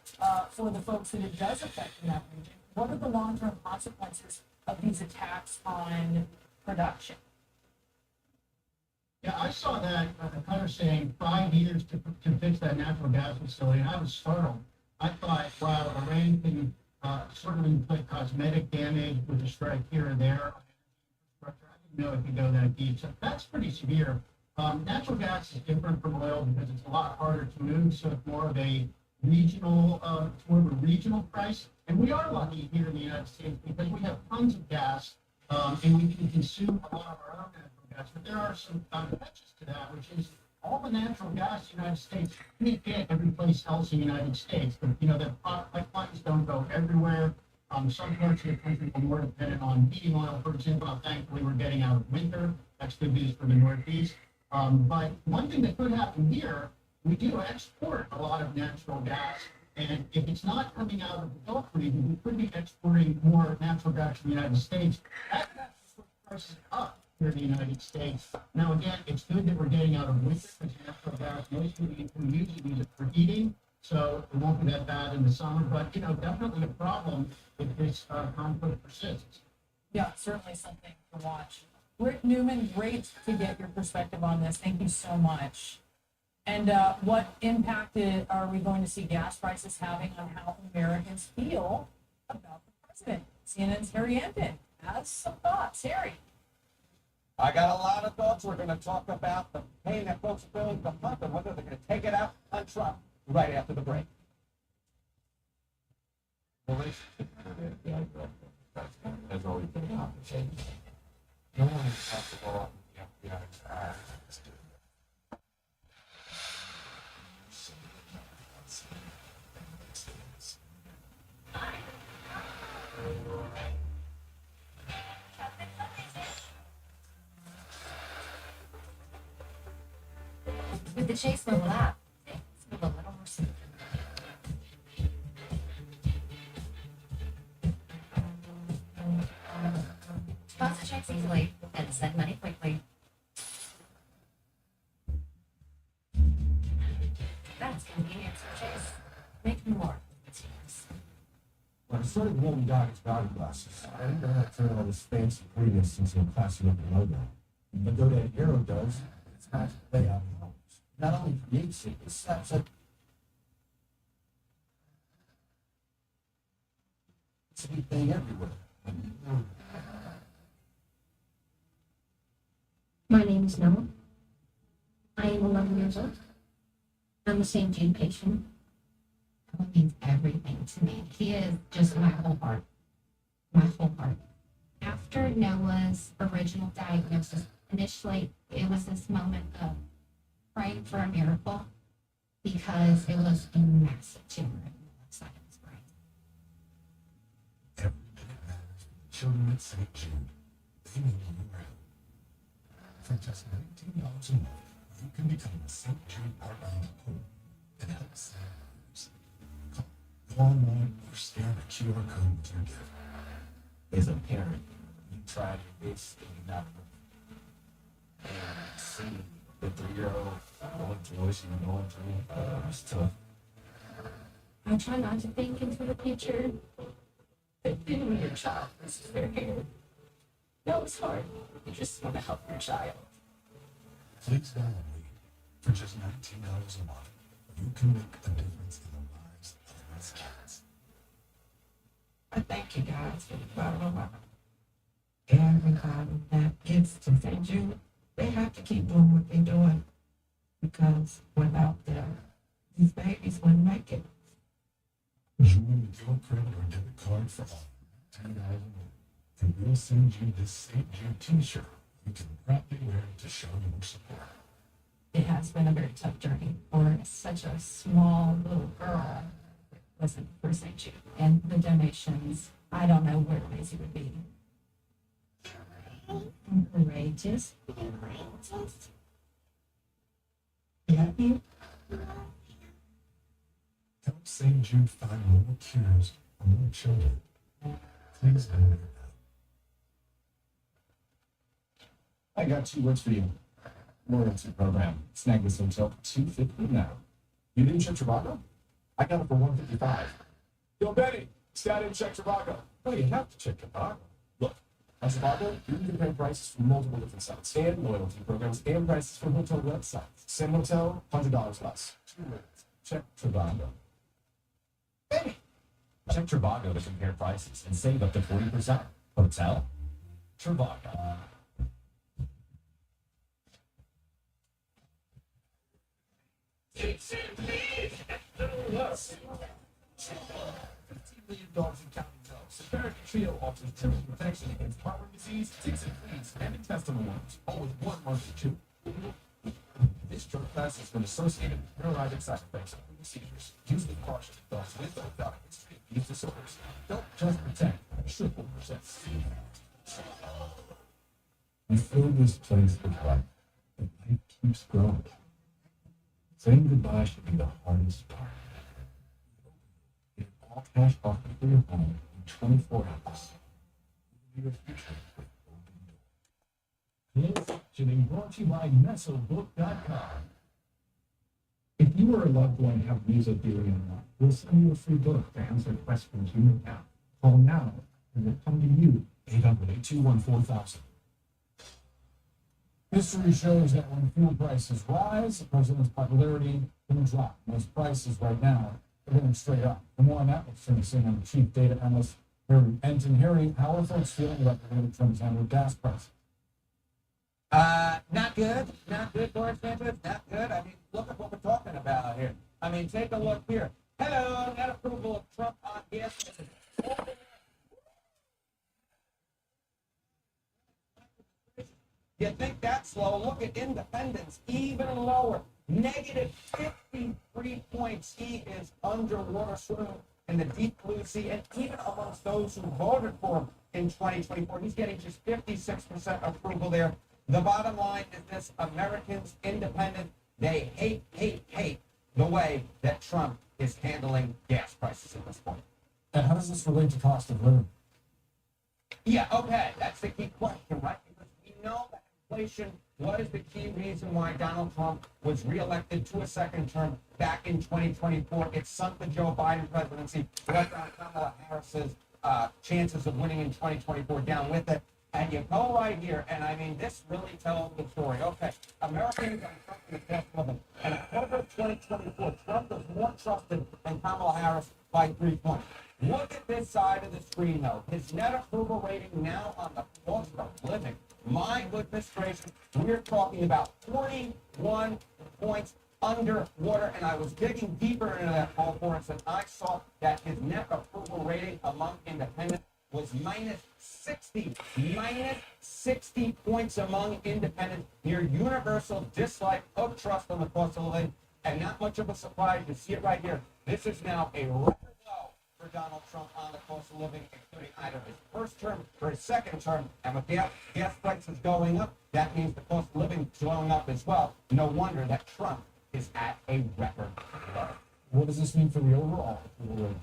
for the folks that it does affect in that region. What are the long-term consequences of these attacks on production? Yeah, I saw that Qatar saying 5 years to fix that natural gas facility, and I was startled. I thought, wow, Iran can sort of inflict cosmetic damage with a strike here and there. I didn't know it could go that deep. So that's pretty severe. Natural gas is different from oil because it's a lot harder to move, so it's more of a regional, price. And we are lucky here in the United States because we have tons of gas, and we can consume a lot of our own natural gas. But there are some catches to that, which is all the natural gas in the United States can't get every place else in the United States. But you know, the pipelines don't go everywhere. Some parts of the country are more dependent on heating oil, for example. Thankfully, we're getting out of winter. That's good news for the Northeast. But one thing that could happen here, we do export a lot of natural gas. And if it's not coming out of the Gulf region, we could be exporting more natural gas to the United States. That could actually put prices up here in the United States. Now, again, it's good that we're getting out of winter because natural gas, most of we usually use it for heating. So it won't be that bad in the summer, but, you know, definitely a problem if this conflict persists. Yeah, certainly something to watch. Rick Newman, great to get your perspective on this. Thank you so much. And what impact are we going to see gas prices having on how Americans feel about the president? CNN's Harry Hampton has some thoughts. Harry. I got a lot of thoughts. We're going to talk about the pain that folks are feeling from Trump and whether they're going to take it out on Trump right after the break. Has always been complicated. No one has talked about the FBI's eyes. With the chase level up, things move a little more smooth. Deposit checks easily and send money quickly. That's convenience for Chase. Make more. When I started rolling down his body glasses, I didn't know how to turn all this fancy greenness into a classy looking logo. But though that arrow does, it's not layout helps. Not only creates it, it slaps up. It's a big thing everywhere. My name is Noah. I am 11 years old. I'm a St. Jude patient. Noah means everything to me. He is just my whole heart. My whole heart. After Noah's original diagnosis, initially it was this moment of praying for a miracle because it was a massive tumor in the left side of his brain. Every minute matters for the children at St. Jude. They need you around. For just $19 a month, you can become a St. Jude partner in the pool and help save lives. Go online or scan the QR code with your gift. As a parent, you tried your best and you not and see the 3-year-old going through what she's going through. It's tough. I try not to think into the future, but then when your child loses their hair, no, it's hard. You just want to help your child. Please don't wait. For just $19 a month, you can make a difference in the lives of these kids. I thank you guys for the bottom of my heart. Everybody that gets to St. Jude, They have to keep doing what they're doing because without them, these babies wouldn't make it. Join with your credit or debit card for $10, and we'll send you this St. Jude t-shirt. You can proudly wear it to show your support. It has been a very tough journey for such a small little girl. Listen, for St. Jude. And the donations, I don't know where Maisie would be. Courageous. Happy? Help St. Jude find more cures for more children. Please donate now. I got 2 words for you. Loyalty program. Snag this hotel for $250 now. You didn't check Trivago? I got it for $155. Yo, Benny, stat in check Trivago. Oh, you have to check Trivago. Look, on Trivago, you can compare prices from multiple different sites and loyalty programs and prices from hotel websites. Same hotel, $100 less. 2 words. Check Trivago. Benny, check Trivago to compare prices and save up to 40%. Hotel, Trivago. $15 million in counting jobs. American Trio offers triple protection against heartworm disease, ticks and fleas, and intestinal worms, all with 1 month or 2. This drug class has been associated with neurologic side effects and seizures. Use with caution. Those with or without a history of these disorders. Don't just protect, triple protect. You fill this place with life, but life keeps growing. Saying goodbye should be the hardest part. Get an all-cash offer for your home in 24 hours. Your future with Closed captioning brought to you by MesoBook.com. If you or a loved one have mesothelioma, we'll send you a free book to answer questions you may have. Call now and we'll come to you. 800-821-4000. History shows that when fuel prices rise, the president's popularity can drop. Most prices right now are going straight up. For more on that, let's turn to CNN Chief Data Analyst Harry Enton. Harry, how are folks feeling about the way that Trump's handled gas prices? Not good. Not good, Boris Sanchez. Not good. I mean, look at what we're talking about here. I mean, take a look here. Hello, net approval of Trump on gas. You think that's low? Look at independents, even lower. Negative 53 points. He is underwater swimming in the deep blue sea. And even amongst those who voted for him in 2024, he's getting just 56% approval there. The bottom line is this: Americans, independent, they hate the way that Trump is handling gas prices at this point. And how does this relate to cost of living? Yeah, okay, that's the key question, right? Because we know that inflation was the key reason why Donald Trump was reelected to a second term back in 2024. It sunk the Joe Biden presidency, left on Kamala Harris's chances of winning in 2024 down with it. And you go right here, and I mean, this really tells the story. Okay, Americans are trusting the best living. In October 2024, Trump was more trusted than Kamala Harris by 3 points. Look at this side of the screen, though. His net approval rating now on the cost of living. My goodness gracious, we're talking about 41 points underwater, and I was digging deeper into that poll for us, and I saw that his net approval rating among independents was minus 60 points among independents, near universal dislike of trust on the cost of living, and not much of a surprise. You see it right here. This is now a record low for Donald Trump on the cost of living, including either his first term or his second term. And with gas prices going up, that means the cost of living is going up as well. No wonder that Trump is at a record low. What does this mean for the overall approval rating?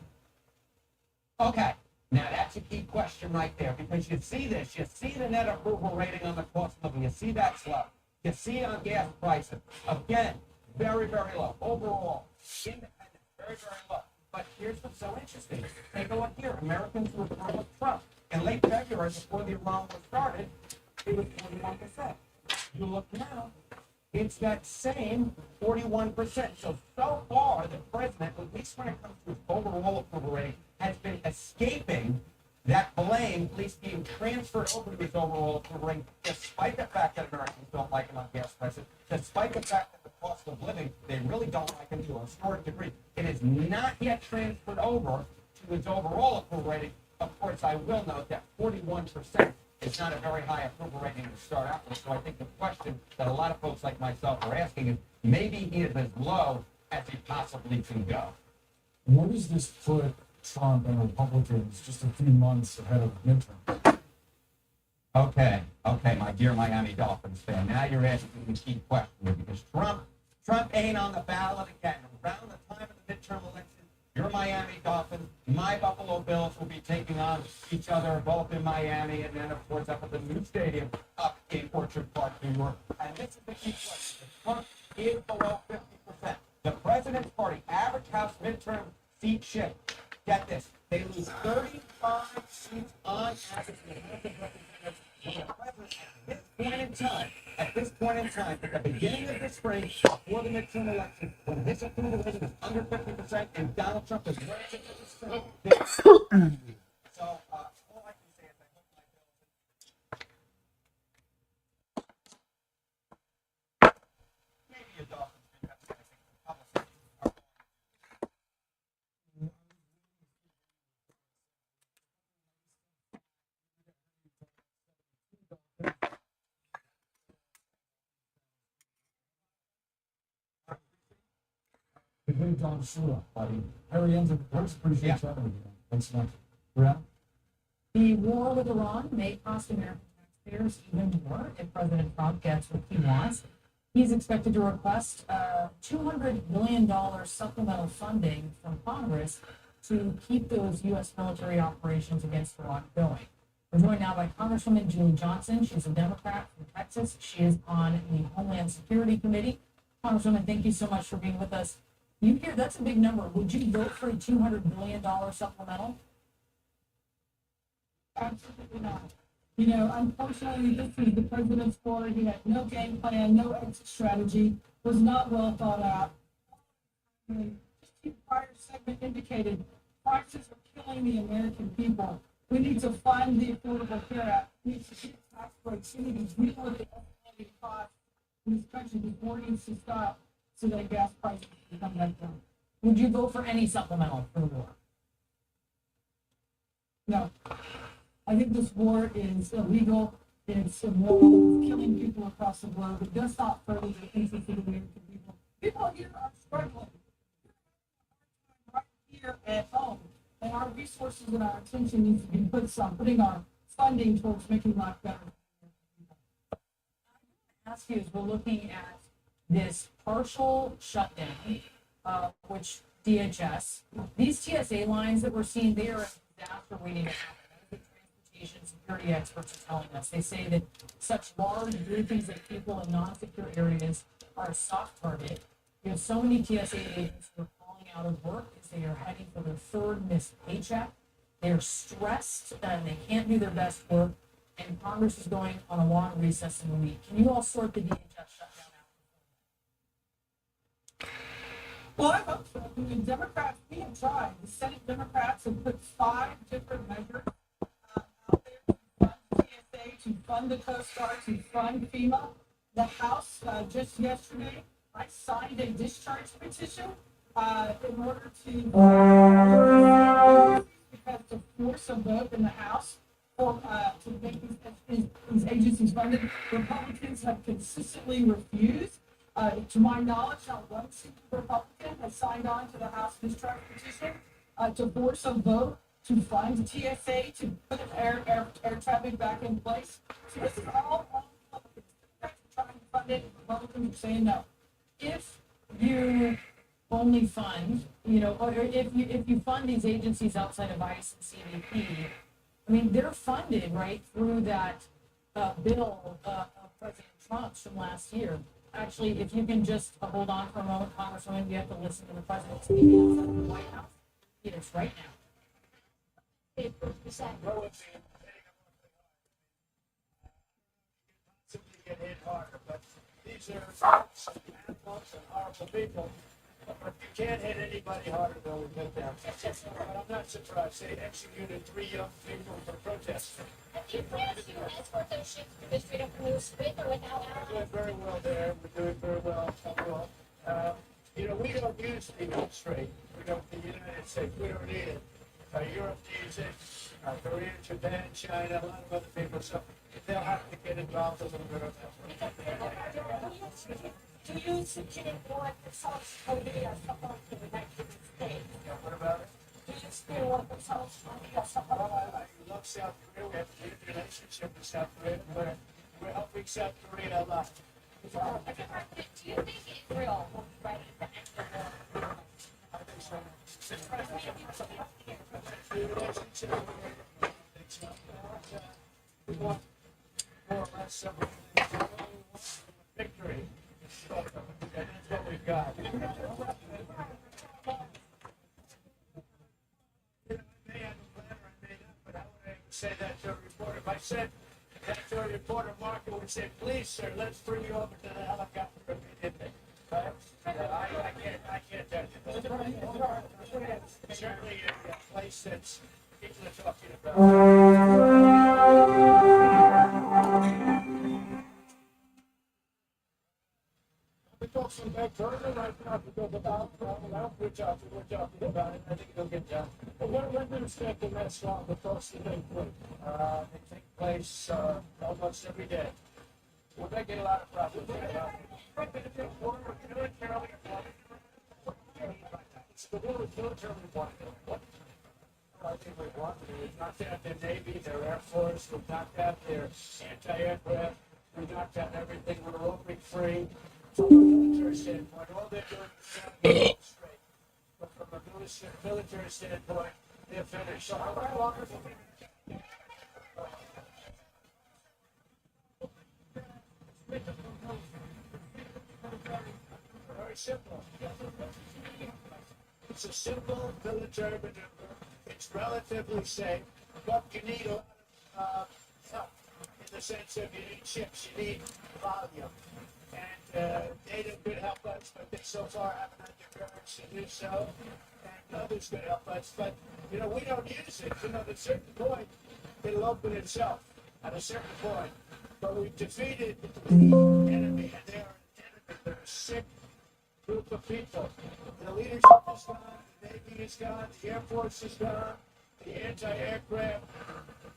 Okay. Now, that's a key question right there, because you see this. You see the net approval rating on the cost of living. You see that slow. You see it on gas prices. Again, very, very low. Overall, independent, very, very low. But here's what's so interesting. Take a look here. Americans who were with Trump. In late February, before the Iran war started, it was 41%. You look now, it's that same 41%. So far, the president, at least when it comes to his overall approval rating, has been escaping that blame at least being transferred over to his overall approval rating, despite the fact that Americans don't like him on gas prices, despite the fact that the cost of living, they really don't like him to a historic degree. It is not yet transferred over to his overall approval rating. Of course, I will note that 41% is not a very high approval rating to start out with. So I think the question that a lot of folks like myself are asking is, maybe he is as low as he possibly can go. Where does this put Trump and Republicans just a few months ahead of midterm? Okay, my dear Miami Dolphins fan. Now you're asking the key question here, because Trump ain't on the ballot again. Around the time of the midterm election, your Miami Dolphins, my Buffalo Bills will be taking on each other, both in Miami and then, of course, up at the new stadium up in Orchard Park, New York. And this is the key question. If Trump is below 50%, the president's party average House midterm seat shift, get this, they lose 35 seats on average in the House of Representatives. When the president, at this point in time, at the beginning of the spring, before the midterm election, when his approval rating is under 50% and Donald Trump is right at 50%. So, all I can say is I hope my bills maybe a Dolphins fan, that's what I think the Republicans are. The great Don Shula, buddy. Harry Ends, appreciate chatting with you. Thanks so much. Brianna? The war with Iran may cost American taxpayers even more if President Trump gets what he wants. He's expected to request $200 billion supplemental funding from Congress to keep those U.S. military operations against Iran going. We're joined now by Congresswoman Julie Johnson. She's a Democrat from Texas. She is on the Homeland Security Committee. Congresswoman, thank you so much for being with us. You hear that's a big number. Would you vote for a $200 billion supplemental? Absolutely not. You know, unfortunately, this is the president's war. He had no game plan, no exit strategy, was not well thought out. Just the prior segment indicated, prices are killing the American people. We need to fund the Affordable Care Act. We need to get tax breaks. We need to deal with the escalating costs in this country. This war needs to stop so that gas prices can come back down. Would you vote for any supplemental for the war? No. I think this war is illegal. It's immoral. It's killing people across the globe. It does not further the interests of the American people. People here are struggling right here at home. And our resources and our attention needs to be putting our funding towards making life better. I ask you, as we're looking at this partial shutdown, which DHS, these TSA lines that we're seeing, they are a disaster waiting to happen. The transportation security experts are telling us. They say that such large groupings of people in non-secure areas are a soft target. We have so many TSA agents who are falling out of work as they are heading for their third missed paycheck. They're stressed and they can't do their best work. And Congress is going on a long recess in a week. Can you all sort the DHS shutdown out? Well, I hope so. I mean, the Democrats, we have tried. The Senate Democrats have put 5 different measures out there to fund TSA, to fund the Coast Guard, to fund FEMA. The House, just yesterday, I signed a discharge petition in order to because to force a vote in the House for to make these agencies funded. Republicans have consistently refused. To my knowledge, not one single Republican has signed on to the House discharge petition to force a vote to fund TSA, to put air traffic back in place. So this is all Republicans. Democrats are trying to fund it. Republicans are saying no. If you only fund, or if you fund these agencies outside of ICE and CBP, I mean, they're funded right through that bill of President Trump's from last year. Actually, if you can just hold on for a moment, Congresswoman, you have to listen to the president speaking outside of the White House. Yes, right now. 8%. Simply get hit harder, but these are folks and horrible people, But you can't hit anybody harder than we hit them. But I'm not surprised. They executed 3 young people for protesting. Do you plan to escort those ships through the Strait of Hormuz with or without We're doing very well there. We're doing very well overall. We don't use the strait. We don't, the United States, we don't need it. Europe needs it. Korea, Japan, China, a lot of other people. So they'll have to get involved a little bit on that. Do you still want the South Korea support the United States? Yeah, what about it? Do you still want the South Korea support? Well, I love South Korea. We have a good relationship with South Korea. We're helping South Korea a lot. Do you think Israel will be ready to end the war? I think so. We want more or less something. Victory. And that's what we've got. I may have a planner, I may not, but I wouldn't say that to a reporter. If I said that to a reporter, Mark would say, please, sir, let's bring you over to the helicopter immediately. I can't tell you that. Certainly a place that's people are talking about. We talk some back further right now because about we're talking about it. I think it'll get done. But when do you expect the next round across the big plate? They take place almost every day. We're making a lot of progress. It's the war is militarily won. I think we want to. We've knocked out their Navy, their Air Force, we've knocked out their anti-aircraft, we've knocked out everything. We're roaming free. From a military standpoint, all they're doing is straight. But from a military standpoint, they're finished. So how long is it? Very simple. It's a simple military maneuver. It's relatively safe, but you need a lot of help in the sense of you need ships, you need volume. And NATO could help us, but they so far haven't had the courage to do so. And others could help us, but we don't use it. At a certain point, it'll open itself. At a certain point, but we've defeated the enemy, and they are an enemy. They're a sick group of people. The leadership is gone, the Navy is gone, the Air Force is gone, the anti-aircraft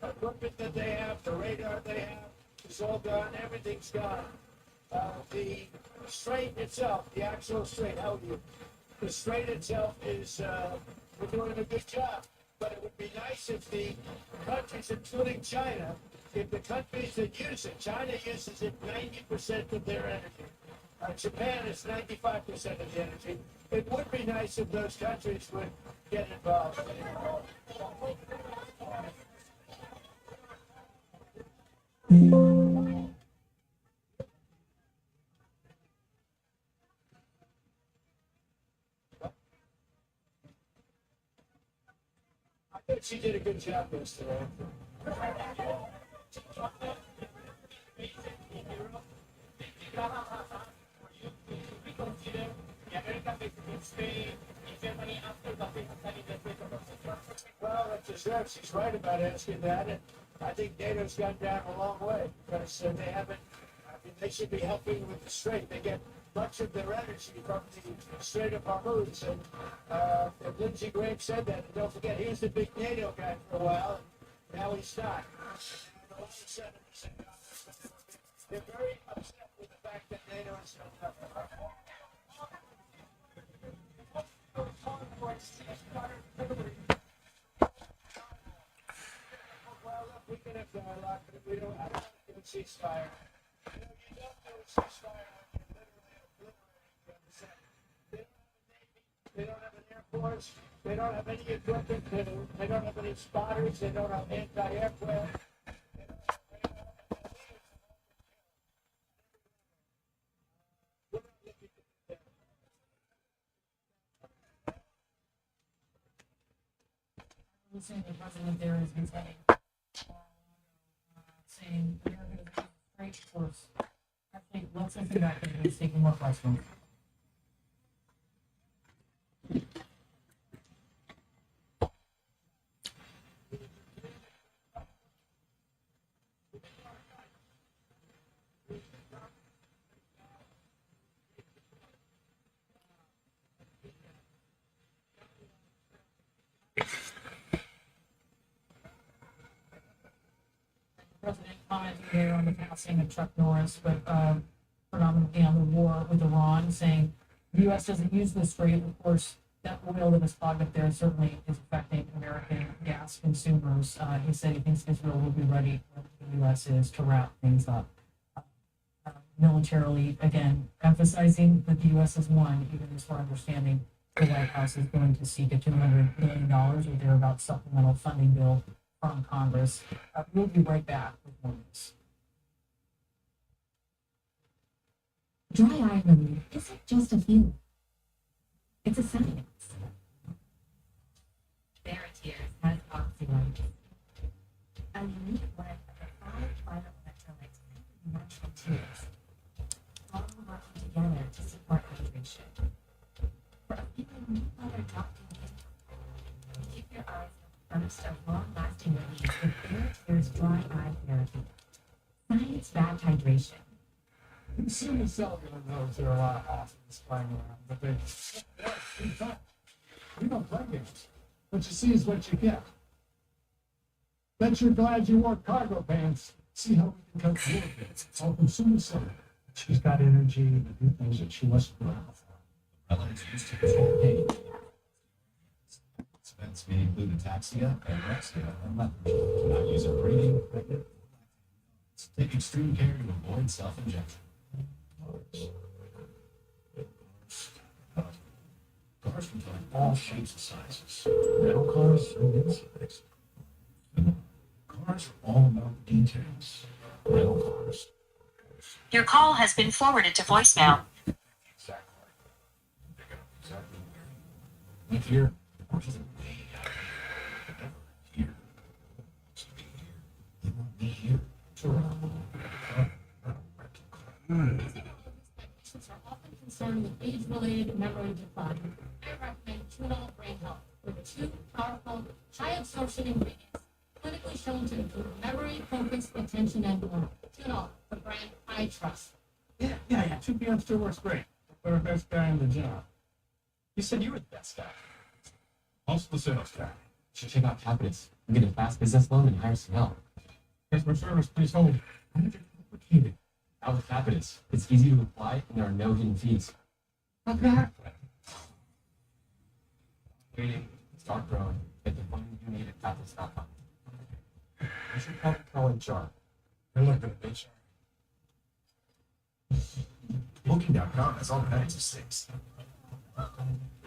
equipment that they have, the radar they have is all gone. Everything's gone. The strait itself, the actual strait, the strait itself is, we're doing a good job. But it would be nice if the countries, including China, if the countries that use it, China uses it 90% of their energy. Japan is 95% of the energy. It would be nice if those countries would get involved. I think she did a good job yesterday. Well, that's deserved. She's right about asking that, and I think NATO's gone down a long way because they haven't. They should be helping with the strait. They get much of their energy from the Strait of Hormuz, and Lindsey Graham said that. And don't forget, he was the big NATO guy for a while, and now he's not. And all of a sudden, they're very upset with the fact that NATO is done nothing. Well, look, we can have dialogue, but if we don't, I don't want to do a ceasefire. You don't do a ceasefire when you're literally obliterating the They don't have an Air Force. They don't have any equipment. They don't have any spotters. They don't have anti-aircraft. Saying the president there has been saying America is a great course. I think let's listen back and take more questions. commenting there on the passing of Chuck Norris, but predominantly on the war with Iran, saying the U.S. doesn't use this strait. Of course, that oil that is clogged up there certainly is affecting American gas consumers. He said he thinks Israel will be ready when the U.S. is to wrap things up. Militarily, again, emphasizing that the U.S. has won, even as we're understanding the White House is going to seek a $200 billion or thereabout supplemental funding bill from Congress. We'll be right back with more of this. Dry eye relief isn't just a feeling. It's a science. Baratiers has oxylight, a unique blend of the 5 vital electrolytes and natural tears, all working together to support hydration. For a feeling no other doctor can give your eyes a burst of long-lasting relief with Baratiers dry eye therapy. Science-backed hydration. Consumer Cellular knows there are a lot of offers flying around, but they we don't play games. What you see is what you get. Bet you're glad you wore cargo pants. See how we can cut your bits. It's all Consumer Cellular. She's got energy to do things that she wasn't doing before. Relatives used to control pain. Events may include ataxia, anorexia, and lethargy. Do not use a breathing equipment. Take extreme care to avoid self-injection. Cars can come in all shapes and sizes. Rental cars and insects. Cars are all about the details. Rental cars. Your call has been forwarded to voicemail. Exactly. Live here. Horses are way out here. Here. They want me here. Patients are often concerned with age-related memory decline. I recommend Tunol Brain Health with 2 powerful, high-absorption ingredients, clinically shown to improve memory, focus, attention, and more. Tunol, the brand I trust. Yeah. 2 p.m. still works great. We're the best guy in the job. You said you were the best guy. Also the sales guy. Should check out Cabinets and get a fast business loan and hire some help. Customer service, please hold. I need to complicate it. Out with Cabinets. It's easy to apply and there are no hidden fees. How can I happen? Waiting, start growing, get the funding you need at Cabinets.com. You should probably call HR. They're looking at HR. Booking.com has all kinds of things.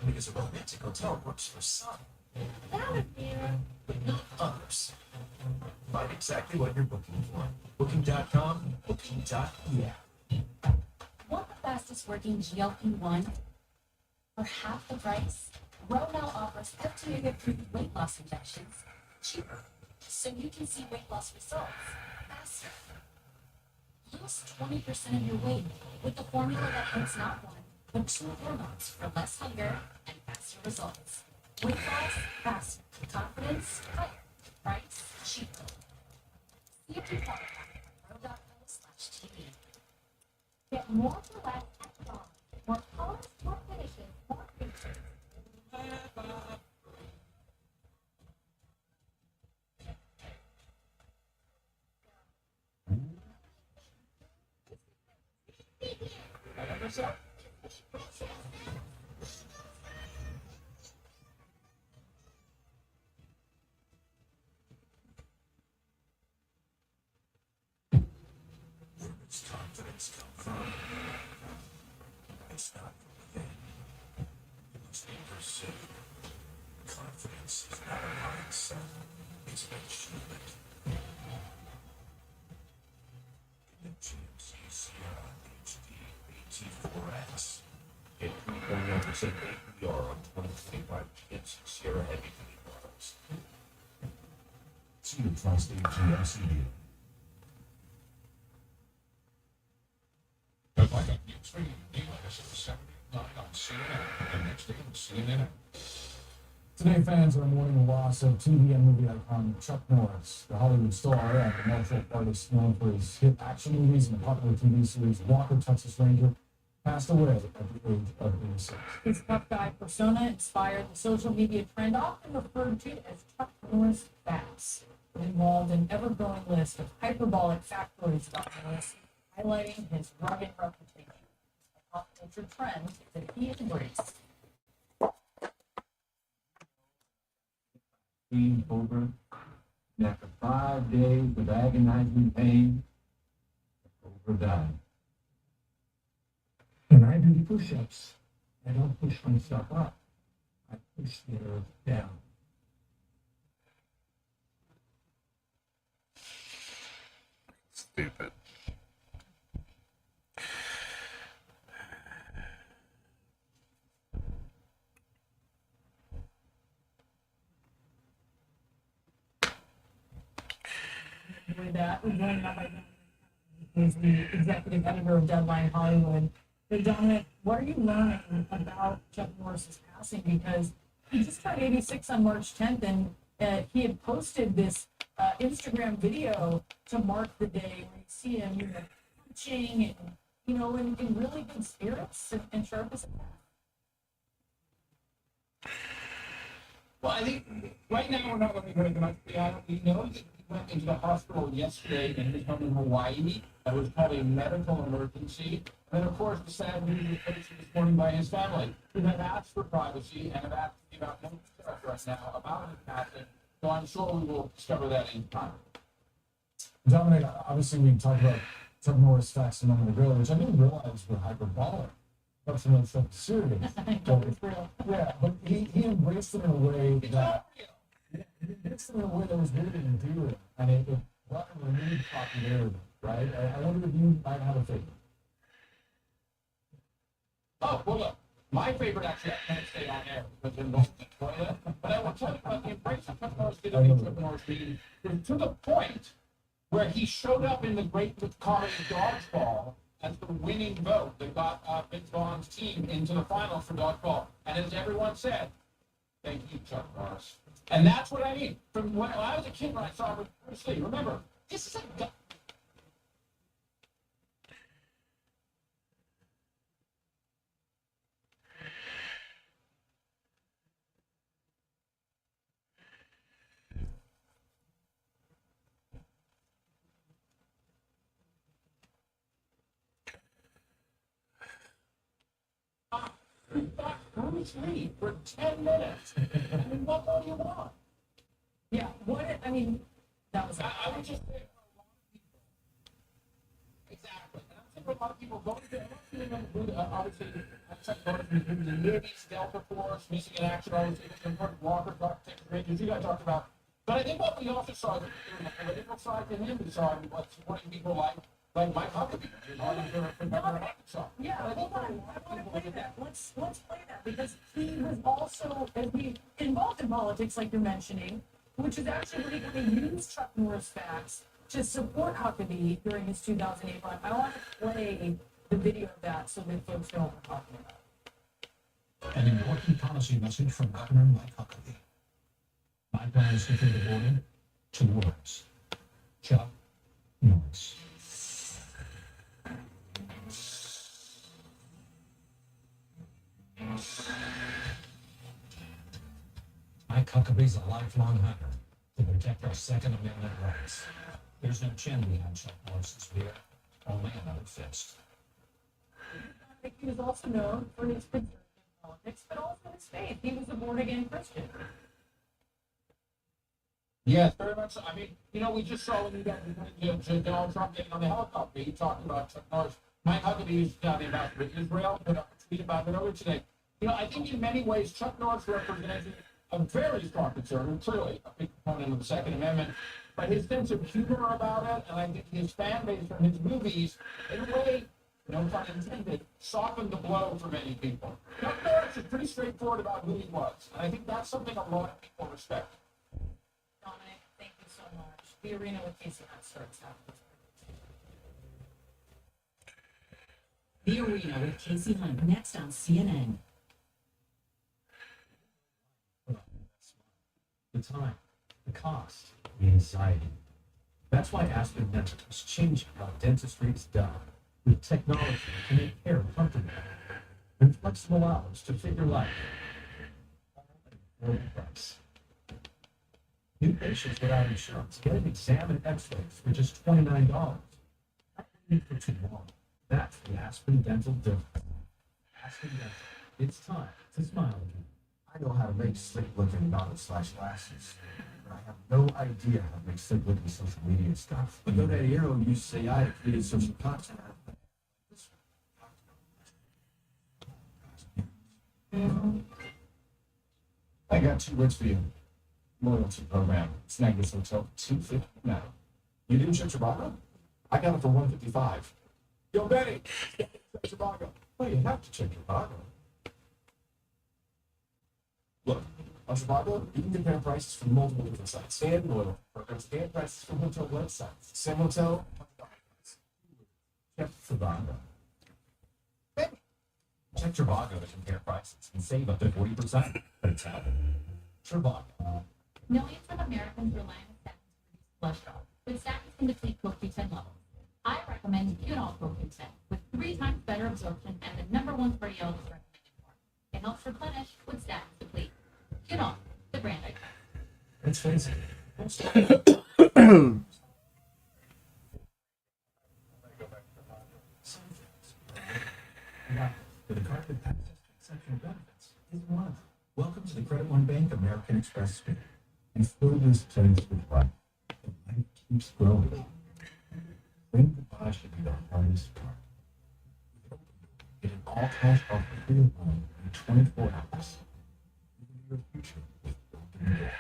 Because a romantic hotel works for some, but not others. Find exactly what you're booking for. Booking.com, booking.yeah. Want the fastest working GLP-1 for half the price? Ro now offers FDA-approved weight loss injections cheaper, so you can see weight loss results faster. Lose 20% of your weight with the formula that hits not 1, but 2 hormones for less hunger and faster results. Weight loss faster, confidence higher, price cheaper. See if you qualify at ro.co/TV. Get more for less at Dawn. More colors, more finishes, more features. Where does confidence come from? It's not from within. You must be pursued. Confidence is not a mindset. It's an achievement. In the GMC Sierra HD AT4X. Get 3.9% APR on 2025 GMC Sierra heavy duty models. See your Tri-State GMC dealer. But I got news for you. D-minus at 79 on CNN. And next day on CNN. Today, fans are mourning the loss of TV and movie icon Chuck Norris, the Hollywood star and the martial artist known for his hit action movies and the popular TV series Walker, Texas Ranger, passed away at the age of 86. His tough guy persona inspired the social media trend often referred to as Chuck Norris Facts. In walled an ever-growing list of hyperbolic factoids about Lewis, highlighting his rugged reputation, a pop culture trend that he embraced. Being over, and after 5 days of agonizing pain, over died. When I do push-ups, I don't push myself up. I push the earth down. Stupid. With that, we're joined now by who's the executive editor of Deadline Hollywood. So Dominic, what are you learning about Chuck Norris's passing? Because he just turned 86 on March 10th, and he had posted this Instagram video to mark the day where you see him, preaching and, in really good spirits and sharp as a tack. Well, I think right now we're not looking very much beyond. We know that he went into the hospital yesterday in his home in Hawaii. That was probably a medical emergency. And then, of course, the sad news was posted this morning by his family, who have asked for privacy and have asked about no details right now about his passing. So I'm sure we will discover that in time. Dominic, obviously we talked about Chuck Norris facts a moment ago, which I didn't realize were hyperbolic. That's another stuff serious. Yeah, but he embraced it in a way that he embraced it in a way that was really endearing, and it brought a renewed popularity, right? I wonder if you might have a favorite. Oh, well, look, my favorite actually, I can't stay on air because it involves the toilet, but I will tell you about the embrace that Chuck Norris did in the Chuck Norris meeting, to the point where he showed up in the great comedy Dodgeball as the winning vote that got Vince Vaughn's team into the finals for Dodgeball. And as everyone said, thank you, Chuck Norris. And that's what I mean. From when I was a kid, when I saw Bruce Lee, remember, this is a guy. Bruce Lee for 10 minutes. I mean, what more do you want? Yeah, that was. I would just say for a lot of people. Exactly. And I'm saying for a lot of people going to, obviously, Chuck Norris was in the movies, Delta Force, Missing in Action, obviously, important Walker, Texas Rangers, you guys talked about. But I think what we also saw is in the political side to him, we saw him supporting people like Mike Huckabee, Yeah, hold on. I want to play that. Let's play that, because he was also involved in politics, like you're mentioning, which is actually where he kind of used Chuck Norris facts to support Huckabee during his 2008 run. I want to play the video of that so that folks know what we're talking about. An important policy message from Governor Mike Huckabee. My plan is to fill the voting. 2 words. Chuck Norris. Mike Huckabee's a lifelong hunter to protect our Second Amendment rights. There's no chin behind Chuck Norris's beard, only another fist. He was also known for his conservative politics, but also his faith. He was a born-again Christian. Yes, very much so. I mean, we just saw when you got to Donald Trump getting on the helicopter, he talked about Chuck Norris. Mike Huckabee is the ambassador to Israel, put up a tweet about it earlier today. I think in many ways, Chuck Norris represented a very strong conservative, clearly a big proponent of the Second Amendment, but his sense of humor about it, and I think his fan base from his movies, in a way, no pun intended, softened the blow for many people. Chuck Norris is pretty straightforward about who he was, and I think that's something a lot of people respect. Dominic, thank you so much. The Arena with Casey Hunt starts now. The Arena with Casey Hunt next on CNN. The time, the cost, the anxiety. That's why Aspen Dental is changing how dentistry is done, with technology to make care comfortable and flexible hours to fit your life. All at an affordable price. New patients without insurance get an exam and x-rays for just $29. Not waiting for too long. That's the Aspen Dental difference. Aspen Dental. It's time to smile again. I know how to make slick-looking goggles/glasses, but I have no idea how to make slick-looking social media stuff. But that hero used to say I had created social content. I got 2 words for you. Loyalty program. Snag this hotel for $250 now. You didn't check Trivago? I got it for $155. Yo, Benny! Check Trivago. Well, you have to check Trivago. Look, on Trivago, you can compare prices from multiple different sites and loyalty programs and prices from hotel websites. Same hotel, check Trivago. Check Trivago to compare prices and save up to 40%. But it's happening. Trivago. Millions of Americans rely on statins to reduce cholesterol, but statins can deplete CoQ10 levels. I recommend Qunol CoQ10 with 3 times better absorption and the #1 cardiologist recommended form. It helps replenish what statins deplete. Qunol, the brand I trust. Let's face it. But the card that passes exceptional benefits is one of them. Welcome to the Credit One Bank American Express Spin. You fill this place with life. The life keeps growing. Saying goodbye should be the hardest part. Get an all-cash offer for your home in 24 hours. Live your future with Open Door.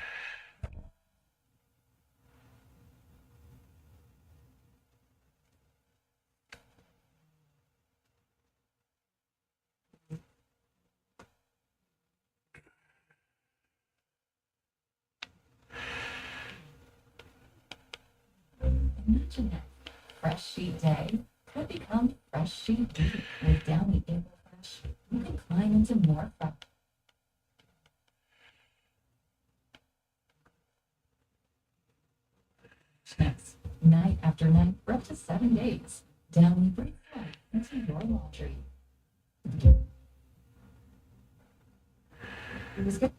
Imagine that fresh sheet day could become fresh sheet week with Downy Able Fresh. You can climb into more fresh. Snacks, night after night for up to 7 days. Downy brings life into your laundry. It was good.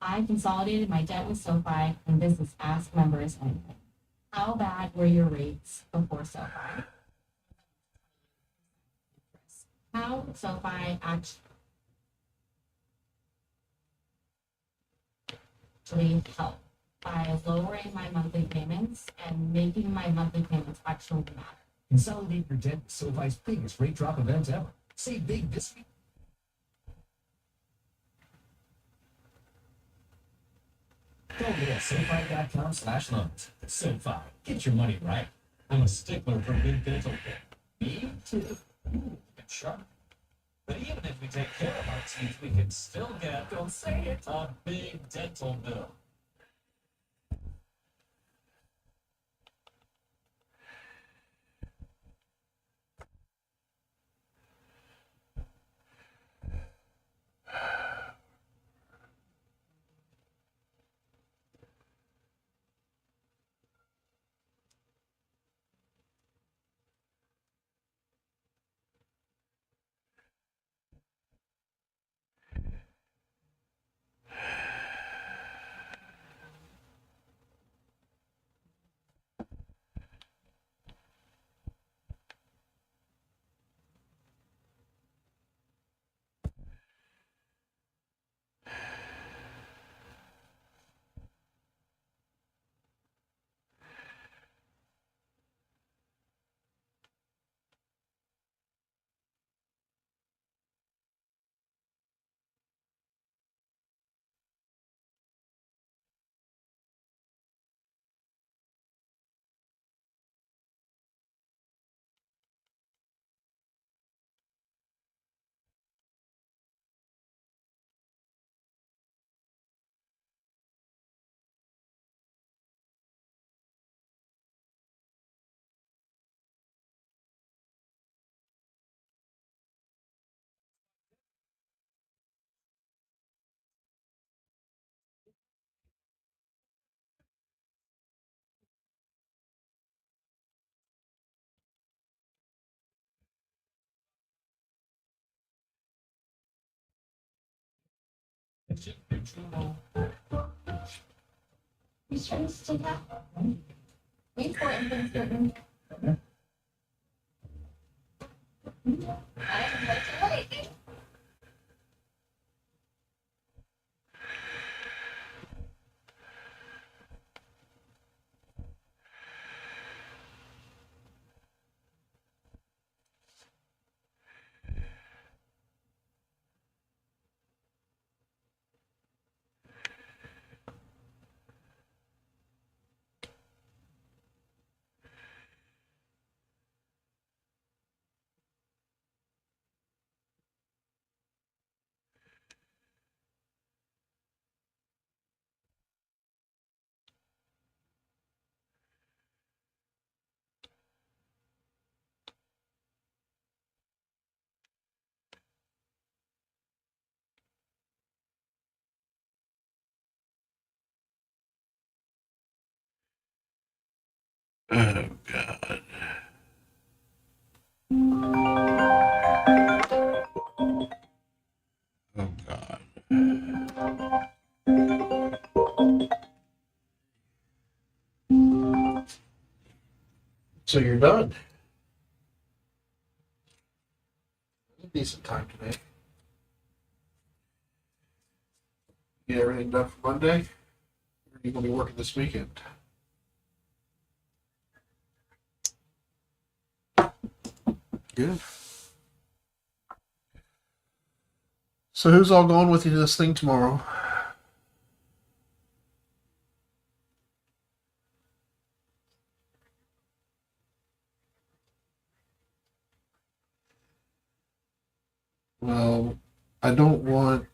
I consolidated my debt with SoFi, and this is Ask Members Anything. How bad were your rates before SoFi? How would SoFi actually help by lowering my monthly payments and making my monthly payments actually matter? Consolidate your debt with SoFi's biggest rate drop event ever. Save big this week. Go to SoFi.com/loans. SoFi, get your money right. I'm a stickler for big dental care. Me too. Get sharp. But even if we take care of our teeth, we can still get, don't say it, a big dental bill. He's trying to stay out. The important things for him. I would like to wait. Oh, God. Oh, God. So you're done. A decent time today. Get everything done for Monday? Or are you going to be working this weekend? Good. So who's all going with you to this thing tomorrow? Well, I don't want.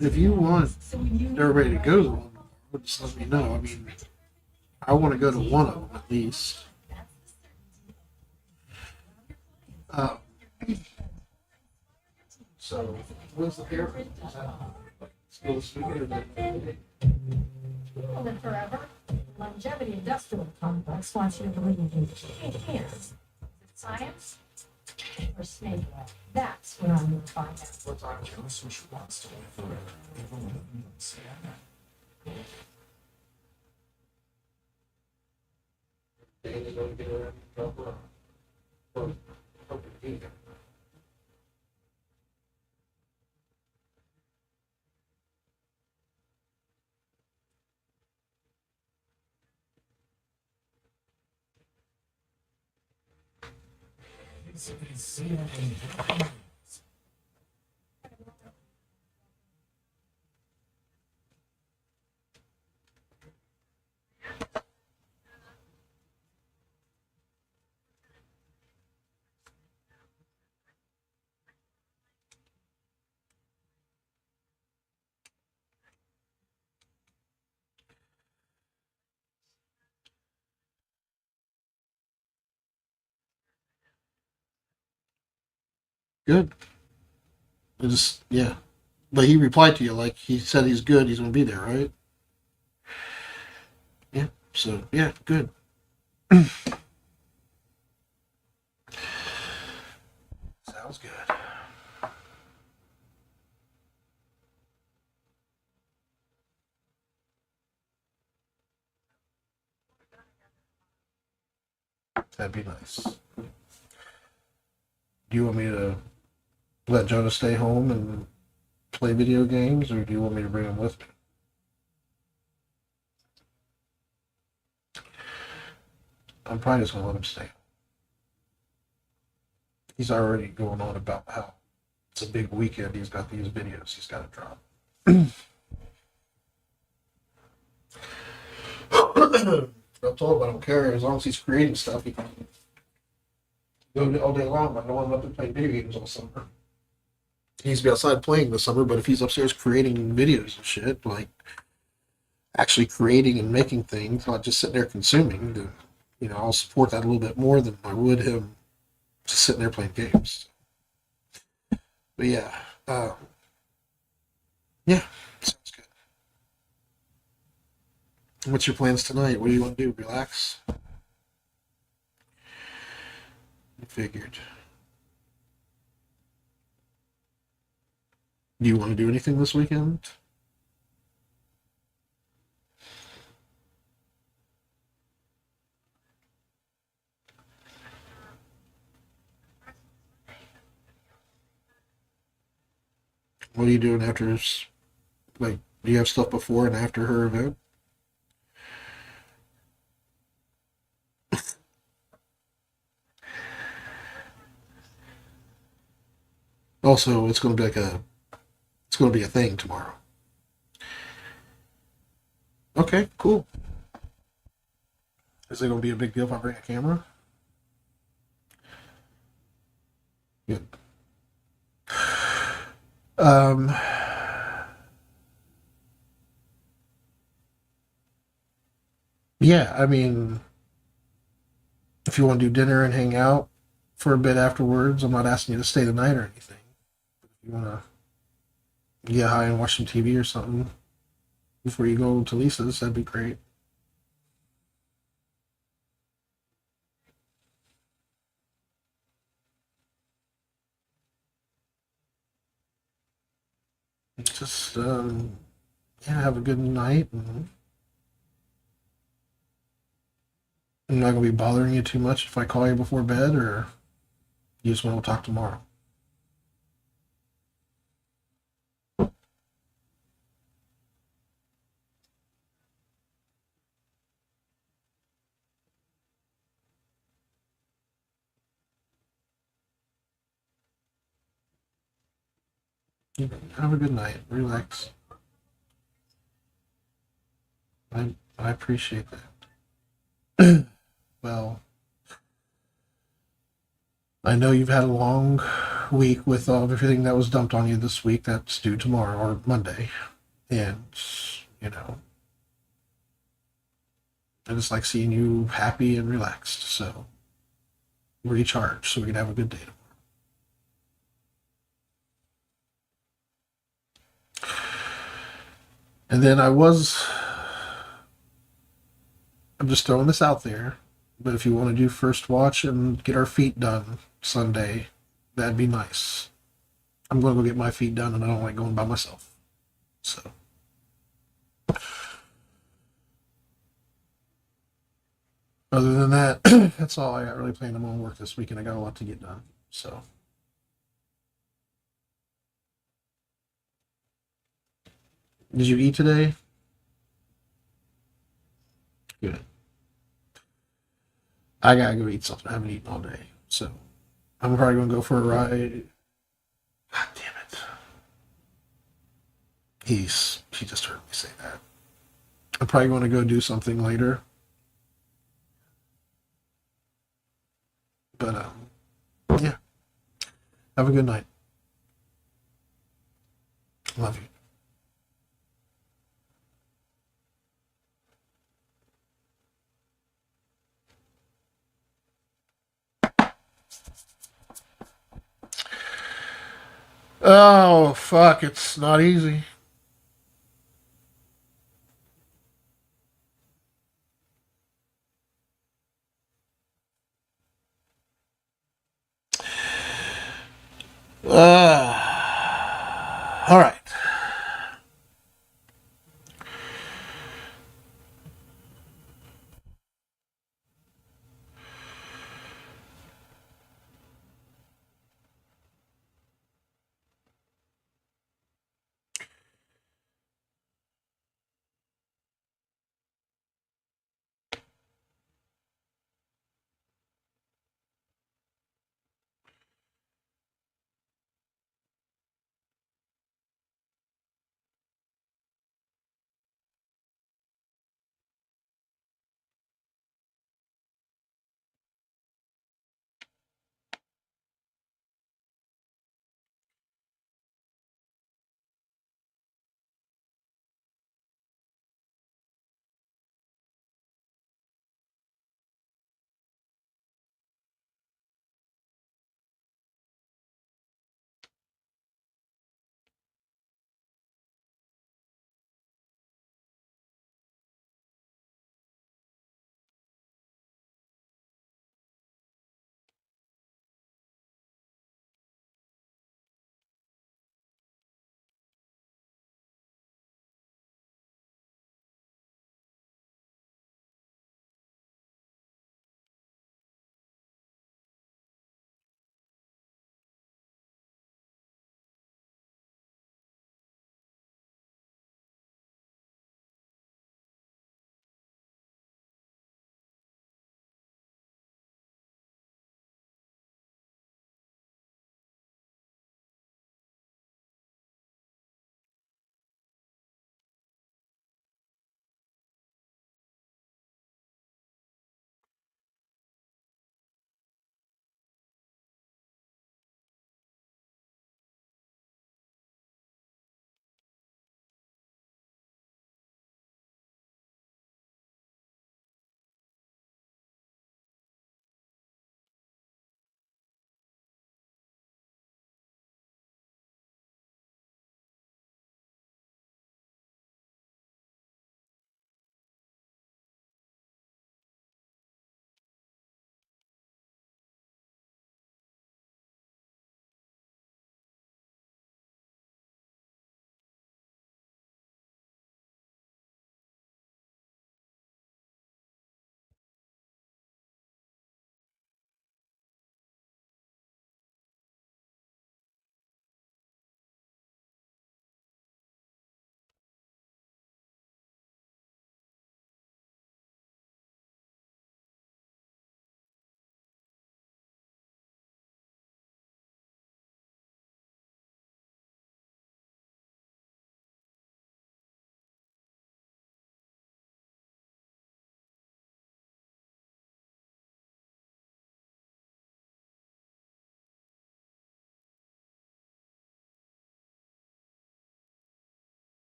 If you want everybody to go to one, just let me know. I mean, I want to go to one of them at least. So, when's the fair? Is that still this weekend or Live forever. Longevity Industrial Complex wants you to believe in science or snake oil. That's what I'm going to find out. What time Jones she wants to live forever. Even when you don't see that. Danny don't get around the trouble. Or open vegan. good? I just, yeah. But he replied to you like he said he's good. He's going to be there, right? Yeah. So, yeah, good. Sounds good. That'd be nice. Do you want me to let Jonah stay home and play video games, or do you want me to bring him with me? I'm probably just going to let him stay. He's already going on about how it's a big weekend. He's got these videos he's got to drop. I told him I don't care. As long as he's creating stuff, he can go all day long. I don't want to let him play video games all summer. He needs to be outside playing this summer, but if he's upstairs creating videos and shit, like actually creating and making things, not just sitting there consuming, then, you know, I'll support that a little bit more than I would him just sitting there playing games. But yeah, yeah, sounds good. What's your plans tonight? What do you want to do? Relax? I figured. Do you want to do anything this weekend? What are you doing after, like, do you have stuff before and after her event? Also, it's going to be it's going to be a thing tomorrow. Okay, cool. Is it going to be a big deal if I bring a camera? Good. Um, yeah, I mean, if you want to do dinner and hang out for a bit afterwards, I'm not asking you to stay the night or anything. If you want to get high and watch some TV or something before you go to Lisa's, that'd be great. Just, yeah, have a good night. And I'm not going to be bothering you too much if I call you before bed, or you just want to talk tomorrow. Have a good night. Relax. I appreciate that. Well, I know you've had a long week with all of everything that was dumped on you this week that's due tomorrow or Monday. And, you know, I just like seeing you happy and relaxed. So recharge so we can have a good day tomorrow. And then I'm just throwing this out there, but if you want to do first watch and get our feet done Sunday, that'd be nice. I'm going to go get my feet done, and I don't like going by myself. So. Other than that, that's all I got really planned. I'm going to work this weekend. I got a lot to get done. So. Did you eat today? Good. I gotta go eat something. I haven't eaten all day. So I'm probably going to go for a ride. God damn it. He just heard me say that. I'm probably going to go do something later. But, yeah. Have a good night. Love you. Oh, fuck. It's not easy. All right.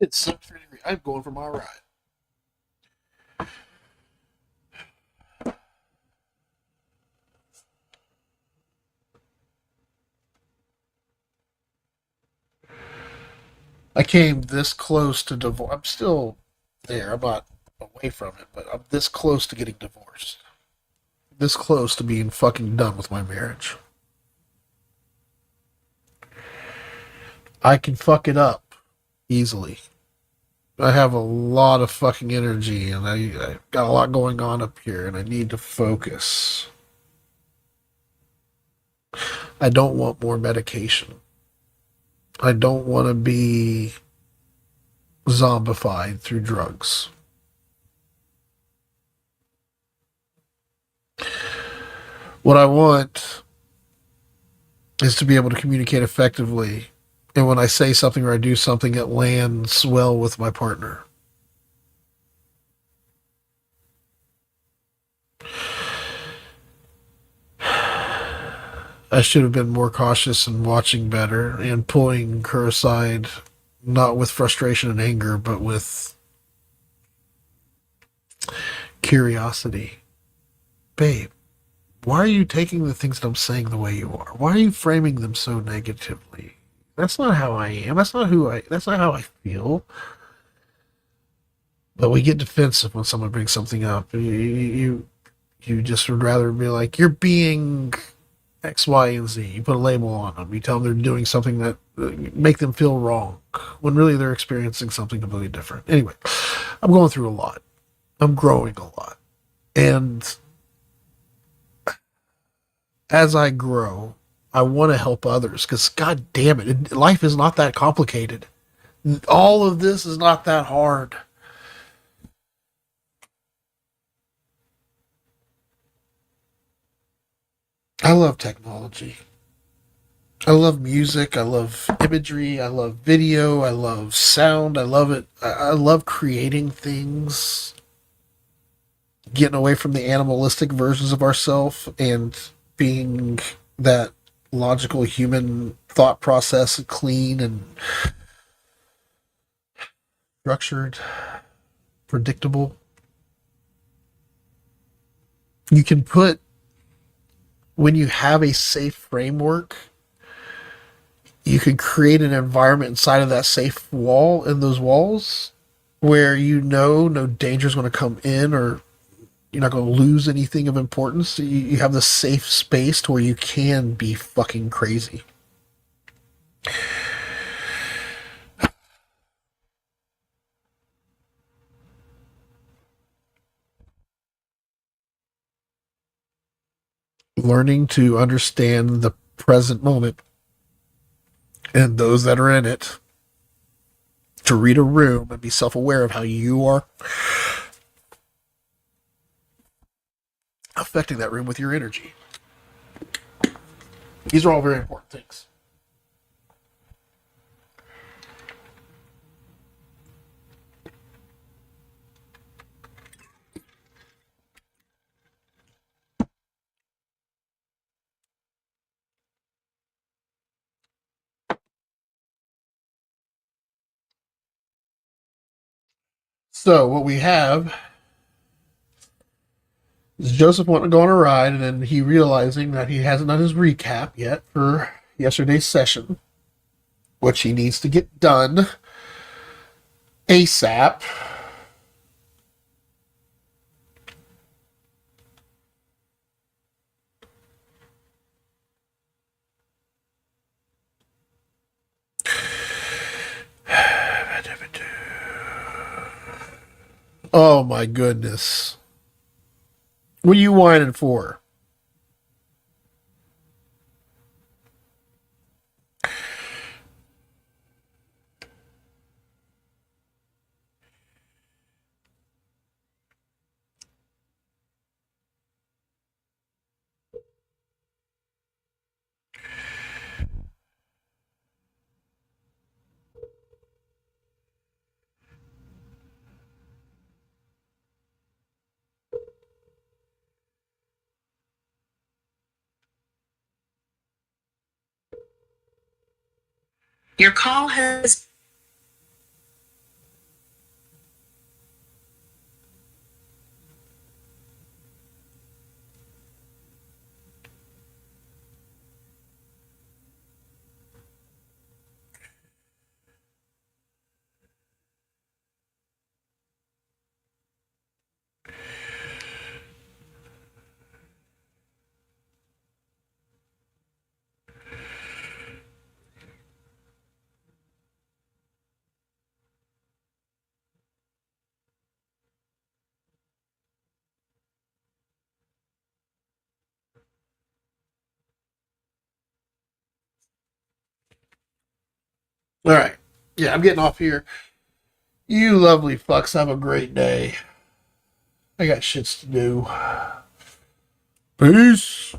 It's 73 degrees. I'm going for my ride. I came this close to divorce. I'm still there. I'm not away from it, but I'm this close to getting divorced. This close to being fucking done with my marriage. I can fuck it up easily. I have a lot of fucking energy and I got a lot going on up here and I need to focus. I don't want more medication. I don't want to be zombified through drugs. What I want is to be able to communicate effectively. And when I say something or I do something, it lands well with my partner. I should have been more cautious and watching better and pulling her aside, not with frustration and anger, but with curiosity. Babe, why are you taking the things that I'm saying the way you are? Why are you framing them so negatively? That's not how I am. That's not how I feel. But we get defensive when someone brings something up. You just would rather be like, you're being X, Y, and Z. You put a label on them. You tell them they're doing something that make them feel wrong, when really they're experiencing something completely different. Anyway, I'm going through a lot. I'm growing a lot. And as I grow, I want to help others because, God damn it, life is not that complicated. All of this is not that hard. I love technology. I love music. I love imagery. I love video. I love sound. I love it. I love creating things, getting away from the animalistic versions of ourselves and being that logical human thought process, clean and structured, predictable. You can put, when you have a safe framework, you can create an environment inside of that safe wall, in those walls, where you know no danger is going to come in or you're not going to lose anything of importance. You have the safe space to where you can be fucking crazy. Learning to understand the present moment and those that are in it, to read a room and be self-aware of how you are affecting that room with your energy. These are all very important things. So what we have is Joseph wanting to go on a ride, and then he realizing that he hasn't done his recap yet for yesterday's session, which he needs to get done ASAP. Oh my goodness. What are you whining for? Your call has All right. Yeah, I'm getting off here. You lovely fucks have a great day. I got shits to do. Peace.